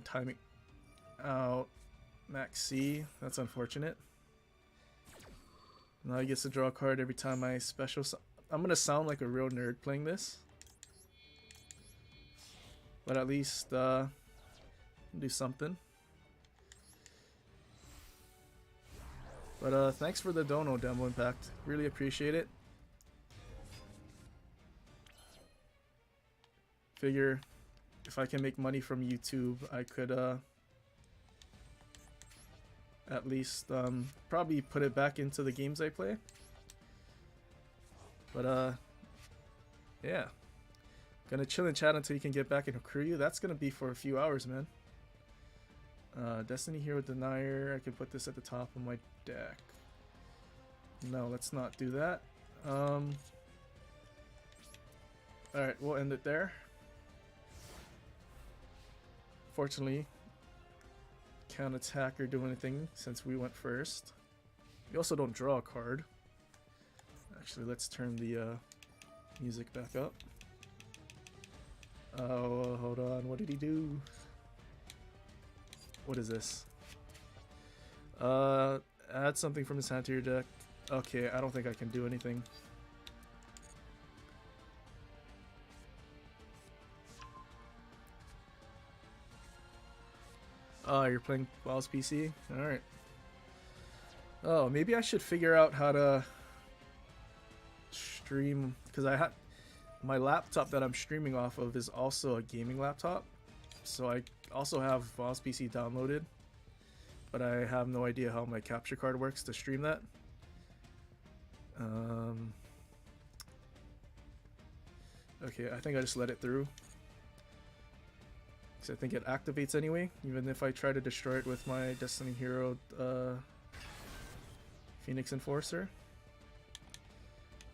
timing out. Max C. That's unfortunate. Now he gets to draw a card every time I special. I'm gonna sound like a real nerd playing this, but at least do something. But thanks for the dono, Demo Impact. Really appreciate it. Figure if I can make money from YouTube, I could at least probably put it back into the games I play. But yeah, gonna chill and chat until you can get back into Crew. That's gonna be for a few hours, man. Destiny Hero Denier. I can put this at the top of my deck. No, let's not do that. Alright, we'll end it there. Fortunately, can't attack or do anything since we went first. We also don't draw a card. Actually, let's turn the music back up. Oh, hold on. What did he do? What is this? Add something from his hand to your deck. Okay, I don't think I can do anything. Oh, you're playing Wild's PC? Alright. Oh, maybe I should figure out how to stream, because my laptop that I'm streaming off of is also a gaming laptop. So I also have Wild's PC downloaded, but I have no idea how my capture card works to stream that. Okay, I think I just let it through. Because I think it activates anyway, even if I try to destroy it with my Destiny Hero Phoenix Enforcer.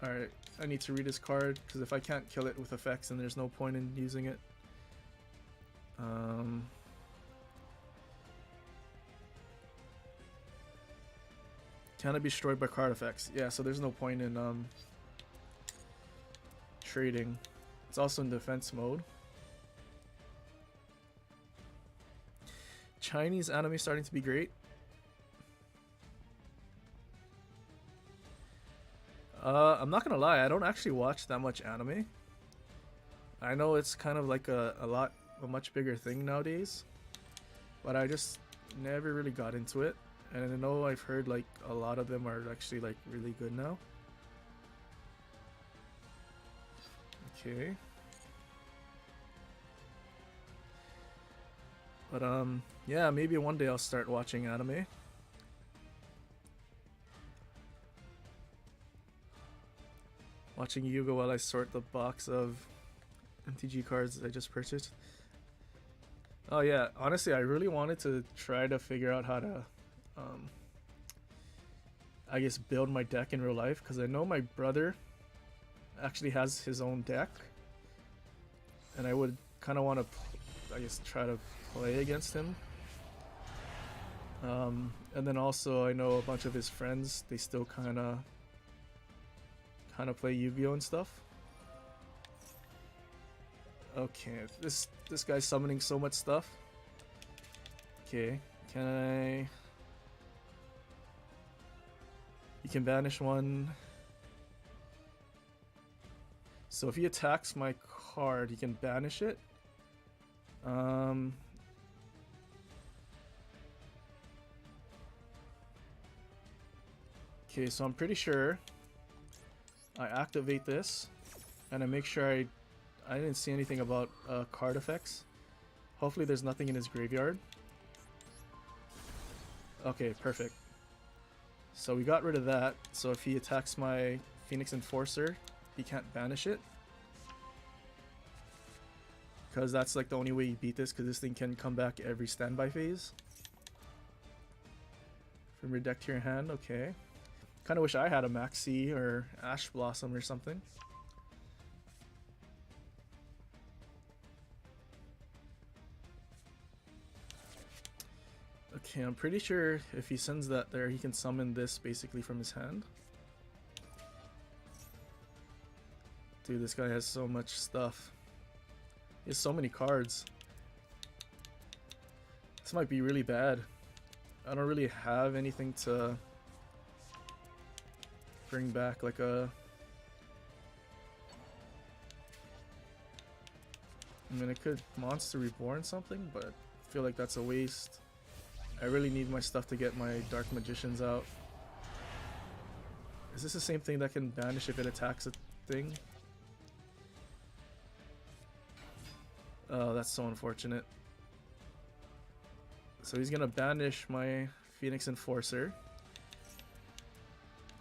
Alright, I need to read his card, because if I can't kill it with effects, then there's no point in using it. Cannot be destroyed by card effects. Yeah, so there's no point in trading. It's also in defense mode. Chinese anime starting to be great. I'm not gonna lie, I don't actually watch that much anime. I know it's kind of like a much bigger thing nowadays, but I just never really got into it. And I know I've heard like a lot of them are actually like really good now. Okay. But yeah, maybe one day I'll start watching anime. Watching Yuga while I sort the box of MTG cards I just purchased. Oh yeah, honestly I really wanted to try to figure out how to I guess build my deck in real life, because I know my brother actually has his own deck, and I would kind of want to I guess try to play against him. And then also I know a bunch of his friends, they still kind of play Yu-Gi-Oh and stuff. Okay, this guy's summoning so much stuff. Okay, can I? You can banish one. So if he attacks my card, he can banish it. Okay, so I'm pretty sure I activate this, and I make sure I didn't see anything about card effects. Hopefully there's nothing in his graveyard. Okay, perfect. So we got rid of that, so if he attacks my Phoenix Enforcer, he can't banish it. Because that's like the only way you beat this, because this thing can come back every standby phase. From your deck to your hand, okay. Kind of wish I had a Maxi or Ash Blossom or something. Okay, I'm pretty sure if he sends that there, he can summon this basically from his hand. Dude, this guy has so much stuff. He has so many cards. This might be really bad. I don't really have anything to bring back like a... I mean, I could Monster Reborn something, but I feel like that's a waste. I really need my stuff to get my Dark Magicians out. Is this the same thing that can banish if it attacks a thing? Oh, that's so unfortunate. So he's gonna banish my Phoenix Enforcer.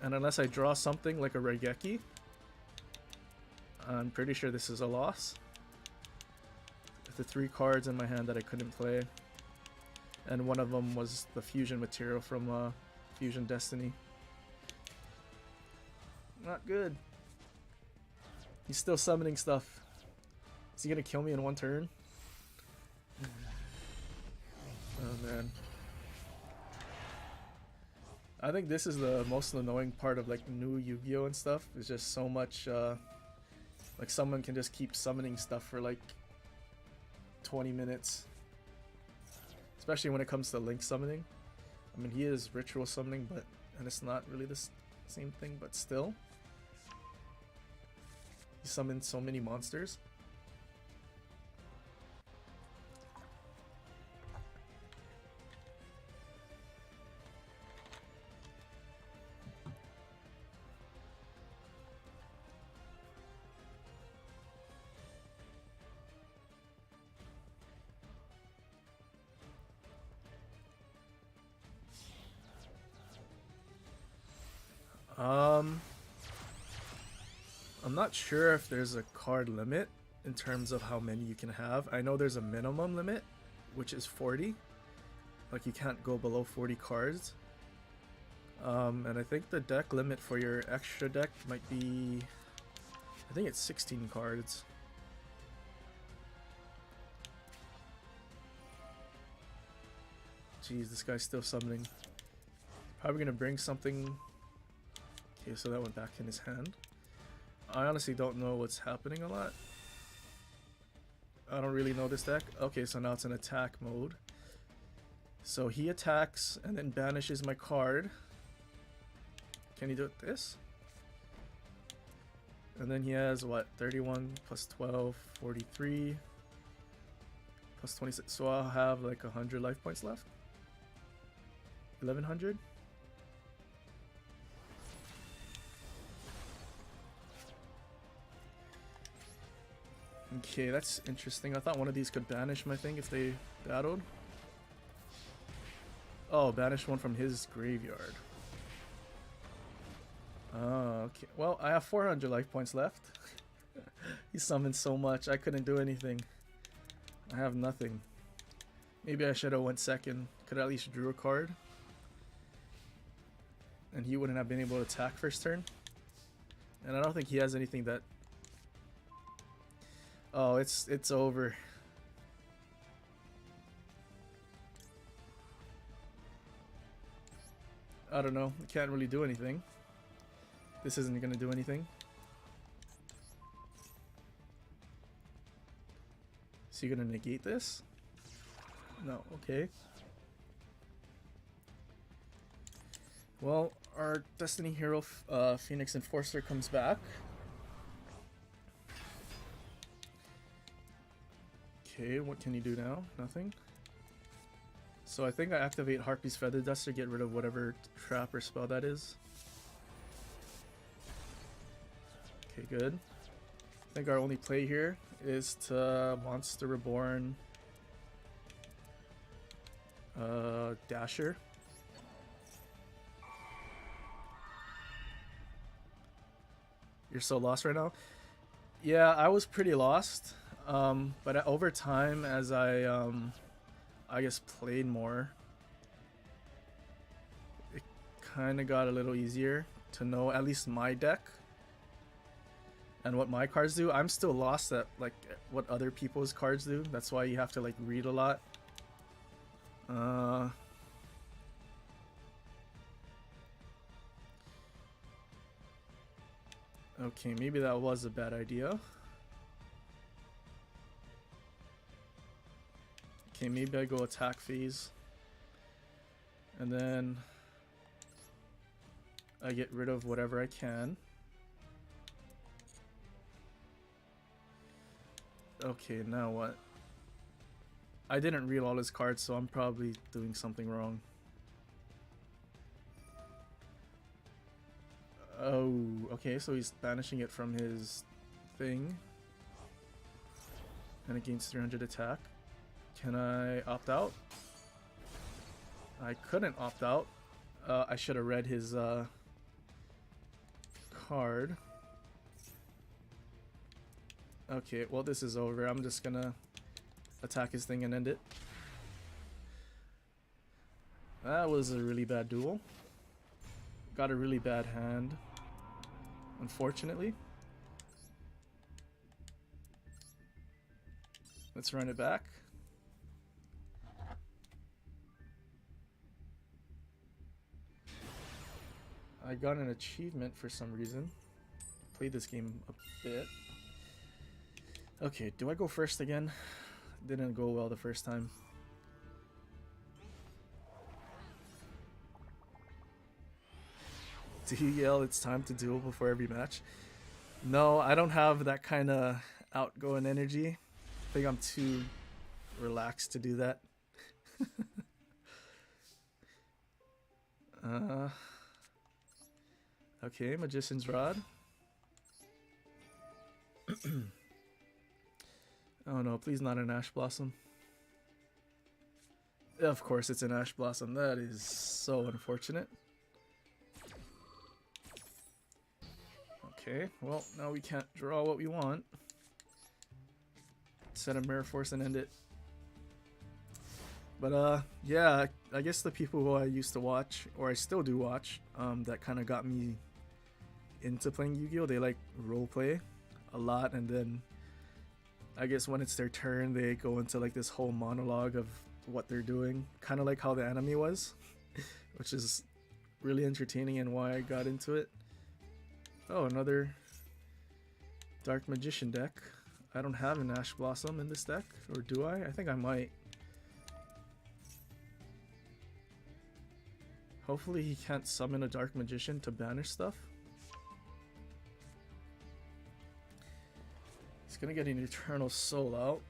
And unless I draw something like a Raigeki, I'm pretty sure this is a loss. With the 3 cards in my hand that I couldn't play. And one of them was the fusion material from Fusion Destiny. Not good. He's still summoning stuff. Is he gonna kill me in one turn? Oh man. I think this is the most annoying part of like new Yu-Gi-Oh and stuff. It's just so much like someone can just keep summoning stuff for like 20 minutes. Especially when it comes to link summoning. I mean, he is ritual summoning, but and it's not really the same thing, but still. He summoned so many monsters. I'm not sure if there's a card limit in terms of how many you can have. I know there's a minimum limit, which is 40. Like, you can't go below 40 cards. And I think the deck limit for your extra deck might be, I think it's 16 cards. Jeez, this guy's still summoning. Probably gonna bring something. Okay, so that went back in his hand. I honestly don't know what's happening a lot. I don't really know this deck. Okay, so now it's in attack mode. So he attacks and then banishes my card. Can he do it this? And then he has what? 31 plus 12, 43 plus 26. So I'll have like 100 life points left. 1100. Okay, that's interesting. I thought one of these could banish my thing if they battled. Oh, banish one from his graveyard. Oh, okay. Well, I have 400 life points left. He summoned so much, I couldn't do anything. I have nothing. Maybe I should have went second. Could at least drew a card. And he wouldn't have been able to attack first turn. And I don't think he has anything that... Oh, it's over. I don't know. I can't really do anything. This isn't gonna do anything. So you're gonna negate this? No, okay. Well, our Destiny hero, Phoenix Enforcer, comes back. Okay, what can you do now? Nothing. So I think I activate Harpy's Feather Duster, get rid of whatever trap or spell that is. Okay, good. I think our only play here is to Monster Reborn Dasher. You're so lost right now? Yeah, I was pretty lost. But over time, as I guess played more, it kind of got a little easier to know at least my deck and what my cards do. I'm still lost at like what other people's cards do. That's why you have to like read a lot. Okay, maybe that was a bad idea. Okay, maybe I go attack phase. And then I get rid of whatever I can. Okay, now what? I didn't read all his cards, so I'm probably doing something wrong. Oh, okay, so he's banishing it from his thing. And it gains 300 attack. Can I opt out? I couldn't opt out. I should have read his card. Okay, well this is over. I'm just gonna attack his thing and end it. That was a really bad duel. Got a really bad hand, unfortunately. Let's run it back. I got an achievement for some reason. Played this game a bit. Okay, do I go first again? Didn't go well the first time. Do you yell it's time to duel before every match? No, I don't have that kind of outgoing energy. I think I'm too relaxed to do that. Okay, Magician's Rod. Oh no, please not an Ash Blossom. Of course it's an Ash Blossom. That is so unfortunate. Okay, well, now we can't draw what we want. Set a Mirror Force and end it. But yeah, I guess the people who I used to watch, or I still do watch, that kind of got me into playing Yu-Gi-Oh! They like roleplay a lot, and then I guess when it's their turn, they go into like this whole monologue of what they're doing, kind of like how the anime was, which is really entertaining and why I got into it. Oh, another Dark Magician deck. I don't have an Ash Blossom in this deck, or do I? I think I might. Hopefully he can't summon a Dark Magician to banish stuff. He's gonna get an Eternal Soul out.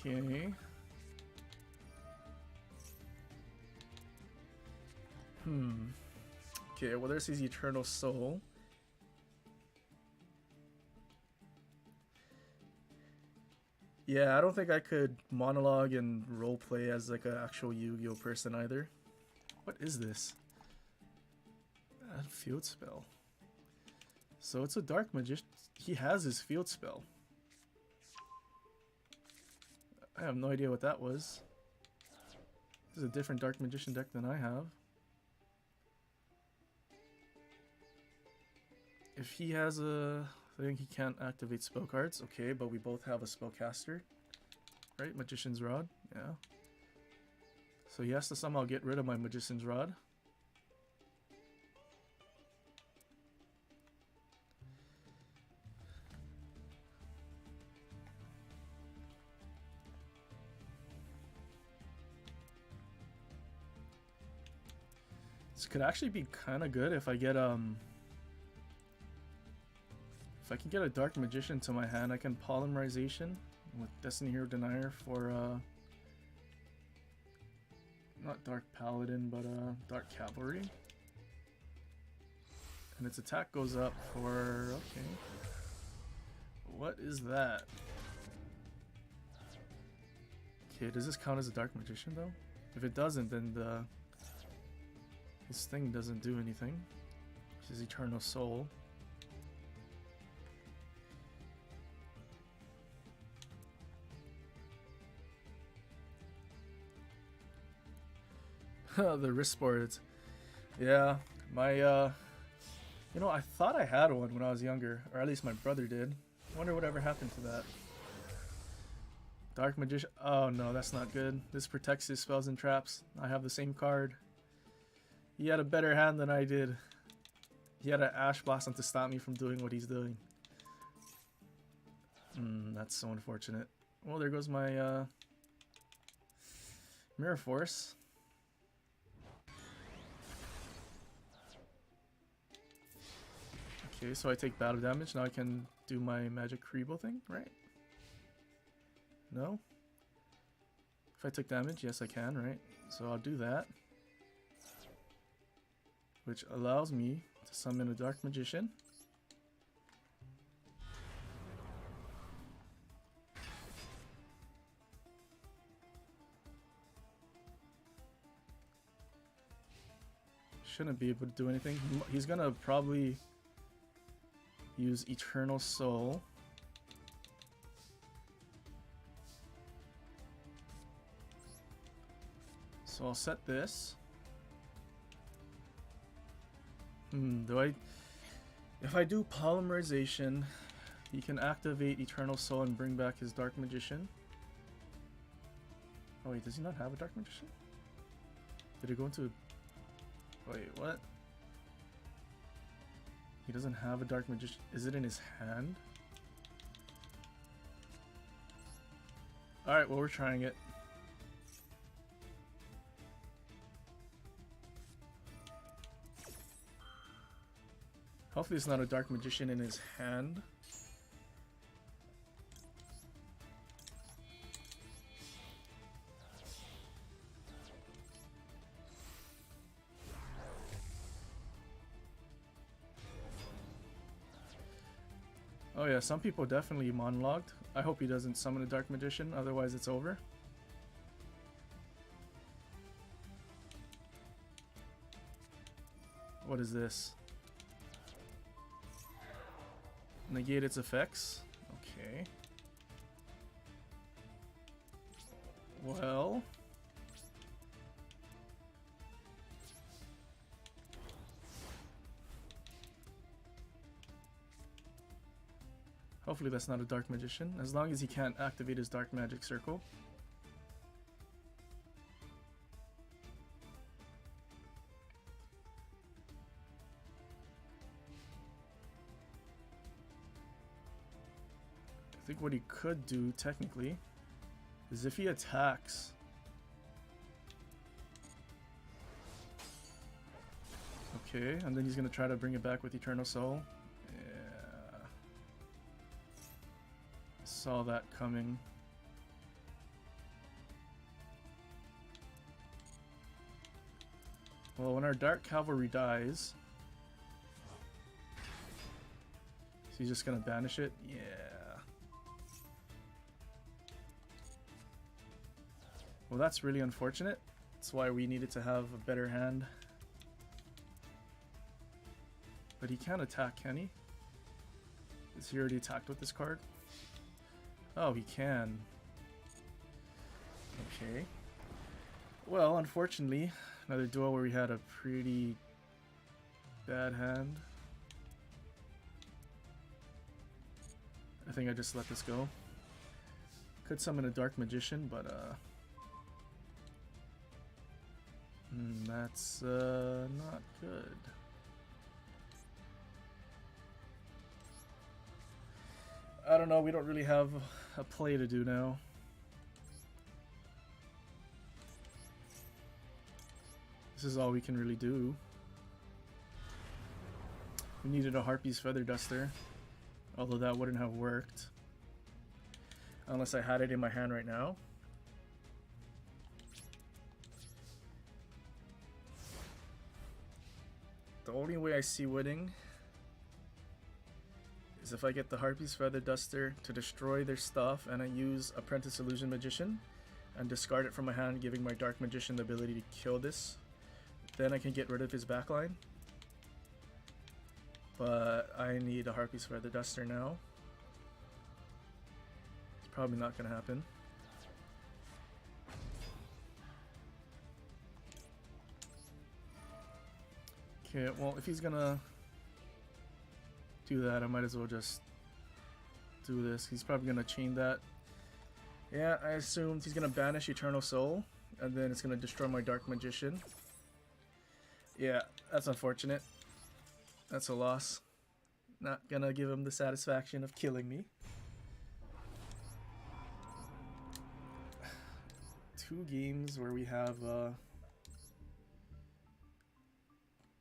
Okay. Okay, well there's his Eternal Soul. Yeah, I don't think I could monologue and roleplay as like an actual Yu-Gi-Oh person either. What is this? Add field spell. So it's a Dark Magician. He has his field spell. I have no idea what that was. This is a different Dark Magician deck than I have. If he has a... I think he can't activate spell cards. Okay, but we both have a spellcaster. Right? Magician's Rod. Yeah. So he has to somehow get rid of my Magician's Rod. This could actually be kind of good if I get if I can get a Dark Magician to my hand. I can Polymerization with Destiny Hero Denier for not Dark Paladin, but Dark Cavalry. And its attack goes up for... okay. What is that? Okay, does this count as a Dark Magician though? If it doesn't, then this thing doesn't do anything. Which is Eternal Soul. The wrist boards. Yeah, my you know, I thought I had one when I was younger, or at least my brother did. Wonder whatever happened to that. Dark Magician. Oh no, that's not good. This protects his spells and traps. I have the same card. He had a better hand than I did. He had an Ash Blossom to stop me from doing what he's doing. That's so unfortunate. Well, there goes my Mirror Force. Okay, so I take battle damage. Now I can do my Magic Kribo thing, right? No? If I took damage, yes I can, right? So I'll do that. Which allows me to summon a Dark Magician. Shouldn't be able to do anything. He's gonna probably use Eternal Soul. So I'll set this. If I do Polymerization, he can activate Eternal Soul and bring back his Dark Magician. Oh wait, does he not have a Dark Magician? Did it go into... wait, what? He doesn't have a Dark Magician. Is it in his hand? Alright, well we're trying it. Hopefully it's not a Dark Magician in his hand. Oh yeah, some people definitely monologued. I hope he doesn't summon a Dark Magician, otherwise it's over. What is this? Negate its effects. Okay. Well. Hopefully that's not a Dark Magician, as long as he can't activate his Dark Magic Circle. I think what he could do, technically, is if he attacks... Okay, and then he's going to try to bring it back with Eternal Soul. Yeah. Saw that coming. Well, when our Dark Cavalry dies... So he's just going to banish it? Yeah. Well, that's really unfortunate. That's why we needed to have a better hand. But he can't attack, can he? Is he already attacked with this card? Oh, he can. Okay. Well, unfortunately, another duel where we had a pretty bad hand. I think I just let this go. Could summon a Dark Magician, but that's not good. I don't know, we don't really have a play to do now. This is all we can really do. We needed a Harpy's Feather Duster, although that wouldn't have worked unless I had it in my hand right now. The only way I see winning is if I get the Harpy's Feather Duster to destroy their stuff and I use Apprentice Illusion Magician and discard it from my hand, giving my Dark Magician the ability to kill this. Then I can get rid of his backline. But I need a Harpy's Feather Duster now. It's probably not going to happen. Okay, well, if he's gonna do that, I might as well just do this. He's probably gonna chain that. Yeah, I assumed he's gonna banish Eternal Soul, and then it's gonna destroy my Dark Magician. Yeah, that's unfortunate. That's a loss. Not gonna give him the satisfaction of killing me. 2 games where we have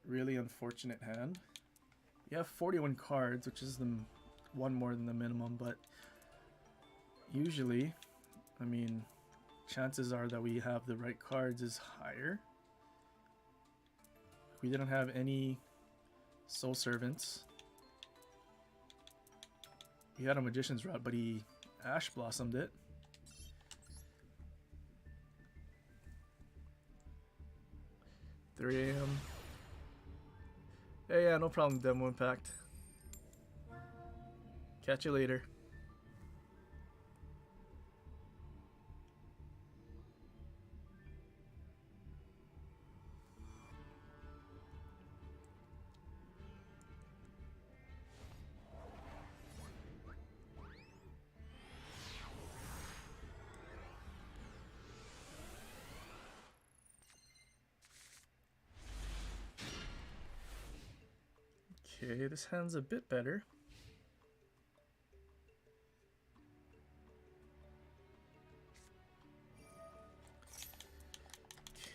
really unfortunate hand. You have 41 cards, which is the one more than the minimum, but usually, I mean, chances are that we have the right cards is higher. We didn't have any Soul Servants. He had a Magician's Rod, but he Ash Blossomed it. $3 AM. Yeah, no problem, Demo Impact. Catch you later. Okay, this hand's a bit better.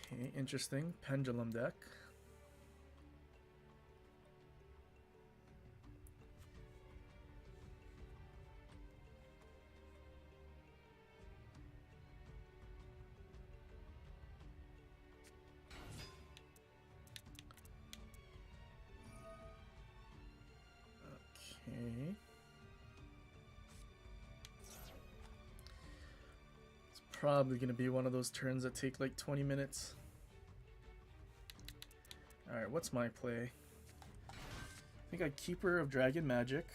Okay, interesting. Pendulum deck. Probably gonna be one of those turns that take like 20 minutes. Alright, what's my play? I think I Keeper of Dragon Magic.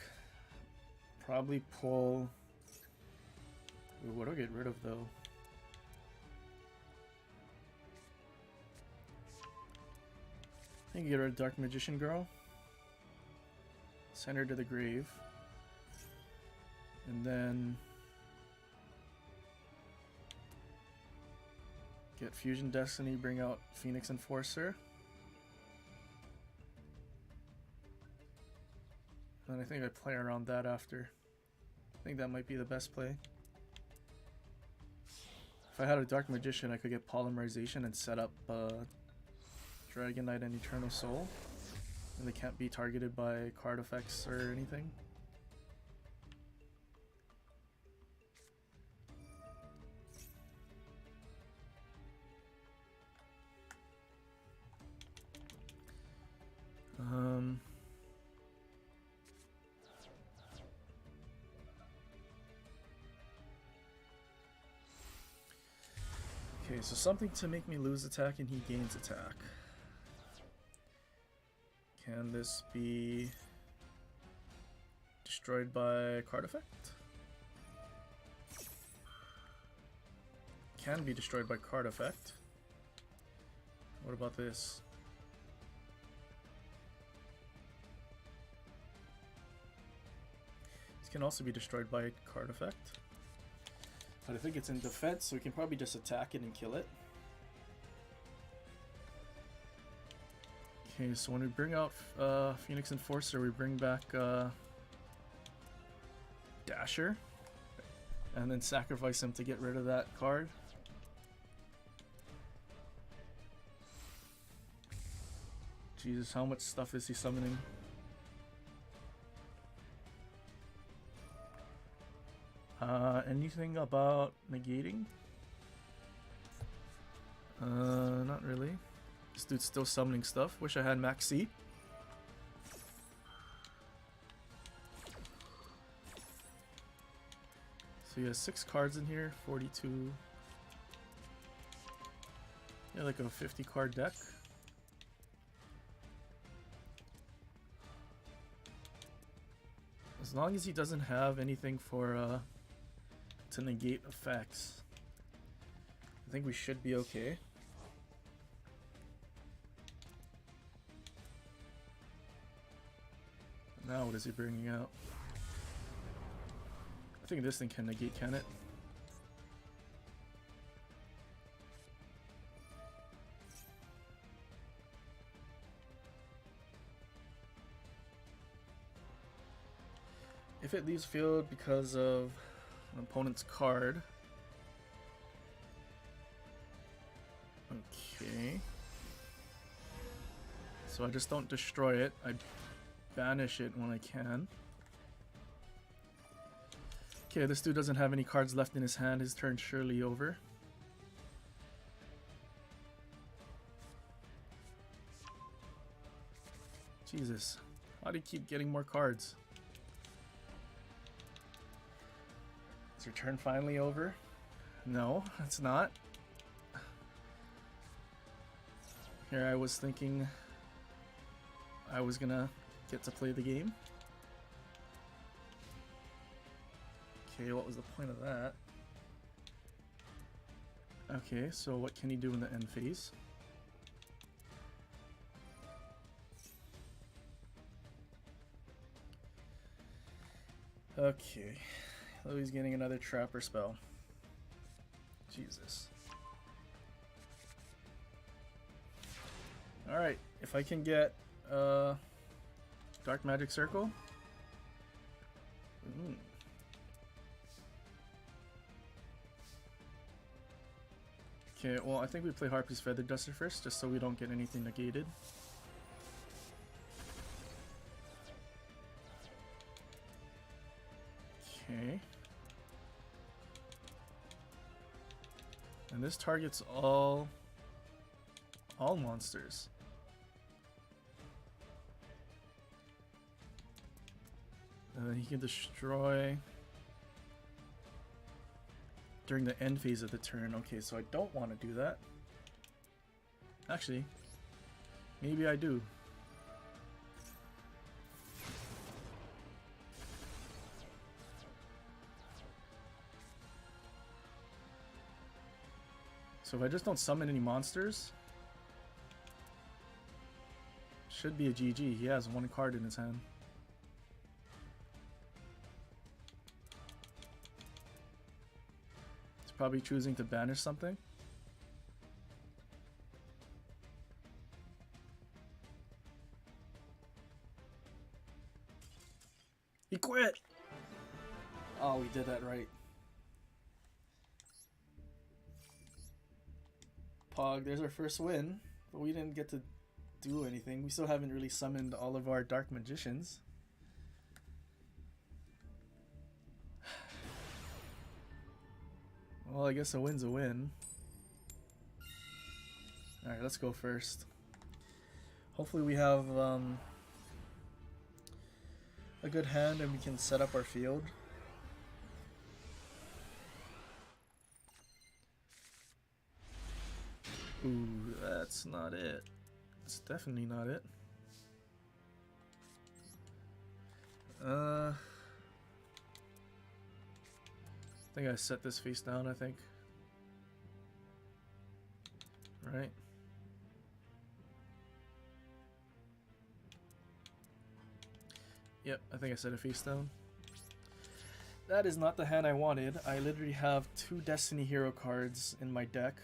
Probably pull... Ooh, what do I get rid of though? I think get rid of Dark Magician Girl. Send her to the grave. And then... get Fusion Destiny, bring out Phoenix Enforcer. And I think I play around that after. I think that might be the best play. If I had a Dark Magician, I could get Polymerization and set up Dragon Knight and Eternal Soul. And they can't be targeted by card effects or anything. Okay, so something to make me lose attack and he gains attack. Can this be destroyed by card effect? Can be destroyed by card effect. What about this? This can also be destroyed by card effect. But I think it's in defense, so we can probably just attack it and kill it. Okay, so when we bring out Phoenix Enforcer, we bring back Dasher. And then sacrifice him to get rid of that card. Jesus, how much stuff is he summoning? Anything about negating? Not really. This dude's still summoning stuff. Wish I had Max C. So he has 6 cards in here, 42. Yeah, like a 50 card deck. As long as he doesn't have anything for to negate effects, I think we should be okay. Now what is he bringing out? I think this thing can negate, can it? If it leaves field because of an opponent's card. Okay. So I just don't destroy it. I banish it when I can. Okay, this dude doesn't have any cards left in his hand. His turn's surely over. Jesus. Why do you keep getting more cards? Is your turn finally over? No, it's not. Here I was thinking I was gonna get to play the game. Okay, what was the point of that? Okay, so what can he do in the end phase? Okay, Louis getting another trapper spell. Jesus. Alright, if I can get Dark Magic Circle. Ooh. Okay, well I think we play Harpy's Feather Duster first, just so we don't get anything negated. Okay. And this targets all monsters. And then he can destroy during the end phase of the turn. Okay, so I don't want to do that. Actually, maybe I do. So if I just don't summon any monsters, should be a GG. He has one card in his hand. He's probably choosing to banish something. He quit! Oh, we did that right. Pog, there's our first win, but we didn't get to do anything. We still haven't really summoned all of our Dark Magicians. Well, I guess a win's a win. Alright, let's go first. Hopefully we have a good hand and we can set up our field. Ooh, that's not it. It's definitely not it. I think I set this face down, I think. Right? Yep, I think I set a face down. That is not the hand I wanted. I literally have 2 Destiny Hero cards in my deck.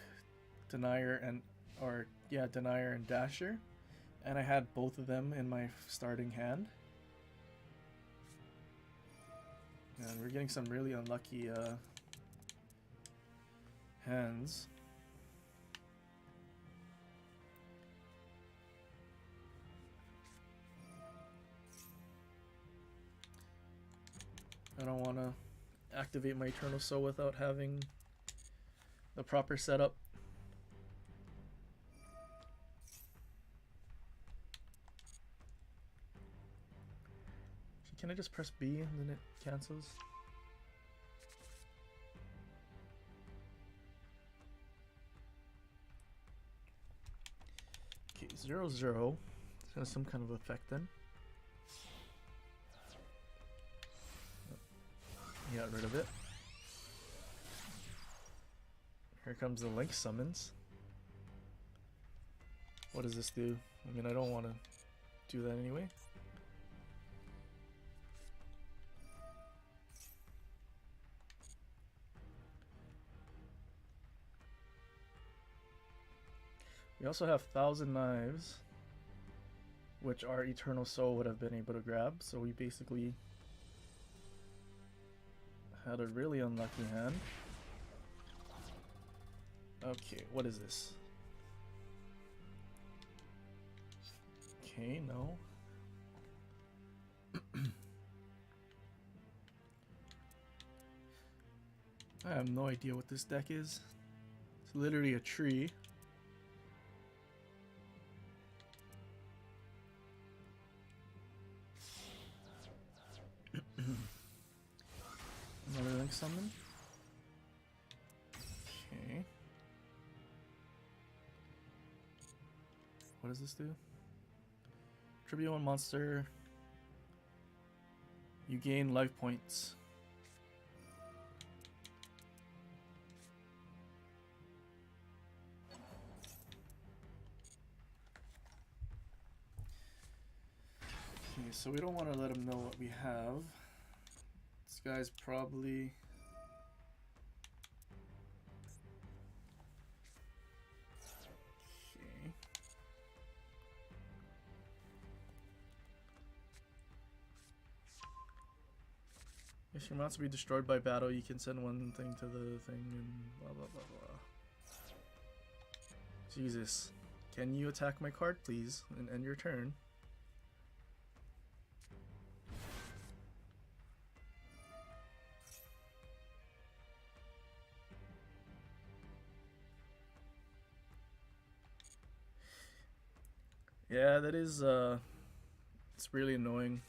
Denier and Dasher, and I had both of them in my starting hand, and we're getting some really unlucky hands. I don't want to activate my Eternal Soul without having the proper setup. Can I just press B and then it cancels? Okay, 0/0. Has some kind of effect then. He got rid of it. Here comes the Link summons. What does this do? I mean, I don't want to do that anyway. We also have 1,000 Knives, which our Eternal Soul would have been able to grab, so we basically had a really unlucky hand. Okay, what is this? Okay, no. I have no idea what this deck is. It's literally a tree. Another Link summon. Okay. What does this do? Tribute one monster. You gain life points. Okay, so we don't want to let him know what we have. This guy's probably... Okay. If your monster be destroyed by battle, you can send one thing to the thing and blah blah blah blah. Jesus. Can you attack my card, please, and end your turn? Yeah, that is, it's really annoying.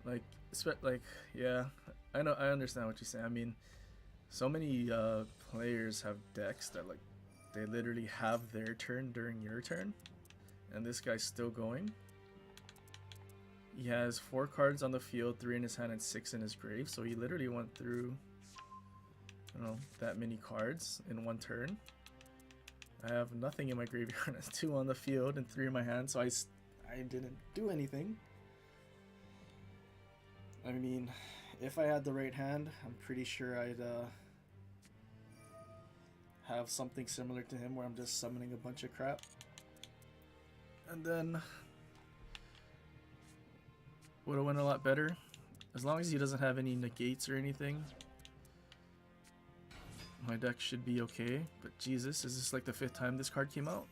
Like, yeah, I know, I understand what you're saying. I mean, so many players have decks that like they literally have their turn during your turn, and this guy's still going. He has 4 cards on the field, 3 in his hand and 6 in his grave, so he literally went through, you know, that many cards in one turn. I have nothing in my graveyard, 2 on the field and 3 in my hand, so I didn't do anything. I mean, if I had the right hand, I'm pretty sure I'd have something similar to him where I'm just summoning a bunch of crap. And then would have went a lot better. As long as he doesn't have any negates or anything, my deck should be okay. But Jesus, is this like the 5th time this card came out?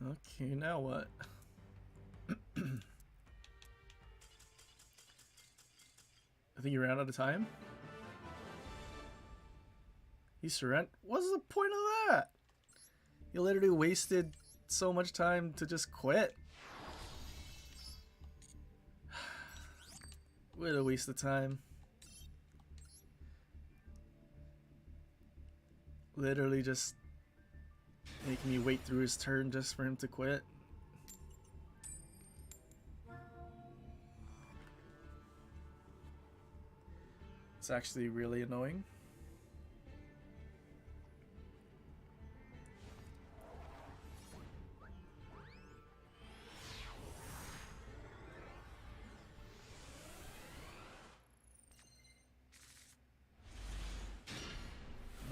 Okay, now what? I think he ran out of time. He surrendered. What's the point of that? You literally wasted so much time to just quit. What a waste of time. Literally just making me wait through his turn just for him to quit. It's actually really annoying.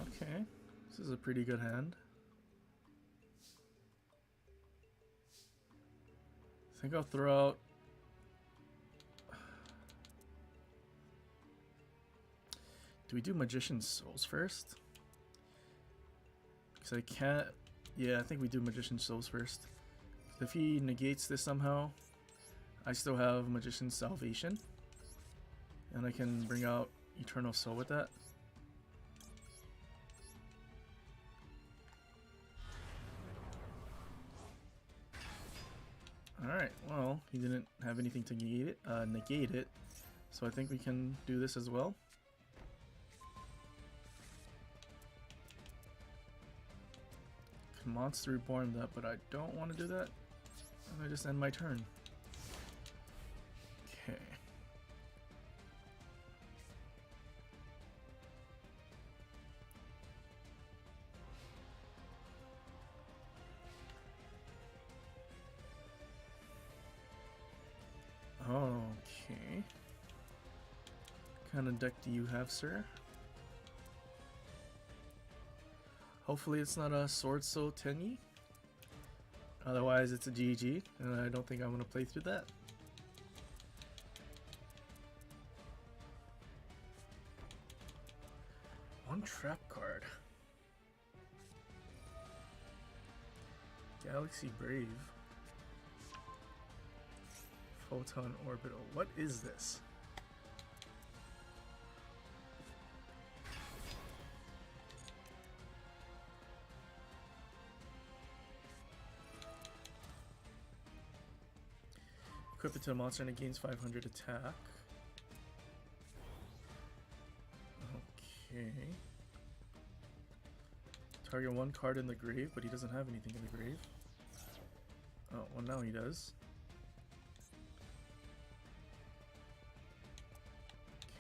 Okay, this is a pretty good hand. I think I'll throw out. Do we do Magician's Souls first? Because I can't. Yeah, I think we do Magician's Souls first. If he negates this somehow, I still have Magician's Salvation. And I can bring out Eternal Soul with that. Alright, well, he didn't have anything to negate it, so I think we can do this as well. Can Monster Reborn that, but I don't want to do that. I'm gonna just end my turn. Okay. Okay. What kind of deck do you have, sir? Hopefully it's not a Sword Soul Tenyi. Otherwise it's a GG, and I don't think I'm going to play through that. One trap card. Galaxy Brave. Photon Orbital. What is this? Equip it to a monster and it gains 500 attack. Okay. Target 1 card in the grave, but he doesn't have anything in the grave. Oh, well now he does.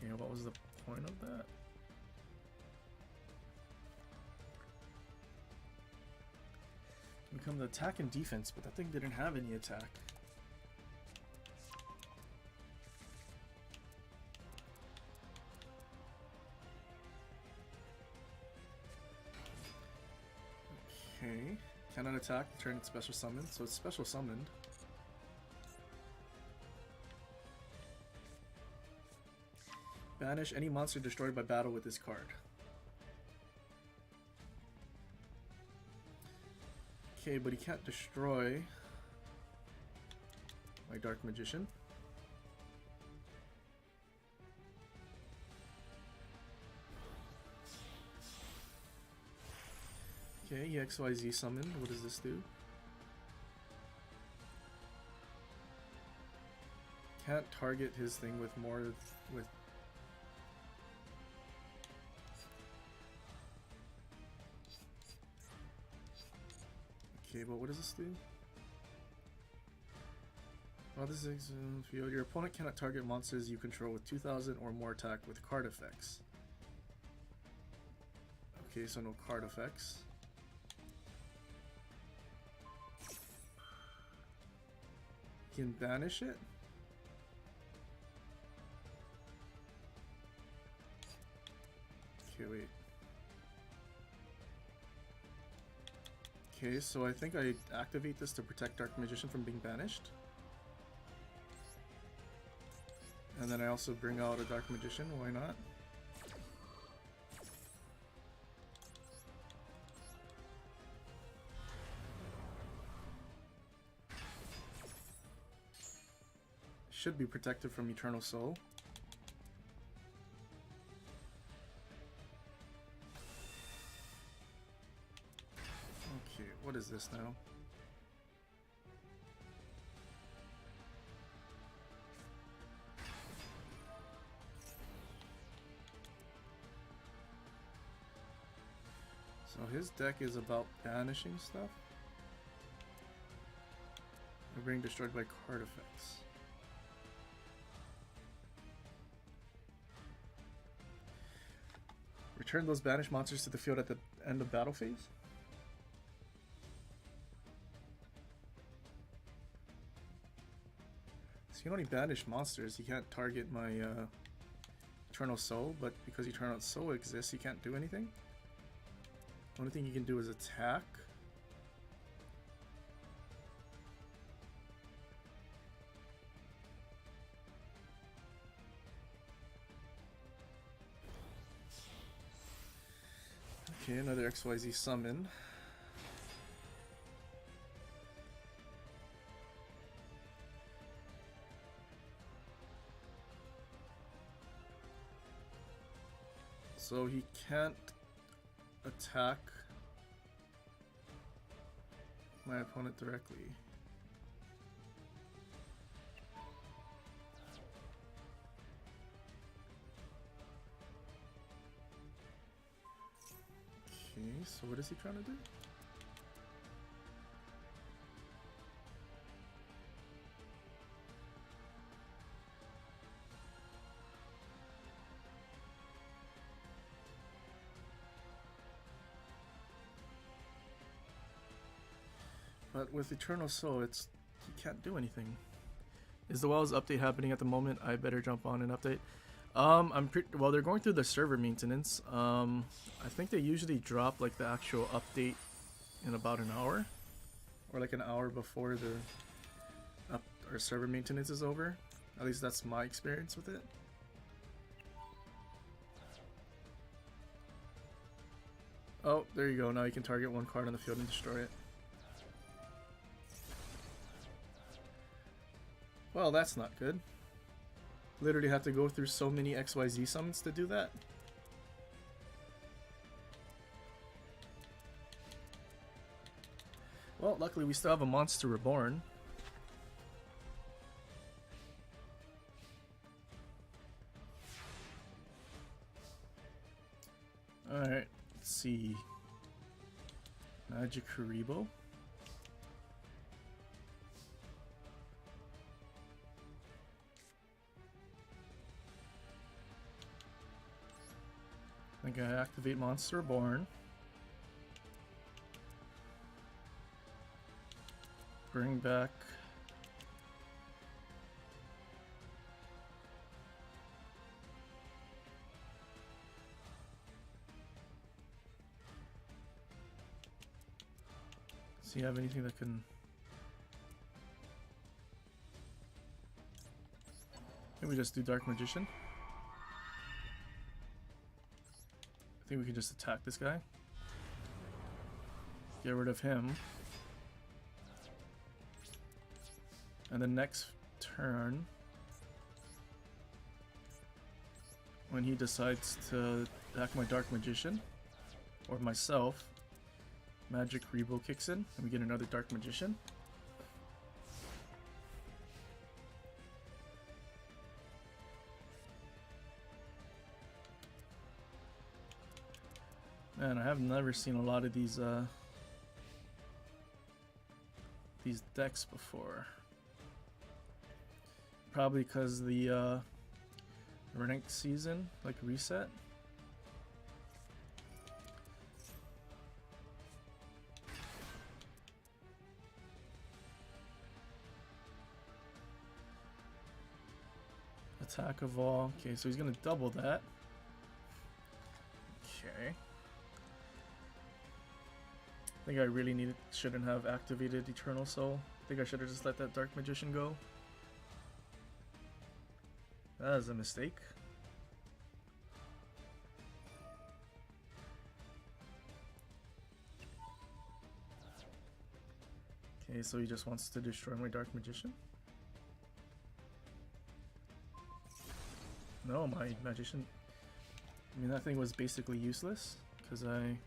Okay, what was the point of that? Become the attack and defense, but that thing didn't have any attack. Okay, cannot attack, turn it special summoned, so it's special summoned. Banish any monster destroyed by battle with this card. Okay, but he can't destroy my Dark Magician. Okay, he XYZ summoned. What does this do? Can't target his thing with more with. Okay, but what does this do? Oh, this is field. Your opponent cannot target monsters you control with 2,000 or more attack with card effects. Okay, so no card effects. You can banish it. Okay, wait. Okay, so I think I activate this to protect Dark Magician from being banished. And then I also bring out a Dark Magician, why not? Should be protected from Eternal Soul. Okay, what is this now? So his deck is about banishing stuff. Or being destroyed by card effects. Return those banished monsters to the field at the end of battle phase. So you can only banish monsters. You can't target my Eternal Soul, but because Eternal Soul exists, you can't do anything. The only thing you can do is attack. Okay, another XYZ summon. So he can't attack my opponent directly. Okay, so what is he trying to do? But with Eternal Soul, he can't do anything. Is the WoW's update happening at the moment? I better jump on and update. Well, they're going through the server maintenance. I think they usually drop like the actual update in about an hour, or like an hour before our server maintenance is over. At least that's my experience with it. Oh, there you go. Now you can target one card on the field and destroy it. Well, that's not good. Literally have to go through so many XYZ summons to do that. Well, luckily we still have a Monster Reborn. Alright, let's see. Magic Haribo. I think I activate Monster Reborn. Bring back do you have anything that can... Can we just do Dark Magician? I think we can just attack this guy. Get rid of him. And the next turn, when he decides to attack my Dark Magician, or myself, Magic Rebo kicks in, and we get another Dark Magician. Man, I have never seen a lot of these decks before. Probably because the ranked season like reset. Attack of all. Okay, so he's gonna double that. Okay. I think I really shouldn't have activated Eternal Soul. I think I should have just let that Dark Magician go. That is a mistake. Okay, so he just wants to destroy my Dark Magician. No, my Magician... I mean, that thing was basically useless, because I...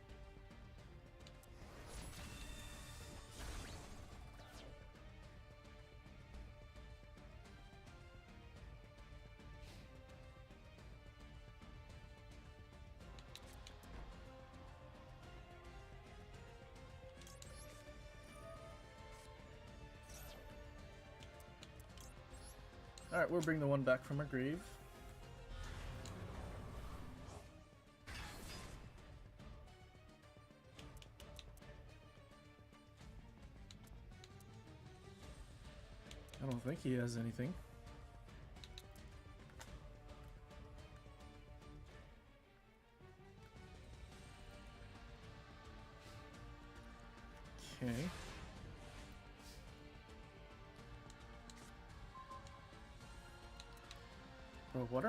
Alright, we'll bring the one back from our grave. I don't think he has anything. Okay. Bro, what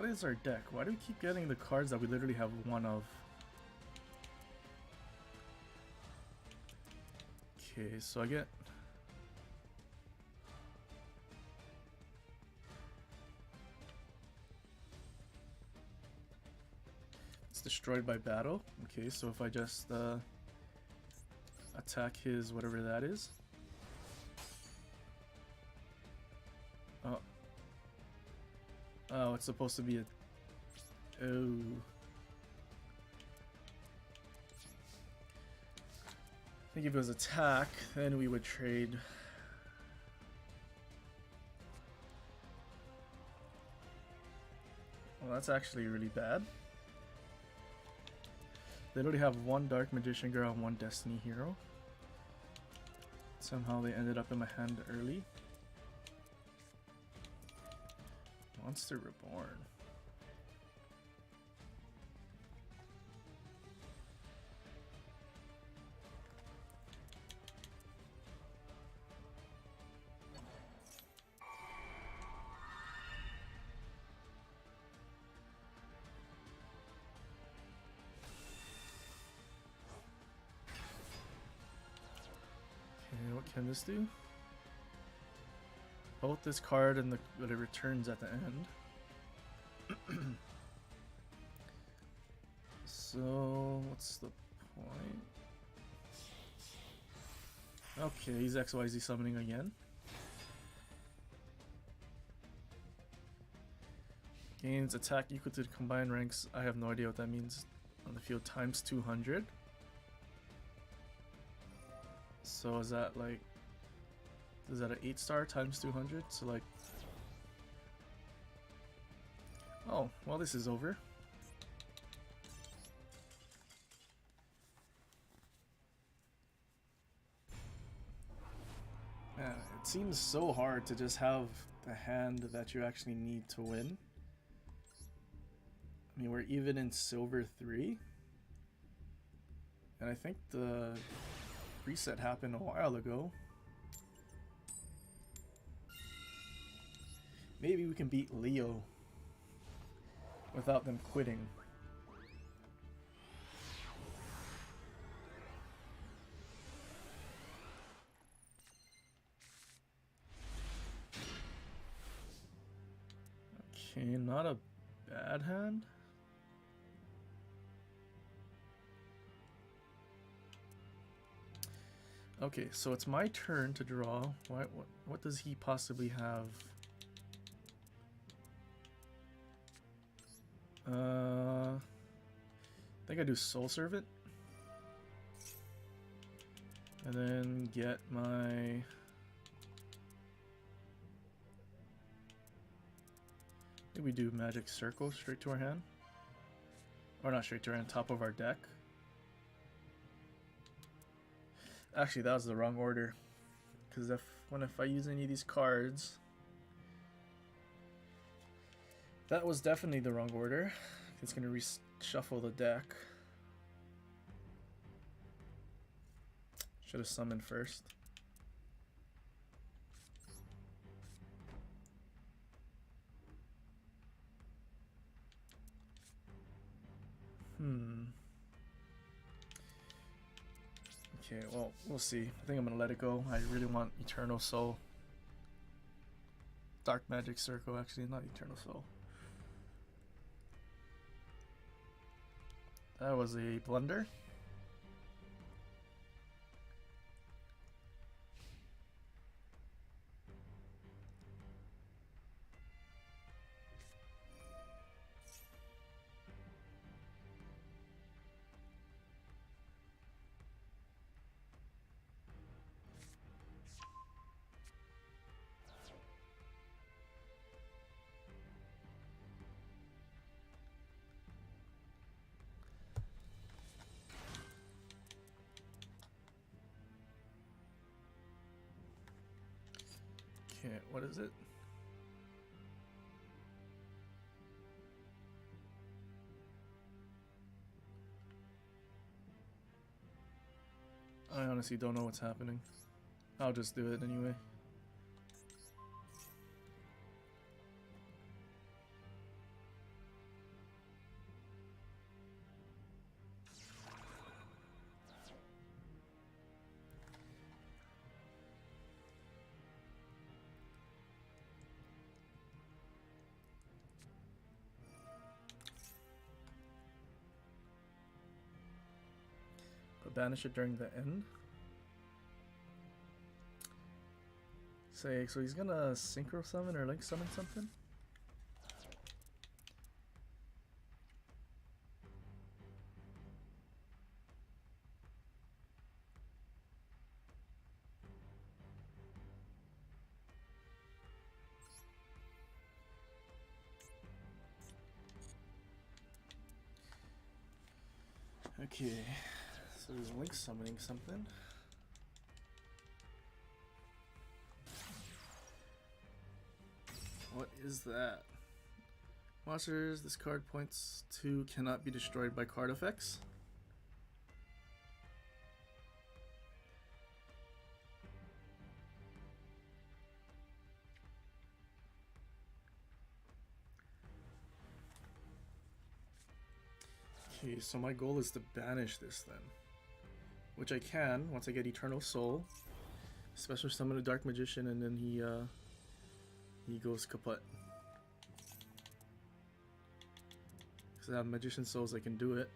is our deck? Why do we keep getting the cards that we literally have one of? Okay, so I get... It's destroyed by battle. Okay, so if I just attack his whatever that is. Oh, it's supposed to be a... Oh. I think if it was attack, then we would trade. Well, that's actually really bad. They already have one Dark Magician girl and one Destiny hero. Somehow they ended up in my hand early. Monster Reborn. Okay, what can this do? Both this card and what it returns at the end. So, what's the point? Okay, he's XYZ summoning again. Gains attack equal to the combined ranks. I have no idea what that means on the field times 200. So is that like... Is that an 8-star times 200? So like... Oh, well this is over. Man, it seems so hard to just have the hand that you actually need to win. I mean, we're even in silver 3. And I think the reset happened a while ago. Maybe we can beat Leo without them quitting. Okay, not a bad hand. Okay, so it's my turn to draw. What does he possibly have? I think I do Soul Servant. And then get my... I think we do Magic Circle straight to our hand. Or not straight to our hand, top of our deck. Actually, that was the wrong order. Because if I use any of these cards... That was definitely the wrong order. It's going to reshuffle the deck. Should have summoned first. Okay, well, we'll see. I think I'm going to let it go. I really want Eternal Soul. Dark Magic Circle, actually, not Eternal Soul. That was a blunder. Okay, what is it? I honestly don't know what's happening. I'll just do it anyway. But banish it during the end. Say, so he's gonna synchro summon or link summon something? Okay, so he's link summoning something. What is that? Monsters this card points to cannot be destroyed by card effects. Okay, so my goal is to banish this then. Which I can once I get Eternal Soul. Special summon a Dark Magician and then he goes kaput. Because I have Magician Souls, I can do it.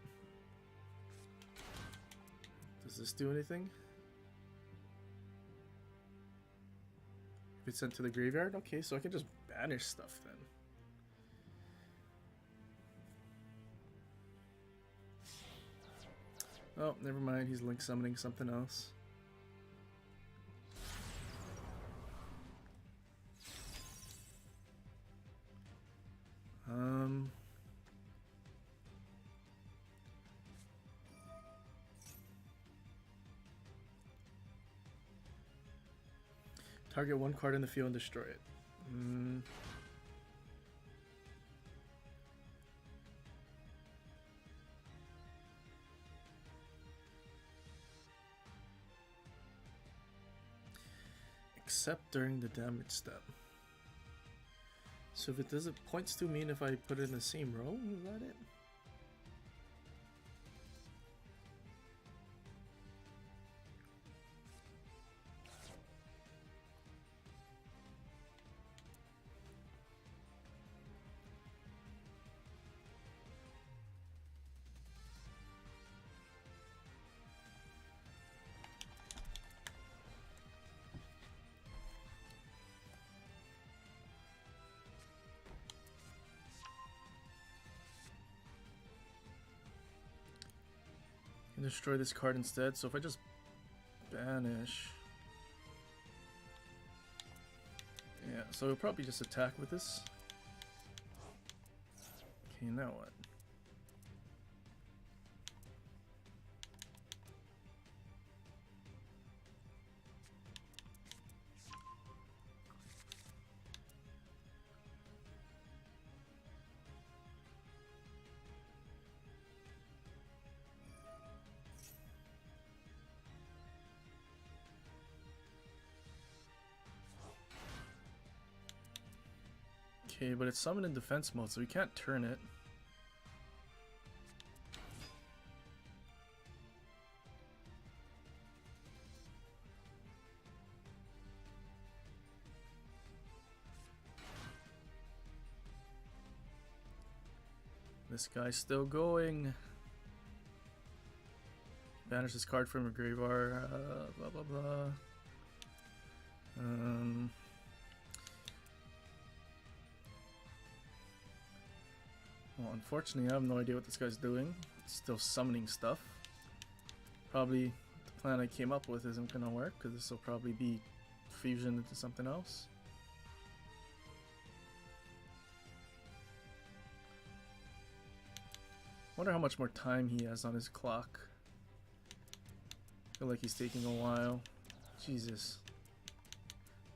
Does this do anything? If it's sent to the graveyard? Okay, so I can just banish stuff then. Oh, never mind, he's link summoning something else. Target one card in the field and destroy it. Except during the damage step. So if it doesn't, points to mean if I put it in the same row, is that it? Destroy this card instead. So if I just banish, yeah. So he'll probably just attack with this. Okay, now what? Okay, but it's summoned in defense mode, so we can't turn it. This guy's still going. Banish this card from a graveyard. Blah blah blah. Well, unfortunately, I have no idea what this guy's doing. It's still summoning stuff. Probably the plan I came up with isn't gonna work because this will probably be fusion into something else. Wonder how much more time he has on his clock. Feel like he's taking a while. Jesus.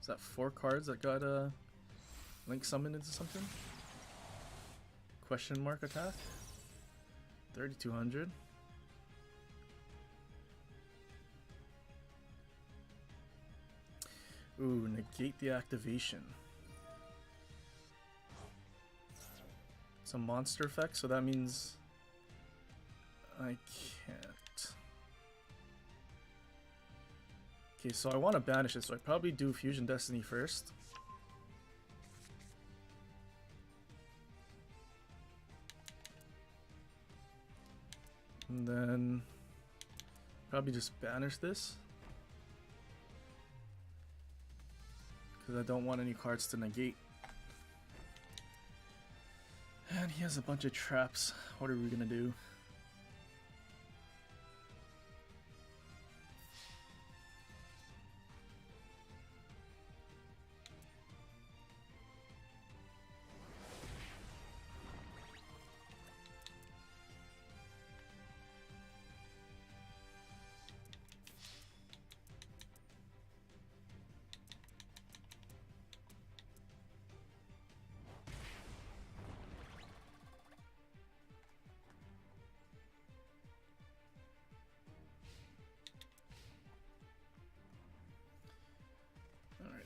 Is that 4 cards that got link summoned into something? Question mark attack? 3200. Ooh, negate the activation. It's a monster effect, so that means I can't. Okay, so I want to banish it, so I probably do Fusion Destiny first. And then probably just banish this. Because I don't want any cards to negate. And he has a bunch of traps. What are we gonna do?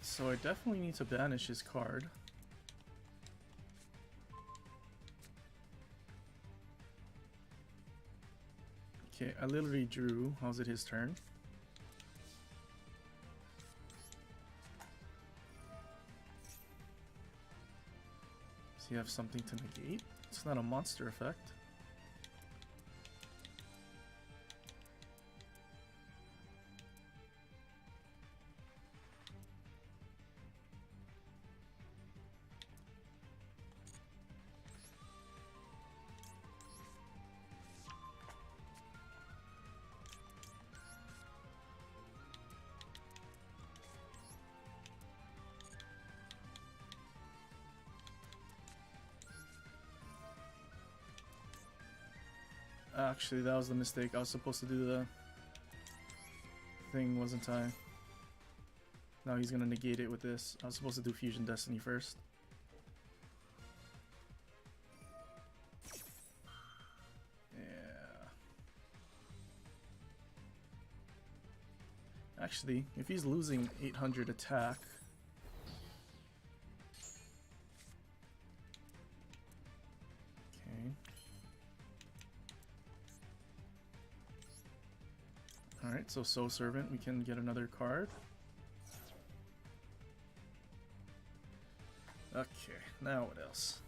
So I definitely need to banish his card. Okay, I literally drew. How's it his turn? Does he have something to negate? It's not a monster effect. Actually, that was the mistake. I was supposed to do the thing, wasn't I? Now he's gonna negate it with this. I was supposed to do Fusion Destiny first. Yeah. Actually, if he's losing 800 attack, alright, so Soul Servant, we can get another card. Okay, now what else?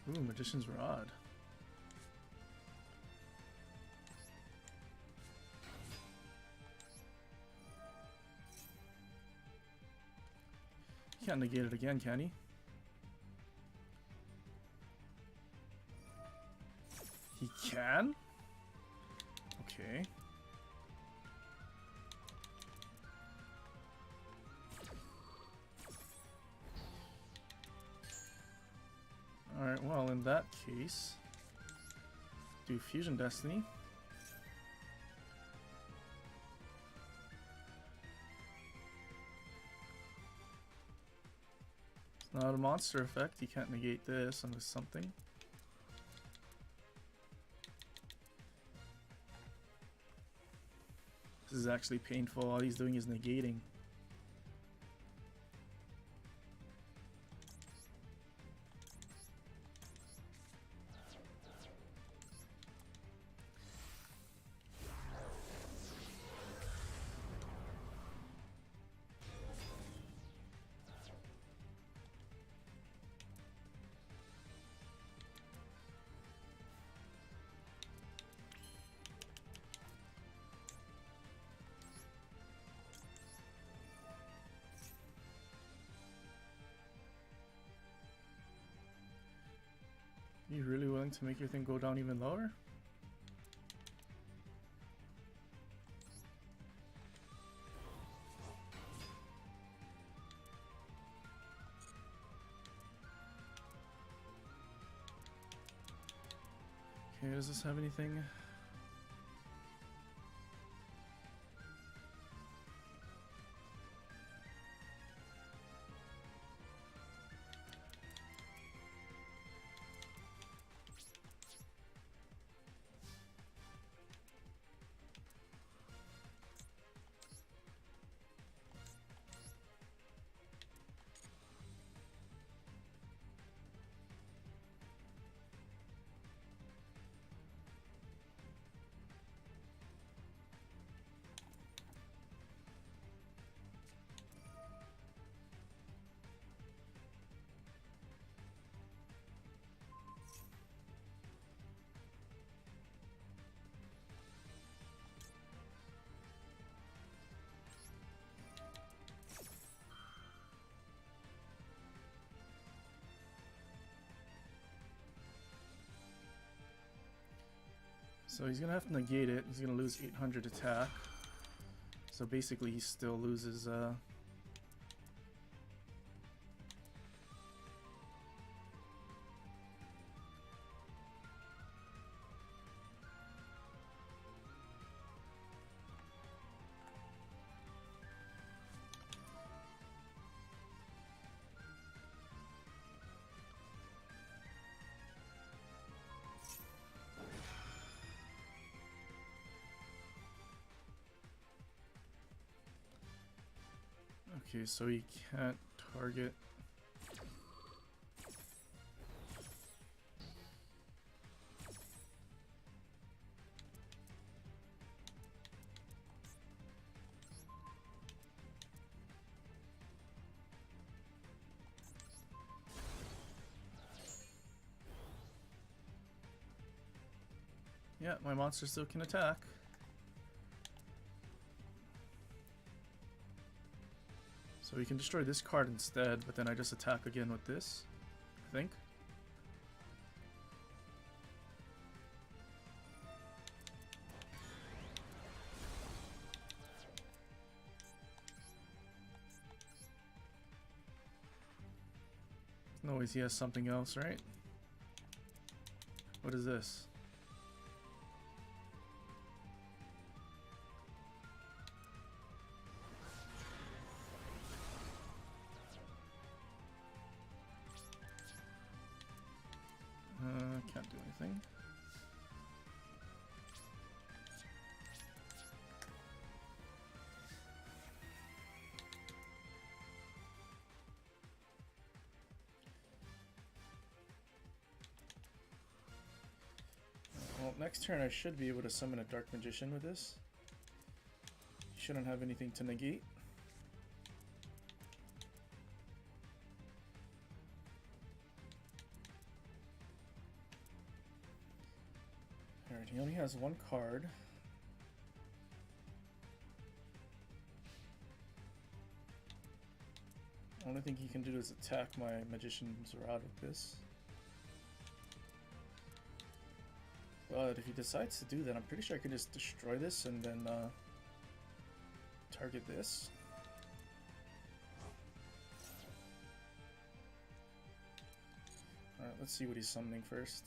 Ooh, Magician's Rod. He can't negate it again, can he? can? Okay. Alright, well, in that case, do Fusion Destiny. It's not a monster effect, you can't negate this unless something. This is actually painful, all he's doing is negating. You really willing to make your thing go down even lower? Okay, does this have anything? So he's gonna have to negate it. He's gonna lose 800 attack. So basically he still loses okay, so he can't target. Yeah, my monster still can attack. So we can destroy this card instead, but then I just attack again with this, I think. No worries, he has something else, right? What is this? Can't do anything. Well, next turn I should be able to summon a Dark Magician with this. Shouldn't have anything to negate. Alright, he only has one card. The only thing he can do is attack my Magician's Rod with this. But if he decides to do that, I'm pretty sure I can just destroy this and then target this. Alright, let's see what he's summoning first.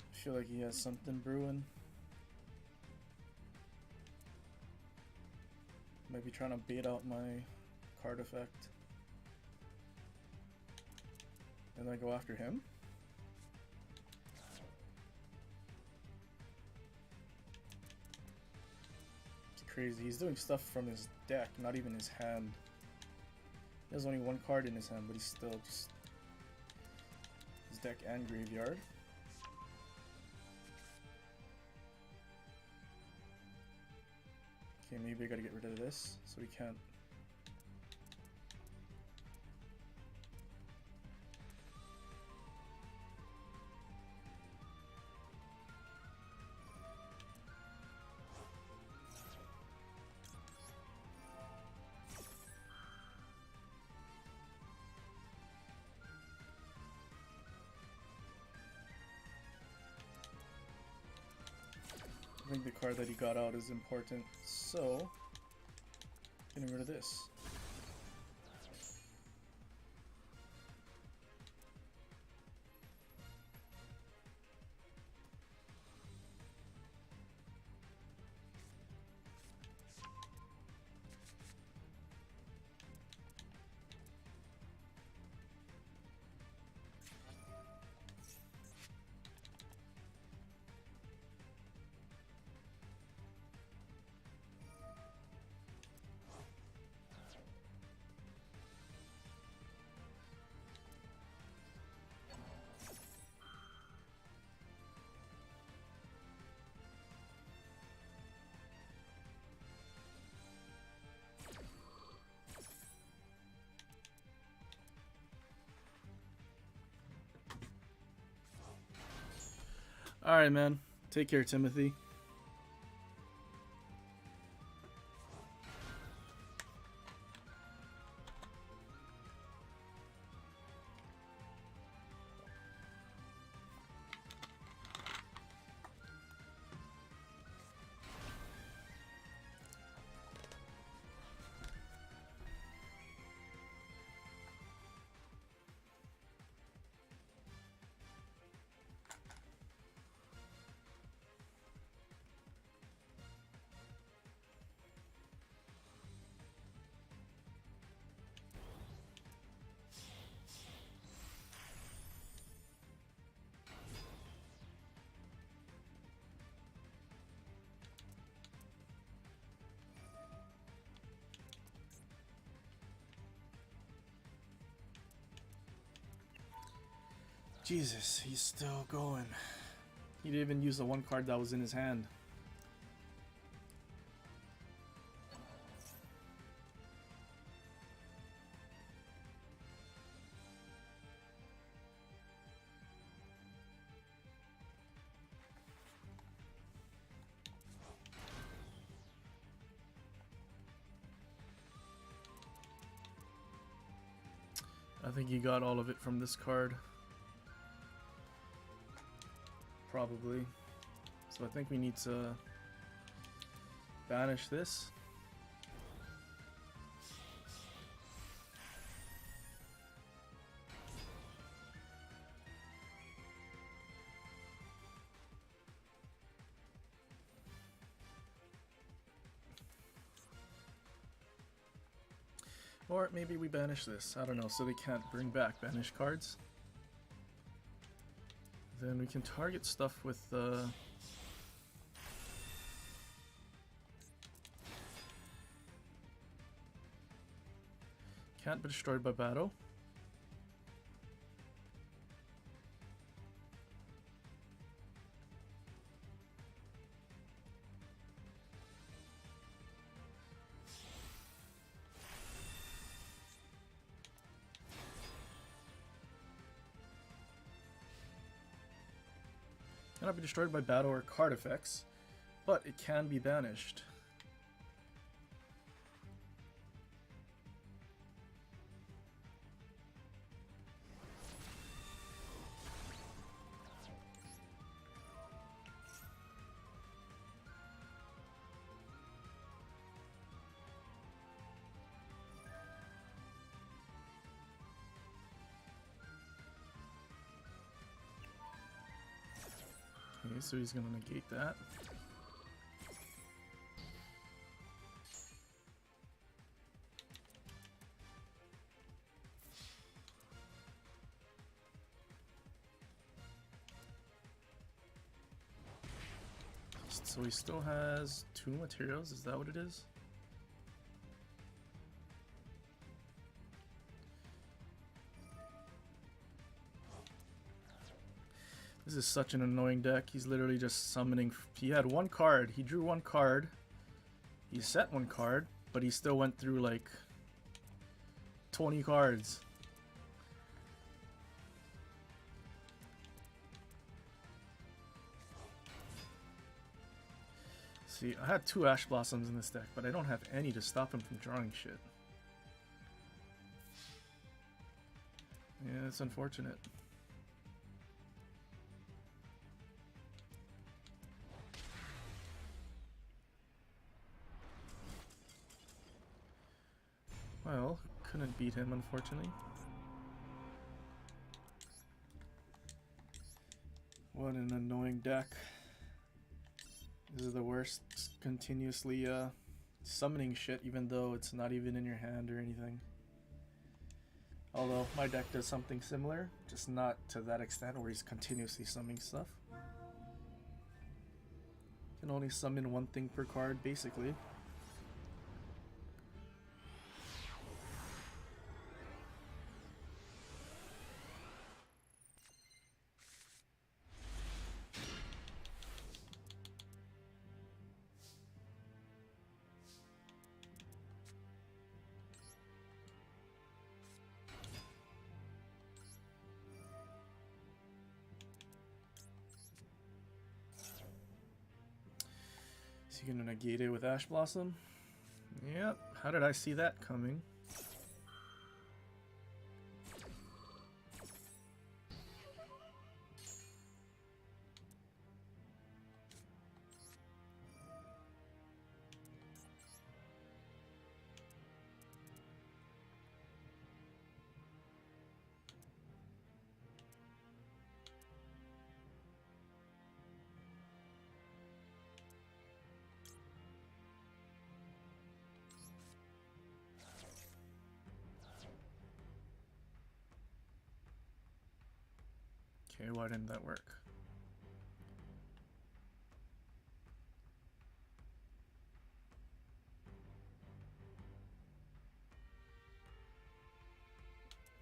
I feel like he has something brewing. Might be trying to bait out my card effect. And then I go after him. It's crazy. He's doing stuff from his deck, not even his hand. He has only one card in his hand, but he's still just his deck and graveyard. Okay, maybe I gotta get rid of this so we can't. I think the card that he got out is important, so getting rid of this. Alright, man. Take care, Timothy. Jesus, he's still going. He didn't even use the one card that was in his hand. I think he got all of it from this card. Probably. So I think we need to banish this. Or maybe we banish this. I don't know, so they can't bring back banished cards. Then we can target stuff with Can't be destroyed by battle. Cannot be destroyed by battle or card effects, but it can be banished. Okay, so he's gonna negate that. So he still has 2 materials, is that what it is? This is such an annoying deck. He's literally just summoning. He had 1 card. He drew 1 card. He set 1 card, but he still went through like 20 cards. See, I had 2 Ash Blossoms in this deck, but I don't have any to stop him from drawing shit. Yeah, it's unfortunate. Well, couldn't beat him, unfortunately. What an annoying deck. This is the worst, continuously summoning shit, even though it's not even in your hand or anything. Although, my deck does something similar, just not to that extent where he's continuously summoning stuff. Can only summon 1 thing per card, basically. Is he gonna negate it with Ash Blossom? Yep. How did I see that coming? Okay, why didn't that work?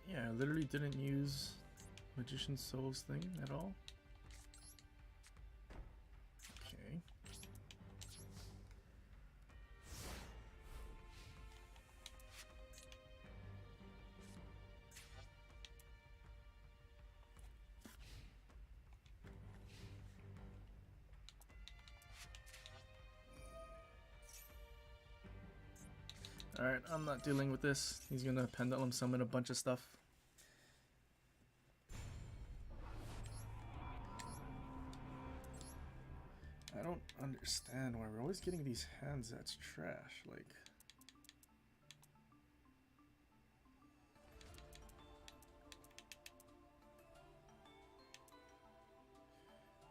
Yeah, I literally didn't use Magician's Souls thing at all. Okay. Alright, I'm not dealing with this. He's gonna Pendulum Summon a bunch of stuff. I don't understand why we're always getting these hands that's trash, like...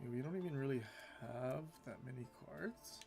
We don't even really have that many cards.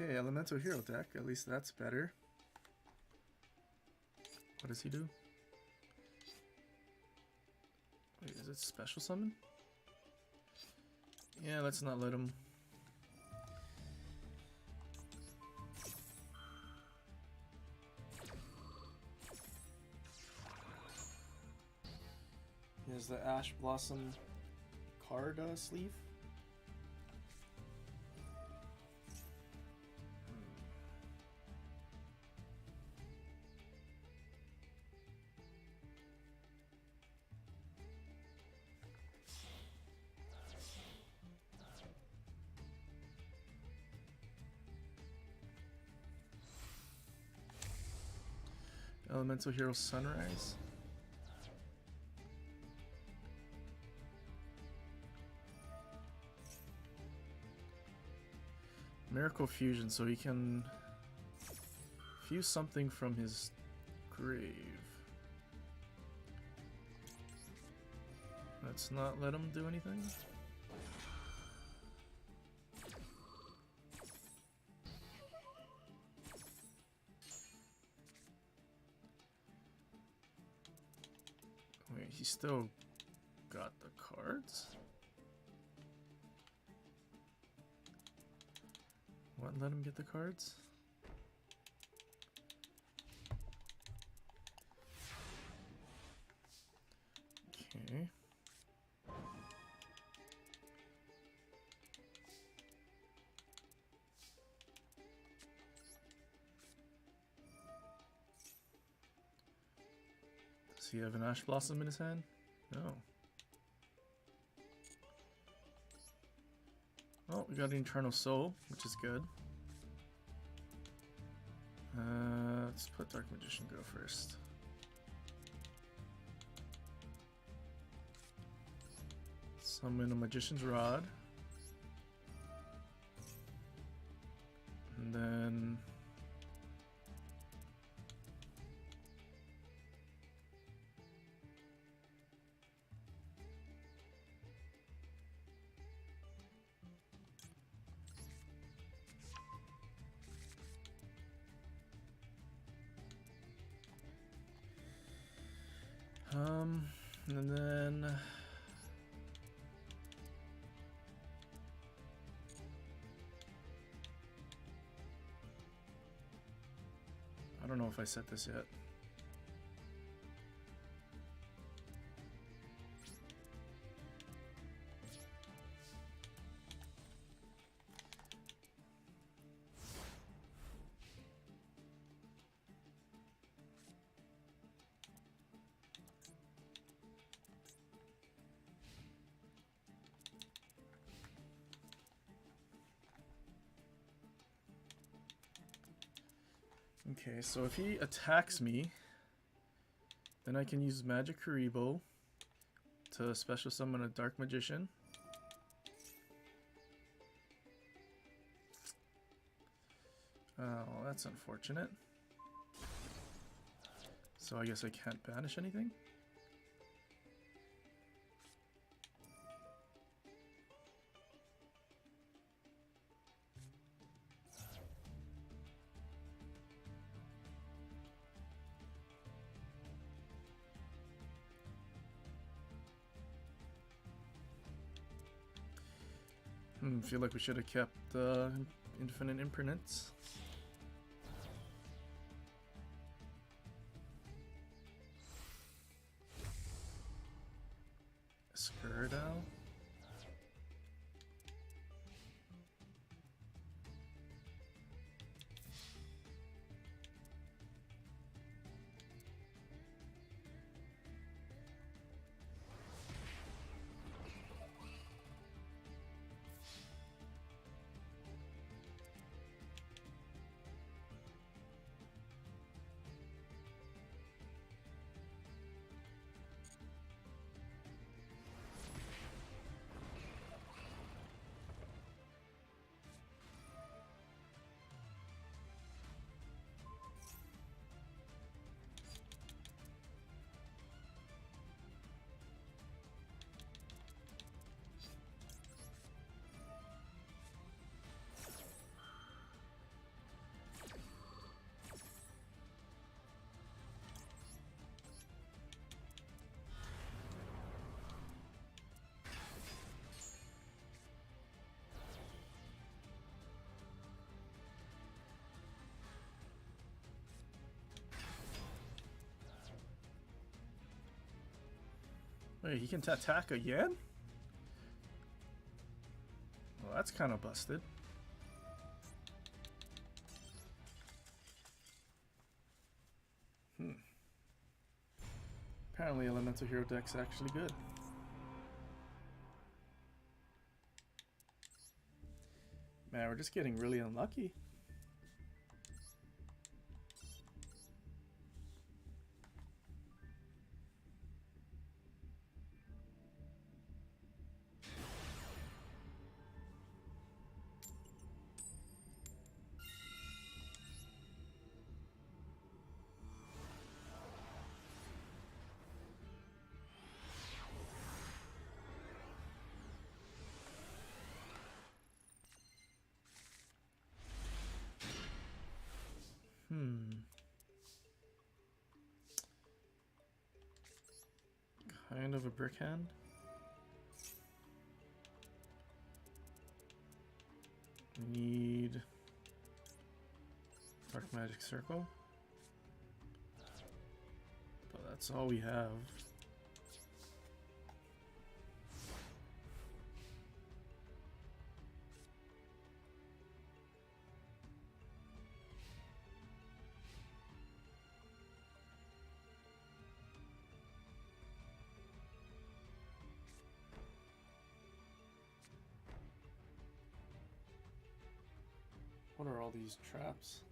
Okay, Elemental Hero deck. At least that's better. What does he do? Wait, is it special summon? Yeah, let's not let him. He has the Ash Blossom card sleeve. Elemental Hero Sunrise. Miracle Fusion, so he can fuse something from his grave. Let's not let him do anything. Wait, he still got the cards? What, let him get the cards? Okay. Does he have an Ash Blossom in his hand? No. Oh, we got an Eternal Soul, which is good. Let's put Dark Magician go first. Summon a Magician's Rod. And then... and then I don't know if I set this yet. Okay, so if he attacks me, then I can use Magic Karibo to special summon a Dark Magician. Oh, that's unfortunate. So I guess I can't banish anything? Feel like we should have kept Infinite Impermanence. Skirdow. Wait, he can attack again? Well, that's kind of busted. Apparently Elemental Hero deck's actually good. Man, we're just getting really unlucky. Kind of a brick hand. We need Dark Magic Circle. But that's all we have. What are all these traps?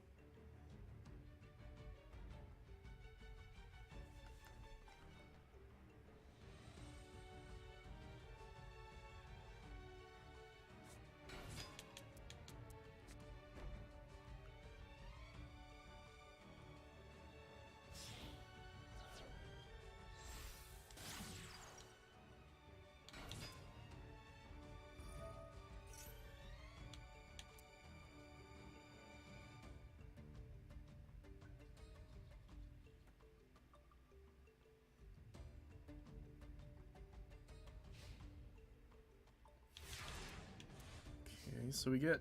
Okay, so we get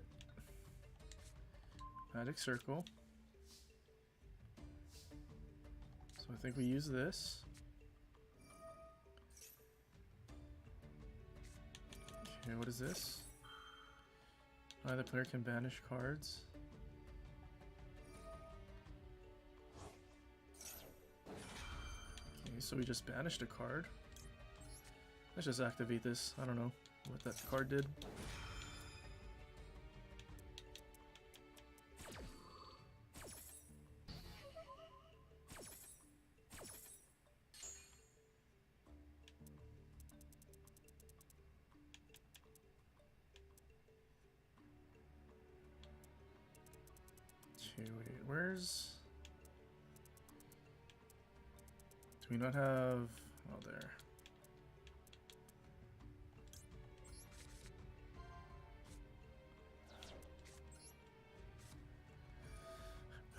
Magic Circle. So I think we use this. Okay, what is this? Either player can banish cards. Okay, so we just banished a card. Let's just activate this. I don't know what that card did. Okay, wait, where's... Do we not have... Oh, there.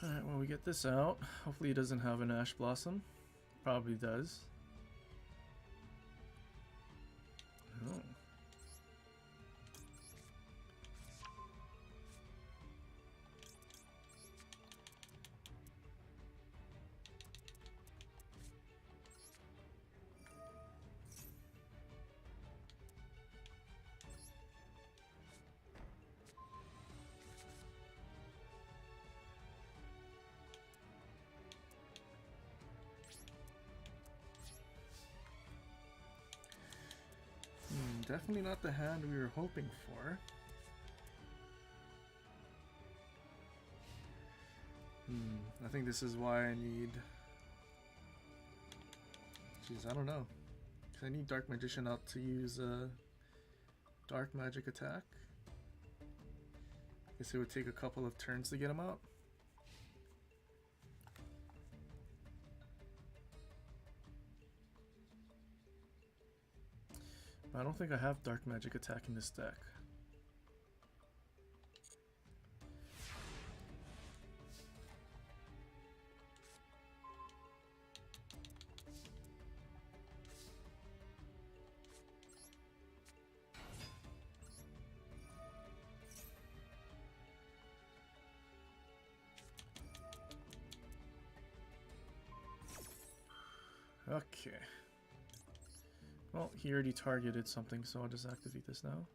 Alright, well, we get this out. Hopefully he doesn't have an Ash Blossom. Probably does. Oh. Definitely not the hand we were hoping for. I think this is why I need... Jeez, I don't know. I need Dark Magician out to use a Dark Magic attack. Guess it would take a couple of turns to get him out. I don't think I have Dark Magic attack in this deck. Okay. Well, he already targeted something, so I'll just activate this now.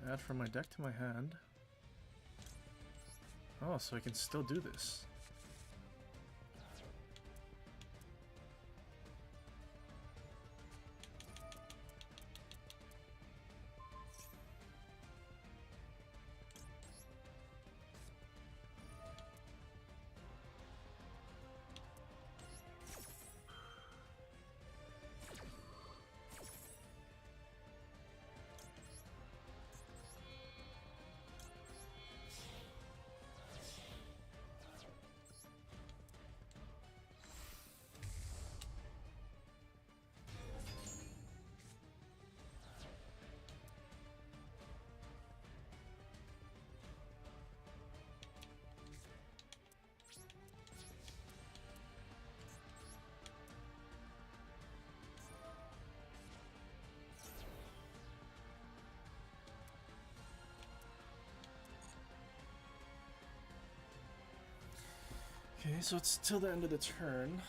Add from my deck to my hand. Oh, so I can still do this. Okay, so it's till the end of the turn.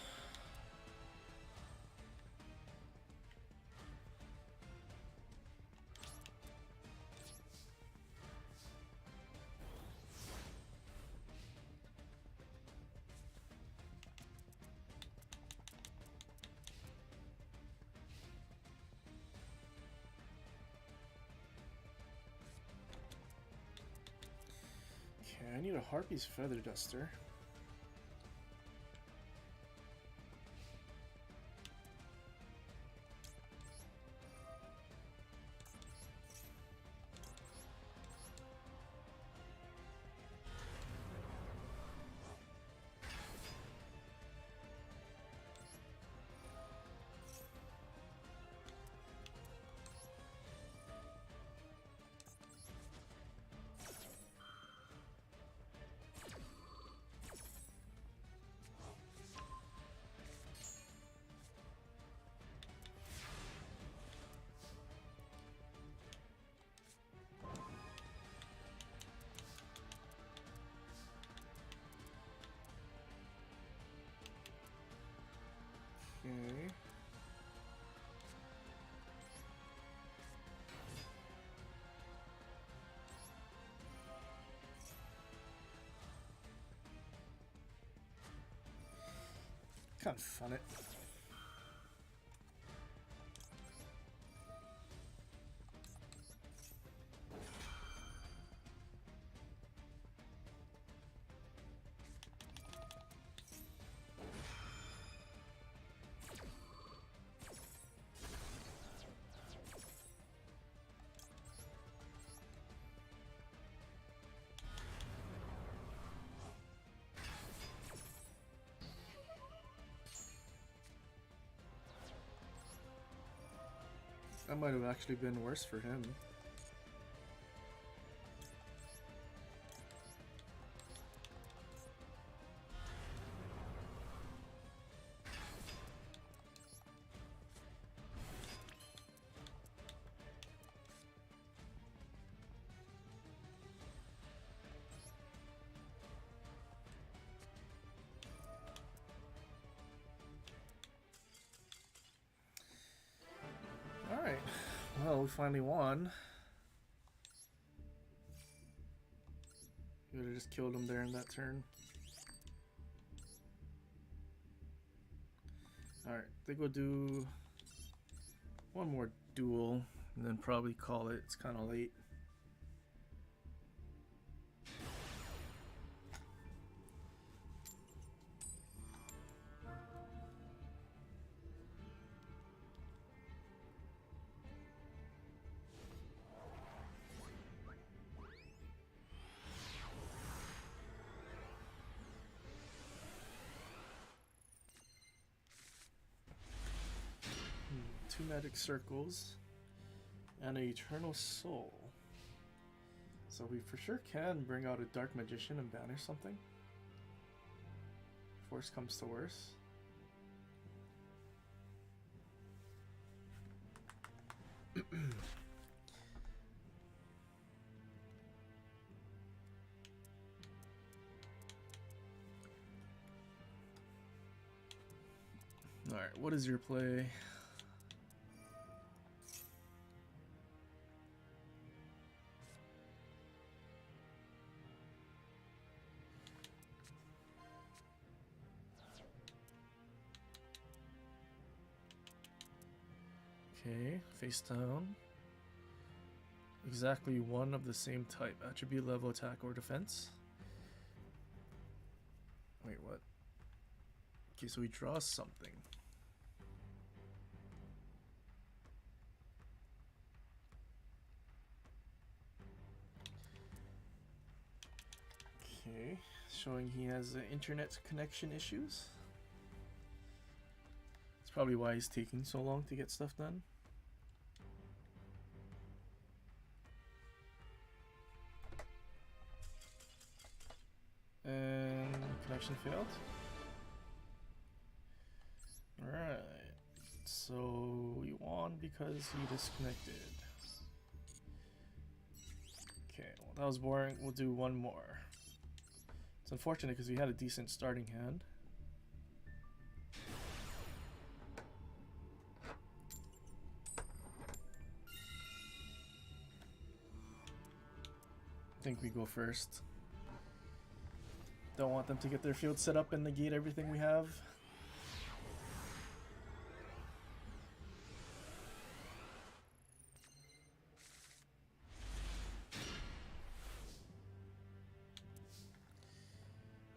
Okay, I need a Harpy's Feather Duster. Okay. Kind of fun it. That might have actually been worse for him. Alright, well, we finally won. You would have just killed him there in that turn. Alright, I think we'll do one more duel and then probably call it. It's kind of late. Two magic circles and an eternal soul. So we for sure can bring out a dark magician and banish something. If worse comes to worse. Alright, what is your play? Okay, face down. Exactly one of the same type. Attribute, level, attack, or defense. Wait, what? Okay, so we draw something. Okay, showing he has internet connection issues. That's probably why he's taking so long to get stuff done. And connection failed. Alright, so we won because he disconnected. Okay, well that was boring. We'll do one more. It's unfortunate because we had a decent starting hand. I think we go first. Don't want them to get their field set up and negate everything we have.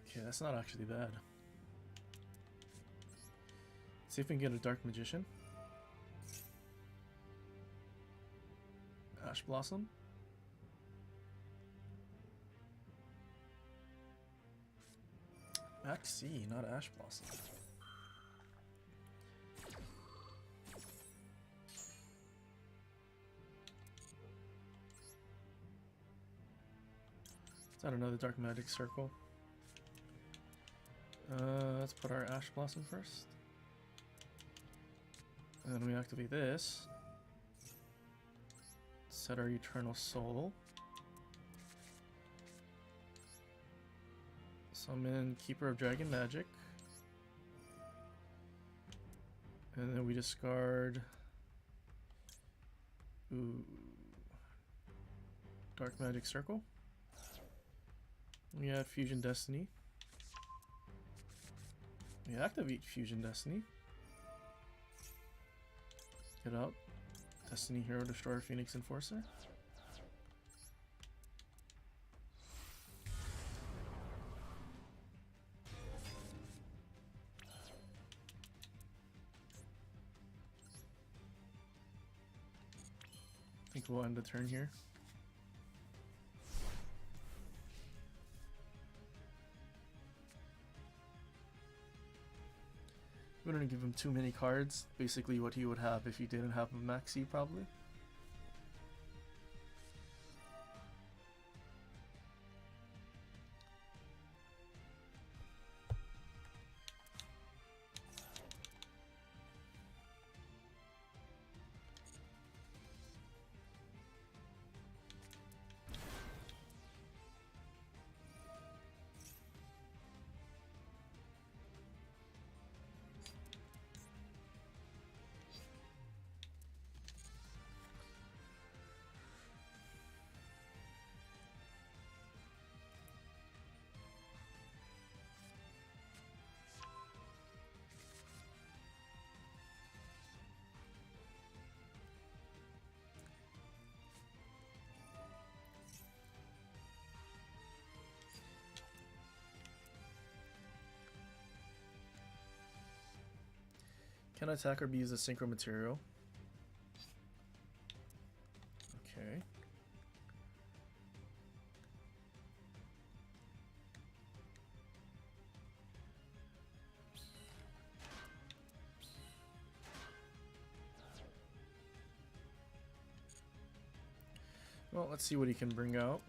Okay, that's not actually bad. See if we can get a Dark Magician. Ash Blossom. Max C, not Ash Blossom. Is that another Dark Magic Circle? Let's put our Ash Blossom first. And then we activate this. Set our Eternal Soul. Summon Keeper of Dragon Magic. And then we discard... Ooh. Dark Magic Circle. We add Fusion Destiny. We activate Fusion Destiny. Get out. Destiny Hero Destroyer Phoenix Enforcer. I think we'll end the turn here. We don't give him too many cards. Basically what he would have if he didn't have a Maxi, probably. Can attacker be used as synchro material? Okay. Well, let's see what he can bring out.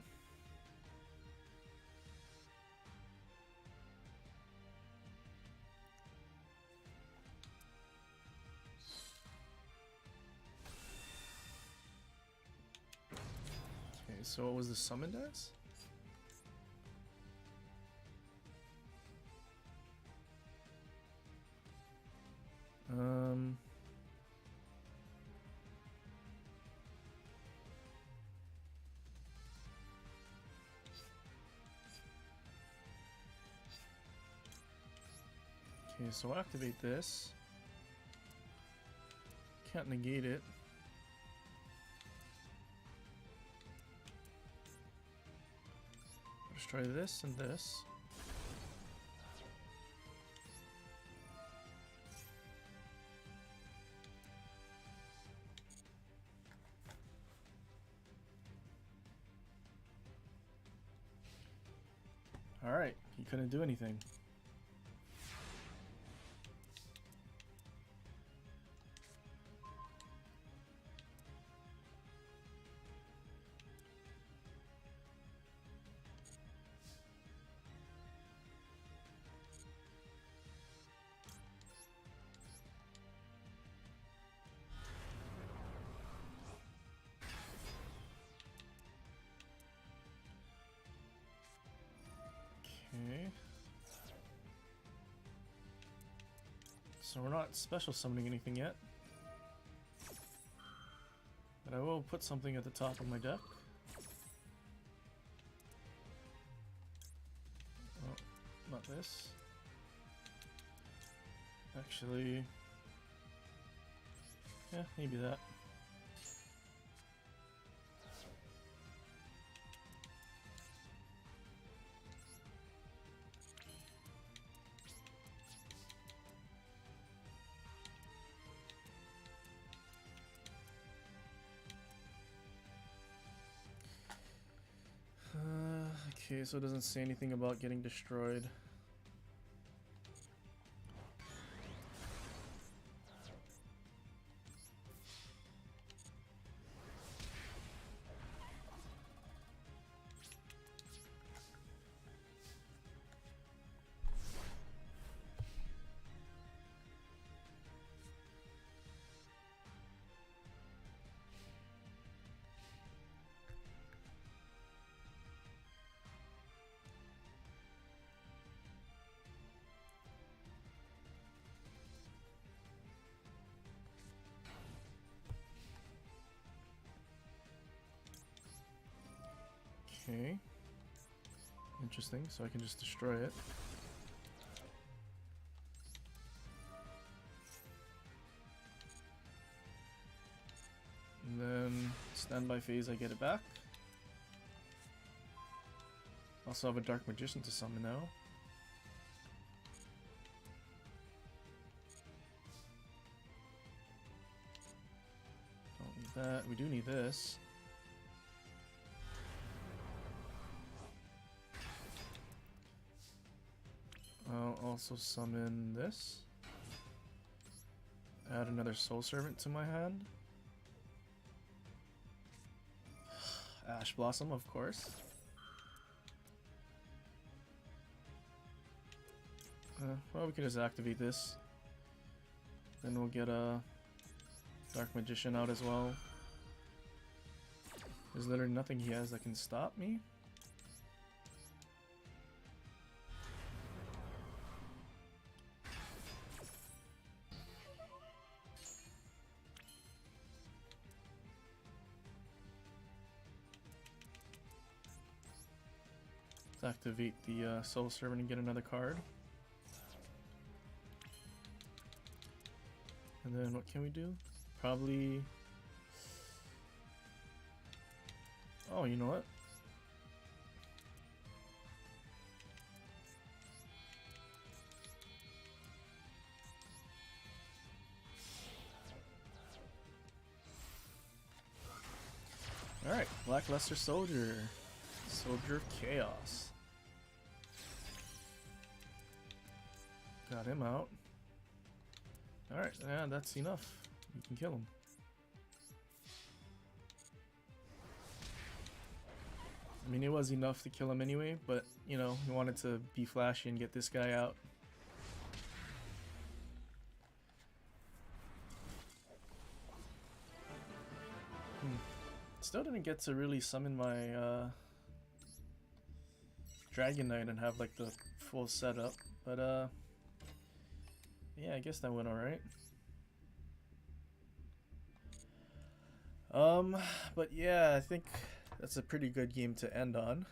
so what was the summoned as? Okay, so activate this. Can't negate it. Let's try this and this. Alright, he couldn't do anything. Okay. So we're not special summoning anything yet. But I will put something at the top of my deck. Oh, not this. Actually, yeah, maybe that. Okay, so it doesn't say anything about getting destroyed. Okay. Interesting, so I can just destroy it. And then standby phase, I get it back. Also have a Dark Magician to summon now. Don't need that. We do need this. I'll also summon this. Add another Soul Servant to my hand. Ash Blossom, of course. Well, we can just activate this. Then we'll get a Dark Magician out as well. There's literally nothing he has that can stop me. Let's activate the Soul Servant and get another card. And then what can we do? Probably... Oh, you know what? Alright, Blackluster Soldier. Soldier of Chaos. Got him out. Alright, yeah, that's enough. We can kill him. I mean, it was enough to kill him anyway, but, you know, we wanted to be flashy and get this guy out. Let's still didn't get to really summon my Dragon Knight and have like the full setup, but yeah, I guess that went alright. But yeah, I think that's a pretty good game to end on.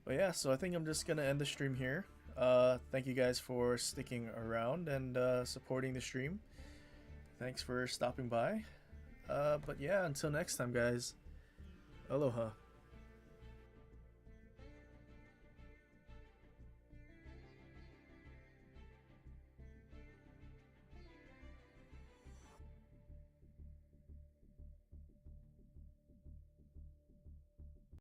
But yeah, so I think I'm just gonna end the stream here. Thank you guys for sticking around and supporting the stream. Thanks for stopping by. But yeah, until next time, guys. Aloha.